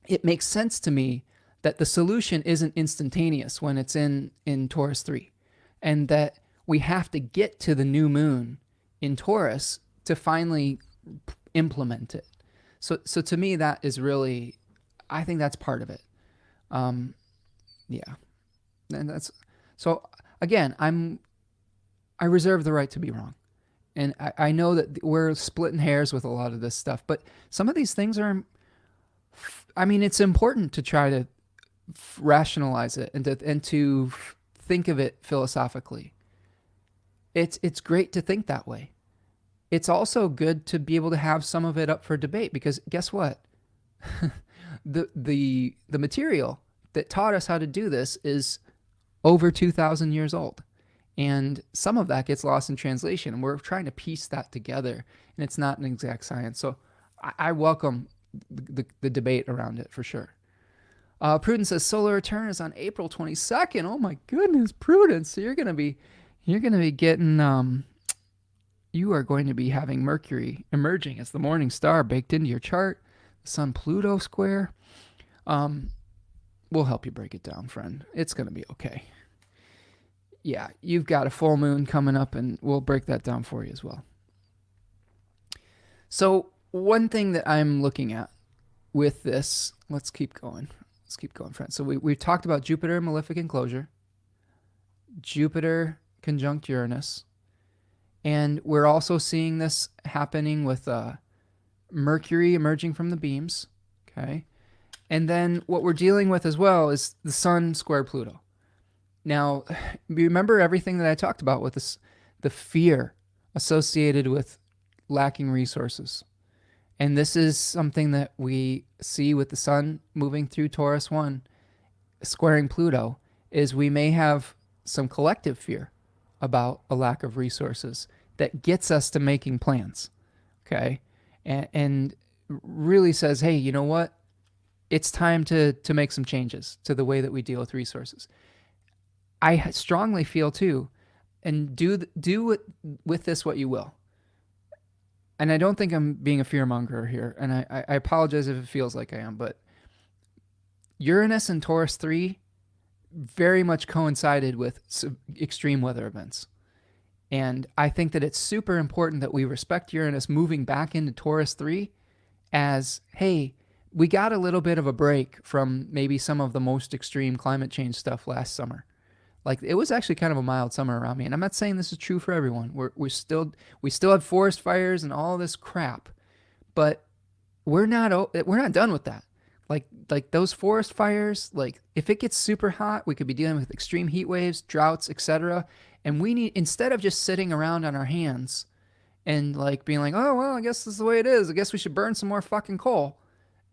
it makes sense to me that the solution isn't instantaneous when it's in Taurus 3, and that we have to get to the new moon in Taurus to finally implement it. So to me, that is really, I think that's part of it. Yeah. And that's, so again, I reserve the right to be wrong. And I know that we're splitting hairs with a lot of this stuff, but some of these things are, I mean, it's important to try to rationalize it and to think of it philosophically. It's great to think that way. It's also good to be able to have some of it up for debate, because guess what? the material that taught us how to do this is over 2,000 years old. And some of that gets lost in translation. And we're trying to piece that together. And it's not an exact science. So I welcome the debate around it for sure. Prudence says solar return is on April 22nd. Oh my goodness, Prudence. So you're going to be getting, you are going to be having Mercury emerging as the morning star baked into your chart. The Sun-Pluto square. We'll help you break it down, friend. It's going to be okay. Yeah, you've got a full moon coming up, and we'll break that down for you as well. So one thing that I'm looking at with this, let's keep going, friends. So we've talked about Jupiter malefic enclosure, Jupiter conjunct Uranus, and we're also seeing this happening with Mercury emerging from the beams, okay? And then what we're dealing with as well is the Sun square Pluto. Now, remember everything that I talked about with this, the fear associated with lacking resources. And this is something that we see with the Sun moving through Taurus 1, squaring Pluto, is we may have some collective fear about a lack of resources that gets us to making plans, okay? And really says, hey, you know what? It's time to make some changes to the way that we deal with resources. I strongly feel too, and do with this what you will. And I don't think I'm being a fearmonger here, and I apologize if it feels like I am, but Uranus and Taurus 3 very much coincided with extreme weather events. And I think that it's super important that we respect Uranus moving back into Taurus 3 as, hey, we got a little bit of a break from maybe some of the most extreme climate change stuff last summer. Like, it was actually kind of a mild summer around me. And I'm not saying this is true for everyone. We still have forest fires and all this crap, but we're not done with that. Like those forest fires, like if it gets super hot, we could be dealing with extreme heat waves, droughts, etc. And we need, instead of just sitting around on our hands and like being like, oh, well, I guess this is the way it is. I guess we should burn some more fucking coal.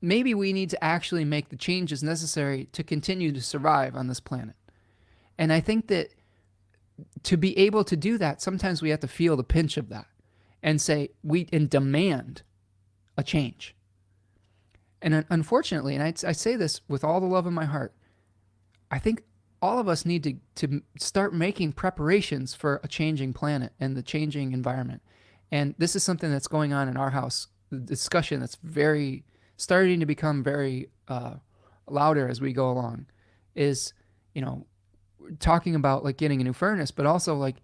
Maybe we need to actually make the changes necessary to continue to survive on this planet. And I think that to be able to do that, sometimes we have to feel the pinch of that and say, and demand a change. And unfortunately, and I say this with all the love in my heart, I think all of us need to start making preparations for a changing planet and the changing environment. And this is something that's going on in our house, the discussion that's starting to become very louder as we go along, is, talking about like getting a new furnace, but also like,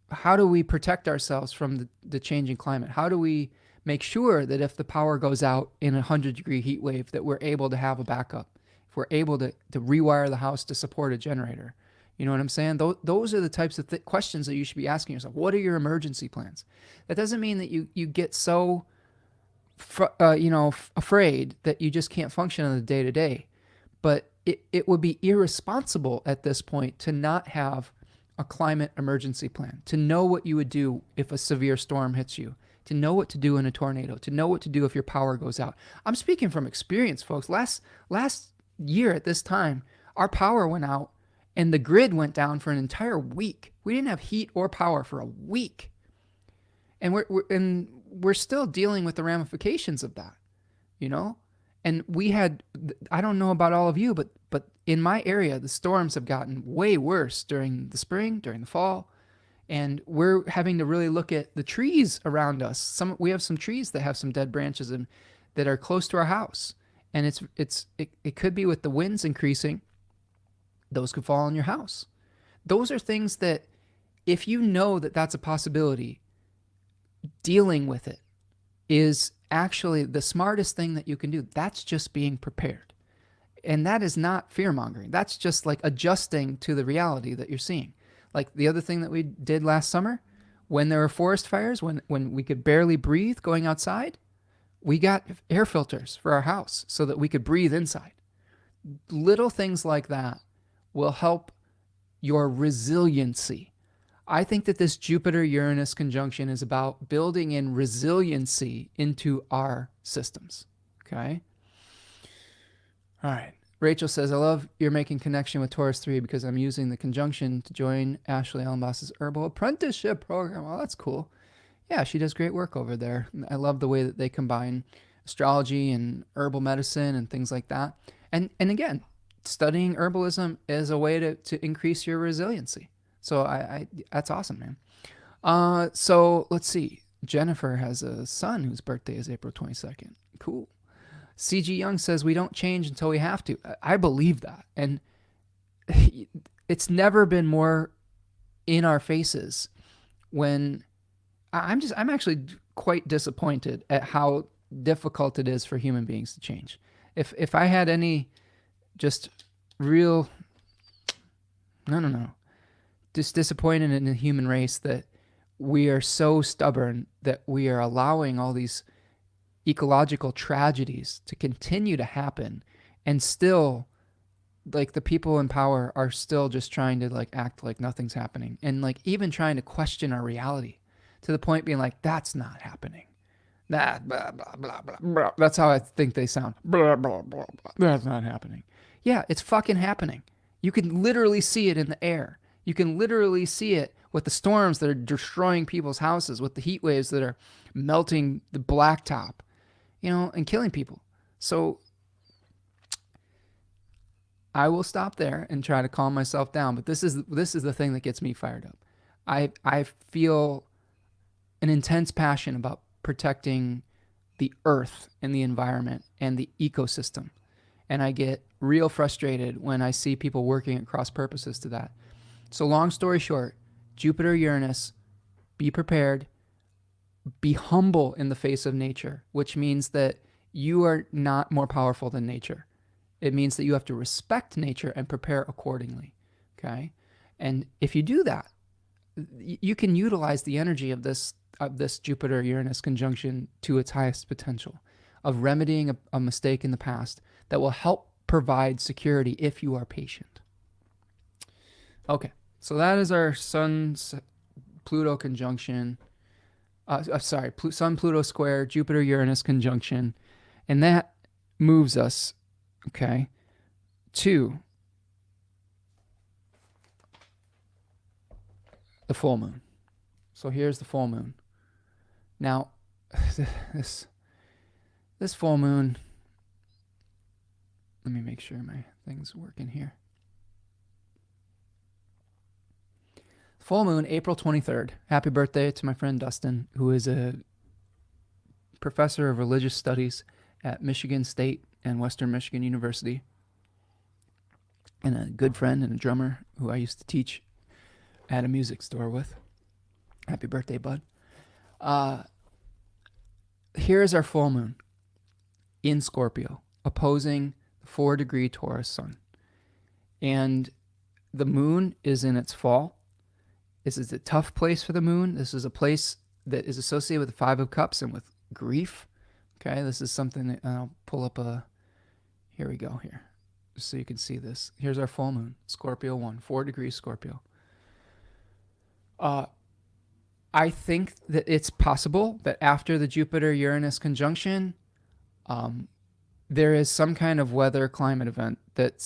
how do we protect ourselves from the changing climate? How do we make sure that if the power goes out in 100-degree heat wave, that we're able to have a backup? If we're able to rewire the house to support a generator, you know what I'm saying? Those are the types of questions that you should be asking yourself. What are your emergency plans? That doesn't mean that you get so, afraid that you just can't function on the day to day, but it would be irresponsible at this point to not have a climate emergency plan, to know what you would do if a severe storm hits you, to know what to do in a tornado, to know what to do if your power goes out. I'm speaking from experience, folks. Last year at this time, our power went out and the grid went down for an entire week. We didn't have heat or power for a week. And we're still dealing with the ramifications of that, And we had, I don't know about all of you, but in my area, the storms have gotten way worse during the spring, during the fall. And we're having to really look at the trees around us. We have some trees that have some dead branches and that are close to our house. And it could be with the winds increasing, those could fall on your house. Those are things that, if you know that that's a possibility, dealing with it is actually the smartest thing that you can do. That's just being prepared. And that is not fear-mongering. That's just like adjusting to the reality that you're seeing. Like the other thing that we did last summer, when there were forest fires, when we could barely breathe going outside, we got air filters for our house so that we could breathe inside. Little things like that will help your resiliency. I think that this Jupiter-Uranus conjunction is about building in resiliency into our systems. Okay? All right. Rachel says, I love you're making connection with Taurus 3 because I'm using the conjunction to join Ashley Ellenboss's Herbal Apprenticeship program. Oh, that's cool. Yeah, she does great work over there. I love the way that they combine astrology and herbal medicine and things like that. And again, studying herbalism is a way to increase your resiliency. So I that's awesome, man. So let's see. Jennifer has a son whose birthday is April 22nd. Cool. CG Young says we don't change until we have to. I believe that. And it's never been more in our faces when I'm actually quite disappointed at how difficult it is for human beings to change. If I had any just real, just disappointed in the human race that we are so stubborn that we are allowing all these ecological tragedies to continue to happen, and still like the people in power are still just trying to like act like nothing's happening, and like even trying to question our reality to the point being like, that's not happening. That blah, blah, blah, blah, blah. That's how I think they sound. Blah, blah, blah, blah. That's not happening. Yeah, it's fucking happening. You can literally see it in the air. You can literally see it with the storms that are destroying people's houses, with the heat waves that are melting the blacktop, and killing people. So I will stop there and try to calm myself down. But this is the thing that gets me fired up. I feel an intense passion about protecting the earth and the environment and the ecosystem. And I get real frustrated when I see people working at cross purposes to that. So long story short, Jupiter, Uranus, be prepared, be humble in the face of nature, which means that you are not more powerful than nature. It means that you have to respect nature and prepare accordingly. Okay? And if you do that, you can utilize the energy of this Jupiter-Uranus conjunction to its highest potential, of remedying a mistake in the past that will help provide security if you are patient. Okay, so that is our Sun-Pluto conjunction. Sun-Pluto square, Jupiter-Uranus conjunction. And that moves us, okay, to the full moon. So here's the full moon. Now, this full moon, let me make sure my thing's working here. Full moon, April 23rd. Happy birthday to my friend Dustin, who is a professor of religious studies at Michigan State and Western Michigan University, and a good friend and a drummer who I used to teach at a music store with. Happy birthday, bud. Here's our full moon in Scorpio, opposing the 4-degree Taurus sun. And the moon is in its fall. This is a tough place for the moon. This is a place that is associated with the 5 of Cups and with grief. Okay, this is something that I'll pull up here we go here, just so you can see this. Here's our full moon, Scorpio 1, 4 degrees Scorpio. I think that it's possible that after the Jupiter-Uranus conjunction, there is some kind of weather climate event that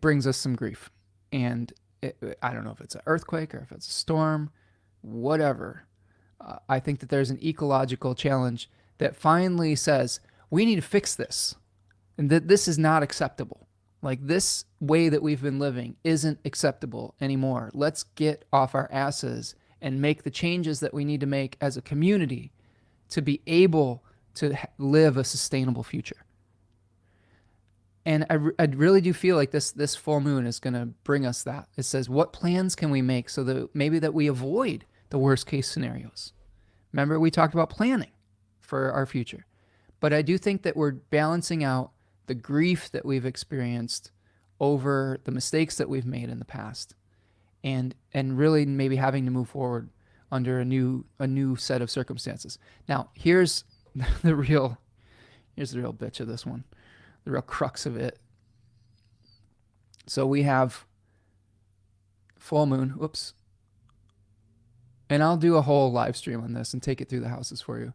brings us some grief. And I don't know if it's an earthquake or if it's a storm, whatever. I think that there's an ecological challenge that finally says, we need to fix this. And that this is not acceptable. Like, this way that we've been living isn't acceptable anymore. Let's get off our asses and make the changes that we need to make as a community to be able to live a sustainable future. And I really do feel like this full moon is going to bring us that. It says, what plans can we make so that maybe that we avoid the worst case scenarios. Remember, we talked about planning for our future. But I do think that we're balancing out the grief that we've experienced over the mistakes that we've made in the past, and really maybe having to move forward under a new set of circumstances. Now, here's the real bitch of this one, the real crux of it. So we have full moon, whoops. And I'll do a whole live stream on this and take it through the houses for you.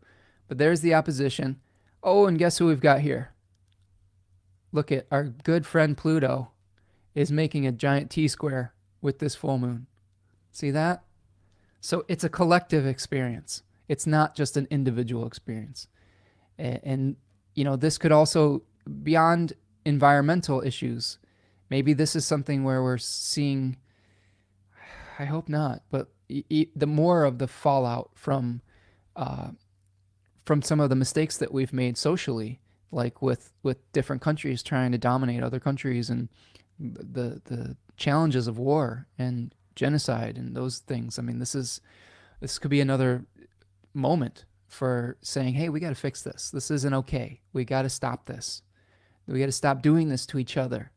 But there's the opposition. Oh, and guess who we've got here? Look at our good friend Pluto is making a giant T-square with this full moon. See that? So it's a collective experience. It's not just an individual experience. And you know, this could also, beyond environmental issues, maybe this is something where we're seeing, I hope not, but the more of the fallout from some of the mistakes that we've made socially, like with different countries trying to dominate other countries, and the challenges of war and genocide and those things. I mean, this could be another moment for saying, hey, we got to fix this. This isn't okay. We got to stop this. We got to stop doing this to each other.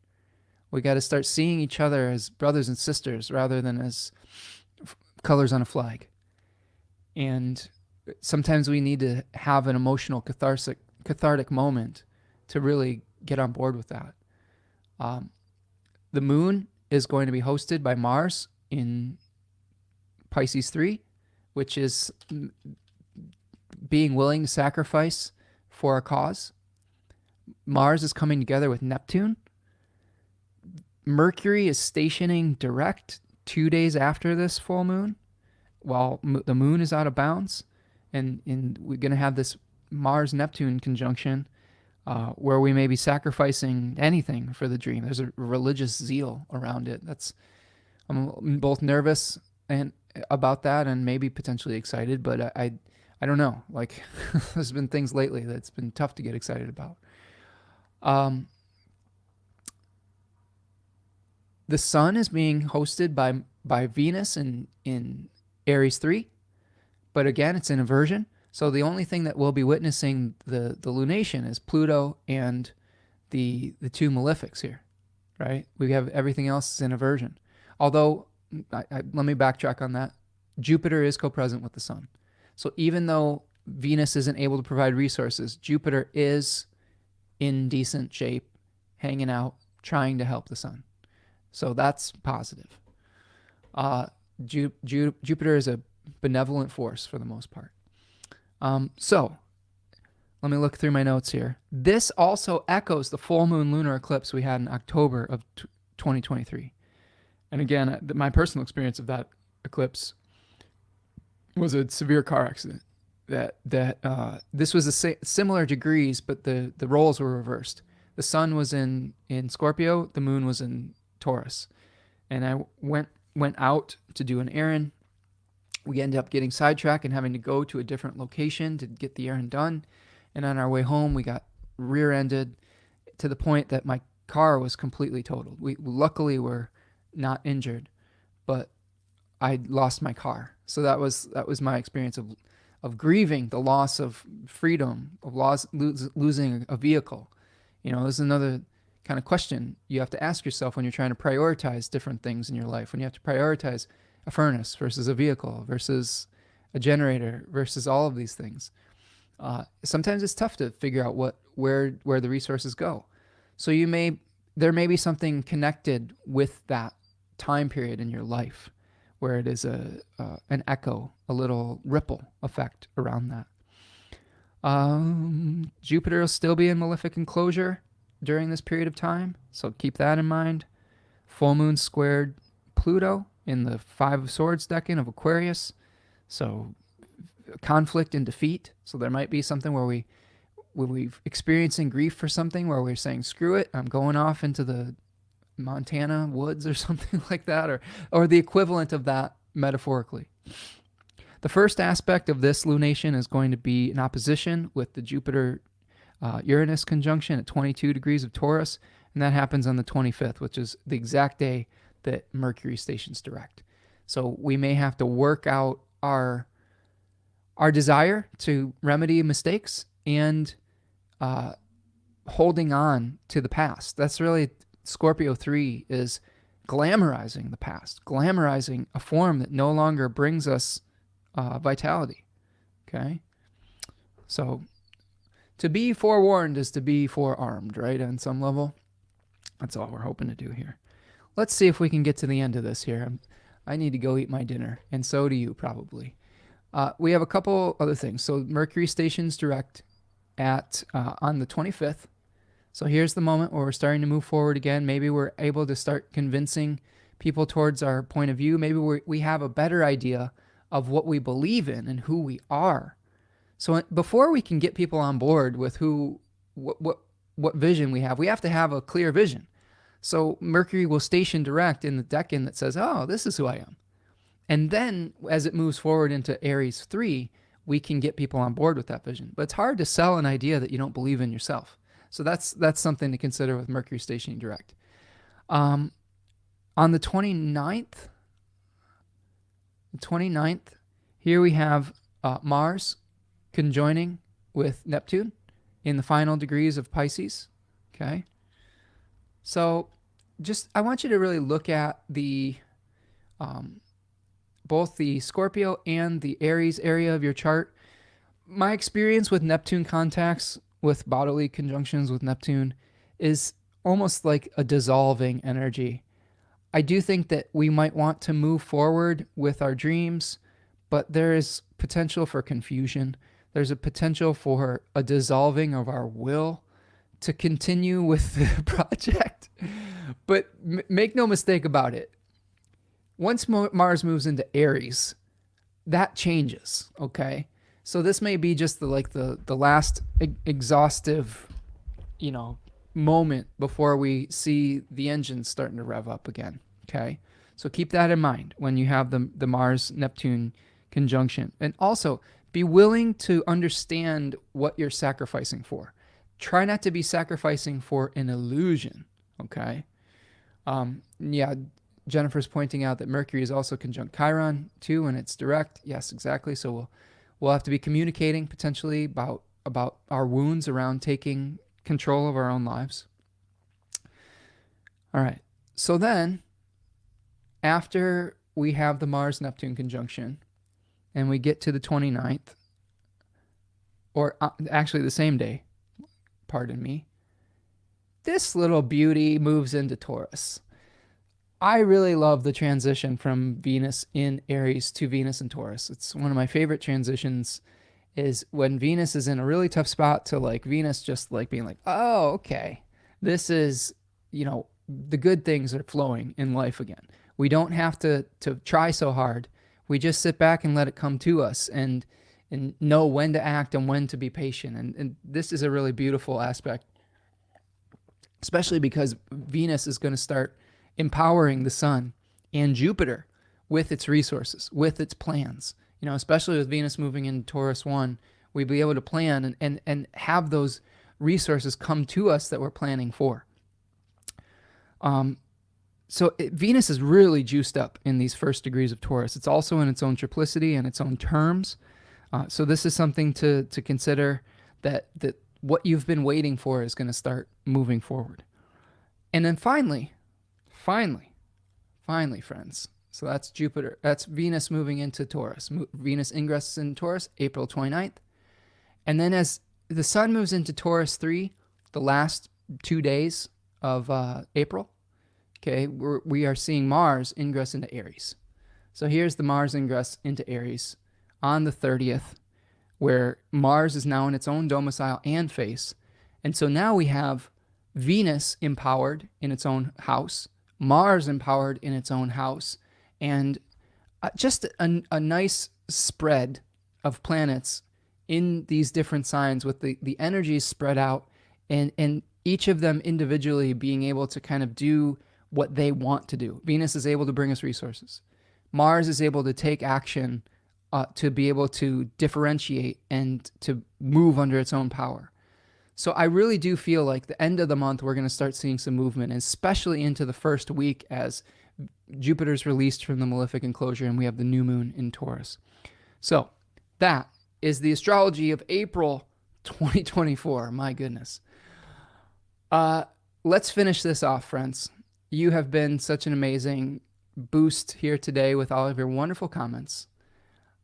We got to start seeing each other as brothers and sisters rather than as colors on a flag. And sometimes we need to have an emotional cathartic moment to really get on board with that. The moon is going to be hosted by Mars in Pisces 3, which is being willing to sacrifice for a cause. Mars is coming together with Neptune. Mercury is stationing direct 2 days after this full moon, while the moon is out of bounds. And we're going to have this Mars-Neptune conjunction where we may be sacrificing anything for the dream. There's a religious zeal around it. I'm both nervous and about that and maybe potentially excited, but I don't know. Like, there's been things lately that's been tough to get excited about. The sun is being hosted by Venus in Aries 3, but again, it's in inversion. So the only thing that we'll be witnessing the lunation is Pluto and the two malefics here, right? We have everything else in inversion. Although, let me backtrack on that. Jupiter is co-present with the sun. So even though Venus isn't able to provide resources, Jupiter is in decent shape, hanging out, trying to help the sun. So that's positive. Jupiter is a benevolent force for the most part. So let me look through my notes here. This also echoes the full moon lunar eclipse we had in October of 2023. And again, my personal experience of that eclipse was a severe car accident. This was similar degrees, but the roles were reversed. The sun was in Scorpio, the moon was in Taurus, and I went out to do an errand. We ended up getting sidetracked and having to go to a different location to get the errand done. And on our way home, we got rear-ended to the point that my car was completely totaled. We luckily were not injured, but I lost my car. So that was my experience of grieving the loss of freedom, of losing a vehicle. You know, there's another kind of question you have to ask yourself when you're trying to prioritize different things in your life. When you have to prioritize a furnace versus a vehicle versus a generator versus all of these things. Sometimes it's tough to figure out where the resources go. So there may be something connected with that time period in your life where it is an echo, a little ripple effect around that. Jupiter will still be in malefic enclosure during this period of time, so keep that in mind. Full moon squared Pluto in the Five of Swords decan of Aquarius, so conflict and defeat. So there might be something where we're experiencing grief for something where we're saying, screw it, I'm going off into the Montana woods or something like that, or the equivalent of that metaphorically. The first aspect of this lunation is going to be in opposition with the Jupiter Uranus conjunction at 22 degrees of Taurus, and that happens on the 25th, which is the exact day that Mercury stations direct. So we may have to work out our desire to remedy mistakes and holding on to the past. That's really Scorpio 3 is glamorizing the past, glamorizing a form that no longer brings us vitality. Okay? So to be forewarned is to be forearmed, right? On some level. That's all we're hoping to do here. Let's see if we can get to the end of this here. I need to go eat my dinner, and so do you probably. We have a couple other things. So Mercury stations direct at on the 25th. So here's the moment where we're starting to move forward again. Maybe we're able to start convincing people towards our point of view. Maybe we have a better idea of what we believe in and who we are. So before we can get people on board with what vision we have to have a clear vision. So Mercury will station direct in the decan that says, oh, this is who I am. And then as it moves forward into Aries 3, we can get people on board with that vision. But it's hard to sell an idea that you don't believe in yourself. So that's something to consider with Mercury stationing direct. On the 29th, here we have Mars conjoining with Neptune in the final degrees of Pisces. Okay. So I want you to really look at the both the Scorpio and the Aries area of your chart. My experience with Neptune contacts, with bodily conjunctions with Neptune, is almost like a dissolving energy. I do think that we might want to move forward with our dreams, but there is potential for confusion. There's a potential for a dissolving of our will to continue with the project. But make no mistake about it. Once Mars moves into Aries, that changes, okay? So this may be just the last exhaustive, moment before we see the engines starting to rev up again, okay? So keep that in mind when you have the Mars-Neptune conjunction. And also, be willing to understand what you're sacrificing for. Try not to be sacrificing for an illusion, okay? Jennifer's pointing out that Mercury is also conjunct Chiron, too, and it's direct. Yes, exactly. So we'll have to be communicating potentially about our wounds around taking control of our own lives. All right. So then, after we have the Mars-Neptune conjunction, and we get to the 29th, or actually the same day, pardon me, this little beauty moves into Taurus. I really love the transition from Venus in Aries to Venus in Taurus. It's one of my favorite transitions, is when Venus is in a really tough spot to Venus just being like, oh, okay, this is, the good things are flowing in life again. We don't have to try so hard. We just sit back and let it come to us and know when to act and when to be patient. And this is a really beautiful aspect, especially because Venus is going to start empowering the sun and Jupiter with its resources, with its plans. Especially with Venus moving into Taurus 1, we'll be able to plan and have those resources come to us that we're planning for. Venus is really juiced up in these first degrees of Taurus. It's also in its own triplicity and its own terms. So this is something to consider, that what you've been waiting for is going to start moving forward. And then finally, friends. So that's Jupiter. That's Venus moving into Taurus. Venus ingresses in Taurus, April 29th. And then as the sun moves into Taurus 3, the last 2 days of April, okay, we are seeing Mars ingress into Aries. So here's the Mars ingress into Aries on the 30th, where Mars is now in its own domicile and face. And so now we have Venus empowered in its own house, Mars empowered in its own house, and just a nice spread of planets in these different signs with the energies spread out, and each of them individually being able to kind of do what they want to do. Venus is able to bring us resources. Mars is able to take action to be able to differentiate and to move under its own power. So I really do feel like the end of the month, we're going to start seeing some movement, especially into the first week as Jupiter's released from the malefic enclosure, and we have the new moon in Taurus. So that is the astrology of April 2024. My goodness. Let's finish this off, friends. You have been such an amazing boost here today with all of your wonderful comments.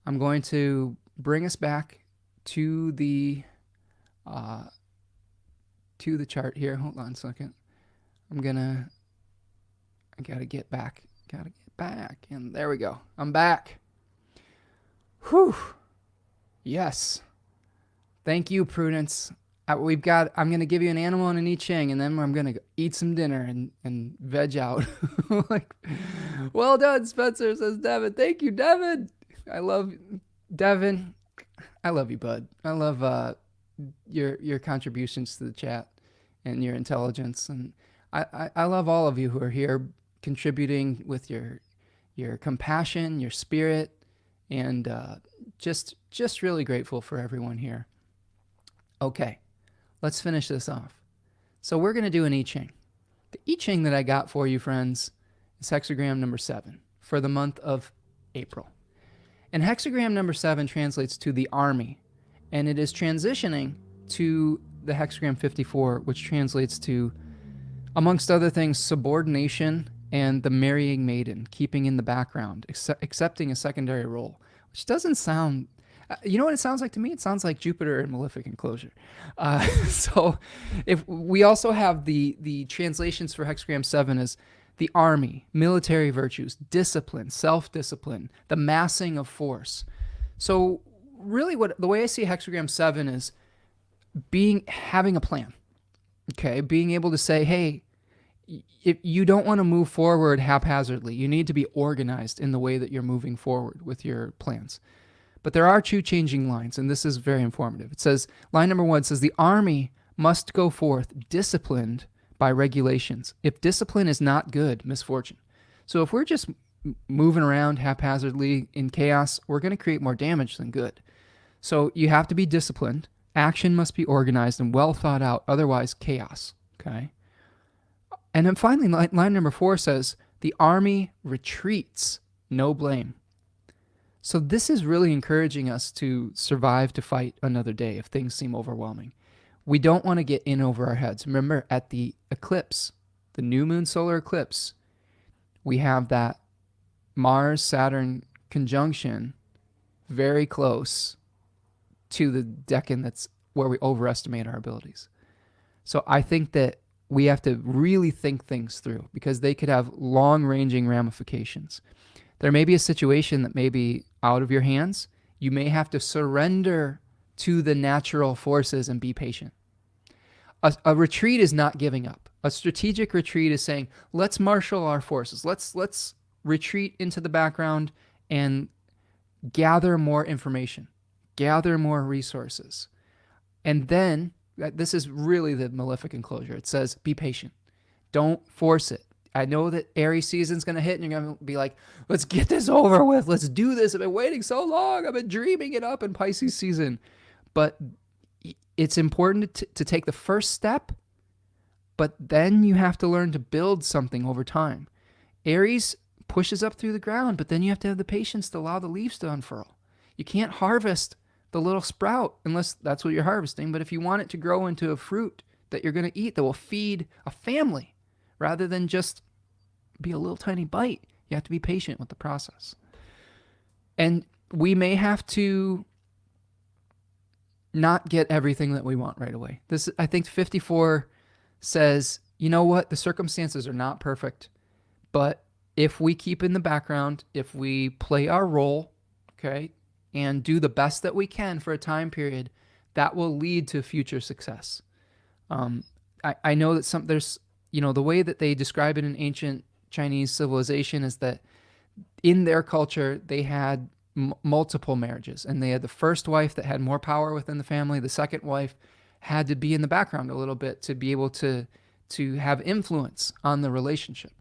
I'm going to bring us back to the chart here. Hold on a second. I gotta get back. And there we go. I'm back. Whew. Yes. Thank you, Prudence. I'm going to give you an animal and an I-Ching, and then I'm going to eat some dinner and veg out. Like, well done, Spencer, says Devin. Thank you, Devin. I love Devin. I love you, bud. I love your contributions to the chat and your intelligence. And I love all of you who are here contributing with your compassion, your spirit, and just really grateful for everyone here. Okay. Let's finish this off. So we're going to do an I-Ching. The I-Ching that I got for you, friends, is hexagram number 7 for the month of April. And hexagram number 7 translates to the army, and it is transitioning to the hexagram 54, which translates to, amongst other things, subordination and the marrying maiden, keeping in the background, accepting a secondary role, which doesn't sound... You know what it sounds like to me? It sounds like Jupiter in malefic enclosure. So if we also have the translations for hexagram 7 as the army, military virtues, discipline, self-discipline, the massing of force. So really the way I see hexagram 7 is having a plan. Okay, being able to say, hey, if you don't want to move forward haphazardly, you need to be organized in the way that you're moving forward with your plans. But there are 2 changing lines, and this is very informative. It says, line number 1 says, the army must go forth disciplined by regulations. If discipline is not good, misfortune. So if we're just moving around haphazardly in chaos, we're going to create more damage than good. So you have to be disciplined. Action must be organized and well thought out, otherwise chaos. Okay. And then finally, line number 4 says, the army retreats, no blame. So this is really encouraging us to survive to fight another day if things seem overwhelming. We don't want to get in over our heads. Remember, at the eclipse, the new moon solar eclipse, we have that Mars-Saturn conjunction very close to the decan that's where we overestimate our abilities. So I think that we have to really think things through because they could have long-ranging ramifications. There may be a situation that may be out of your hands. You may have to surrender to the natural forces and be patient. A retreat is not giving up. A strategic retreat is saying, let's marshal our forces. Let's retreat into the background and gather more information, gather more resources. And then, this is really the malefic enclosure. It says, be patient. Don't force it. I know that Aries season's going to hit and you're going to be like, let's get this over with. Let's do this. I've been waiting so long. I've been dreaming it up in Pisces season. But it's important to take the first step, but then you have to learn to build something over time. Aries pushes up through the ground, but then you have to have the patience to allow the leaves to unfurl. You can't harvest the little sprout unless that's what you're harvesting. But if you want it to grow into a fruit that you're going to eat that will feed a family rather than just be a little tiny bite, you have to be patient with the process. And we may have to not get everything that we want right away. This, I think 54 says, you know what? The circumstances are not perfect, but if we keep in the background, if we play our role, okay, and do the best that we can for a time period, that will lead to future success. I know that there's, the way that they describe it in ancient Chinese civilization is that in their culture, they had multiple marriages, and they had the first wife that had more power within the family. The second wife had to be in the background a little bit to be able to have influence on the relationship.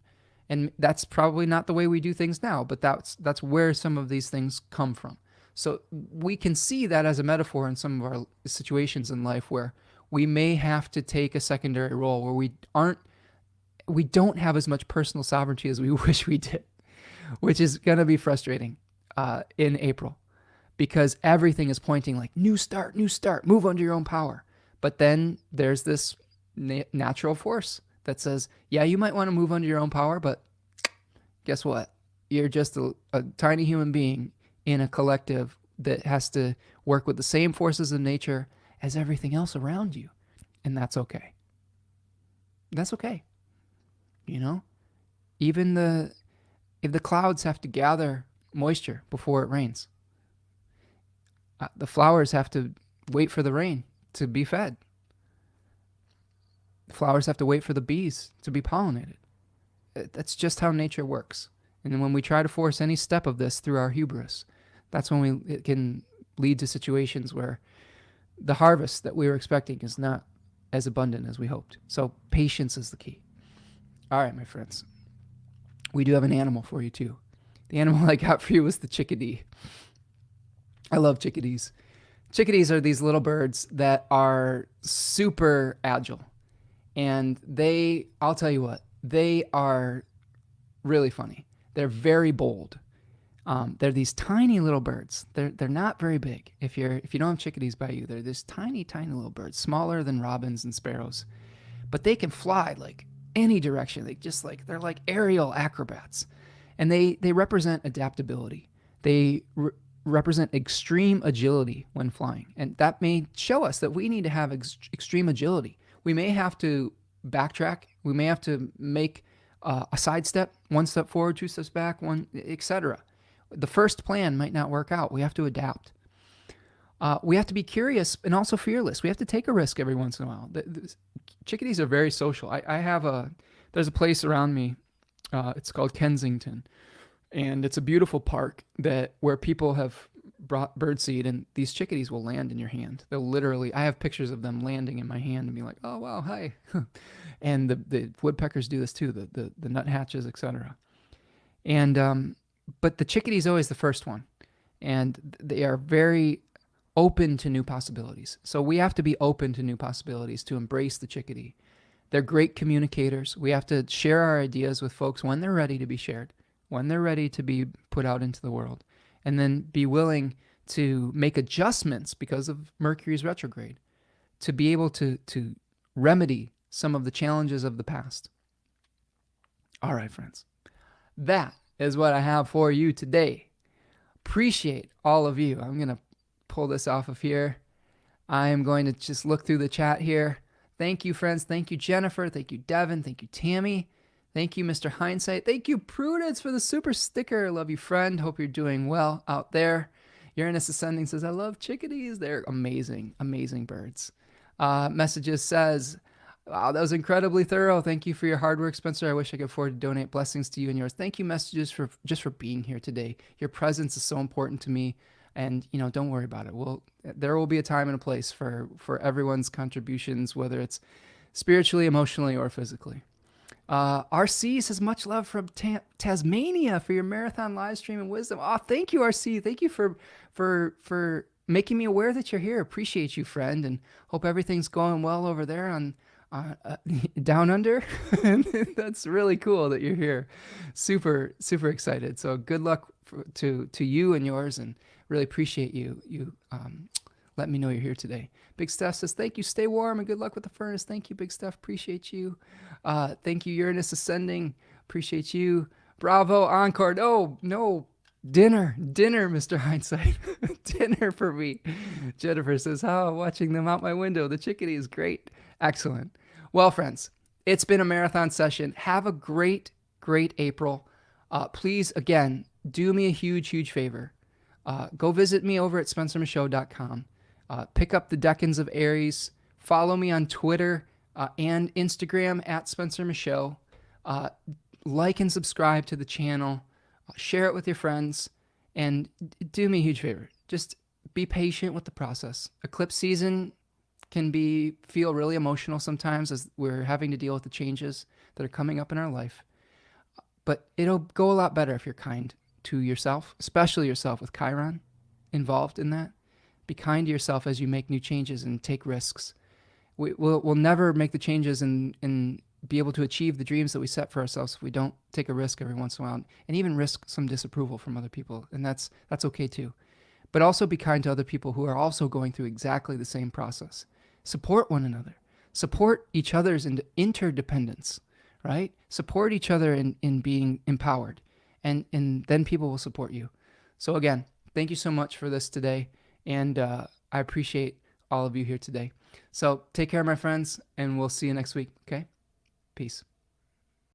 And that's probably not the way we do things now, but that's where some of these things come from. So we can see that as a metaphor in some of our situations in life where we may have to take a secondary role, where we aren't we don't have as much personal sovereignty as we wish we did, which is going to be frustrating in April, because everything is pointing like new start, move under your own power. But then there's this natural force that says, yeah, you might want to move under your own power, but guess what? You're just a tiny human being in a collective that has to work with the same forces of nature as everything else around you. And that's okay. That's okay. You know, even if the clouds have to gather moisture before it rains, the flowers have to wait for the rain to be fed. The flowers have to wait for the bees to be pollinated. That's just how nature works. And when we try to force any step of this through our hubris, that's when it can lead to situations where the harvest that we were expecting is not as abundant as we hoped. So patience is the key. All right, my friends. We do have an animal for you too. The animal I got for you was the chickadee. I love chickadees. Chickadees are these little birds that are super agile. And I'll tell you what, they are really funny. They're very bold. They're these tiny little birds. They're not very big. If you don't have chickadees by you, they're this tiny little birds, smaller than robins and sparrows, but they can fly like any direction. They're like aerial acrobats, and they represent adaptability. They represent extreme agility when flying, and that may show us that we need to have extreme agility. We may have to backtrack. We may have to make a sidestep, one step forward, two steps back, etc. The first plan might not work out. We have to adapt. We have to be curious and also fearless. We have to take a risk every once in a while. Chickadees are very social. There's a place around me. It's called Kensington, and it's a beautiful park where people have brought birdseed, and these chickadees will land in your hand. They'll literally, I have pictures of them landing in my hand and be like, oh, wow, hi. And the woodpeckers do this too, the nuthatches, etc. And, but the chickadee is always the first one, and they are very open to new possibilities. So we have to be open to new possibilities to embrace the chickadee. They're great communicators. We have to share our ideas with folks when they're ready to be shared, when they're ready to be put out into the world, and then be willing to make adjustments because of Mercury's retrograde to be able to remedy some of the challenges of the past. All right, friends. That is what I have for you today. Appreciate all of you. I'm going to pull this off of here. I am going to just look through the chat here. Thank you, friends. Thank you, Jennifer. Thank you, Devin. Thank you, Tammy. Thank you, Mr. Hindsight. Thank you, Prudence, for the super sticker. Love you, friend. Hope you're doing well out there. Uranus Ascending says, I love chickadees. They're amazing, amazing birds. Messages says, wow, that was incredibly thorough. Thank you for your hard work, Spencer. I wish I could afford to donate. Blessings to you and yours. Thank you, Messages, for being here today. Your presence is so important to me. And, don't worry about it. There will be a time and a place for everyone's contributions, whether it's spiritually, emotionally, or physically. RC says, much love from Tasmania for your marathon live stream and wisdom. Oh, thank you, RC. Thank you for making me aware that you're here. Appreciate you, friend, and hope everything's going well over there on down under. That's really cool that you're here. Super, super excited. So good luck to you and yours, and really appreciate you letting me know you're here today. Big Steph says, thank you. Stay warm and good luck with the furnace. Thank you, Big Steph. Appreciate you. Thank you, Uranus Ascending. Appreciate you. Bravo, encore. No. Dinner, Mr. Hindsight. Dinner for me. Jennifer says, watching them out my window. The chickadee is great. Excellent. Well, friends, it's been a marathon session. Have a great, great April. Please, again, do me a huge, huge favor. Go visit me over at spencermichaud.com. Pick up the Decans of Aries. Follow me on Twitter and Instagram at Spencer Michaud. Like and subscribe to the channel. Share it with your friends. And do me a huge favor. Just be patient with the process. Eclipse season can feel really emotional sometimes as we're having to deal with the changes that are coming up in our life. But it'll go a lot better if you're kind to yourself, especially yourself with Chiron involved in that. Be kind to yourself as you make new changes and take risks. We'll never make the changes in be able to achieve the dreams that we set for ourselves if we don't take a risk every once in a while, and even risk some disapproval from other people. And that's okay too. But also be kind to other people who are also going through exactly the same process. Support one another. Support each other's interdependence, right? Support each other in being empowered. And then people will support you. So again, thank you so much for this today. And I appreciate all of you here today. So take care, my friends, and we'll see you next week, okay? Peace.